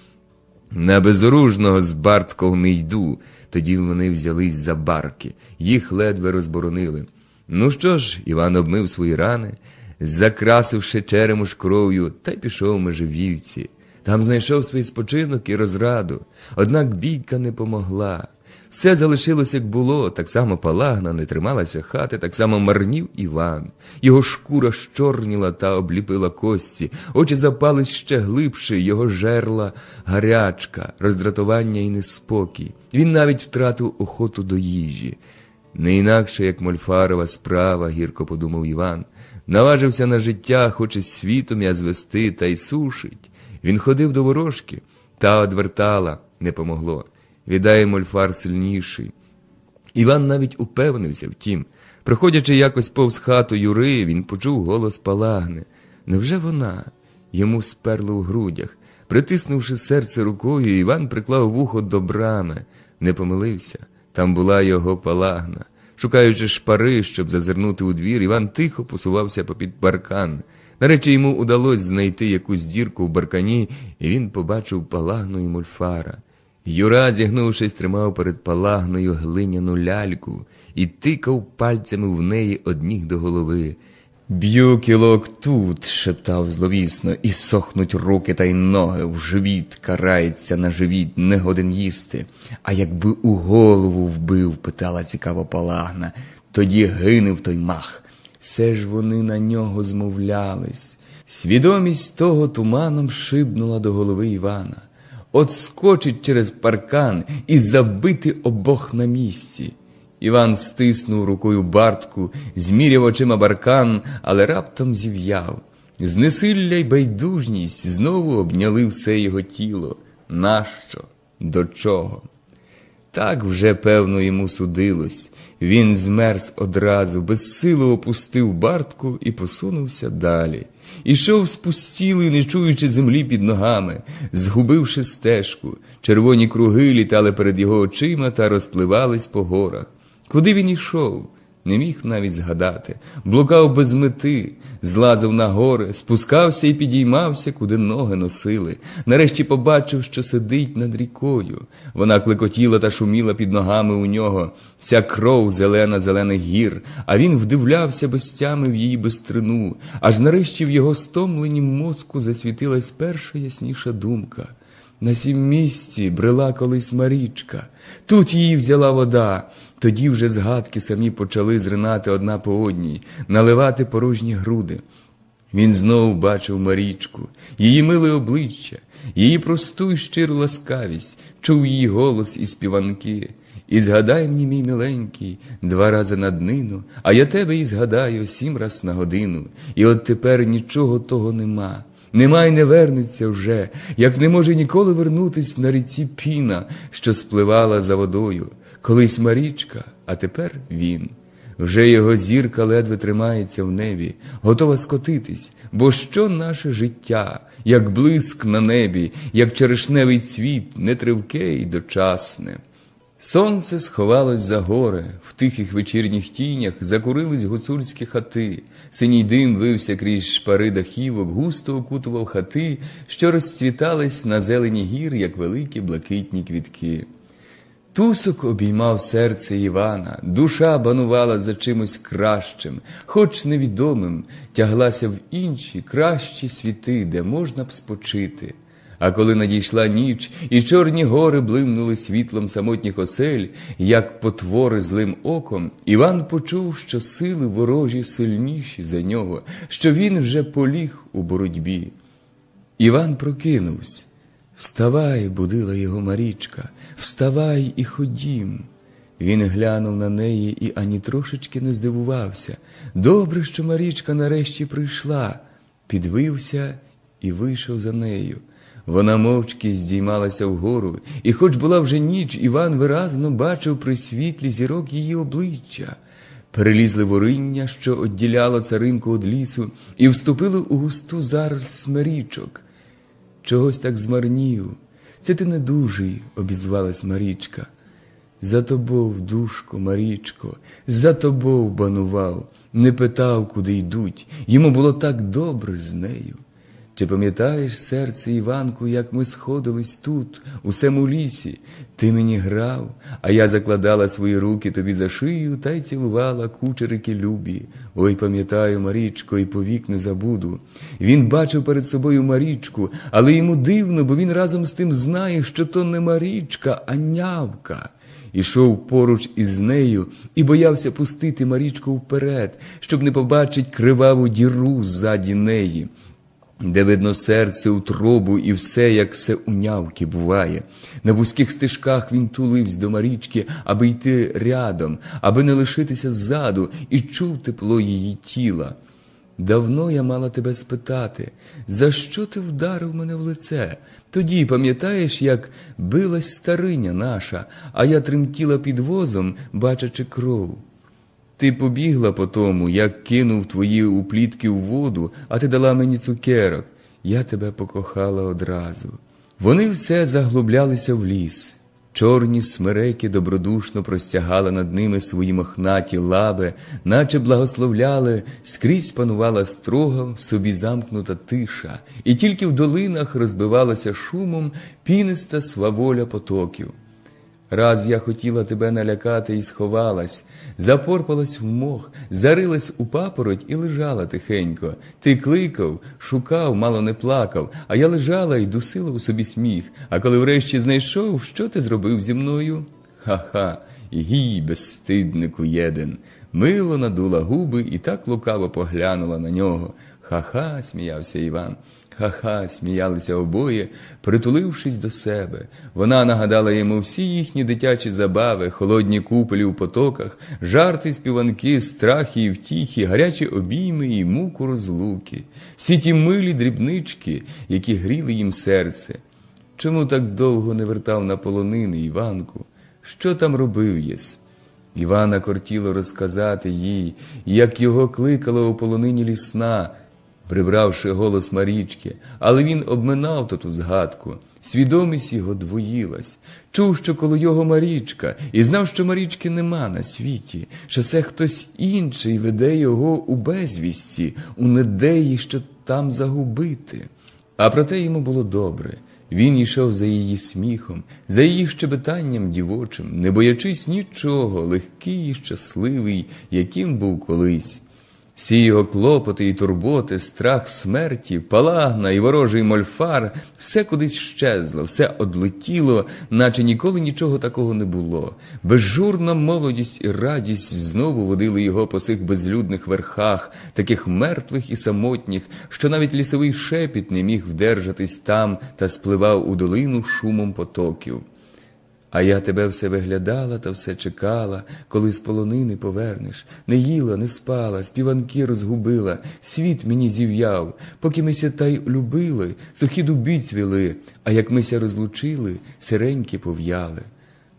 «На безоружного з бартков не йду». Тоді вони взялись за барки. Їх ледве розборонили. Ну що ж, Іван обмив свої рани, закрасивши черемош кров'ю, та й пішов Меживівці. Там знайшов свій спочинок і розраду. Однак бійка не помогла. Все залишилось, як було. Так само Палагна не трималася хати, так само марнів Іван. Його шкура щорніла та обліпила кості, очі запались ще глибше, його жерла гарячка, роздратування і неспокій. Він навіть втратив охоту до їжі. Не інакше, як Мольфарова справа, гірко подумав Іван. Наважився на життя, хоче світом я звести, та й сушить. Він ходив до ворожки, та одвертала, не помогло. Віддає Мольфар сильніший. Іван навіть упевнився в тім. Проходячи якось повз хату Юри, він почув голос Палагни. Невже вона? Йому сперло в грудях. Притиснувши серце рукою, Іван приклав вухо до брами. Не помилився. Там була його Палагна. Шукаючи шпари, щоб зазирнути у двір, Іван тихо посувався попід паркан. Нарешті йому удалось знайти якусь дірку в баркані, і він побачив Палагну і Мольфара. Юра, зігнувшись, тримав перед Палагною глиняну ляльку і тикав пальцями в неї од ніг до голови. «Б'ю кілок тут», – шептав зловісно, – «і сохнуть руки та й ноги, в живіт карається на живіт, не годен їсти. А якби у голову вбив», – питала цікаво Палагна, – «тоді гинув той мах». Все ж вони на нього змовлялись. Свідомість того туманом шибнула до голови Івана. От скочить через паркан і забити обох на місці. Іван стиснув рукою бартку, зміряв очима баркан, але раптом зів'яв. Знесилля й байдужність знову обняли все його тіло. Нащо? До чого? Так вже, певно, йому судилось. Він змерз одразу, безсило опустив бартку і посунувся далі. Ішов спустілий, не чуючи землі під ногами, згубивши стежку. Червоні круги літали перед його очима та розпливались по горах. Куди він ішов? Не міг навіть згадати. Блукав без мети, злазив на гори, спускався і підіймався, куди ноги носили. Нарешті побачив, що сидить над рікою. Вона клекотіла та шуміла під ногами у нього. Вся кров зелена зелених гір, а він вдивлявся без тями в її бистрину. Аж нарешті в його стомленім мозку засвітилась перша ясніша думка. На сім місці брела колись Марічка. Тут її взяла вода. Тоді вже згадки самі почали зринати одна по одній, наливати порожні груди. Він знову бачив Марічку, її миле обличчя, її просту й щиру ласкавість, чув її голос і співанки. «І згадай мені, мій миленький, 2 рази на днину, а я тебе і згадаю 7 раз на годину. І от тепер нічого того нема. Нема й не вернеться вже, як не може ніколи вернутись на ріці Піна, що спливала за водою. Колись Марічка, а тепер він. Вже його зірка ледве тримається в небі, готова скотитись, бо що наше життя, як блиск на небі, як черешневий цвіт, нетривке й дочасне». Сонце сховалось за гори, в тихих вечірніх тінях закурились гуцульські хати. Синій дим вився крізь шпари дахівок, густо окутував хати, що розцвітались на зелені гір, як великі блакитні квітки. Тусок обіймав серце Івана, душа банувала за чимось кращим, хоч невідомим, тяглася в інші, кращі світи, де можна б спочити. А коли надійшла ніч, і чорні гори блимнули світлом самотніх осель, як потвори злим оком, Іван почув, що сили ворожі сильніші за нього, що він вже поліг у боротьбі. Іван прокинувся. «Вставай», – будила його Марічка, «вставай і ходім». Він глянув на неї і ані трошечки не здивувався. Добре, що Марічка нарешті прийшла. Підвився і вийшов за нею. Вона мовчки здіймалася вгору, і хоч була вже ніч, Іван виразно бачив при світлі зірок її обличчя. Перелізли вориння, що одділяло царинку від лісу, і вступили у густу зарос смерічок. «Чогось так змарнів. Це ти недужий», – обізвалась Марічка. «За тобою, душко, Марічко, за тобою банував, не питав, куди йдуть, йому було так добре з нею. Чи пам'ятаєш, серце, Іванку, як ми сходились тут, у сему лісі? Ти мені грав, а я закладала свої руки тобі за шию та й цілувала кучерики любі. Ой, пам'ятаю, Марічко, і повік не забуду». Він бачив перед собою Марічку, але йому дивно, бо він разом з тим знає, що то не Марічка, а нявка. Ішов поруч із нею і боявся пустити Марічку вперед, щоб не побачить криваву діру ззаді неї, де видно серце, утробу і все, як все у нявки буває. На вузьких стежках він тулився до Марічки, аби йти рядом, аби не лишитися ззаду, і чув тепло її тіла. Давно я мала тебе спитати, за що ти вдарив мене в лице? Тоді, пам'ятаєш, як билась стариня наша, а я тремтіла під возом, бачачи кров. Ти побігла по тому, як кинув твої уплітки в воду, а ти дала мені цукерок. Я тебе покохала одразу. Вони все заглублялися в ліс. Чорні смереки добродушно простягали над ними свої мохнаті лаби, наче благословляли, скрізь панувала строга, собі замкнута тиша, і тільки в долинах розбивалася шумом піниста сваволя потоків. Раз я хотіла тебе налякати і сховалась, запорпалась в мох, зарилась у папороть і лежала тихенько. Ти кликав, шукав, мало не плакав, а я лежала і дусила у собі сміх. А коли врешті знайшов, що ти зробив зі мною? Ха-ха, гій, безстиднику єден. Мило надула губи і так лукаво поглянула на нього. Ха-ха, сміявся Іван. Ха-ха, сміялися обоє, притулившись до себе. Вона нагадала йому всі їхні дитячі забави, холодні купелі у потоках, жарти, співанки, страхи і втіхи, гарячі обійми і муку розлуки. Всі ті милі дрібнички, які гріли їм серце. Чому так довго не вертав на полонини, Іванку? Що там робив єс? Івана кортіло розказати їй, як його кликала у полонині лісна, прибравши голос Марічки, але він обминав ту згадку. Свідомість його двоїлась. Чув, що коло його Марічка, і знав, що Марічки нема на світі, що це хтось інший веде його у безвісті, у недеї, що там загубити. А проте йому було добре. Він йшов за її сміхом, за її щебетанням дівочим, не боячись нічого, легкий і щасливий, яким був колись. Всі його клопоти і турботи, страх смерті, палагна і ворожий мольфар – все кудись щезло, все одлетіло, наче ніколи нічого такого не було. Безжурна молодість і радість знову водили його по цих безлюдних верхах, таких мертвих і самотніх, що навіть лісовий шепіт не міг вдержатись там та спливав у долину шумом потоків. А я тебе все виглядала та все чекала, коли з полонини повернеш. Не їла, не спала, співанки розгубила, світ мені зів'яв. Поки мися та й любили, сухі дубі цвіли, а як мися розлучили, сиреньки пов'яли.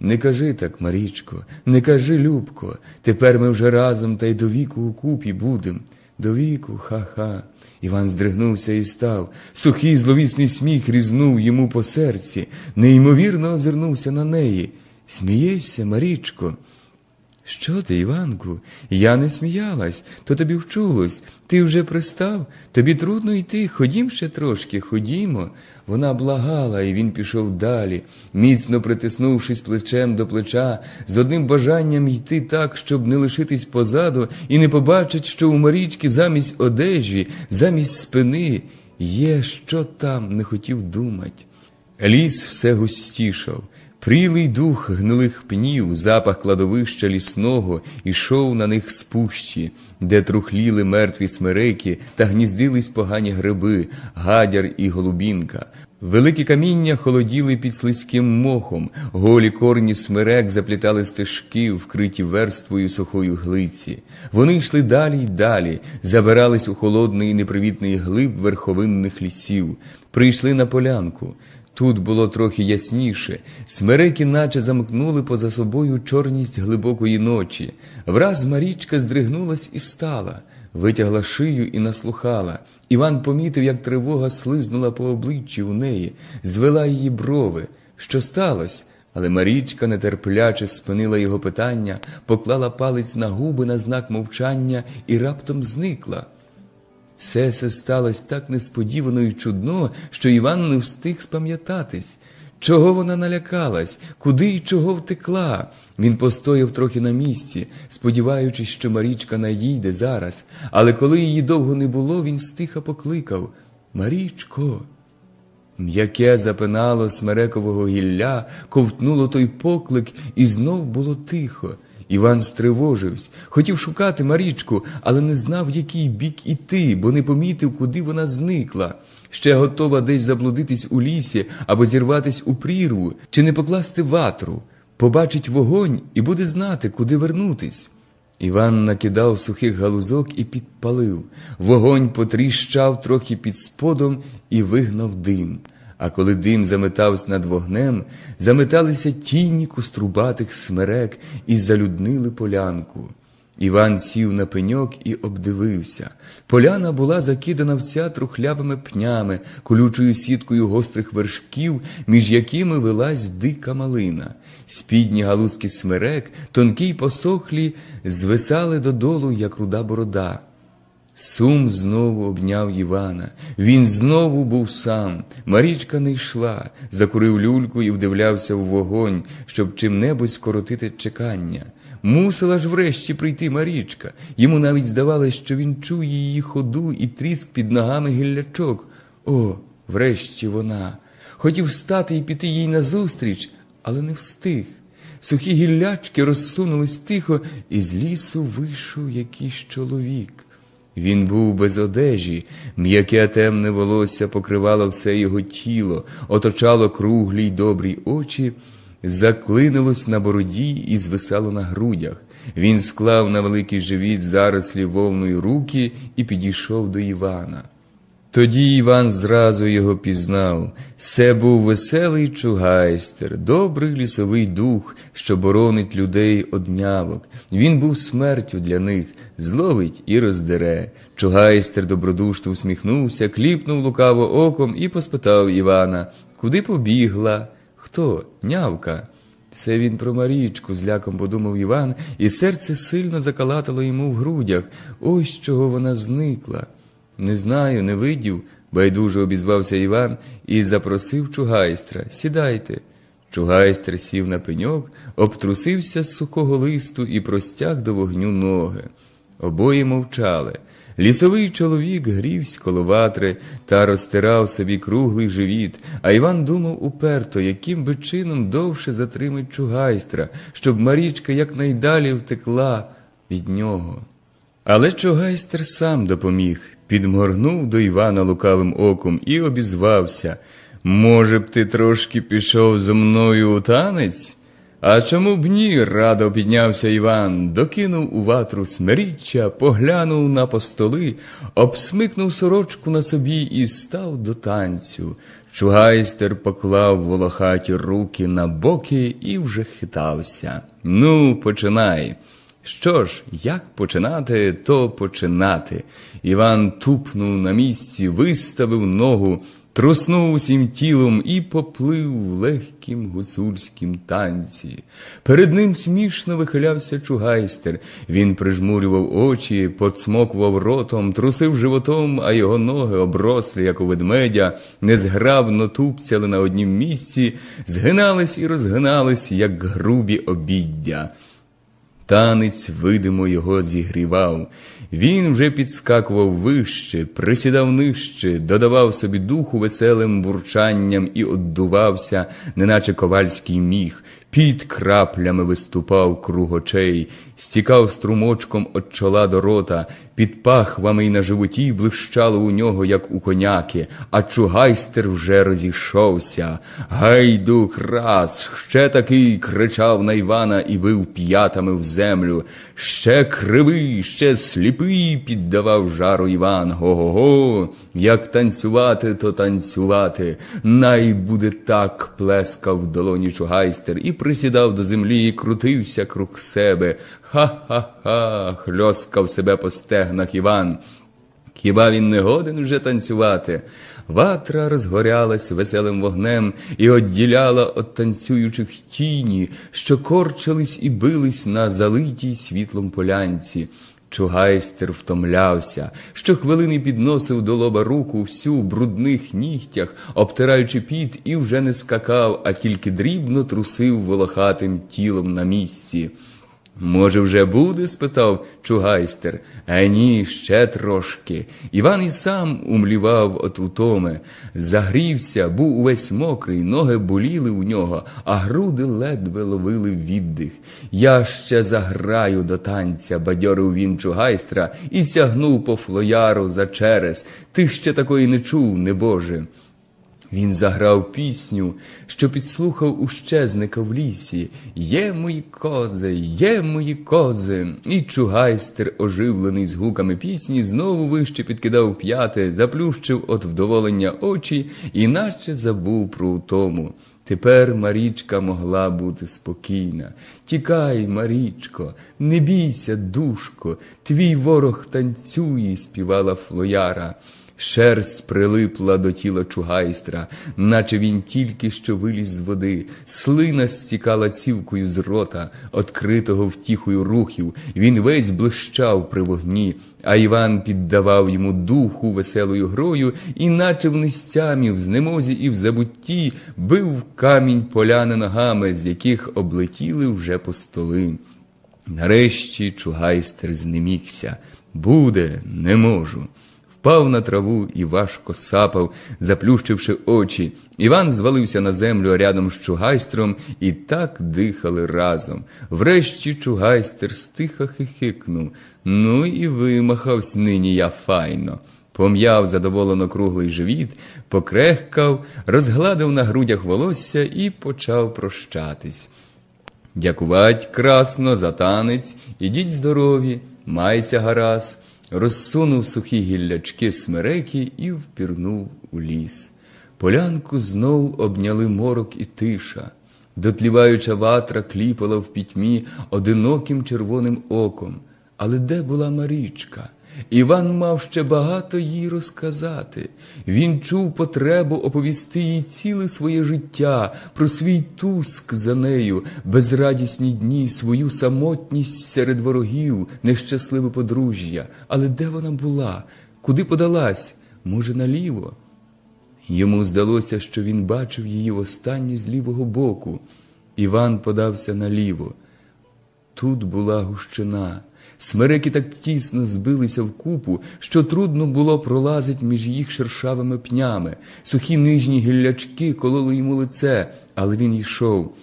Не кажи так, Марічко, не кажи, Любко, тепер ми вже разом та й до віку у купі будем. До віку, ха-ха. Іван здригнувся і став. Сухий зловісний сміх різнув йому по серці. Неймовірно озирнувся на неї. Смієшся, Марічко? Що ти, Іванку? Я не сміялась, то тобі вчулось. Ти вже пристав? Тобі трудно йти, ходім ще трошки, ходімо. Вона благала, і він пішов далі, міцно притиснувшись плечем до плеча, з одним бажанням йти так, щоб не лишитись позаду і не побачить, що у Марічки замість одежі, замість спини є, що там, не хотів думать. Ліс все густішав. Прілий дух гнилих пнів, запах кладовища лісного ішов на них з пущі, де трухліли мертві смереки та гніздились погані гриби, гадяр і голубінка. Великі каміння холоділи під слизьким мохом, голі корні смерек заплітали стежки, вкриті верствою сухої глиці. Вони йшли далі й далі, забирались у холодний і непривітний глиб верховинних лісів, прийшли на полянку. Тут було трохи ясніше, смереки наче замкнули поза собою чорність глибокої ночі. Враз Марічка здригнулась і стала, витягла шию і наслухала. Іван помітив, як тривога слизнула по обличчі у неї, звела її брови. Що сталося? Але Марічка нетерпляче спинила його питання, поклала палець на губи на знак мовчання і раптом зникла. Все це сталося так несподівано і чудно, що Іван не встиг спам'ятатись. Чого вона налякалась? Куди і чого втекла? Він постояв трохи на місці, сподіваючись, що Марічка надійде зараз. Але коли її довго не було, він стиха покликав: «Марічко!» М'яке запинало смерекового гілля, ковтнуло той поклик, і знов було тихо. Іван стривожився, хотів шукати Марічку, але не знав, в який бік іти, бо не помітив, куди вона зникла. Ще готова десь заблудитись у лісі або зірватись у прірву, чи не покласти ватру. Побачить вогонь і буде знати, куди вернутись. Іван накидав сухих галузок і підпалив. Вогонь потріщав трохи під сподом і вигнав дим. А коли дим заметався над вогнем, заметалися тіні кострубатих смерек і залюднили полянку. Іван сів на пеньок і обдивився. Поляна була закидана вся трухлявими пнями, колючою сіткою гострих вершків, між якими велась дика малина. Спідні галузки смерек, тонкі й посохлі, звисали додолу, як руда борода. Сум знову обняв Івана. Він знову був сам. Марічка не йшла. Закурив люльку і вдивлявся в вогонь, щоб чим-небудь скоротити чекання. Мусила ж врешті прийти Марічка. Йому навіть здавалось, що він чує її ходу і тріск під ногами гіллячок. О, врешті вона. Хотів встати і піти їй назустріч, але не встиг. Сухі гіллячки розсунулись тихо, і з лісу вийшов якийсь чоловік. Він був без одежі, м'яке темне волосся покривало все його тіло, оточало круглі й добрі очі, заклинилось на бороді і звисало на грудях. Він склав на великий живіт зарослі вовною руки і підійшов до Івана. Тоді Іван зразу його пізнав. Це був веселий чугайстер, добрий лісовий дух, що боронить людей од нявок. Він був смертю для них, зловить і роздере. Чугайстер добродушно усміхнувся, кліпнув лукаво оком і поспитав Івана, куди побігла? Хто? Нявка? Це він про Марічку, зляком подумав Іван, і серце сильно закалатало йому в грудях. Ось чого вона зникла. Не знаю, не видів, байдуже обізвався Іван і запросив чугайстра. Сідайте. Чугайстер сів на пеньок, обтрусився з сухого листу і простяг до вогню ноги. Обоє мовчали. Лісовий чоловік грівсь коло ватри та розтирав собі круглий живіт, а Іван думав уперто, яким би чином довше затримать чугайстра, щоб Марічка якнайдалі втекла від нього. Але чугайстер сам допоміг, підморгнув до Івана лукавим оком і обізвався. «Може б ти трошки пішов зо мною у танець?» «А чому б ні?» – радо піднявся Іван, докинув у ватру смиріччя, поглянув на постоли, обсмикнув сорочку на собі і став до танцю. Чугайстер поклав волохаті руки на боки і вже хитався. «Ну, починай!» Що ж, як починати, то починати. Іван тупнув на місці, виставив ногу, труснув усім тілом і поплив в легкім гуцульськім танці. Перед ним смішно вихилявся чугайстер. Він прижмурював очі, поцмокував ротом, трусив животом, а його ноги, оброслі, як у ведмедя, незграбно тупцяли на однім місці, згинались і розгинались, як грубі обіддя. Танець видимо його зігрівав. Він вже підскакував вище, присідав нижче, додавав собі духу веселим бурчанням і оддувався, неначе ковальський міх. Під краплями виступав круг очей, стікав струмочком від чола до рота, під пахвами й на животі блищало у нього, як у коняки, а чугайстер вже розійшовся. «Гайдук раз!» ще такий кричав на Івана і бив п'ятами в землю. «Ще кривий, ще сліпий!» піддавав жару Іван. «Го-го-го! Як танцювати, то танцювати! Най буде так!» плескав в долоні чугайстер і присідав до землі і крутився круг себе. «Ха-ха-ха!» – хльоскав себе по стегнах Іван. Хіба він не годен вже танцювати? Ватра розгорялась веселим вогнем і одділяла від танцюючих тіні, що корчились і бились на залитій світлом полянці. Чугайстер втомлявся, щохвилини підносив до лоба руку всю в брудних нігтях, обтираючи піт, і вже не скакав, а тільки дрібно трусив волохатим тілом на місці. «Може, вже буде?» – спитав чугайстер. Ні, ще трошки. Іван і сам умлівав от утоми. Загрівся, був увесь мокрий, ноги боліли у нього, а груди ледве ловили віддих. «Я ще заграю до танця», – бадьорив він чугайстра і тягнув по флояру за через. «Ти ще такої не чув, небоже!» Він заграв пісню, що підслухав у щезника в лісі. «Є мої кози, є мої кози!» І чугайстер, оживлений згуками пісні, знову вище підкидав п'яти, заплющив от вдоволення очі і наче забув про утому. Тепер Марічка могла бути спокійна. «Тікай, Марічко, не бійся, душко, твій ворог танцює», – співала Флояра. Шерсть прилипла до тіла чугайстра, наче він тільки що виліз з води. Слина стікала цівкою з рота, откритого втіхою рухів. Він весь блищав при вогні, а Іван піддавав йому духу веселою грою і, наче в нестямі, в знемозі і в забутті, бив в камінь поляни ногами, з яких облетіли вже постоли. Нарешті чугайстер знемігся. «Буде, не можу». Впав на траву і важко сапав, заплющивши очі. Іван звалився на землю рядом з чугайстром, і так дихали разом. Врешті чугайстер стиха хихикнув. «Ну і вимахавсь нині я файно». Пом'яв задоволено круглий живіт, покрехкав, розгладив на грудях волосся і почав прощатись. «Дякувать красно за танець, ідіть здорові, майця гаразд». Розсунув сухі гіллячки смереки і впірнув у ліс. Полянку знов обняли морок і тиша. Дотліваюча ватра кліпала в пітьмі одиноким червоним оком. Але де була Марічка? Іван мав ще багато їй розказати. Він чув потребу оповісти їй ціле своє життя, про свій туск за нею, безрадісні дні, свою самотність серед ворогів, нещасливе подружжя. Але де вона була? Куди подалась? Може, наліво? Йому здалося, що він бачив її востаннє з лівого боку. Іван подався наліво. Тут була гущина. Смереки так тісно збилися вкупу, що трудно було пролазить між їх шершавими пнями. Сухі нижні гіллячки кололи йому лице, але він йшов.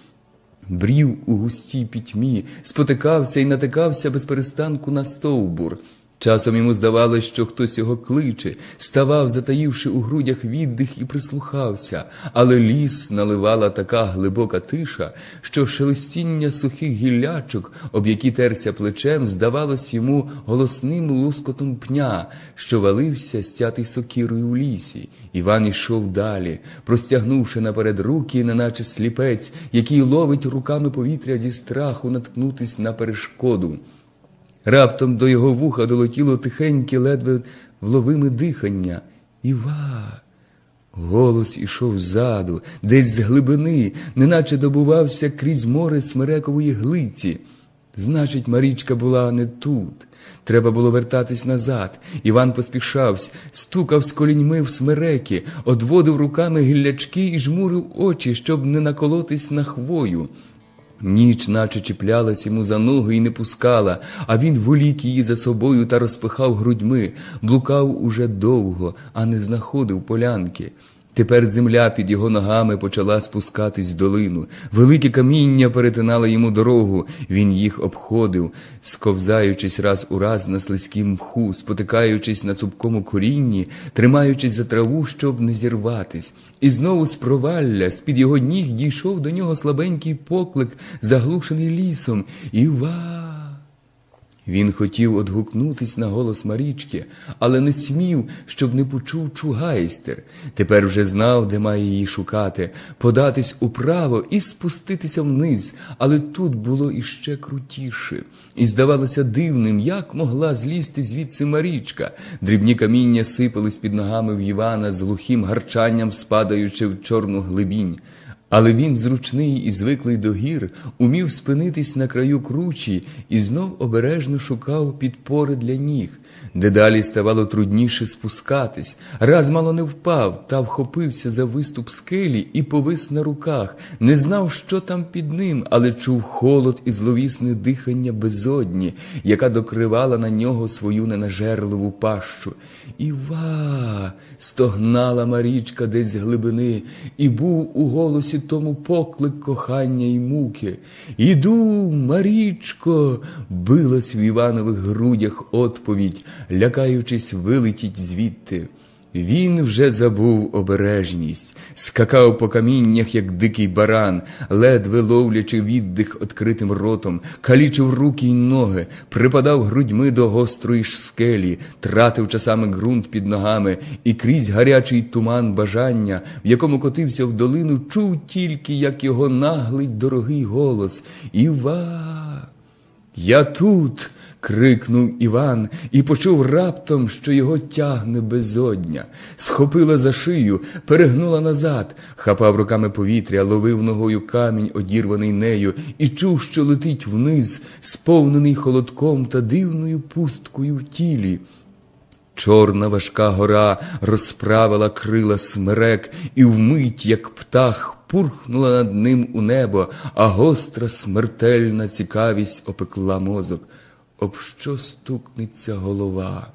Брів у густій пітьмі, спотикався і натикався без перестанку на стовбур. Часом йому здавалось, що хтось його кличе, ставав, затаївши у грудях віддих, і прислухався. Але ліс наливала така глибока тиша, що шелестіння сухих гіллячок, об які терся плечем, здавалось йому голосним лускотом пня, що валився стятий сокирою у лісі. Іван ішов далі, простягнувши наперед руки, неначе сліпець, який ловить руками повітря зі страху наткнутись на перешкоду. Раптом до його вуха долетіло тихеньке, ледве вловиме дихання. «Іва!» Голос ішов ззаду, десь з глибини, неначе добувався крізь море смерекової глиці. Значить, Марічка була не тут. Треба було вертатись назад. Іван поспішався, стукав з коліньми в смереки, одводив руками гіллячки і жмурив очі, щоб не наколотись на хвою. Ніч наче чіплялась йому за ноги і не пускала, а він волік її за собою та розпихав грудьми, блукав уже довго, а не знаходив полянки. Тепер земля під його ногами почала спускатись в долину. Великі каміння перетинали йому дорогу. Він їх обходив, сковзаючись раз у раз на слизькім мху, спотикаючись на цупкому корінні, тримаючись за траву, щоб не зірватись. І знову з провалля, з-під його ніг дійшов до нього слабенький поклик, заглушений лісом. «Іва!» Він хотів одгукнутись на голос Марічки, але не смів, щоб не почув чугайстер. Тепер вже знав, де має її шукати, податись управо і спуститися вниз, але тут було іще крутіше. І здавалося дивним, як могла злізти звідси Марічка. Дрібні каміння сипались під ногами в Івана, з глухим гарчанням спадаючи в чорну глибінь. Але він, зручний і звиклий до гір, умів спинитись на краю кручі і знов обережно шукав підпори для ніг. Дедалі ставало трудніше спускатись. Раз мало не впав, та вхопився за виступ скелі і повис на руках. Не знав, що там під ним, але чув холод і зловісне дихання безодні, яка докривала на нього свою ненажерливу пащу. «Іва!» – стогнала Марічка десь з глибини, і був у голосі тому поклик кохання й муки. «Іду, Марічко!» – билась в Іванових грудях отповідь, лякаючись вилетіть звідти. Він вже забув обережність, скакав по каміннях, як дикий баран, ледве ловлячи віддих відкритим ротом, калічив руки й ноги, припадав грудьми до гострої ж скелі, тратив часами ґрунт під ногами і крізь гарячий туман бажання, в якому котився в долину, чув тільки, як його наглить дорогий голос: «Іва! Я тут!» – крикнув Іван і почув раптом, що його тягне безодня. Схопила за шию, перегнула назад, хапав руками повітря, ловив ногою камінь, одірваний нею, і чув, що летить вниз, сповнений холодком та дивною пусткою в тілі. Чорна важка гора розправила крила смерек і вмить, як птах, пурхнула над ним у небо, а гостра смертельна цікавість опекла мозок. Об що стукнеться голова?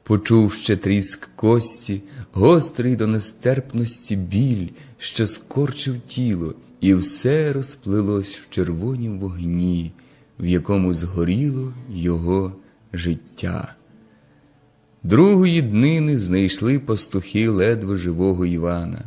Почув ще тріск кості, гострий до нестерпності біль, що скорчив тіло, і все розплилось в червонім вогні, в якому згоріло його життя. Другої днини знайшли пастухи ледве живого Івана.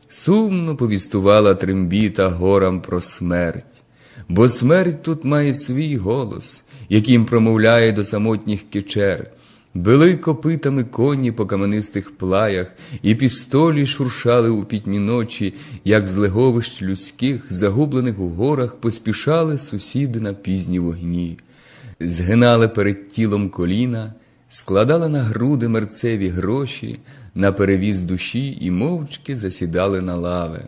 Сумно повістувала трембіта горам про смерть, бо смерть тут має свій голос, яким промовляє до самотніх кечер. Били копитами коні по каменистих плаях, і пістолі шуршали у пітьмі ночі, як з леговищ людських, загублених у горах, поспішали сусіди на пізні вогні. Згинали перед тілом коліна, складали на груди мерцеві гроші, на перевіз душі і мовчки засідали на лави.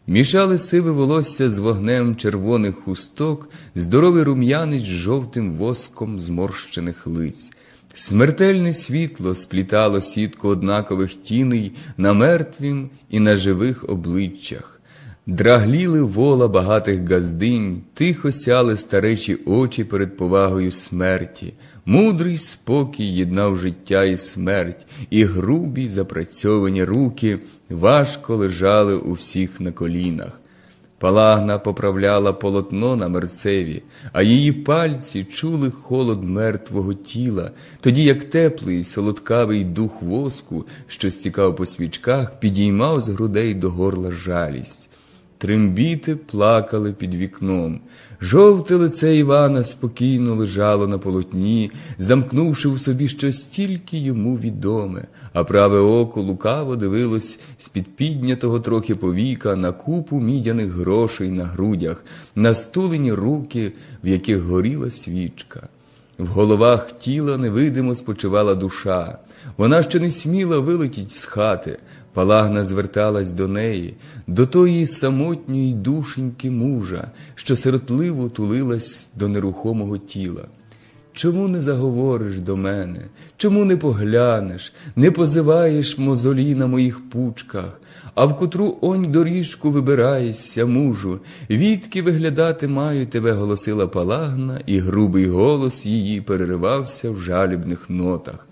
Мішали сиве волосся з вогнем червоних хусток, здоровий рум'янець з жовтим воском зморщених лиць. Смертельне світло сплітало сітку однакових тіней на мертвім і на живих обличчях. Драгліли вола багатих газдинь, тихо сяли старечі очі перед повагою смерті. Мудрий спокій єднав життя і смерть, і грубі запрацьовані руки важко лежали у всіх на колінах. Палагна поправляла полотно на мерцеві, а її пальці чули холод мертвого тіла, тоді як теплий, солодкавий дух воску, що стікав по свічках, підіймав з грудей до горла жалість. Трембіти плакали під вікном. Жовте лице Івана спокійно лежало на полотні, замкнувши в собі щось тільки йому відоме, а праве око лукаво дивилось з-під піднятого трохи повіка на купу мідяних грошей на грудях, на стулені руки, в яких горіла свічка. В головах тіла невидимо спочивала душа. Вона ще не сміла вилетіть з хати. Палагна зверталась до неї, до тої самотньої душеньки мужа, що сиротливо тулилась до нерухомого тіла. Чому не заговориш до мене? Чому не поглянеш, не позиваєш мозолі на моїх пучках? А в котру онь доріжку вибираєшся, мужу? Відки виглядати маю тебе, голосила Палагна, і грубий голос її переривався в жалібних нотах.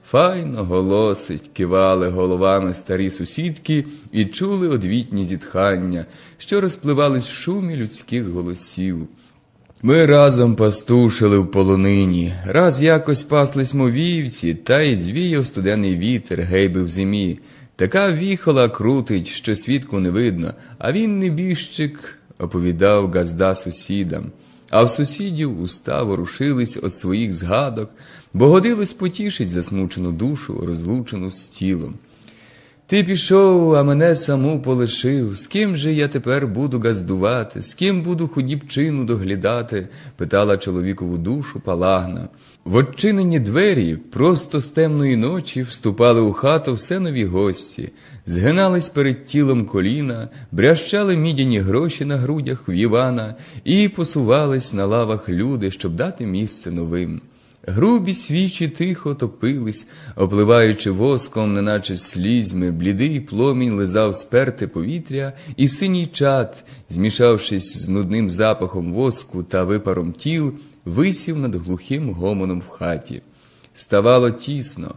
Файно голосить, кивали головами старі сусідки і чули одвітні зітхання, що розпливались в шумі людських голосів. Ми разом пастушили в полонині, раз якось паслись вівці, та й звіяв студений вітер, гейби в зимі. Така віхола крутить, що свідку не видно, а він небіжчик, оповідав газда сусідам. А в сусідів уста ворушились від своїх згадок, бо годилось потішить засмучену душу, розлучену з тілом. Ти пішов, а мене саму полишив. З ким же я тепер буду газдувати? З ким буду худібчину доглядати? Питала чоловікову душу Палагна. В odчинені двері просто з темної ночі вступали у хату все нові гості. Згинались перед тілом коліна, брящали мідяні гроші на грудях в Івана і посувались на лавах люди, щоб дати місце новим. Грубі свічі тихо топились, опливаючи воском, неначе слізьми, блідий пломінь лизав сперте повітря, і синій чад, змішавшись з нудним запахом воску та випаром тіл, висів над глухим гомоном в хаті. Ставало тісно,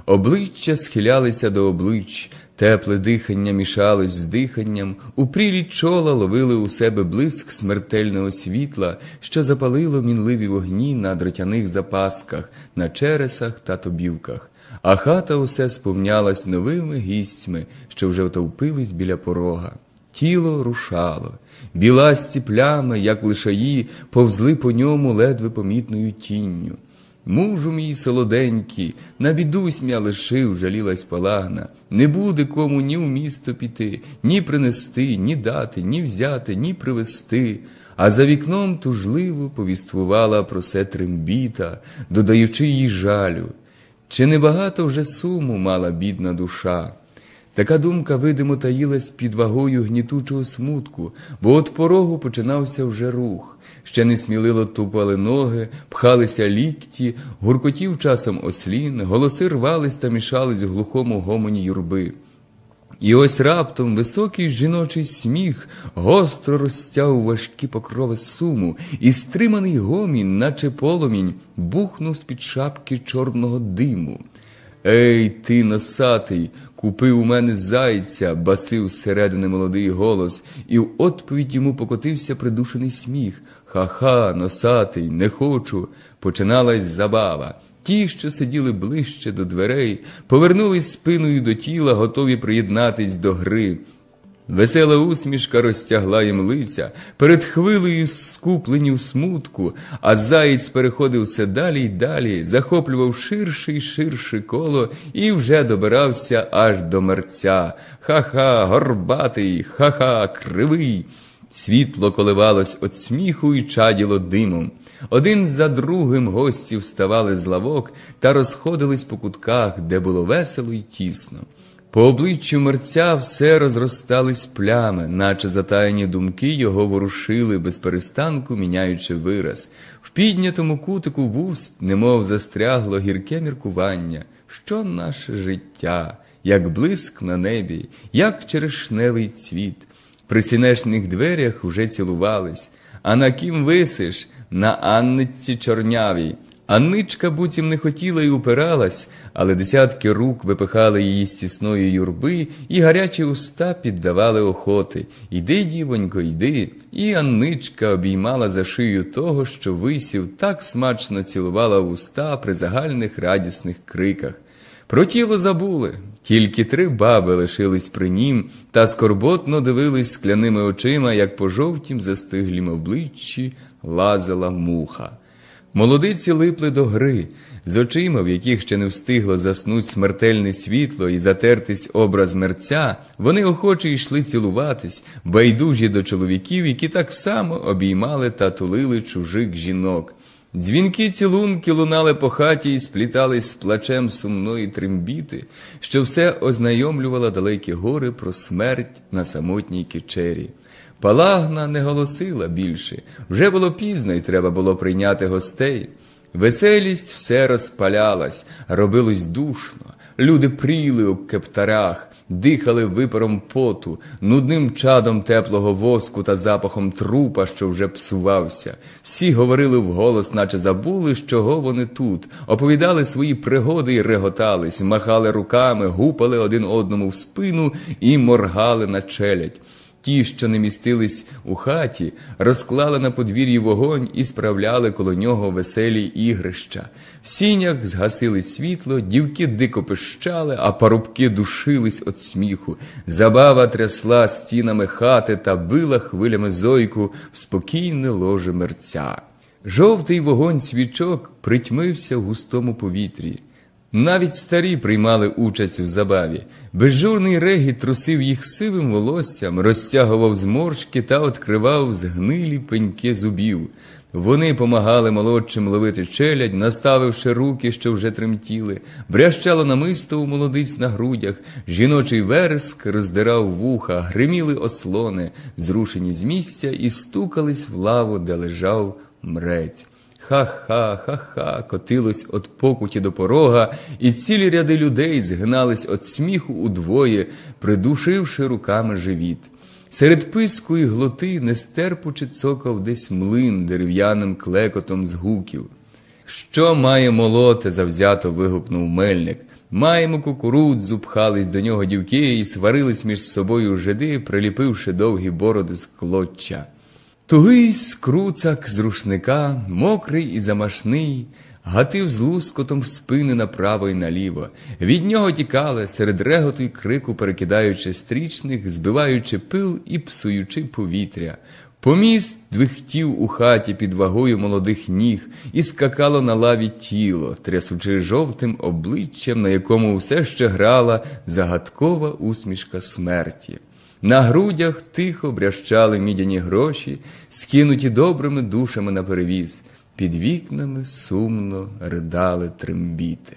обличчя схилялися до облич, Тепле дихання мішалось з диханням, у прілі чола ловили у себе блиск смертельного світла, що запалило мінливі вогні на дротяних запасках, на чересах та тобівках. А хата усе сповнялась новими гістьми, що вже отовпились біля порога. Тіло рушало. Біласті плями, як лишаї, повзли по ньому ледве помітною тінню. «Мужу мій солоденький, на бідусь м'я лишив», – жалілась Палагна. «Не буде кому ні в місто піти, ні принести, ні дати, ні взяти, ні привезти». А за вікном тужливо повіствувала про се трембіта, додаючи їй жалю. Чи небагато вже суму мала бідна душа? Така думка видимо таїлась під вагою гнітучого смутку, бо от порогу починався вже рух. Ще несміливо тупали ноги, пхалися лікті, гуркотів часом ослін, голоси рвались та мішались в глухому гомоні юрби. І ось раптом високий жіночий сміх гостро розтяв важкі покрови суму, і стриманий гомін, наче полумінь, бухнув з-під шапки чорного диму. «Ей, ти, носатий, купи у мене зайця!» – басив зсередини молодий голос, і в відповідь йому покотився придушений сміх. «Ха-ха, носатий, не хочу!» – починалась забава. Ті, що сиділи ближче до дверей, повернулись спиною до тіла, готові приєднатись до гри. Весела усмішка розтягла їм лиця, перед хвилею скуплені в смутку, а заєць переходив все далі й далі, захоплював ширше й ширше коло і вже добирався аж до мерця. «Ха-ха, горбатий! Ха-ха, кривий!» Світло коливалось від сміху і чаділо димом. Один за другим гості вставали з лавок та розходились по кутках, де було весело й тісно. По обличчю мерця все розростались плями, наче затаєні думки його ворушили, безперестанку міняючи вираз. В піднятому кутику вуст немов застрягло гірке міркування. Що наше життя, як блиск на небі, як черешневий цвіт. При сінешних дверях вже цілувались. А на кім висиш? На Анничці чорнявій. Анничка буцім не хотіла й упиралась, але десятки рук випихали її з тісної юрби, і гарячі уста піддавали охоти. «Йди, дівонько, йди!» І Анничка обіймала за шию того, що висів, так смачно цілувала в уста при загальних радісних криках. Про тіло забули. Тільки 3 баби лишились при нім та скорботно дивились скляними очима, як по жовтім застиглім обличчі лазила муха. Молодиці липли до гри, з очима, в яких ще не встигло заснуть смертельне світло і затертись образ мерця, вони охоче йшли цілуватись, байдужі до чоловіків, які так само обіймали та тулили чужих жінок. Дзвінки цілунки лунали по хаті і сплітались з плачем сумної трембіти, що все ознайомлювала далекі гори про смерть на самотній кичері. Палагна не голосила більше, вже було пізно і треба було прийняти гостей. Веселість все розпалялась, робилось душно. Люди пріли у кептарях, дихали випаром поту, нудним чадом теплого воску та запахом трупа, що вже псувався. Всі говорили вголос, наче забули, чого вони тут, оповідали свої пригоди і реготались, махали руками, гупали один одному в спину і моргали на челядь. Ті, що не містились у хаті, розклали на подвір'ї вогонь і справляли коло нього веселі ігрища. В сінях згасили світло, дівки дико пищали, а парубки душились від сміху. Забава трясла стінами хати та била хвилями зойку в спокійне ложе мерця. Жовтий вогонь свічок притьмився в густому повітрі. Навіть старі приймали участь в забаві. Безжурний регіт трусив їх сивим волоссям, розтягував зморшки та відкривав згнилі пеньки зубів. Вони помагали молодшим ловити челядь, наставивши руки, що вже тремтіли. Брящало намисто у молодиць на грудях, жіночий вереск роздирав вуха, гриміли ослони, зрушені з місця, і стукались в лаву, де лежав мрець. Ха-ха, ха-ха, котилось від покуті до порога, і цілі ряди людей згинались від сміху удвоє, придушивши руками живіт. Серед писку і глоти нестерпуче цокав десь млин дерев'яним клекотом з гуків. Що має молоти, завзято вигукнув мельник. Маємо кукурудзу, пхались до нього дівки і сварились між собою жиди, приліпивши довгі бороди з клоччя. Тугий скруцак з рушника, мокрий і замашний, гатив з лускотом в спини направо і наліво. Від нього тікали, серед реготу й крику перекидаючи стрічних, збиваючи пил і псуючи повітря. Поміст двихтів у хаті під вагою молодих ніг, і скакало на лаві тіло, трясучи жовтим обличчям, на якому все ще грала загадкова усмішка смерті. На грудях тихо брящали мідяні гроші, скинуті добрими душами наперевіз. Під вікнами сумно ридали трембіти.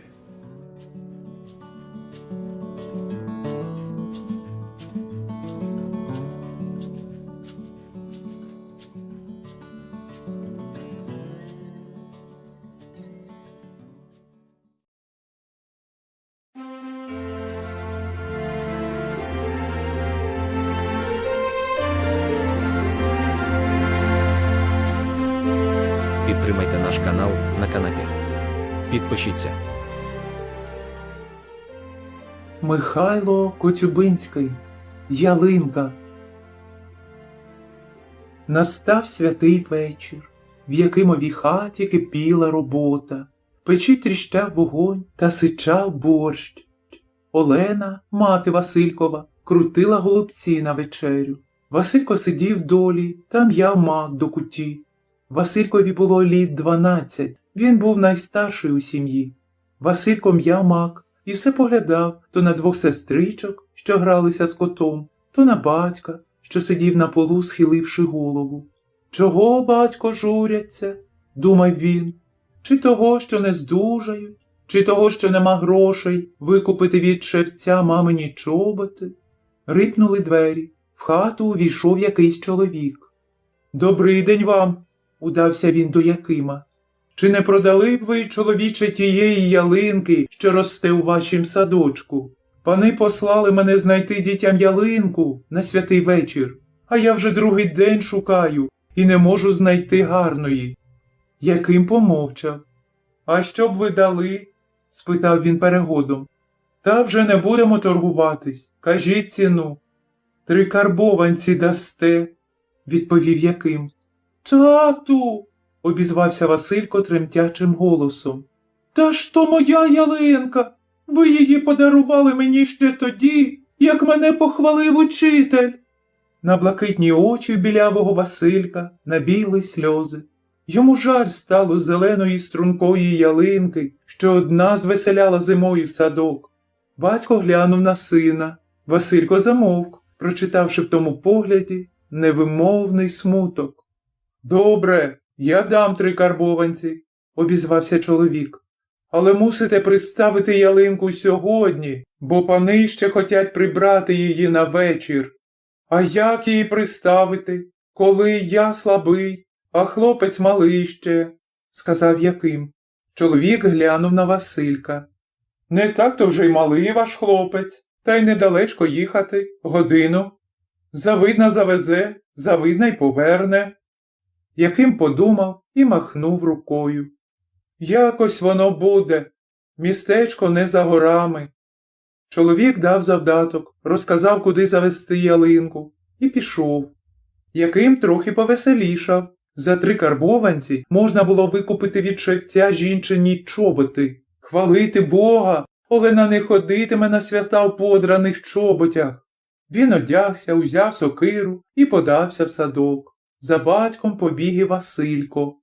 Підтримайте наш канал на канапі. Підпишіться. Михайло Коцюбинський. Ялинка. Настав святий вечір, в Якимовій хаті кипіла робота. В печі тріщав вогонь та сичав борщ. Олена, мати Василькова, крутила голубці на вечерю. Василько сидів долі та м'яв мак до куті. Василькові було літ 12, він був найстарший у сім'ї. Василько м'яв мак і все поглядав то на двох сестричок, що гралися з котом, то на батька, що сидів на полу, схиливши голову. «Чого, батько, журяться?» – думав він. «Чи того, що не здужають? Чи того, що нема грошей викупити від шевця мамині чоботи?» Рипнули двері. В хату увійшов якийсь чоловік. «Добрий день вам!» – удався він до Якима. «Чи не продали б ви, чоловіче, тієї ялинки, що росте у вашім садочку? Пани послали мене знайти дітям ялинку на святий вечір, а я вже другий день шукаю і не можу знайти гарної». Яким помовчав. «А що б ви дали?» – спитав він перегодом. «Та вже не будемо торгуватись, кажіть ціну». «3 карбованці дасте», – відповів Яким. «Тату!» – обізвався Василько тремтячим голосом. «Та ж то моя ялинка! Ви її подарували мені ще тоді, як мене похвалив учитель!» На блакитні очі білявого Василька набігли сльози. Йому жаль стало зеленої стрункої ялинки, що одна звеселяла зимою в садок. Батько глянув на сина. Василько замовк, прочитавши в тому погляді невимовний смуток. «Добре, я дам 3 карбованці», – обізвався чоловік. «Але мусите приставити ялинку сьогодні, бо пани ще хотять прибрати її на вечір». «А як її приставити, коли я слабий, а хлопець малий ще?» – сказав Яким. Чоловік глянув на Василька. «Не так-то вже й малий ваш хлопець, та й недалечко їхати, годину. Завидна завезе, завидна й поверне». Яким подумав і махнув рукою. «Якось воно буде, містечко не за горами». Чоловік дав завдаток, розказав, куди завести ялинку, і пішов. Яким трохи повеселішав. За 3 карбованці можна було викупити від шевця жінчині чоботи. Хвалити Бога, Олена не ходитиме на свята в подраних чоботях. Він одягся, узяв сокиру і подався в садок. За батьком побіг і Василько.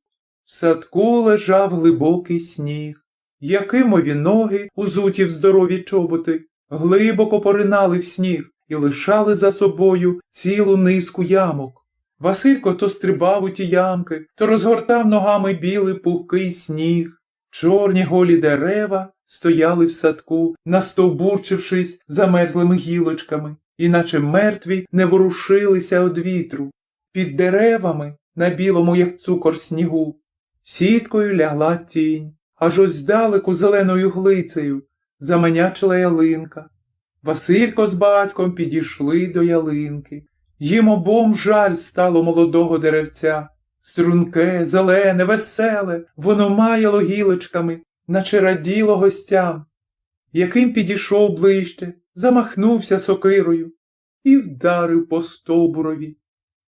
В садку лежав глибокий сніг. Якимові ноги, узуті в здорові чоботи, глибоко поринали в сніг і лишали за собою цілу низку ямок. Василько то стрибав у ті ямки, то розгортав ногами білий пухкий сніг. Чорні голі дерева стояли в садку, настовбурчившись замерзлими гілочками, іначе мертві не ворушилися від вітру. Під деревами, на білому, як цукор, снігу, сіткою лягла тінь, аж ось здалеку зеленою глицею заманячила ялинка. Василько з батьком підійшли до ялинки. Їм обом жаль стало молодого деревця. Струнке, зелене, веселе, воно маяло гілочками, наче раділо гостям. Яким підійшов ближче, замахнувся сокирою і вдарив по стовбурові.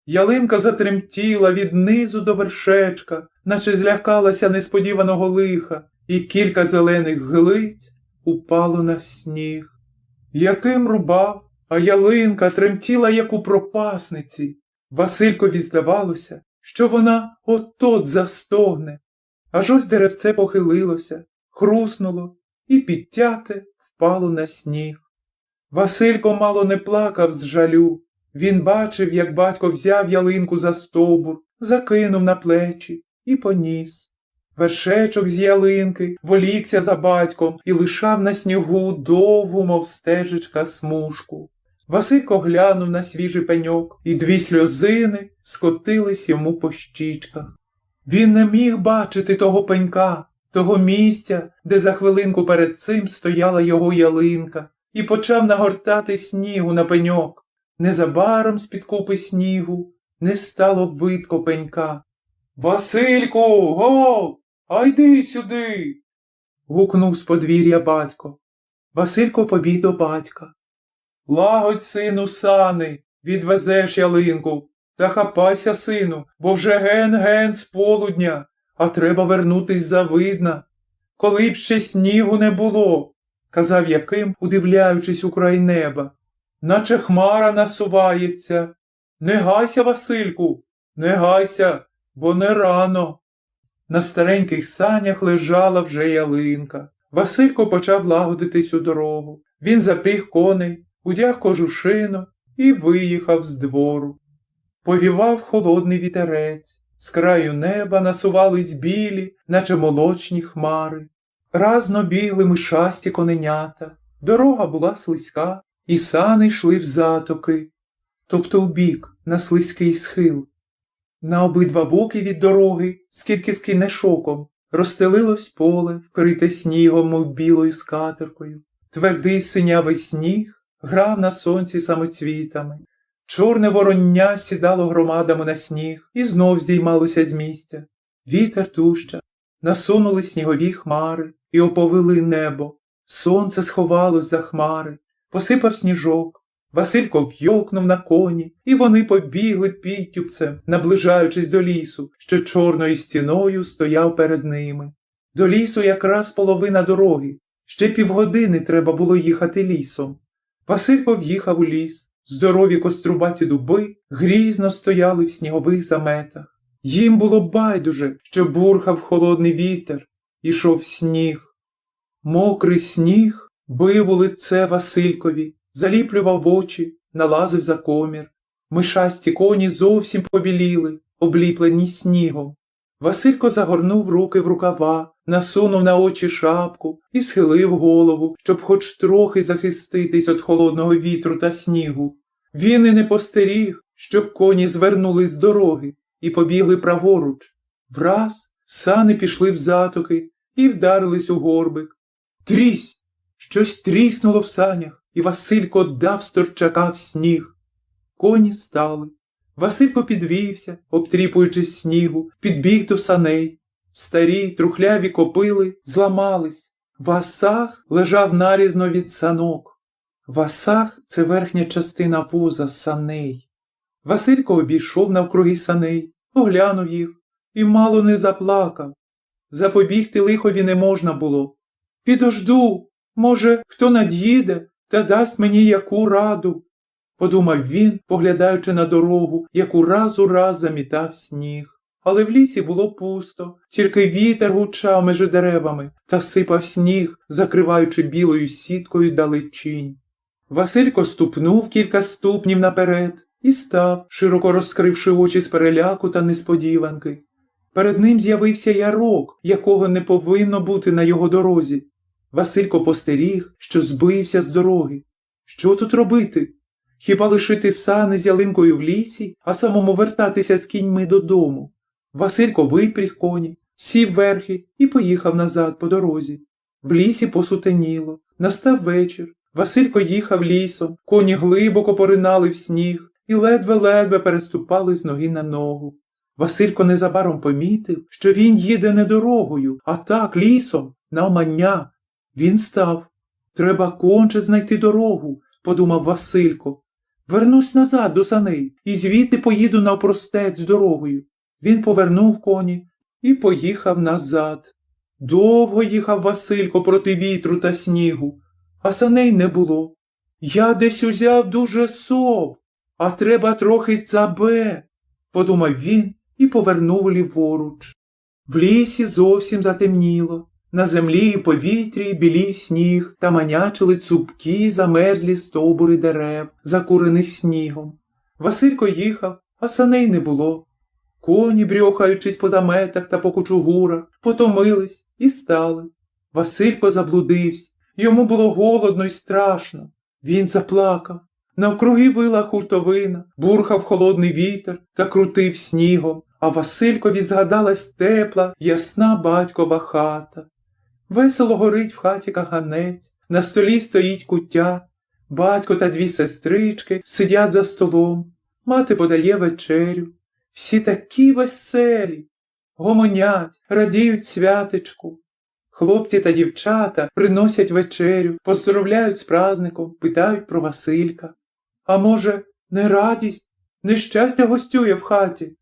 Ялинка затремтіла від низу до вершечка, наче злякалася несподіваного лиха, і кілька зелених глиць упало на сніг. Яким рубав, а ялинка тремтіла, як у пропасниці. Василькові здавалося, що вона от-от застогне. Аж ось деревце похилилося, хруснуло і підтяте впало на сніг. Василько мало не плакав з жалю. Він бачив, як батько взяв ялинку за стовбур, закинув на плечі і поніс. Вершечок з ялинки волікся за батьком і лишав на снігу довгу, мов стежечка, смужку. Василько глянув на свіжий пеньок, і 2 сльозини скотились йому по щічках. Він не міг бачити того пенька, того місця, де за хвилинку перед цим стояла його ялинка, і почав нагортати снігу на пеньок. Незабаром з-під купи снігу не стало видко пенька. «Васильку, гов, а йди сюди!» – гукнув з подвір'я батько. Василько побіг до батька. «Лагодь, сину, сани, відвезеш ялинку, та хапайся, сину, бо вже ген-ген з полудня, а треба вернутись завидна. Коли б ще снігу не було», – казав Яким, удивляючись у край неба. «Наче хмара насувається. Не гайся, Васильку, не гайся, бо не рано». На стареньких санях лежала вже ялинка. Василько почав лагодитись у дорогу. Він запріг коней, удяг кожушину і виїхав з двору. Повівав холодний вітерець. З краю неба насувались білі, наче молочні хмари. Разно бігли мишасті коненята. Дорога була слизька, і сани йшли в затоки, тобто вбік, на слизький схил. На обидва боки від дороги, скільки скине шоком, розстелилось поле, вкрите снігом, мов білою скатеркою. Твердий синявий сніг грав на сонці самоцвітами. Чорне вороння сідало громадами на сніг і знов здіймалося з місця. Вітер тущав, насунули снігові хмари і оповили небо. Сонце сховалось за хмари, посипав сніжок. Василько вйокнув на коні, і вони побігли підтюпцем, наближаючись до лісу, що чорною стіною стояв перед ними. До лісу якраз половина дороги, ще півгодини треба було їхати лісом. Василько в'їхав у ліс. Здорові кострубаті дуби грізно стояли в снігових заметах. Їм було байдуже, що бурхав холодний вітер, ішов сніг. Мокрий сніг бив у лице Василькові, заліплював очі, налазив за комір. Мишасті коні зовсім побіліли, обліплені снігом. Василько загорнув руки в рукава, насунув на очі шапку і схилив голову, щоб хоч трохи захиститись від холодного вітру та снігу. Він і не постеріг, щоб коні звернули з дороги і побігли праворуч. Враз сани пішли в затоки і вдарились у горбик. Трісь! Щось тріснуло в санях, і Василько дав сторчака в сніг. Коні стали. Василько підвівся, обтріпуючись снігу, підбіг до саней. Старі, трухляві копили зламались. Васаг лежав нарізно від санок. Васаг – це верхня частина воза саней. Василько обійшов навкруги саней, оглянув їх і мало не заплакав. Запобігти лихові не можна було. «Підожду, може, хто над'їде та дасть мені яку раду», – подумав він, поглядаючи на дорогу, яку раз у раз замітав сніг. Але в лісі було пусто, тільки вітер гучав між деревами та сипав сніг, закриваючи білою сіткою далечінь. Василько ступнув кілька ступнів наперед і став, широко розкривши очі з переляку та несподіванки. Перед ним з'явився ярок, якого не повинно бути на його дорозі. Василько постеріг, що збився з дороги. Що тут робити? Хіба лишити сани з ялинкою в лісі, а самому вертатися з кіньми додому? Василько випріг коні, сів верхи і поїхав назад по дорозі. В лісі посутеніло, настав вечір. Василько їхав лісом, коні глибоко поринали в сніг і ледве-ледве переступали з ноги на ногу. Василько незабаром помітив, що він їде не дорогою, а так лісом, навмання. Він став. Треба конче знайти дорогу, подумав Василько. Вернусь назад до саней і звідти поїду навпростець дорогою. Він повернув коні і поїхав назад. Довго їхав Василько проти вітру та снігу, а саней не було. Я десь узяв дуже соб, а треба трохи цабе, подумав він і повернув ліворуч. В лісі зовсім затемніло. На землі і повітрі білів сніг та манячили цупкі замерзлі стовбури дерев, закурених снігом. Василько їхав, а саней не було. Коні, брьохаючись по заметах та по кучугурах, потомились і стали. Василько заблудився, йому було голодно й страшно. Він заплакав. Навкруги вила хуртовина, бурхав холодний вітер та крутив снігом, а Василькові згадалась тепла, ясна батькова хата. Весело горить в хаті каганець, на столі стоїть куття, батько та дві сестрички сидять за столом, мати подає вечерю. Всі такі веселі, гомонять, радіють святечку. Хлопці та дівчата приносять вечерю, поздоровляють з праздником, питають про Василька. А може, не радість, нещастя гостює в хаті?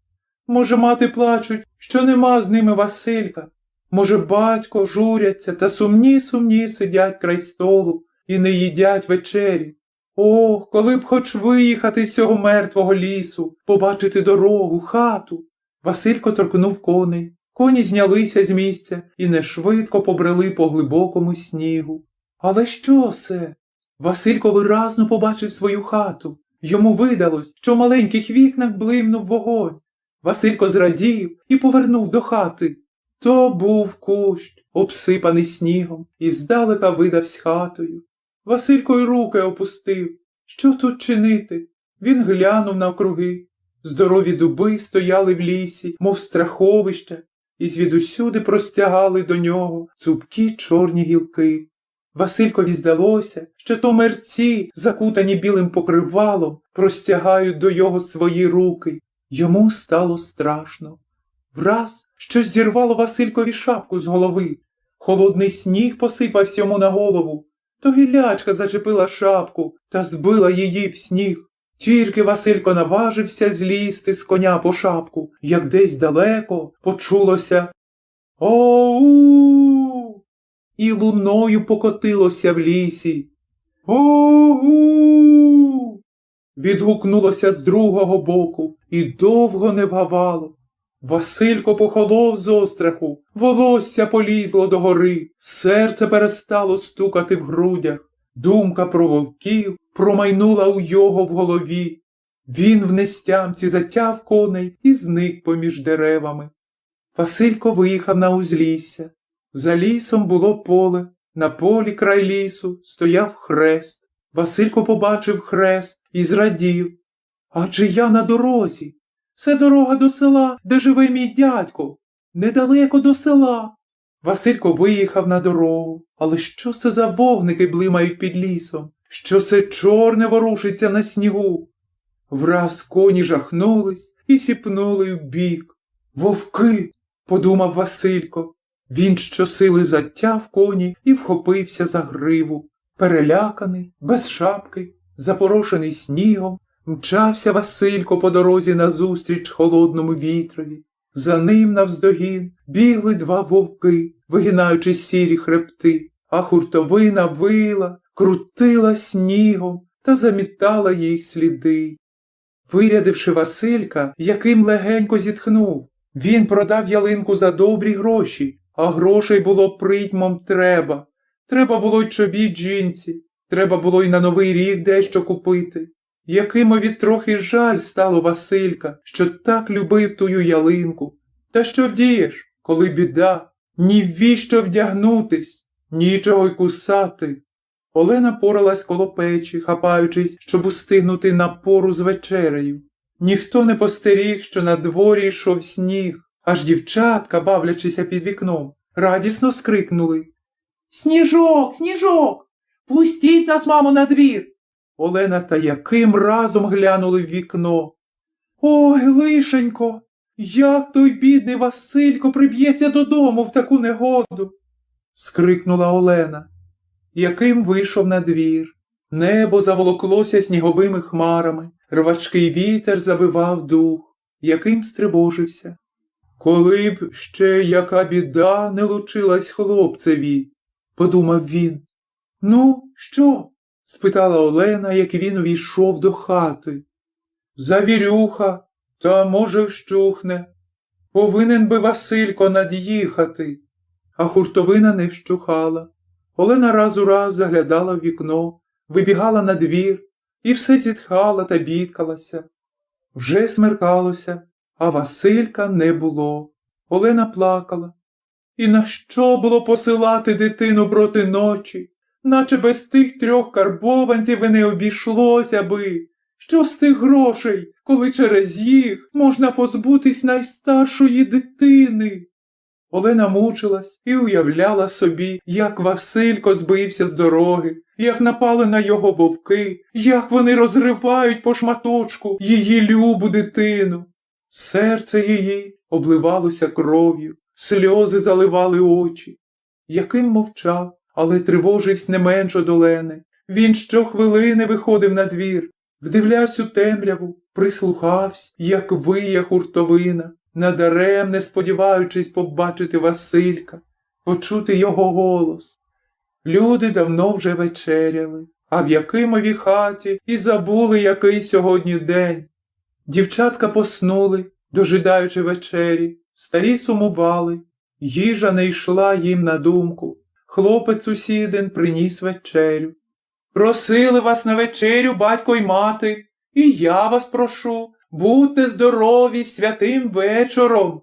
Може, мати плачуть, що нема з ними Василька? Може, батько журяться та сумні сидять край столу і не їдять вечері? О, коли б хоч виїхати з цього мертвого лісу, побачити дорогу, хату. Василько торкнув коней. Коні знялися з місця і нешвидко побрели по глибокому снігу. Але що це? Василько виразно побачив свою хату. Йому видалось, що в маленьких вікнах блимнув вогонь. Василько зрадів і повернув до хати. То був кущ, обсипаний снігом, і здалека видавсь хатою. Василько й руки опустив. Що тут чинити? Він глянув навкруги. Здорові дуби стояли в лісі, мов страховище, і звідусюди простягали до нього цупкі чорні гілки. Василькові здалося, що то мерці, закутані білим покривалом, простягають до його свої руки. Йому стало страшно. Враз щось зірвало Василькові шапку з голови. Холодний сніг посипався йому на голову. То гілячка зачепила шапку та збила її в сніг. Тільки Василько наважився злізти з коня по шапку, як десь далеко почулося «Оу!» і луною покотилося в лісі. «Оу!» відгукнулося з другого боку і довго не вгавало. Василько похолов з остраху, волосся полізло догори, серце перестало стукати в грудях. Думка про вовків промайнула у його в голові. Він в нестямці затяв коней і зник поміж деревами. Василько виїхав на узлісся. За лісом було поле, на полі край лісу стояв хрест. Василько побачив хрест і зрадів. Адже я на дорозі. Це дорога до села, де живе мій дядько. Недалеко до села. Василько виїхав на дорогу. Але що це за вогники блимають під лісом? Що це чорне ворушиться на снігу? Враз коні жахнулись і сіпнули вбік. «Вовки!» – подумав Василько. Він щосили затяв коні і вхопився за гриву. Переляканий, без шапки, запорошений снігом, мчався Василько по дорозі назустріч холодному вітрові. За ним навздогін бігли два вовки, вигинаючи сірі хребти, а хуртовина вила, крутила снігом та замітала їх сліди. Вирядивши Василька, яким легенько зітхнув, він продав ялинку за добрі гроші, а грошей було притьмом треба. Треба було й чобіт жінці, треба було й на Новий рік дещо купити. Якимові трохи жаль стало Василька, що так любив тую ялинку. Та що вдієш, коли біда? Ні в віщо вдягнутись, нічого й кусати. Олена поралась коло печі, хапаючись, щоб устигнути на пору з вечерею. Ніхто не постеріг, що на дворі йшов сніг, аж дівчатка, бавлячися під вікном, радісно скрикнули. «Сніжок, Сніжок! Пустіть нас, мамо, на двір!» Олена та Яким разом глянули в вікно. «Ой, лишенько, Як той бідний Василько приб'ється додому в таку негоду? Скрикнула Олена. Яким вийшов на двір. Небо заволоклося сніговими хмарами, рвачкий вітер забивав дух. Яким стривожився. Коли б ще яка біда не лучилась хлопцеві, подумав він. Ну, що? Спитала Олена, як він увійшов до хати. Завірюха, та може вщухне. Повинен би Василько над'їхати. А хуртовина не вщухала. Олена раз у раз заглядала в вікно, вибігала на двір і все зітхала та бідкалася. Вже смеркалося, а Василька не було. Олена плакала. І на що було посилати дитину проти ночі? Наче без тих 3 карбованців і не обійшлося би. Що з тих грошей, коли через їх можна позбутись найстаршої дитини? Олена мучилась і уявляла собі, як Василько збився з дороги, як напали на його вовки, як вони розривають по шматочку її любу дитину. Серце її обливалося кров'ю, сльози заливали очі. Яким мовчав, але тривожився не менш од Олени. Він щохвилини виходив на двір, вдивлявся у темряву, прислухався, як виє хуртовина, надаремне сподіваючись побачити Василька, почути його голос. Люди давно вже вечеряли, а в Якимовій хаті і забули, який сьогодні день. Дівчатка поснули, дожидаючи вечері, старі сумували, їжа не йшла їм на думку. Хлопець сусідин приніс вечерю. Просили вас на вечерю батько й мати, і я вас прошу, будьте здорові святим вечором,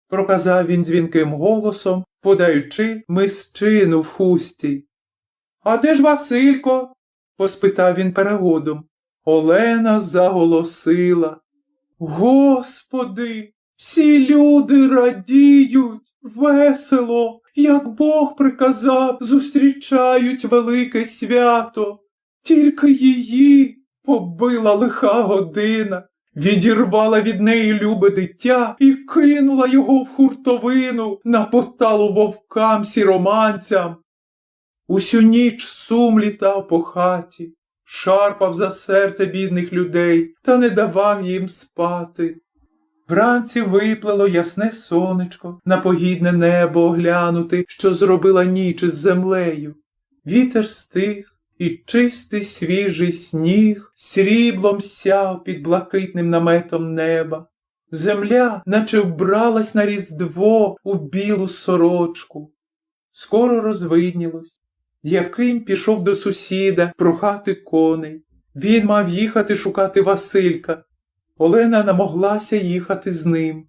проказав він дзвінким голосом, подаючи мисчину в хусті. А де ж Василько? Поспитав він перегодом. Олена заголосила. Господи, всі люди радіють, весело, як Бог приказав, зустрічають велике свято. Тільки її побила лиха година, відірвала від неї любе дитя і кинула його в хуртовину на поталу вовкам-сіроманцям. Усю ніч сум літав по хаті, шарпав за серце бідних людей та не давав їм спати. Вранці виплило ясне сонечко, на погідне небо оглянути, що зробила ніч із землею. Вітер стих, і чистий свіжий сніг сріблом сяв під блакитним наметом неба. Земля наче вбралась на Різдво у білу сорочку. Скоро розвиднілось. Яким пішов до сусіда прохати коней. Він мав їхати шукати Василька. Олена намоглася їхати з ним.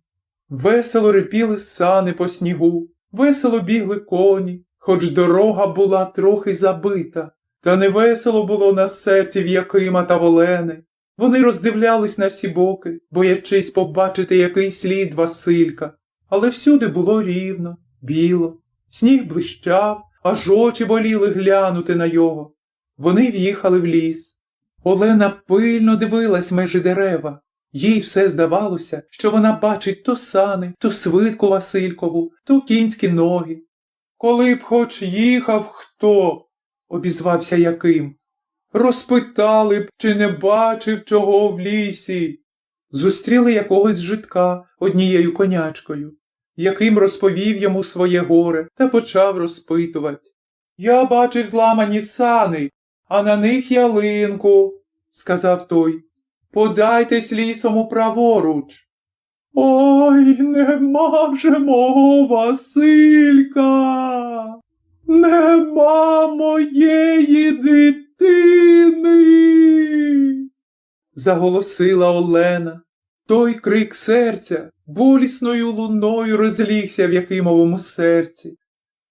Весело рипіли сани по снігу, весело бігли коні, хоч дорога була трохи забита. Та невесело було на серці в Якима та в Олени. Вони роздивлялись на всі боки, боячись побачити який слід Василька. Але всюди було рівно, біло. Сніг блищав, аж очі боліли глянути на його. Вони в'їхали в ліс. Олена пильно дивилась межі дерева. Їй все здавалося, що вона бачить то сани, то свитку Василькову, то кінські ноги. «Коли б хоч їхав хто», – обізвався Яким. «Розпитали б, чи не бачив чого в лісі». Зустріли якогось жидка однією конячкою. Яким розповів йому своє горе та почав розпитувати. «Я бачив зламані сани, а на них ялинку», – сказав той. «Подайтесь лісом праворуч». «Ой, нема вже мого Василька, нема моєї дитини», – заголосила Олена. Той крик серця болісною луною розлігся в Якимовому серці.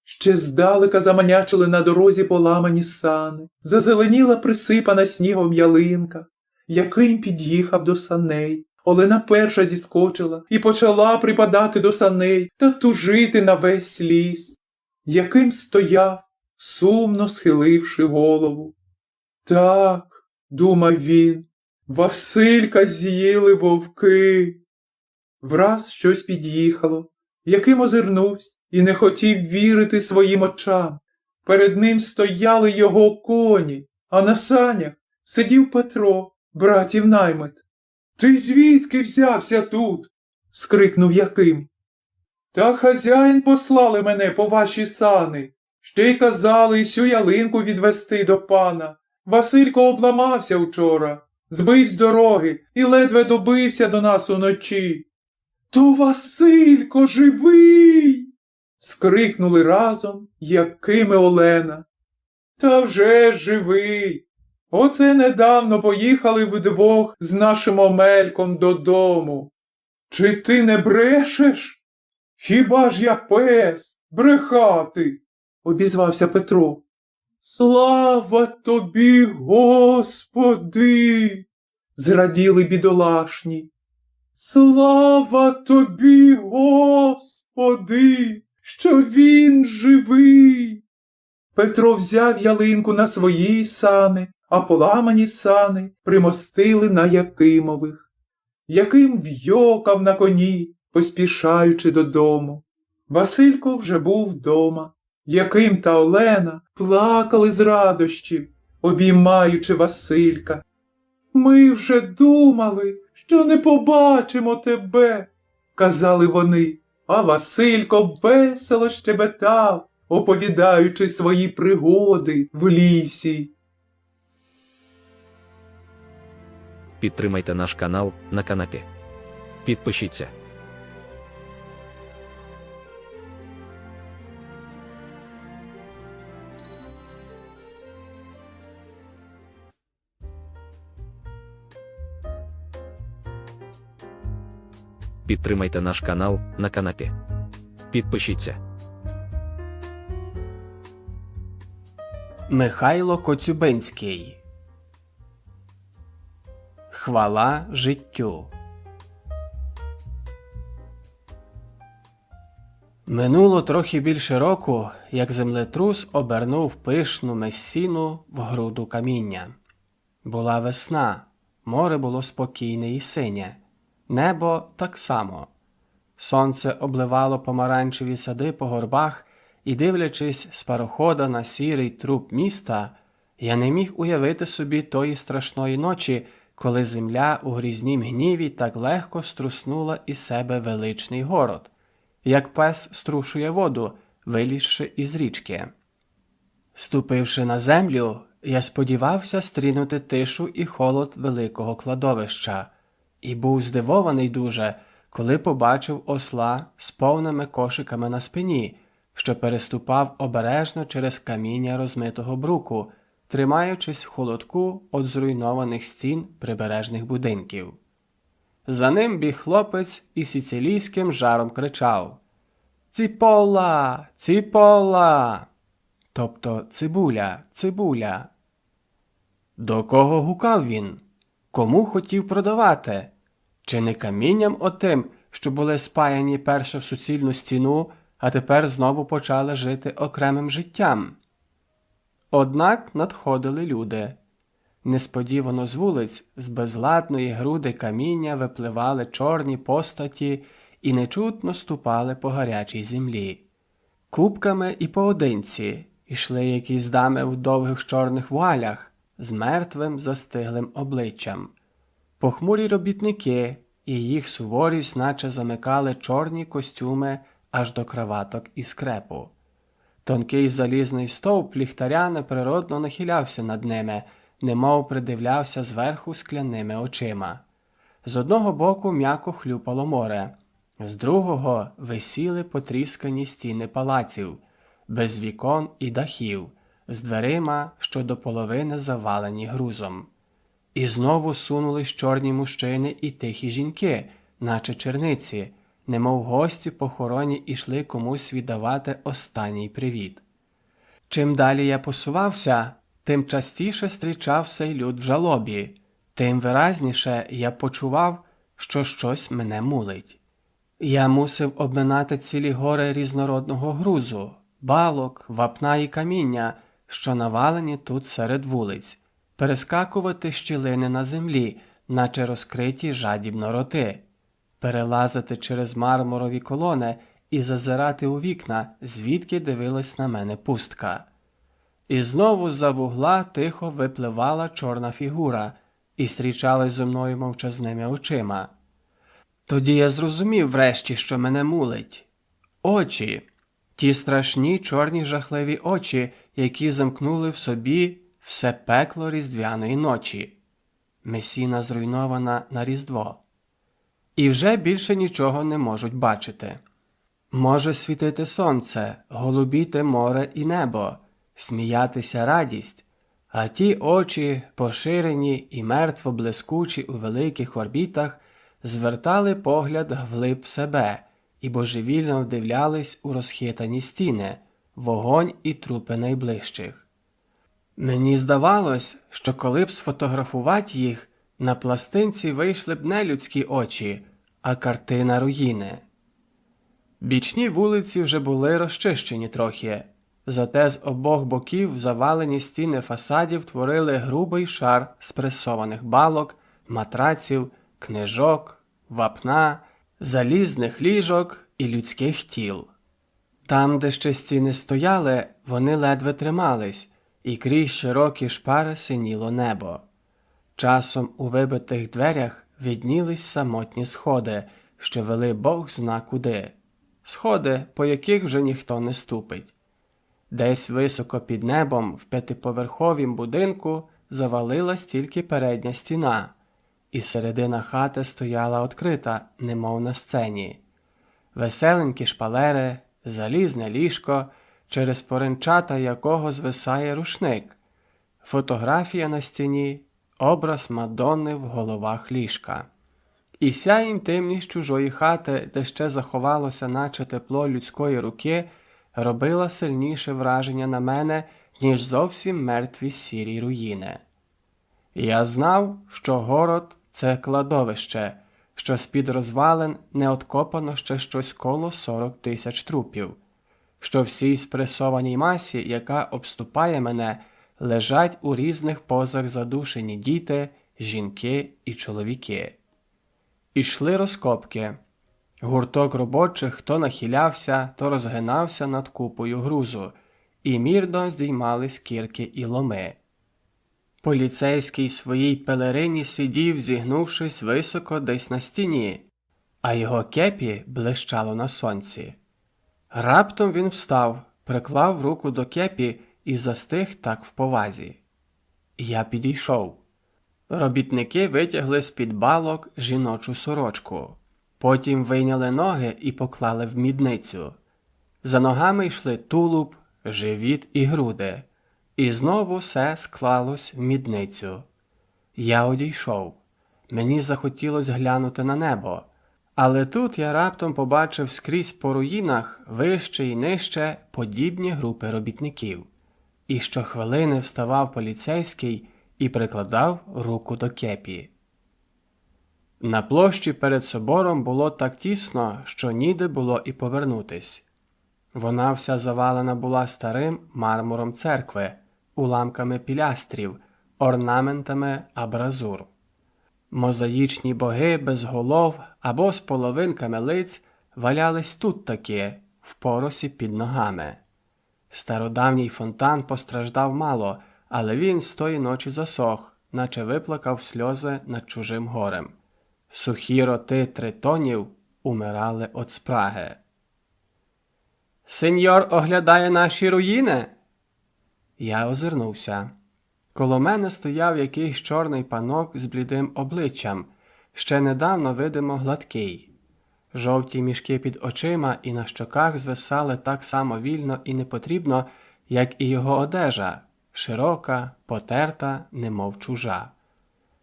Ще здалека заманячили на дорозі поламані сани, зазеленіла присипана снігом ялинка. Яким під'їхав до саней. Олена перша зіскочила і почала припадати до саней та тужити на весь ліс. Яким стояв, сумно схиливши голову. «Так», – думав він, – Василька з'їли вовки. Враз щось під'їхало, Яким озирнувсь і не хотів вірити своїм очам. Перед ним стояли його коні, а на санях сидів Петро, братів наймит. «Ти звідки взявся тут?» – скрикнув Яким. «Та хазяїн послали мене по ваші сани. Ще й казали сю ялинку відвести до пана. Василько обламався вчора, збив з дороги і ледве добився до нас уночі». «То Василько живий!» – скрикнули разом Яким і Олена. «Та вже живий! Оце недавно поїхали вдвох з нашим Омельком додому. Чи ти не брешеш? Хіба ж я пес брехати?» – обізвався Петро. «Слава тобі, Господи!» – зраділи бідолашні. «Слава тобі, Господи, що він живий!» Петро взяв ялинку на свої сани, а поламані сани примостили на Якимових. Яким в'йокав на коні, поспішаючи додому. Василько вже був вдома. Яким та Олена плакали з радощів, обіймаючи Василька. «Ми вже думали, що не побачимо тебе», – казали вони, а Василько весело щебетав, оповідаючи свої пригоди в лісі. Підтримайте наш канал на канапі. Підпишіться. Підтримайте наш канал на канапі. Підпишіться. Михайло Коцюбинський. Хвала життю. Минуло трохи більше року, як землетрус обернув пишну мессіну в груду каміння. Була весна, море було спокійне і синє, небо так само. Сонце обливало помаранчеві сади по горбах, і, дивлячись з парохода на сірий труп міста, я не міг уявити собі тої страшної ночі, коли земля у грізнім гніві так легко струснула із себе величний город, як пес струшує воду, вилізши із річки. Ступивши на землю, я сподівався стрінути тишу і холод великого кладовища, і був здивований дуже, коли побачив осла з повними кошиками на спині, що переступав обережно через каміння розмитого бруку, тримаючись в холодку від зруйнованих стін прибережних будинків. За ним біг хлопець і сицилійським жаром кричав: «Ціпола! Ціпола!» Тобто цибуля, цибуля. До кого гукав він? Кому хотів продавати? Чи не камінням отим, що були спаяні перше в суцільну стіну, а тепер знову почали жити окремим життям? Однак надходили люди. Несподівано з вулиць, з безладної груди каміння випливали чорні постаті і нечутно ступали по гарячій землі. Купками і поодинці йшли якісь дами в довгих чорних вуалях з мертвим застиглим обличчям. Похмурі робітники і їх суворість наче замикали чорні костюми аж до краваток і скрепу. Тонкий залізний стовп ліхтаря неприродно нахилявся над ними, немов придивлявся зверху скляними очима. З одного боку м'яко хлюпало море, з другого висіли потріскані стіни палаців, без вікон і дахів, з дверима, що до половини завалені грузом. І знову сунулись чорні мужчини і тихі жінки, наче черниці, немов гості похороні ішли комусь віддавати останній привіт. Чим далі я посувався, тим частіше зустрічав сей люд в жалобі, тим виразніше я почував, що щось мене мулить. Я мусив обминати цілі гори різнородного грузу, балок, вапна і каміння, що навалені тут серед вулиць, перескакувати щілини на землі, наче розкриті жадібно роти, перелазити через мармурові колони і зазирати у вікна, звідки дивилась на мене пустка. І знову з-за вугла тихо випливала чорна фігура і зустрічалась зі мною мовчазними очима. Тоді я зрозумів врешті, що мене мулить. Очі. Ті страшні чорні жахливі очі, які замкнули в собі все пекло різдвяної ночі. Месіна зруйнована на Різдво. І вже більше нічого не можуть бачити. Може світити сонце, голубіти море і небо, сміятися радість, а ті очі, поширені і мертво блискучі у великих орбітах, звертали погляд вглиб себе і божевільно вдивлялись у розхитані стіни, вогонь і трупи найближчих. Мені здавалось, що коли б сфотографувати їх, на пластинці вийшли б не людські очі, а картина руїни. Бічні вулиці вже були розчищені трохи, зате з обох боків завалені стіни фасадів творили грубий шар спресованих балок, матраців, книжок, вапна, залізних ліжок і людських тіл. Там, де ще стіни стояли, вони ледве тримались, і крізь широкі шпари синіло небо. Часом у вибитих дверях виднілись самотні сходи, що вели Бог зна куди. Сходи, по яких вже ніхто не ступить. Десь високо під небом в п'ятиповерховім будинку завалилась тільки передня стіна, і середина хати стояла відкрита, немов на сцені. Веселенькі шпалери, залізне ліжко, через поринчата якого звисає рушник, фотографія на стіні, образ Мадонни в головах ліжка. І ся інтимність чужої хати, де ще заховалося наче тепло людської руки, робила сильніше враження на мене, ніж зовсім мертві сірі руїни. Я знав, що город – це кладовище, що з-під розвалин не откопано ще щось коло 40 тисяч трупів, що всій спресованій масі, яка обступає мене, лежать у різних позах задушені діти, жінки і чоловіки. Ішли розкопки. Гурток робочих то нахилявся, то розгинався над купою грузу, і мірно здіймались кірки і ломи. Поліцейський в своїй пелерині сидів, зігнувшись високо десь на стіні, а його кепі блищало на сонці. Раптом він встав, приклав руку до кепі і застиг так в повазі. Я підійшов. Робітники витягли з-під балок жіночу сорочку. Потім вийняли ноги і поклали в мідницю. За ногами йшли тулуб, живіт і груди. І знову все склалось в мідницю. Я одійшов. Мені захотілось глянути на небо. Але тут я раптом побачив скрізь по руїнах, вище і нижче, подібні групи робітників. І щохвилини вставав поліцейський і прикладав руку до кепі. На площі перед собором було так тісно, що ніде було і повернутись. Вона вся завалена була старим мармуром церкви, уламками пілястрів, орнаментами абразур. Мозаїчні боги без голов або з половинками лиць валялись тут таки, в поросі під ногами. Стародавній фонтан постраждав мало, але він з тої ночі засох, наче виплакав сльози над чужим горем. Сухі роти тритонів умирали від спраги. «Сеньор оглядає наші руїни?» Я озирнувся. Коло мене стояв якийсь чорний панок з блідим обличчям, ще недавно видимо гладкий. Жовті мішки під очима і на щоках звисали так само вільно і непотрібно, як і його одежа, широка, потерта, немов чужа.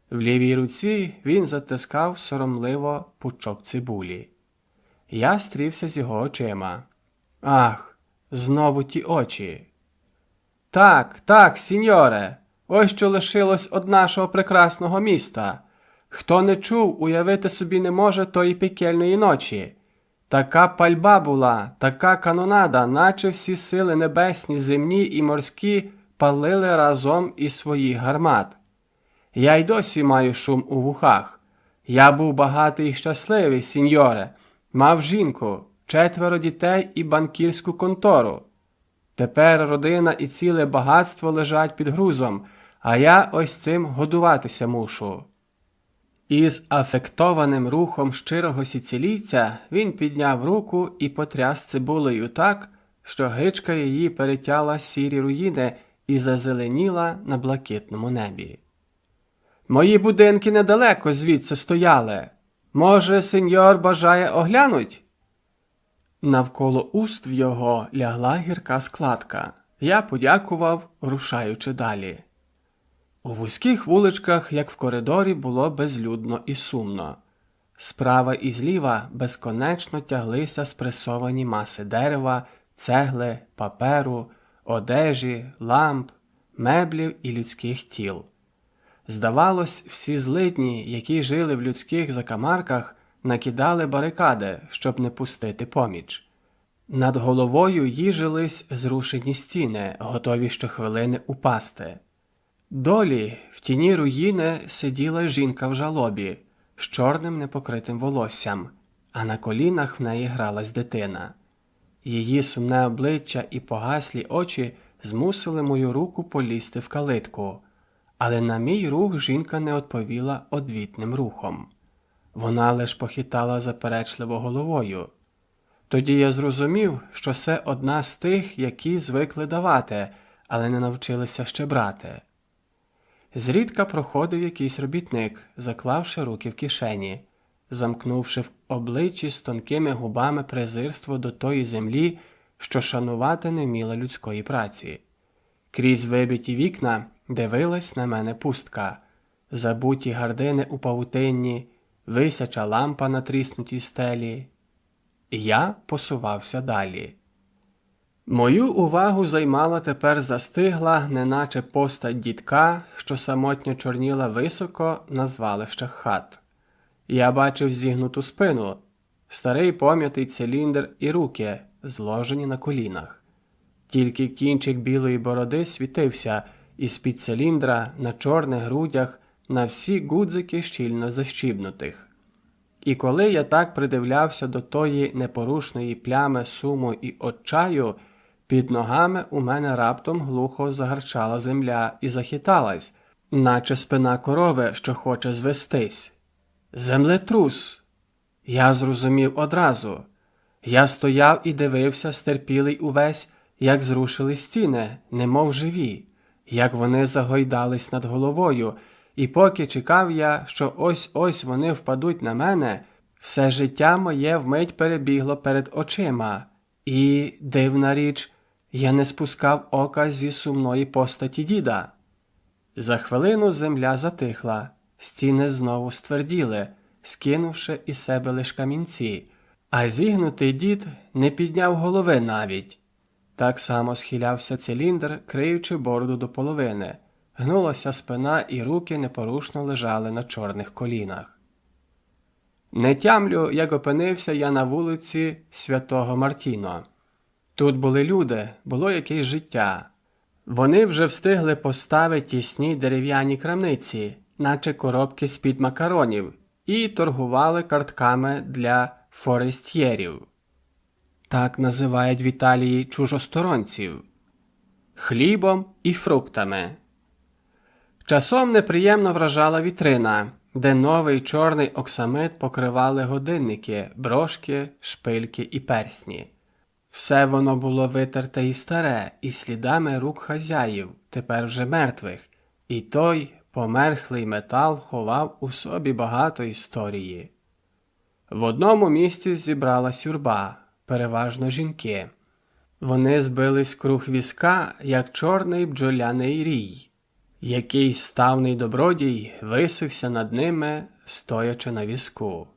В лівій руці він затискав соромливо пучок цибулі. Я стрівся з його очима. Ах, знову ті очі. Так, так, сіньоре, ось що лишилось од нашого прекрасного міста. Хто не чув, уявити собі не може тої пекельної ночі. Така пальба була, така канонада, наче всі сили небесні, земні і морські палили разом із своїх гармат. Я й досі маю шум у вухах. Я був багатий і щасливий, сіньоре, мав жінку, 4 дітей і банкірську контору. Тепер родина і ціле багатство лежать під грузом, а я ось цим годуватися мушу». Із афектованим рухом щирого сіцилійця він підняв руку і потряс цибулею так, що гичка її перетяла сірі руїни і зазеленіла на блакитному небі. «Мої будинки недалеко звідси стояли. Може, сеньор бажає оглянуть?» Навколо уст в його лягла гірка складка. Я подякував, рушаючи далі. У вузьких вуличках, як в коридорі, було безлюдно і сумно. Справа і зліва безконечно тяглися спресовані маси дерева, цегли, паперу, одежі, ламп, меблів і людських тіл. Здавалось, всі злидні, які жили в людських закамарках, накидали барикади, щоб не пустити поміч. Над головою їжились зрушені стіни, готові щохвилини упасти. Долі в тіні руїни сиділа жінка в жалобі, з чорним непокритим волоссям, а на колінах в неї гралась дитина. Її сумне обличчя і погаслі очі змусили мою руку полізти в калитку, але на мій рух жінка не відповіла одвітним рухом. Вона лиш похитала заперечливо головою. Тоді я зрозумів, що це одна з тих, які звикли давати, але не навчилися ще брати. Зрідка проходив якийсь робітник, заклавши руки в кишені, замкнувши в обличчі з тонкими губами презирство до тої землі, що шанувати не вміла людської праці. Крізь вибиті вікна дивилась на мене пустка, забуті гардини у павутинні, висяча лампа на тріснутій стелі. І я посувався далі. Мою увагу займала тепер застигла, неначе постать дідка, що самотньо чорніла високо на звалищах хат. Я бачив зігнуту спину, старий пом'ятий циліндр і руки, зложені на колінах. Тільки кінчик білої бороди світився, і з-під циліндра на чорних грудях на всі гудзики щільно защібнутих. І коли я так придивлявся до тої непорушної плями суму і отчаю, під ногами у мене раптом глухо загарчала земля і захиталась, наче спина корови, що хоче звестись. Землетрус! Я зрозумів одразу. Я стояв і дивився, стерпілий увесь, як зрушили стіни, немов живі, як вони загойдались над головою, і поки чекав я, що ось-ось вони впадуть на мене, все життя моє вмить перебігло перед очима. І, дивна річ, я не спускав ока зі сумної постаті діда. За хвилину земля затихла, стіни знову стверділи, скинувши із себе лиш камінці, а зігнутий дід не підняв голови навіть. Так само схилявся циліндр, криючи бороду до половини. Гнулася спина і руки непорушно лежали на чорних колінах. Не тямлю, як опинився я на вулиці Святого Мартіно. Тут були люди, було якесь життя. Вони вже встигли поставити тісні дерев'яні крамниці, наче коробки з-під макаронів, і торгували картками для форестьєрів. Так називають в Італії чужосторонців. Хлібом і фруктами. Часом неприємно вражала вітрина, де новий чорний оксамит покривали годинники, брошки, шпильки і персні. Все воно було витерте і старе, і слідами рук хазяїв, тепер вже мертвих, і той померхлий метал ховав у собі багато історії. В одному місці зібралась юрба, переважно жінки. Вони збились круг візка, як чорний бджоляний рій. Якийсь ставний добродій висився над ними, стоячи на візку.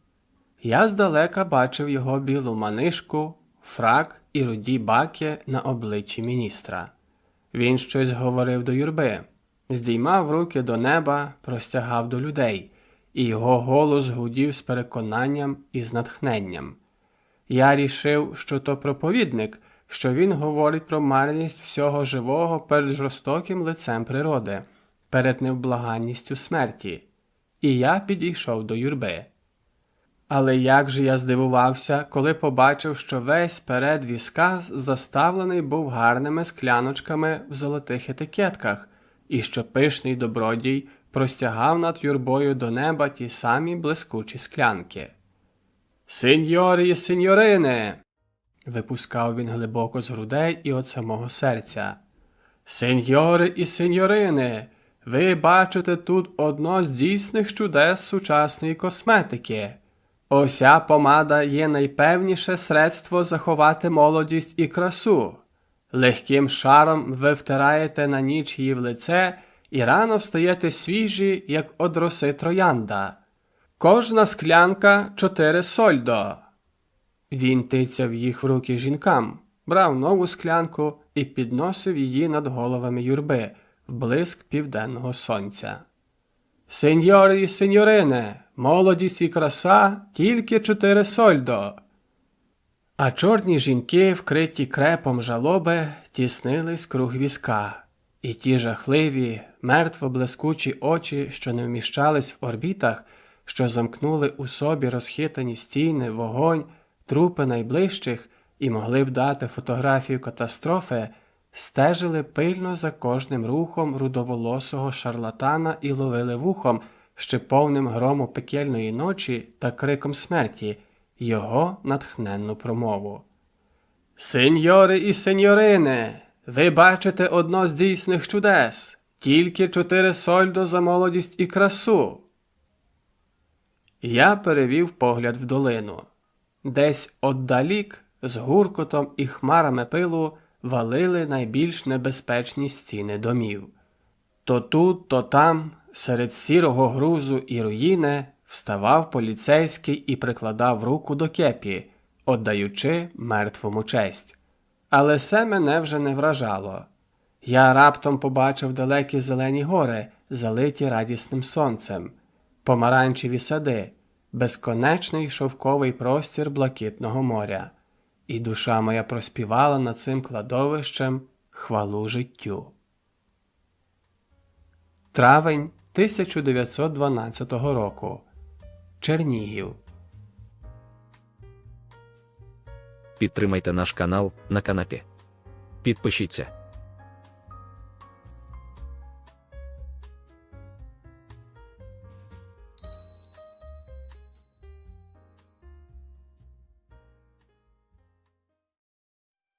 Я здалека бачив його білу манишку, фрак і руді баки на обличчі міністра. Він щось говорив до юрби, здіймав руки до неба, простягав до людей, і його голос гудів з переконанням і з натхненням. Я рішив, що то проповідник, що він говорить про марність всього живого перед жорстоким лицем природи, перед невблаганністю смерті. і я підійшов до юрби. Але як же я здивувався, коли побачив, що весь перед візка заставлений був гарними скляночками в золотих етикетках, і що пишний добродій простягав над юрбою до неба ті самі блискучі склянки. «Сеньорі і сеньорини!» – випускав він глибоко з грудей і від самого серця. «Сеньори і сеньорини! Ви бачите тут одно з дійсних чудес сучасної косметики. Ося помада є найпевніше средство заховати молодість і красу. Легким шаром ви втираєте на ніч її в лице і рано встаєте свіжі, як од роси троянда. Кожна склянка 4 сольдо». Він тицяв їх в руки жінкам, брав нову склянку і підносив її над головами юрби в блиск південного сонця. «Сеньори і сеньорине, молодість і краса тільки 4 сольдо». А чорні жінки, вкриті крепом жалоби, тіснились круг візка, і ті жахливі, мертво-блискучі очі, що не вміщались в орбітах, що замкнули у собі розхитані стіни, вогонь, трупи найближчих і могли б дати фотографію катастрофи, стежили пильно за кожним рухом рудоволосого шарлатана і ловили вухом, ще повним грому пекельної ночі та криком смерті, його натхненну промову. «Сеньори і сеньорини, ви бачите одно з дійсних чудес, тільки 4 сольдо за молодість і красу». Я перевів погляд в долину. Десь отдалік, з гуркотом і хмарами пилу, валили найбільш небезпечні стіни домів. То тут, то там, серед сірого грузу і руїни, вставав поліцейський і прикладав руку до кепі, oddaючи мертвому честь. Але се мене вже не вражало. Я раптом побачив далекі зелені гори, залиті радісним сонцем, помаранчеві сади, безконечний шовковий простір блакитного моря. І душа моя проспівала над цим кладовищем хвалу життю. Травень 1912 року. Чернігів. Підтримайте наш канал на канапі. Підпишіться.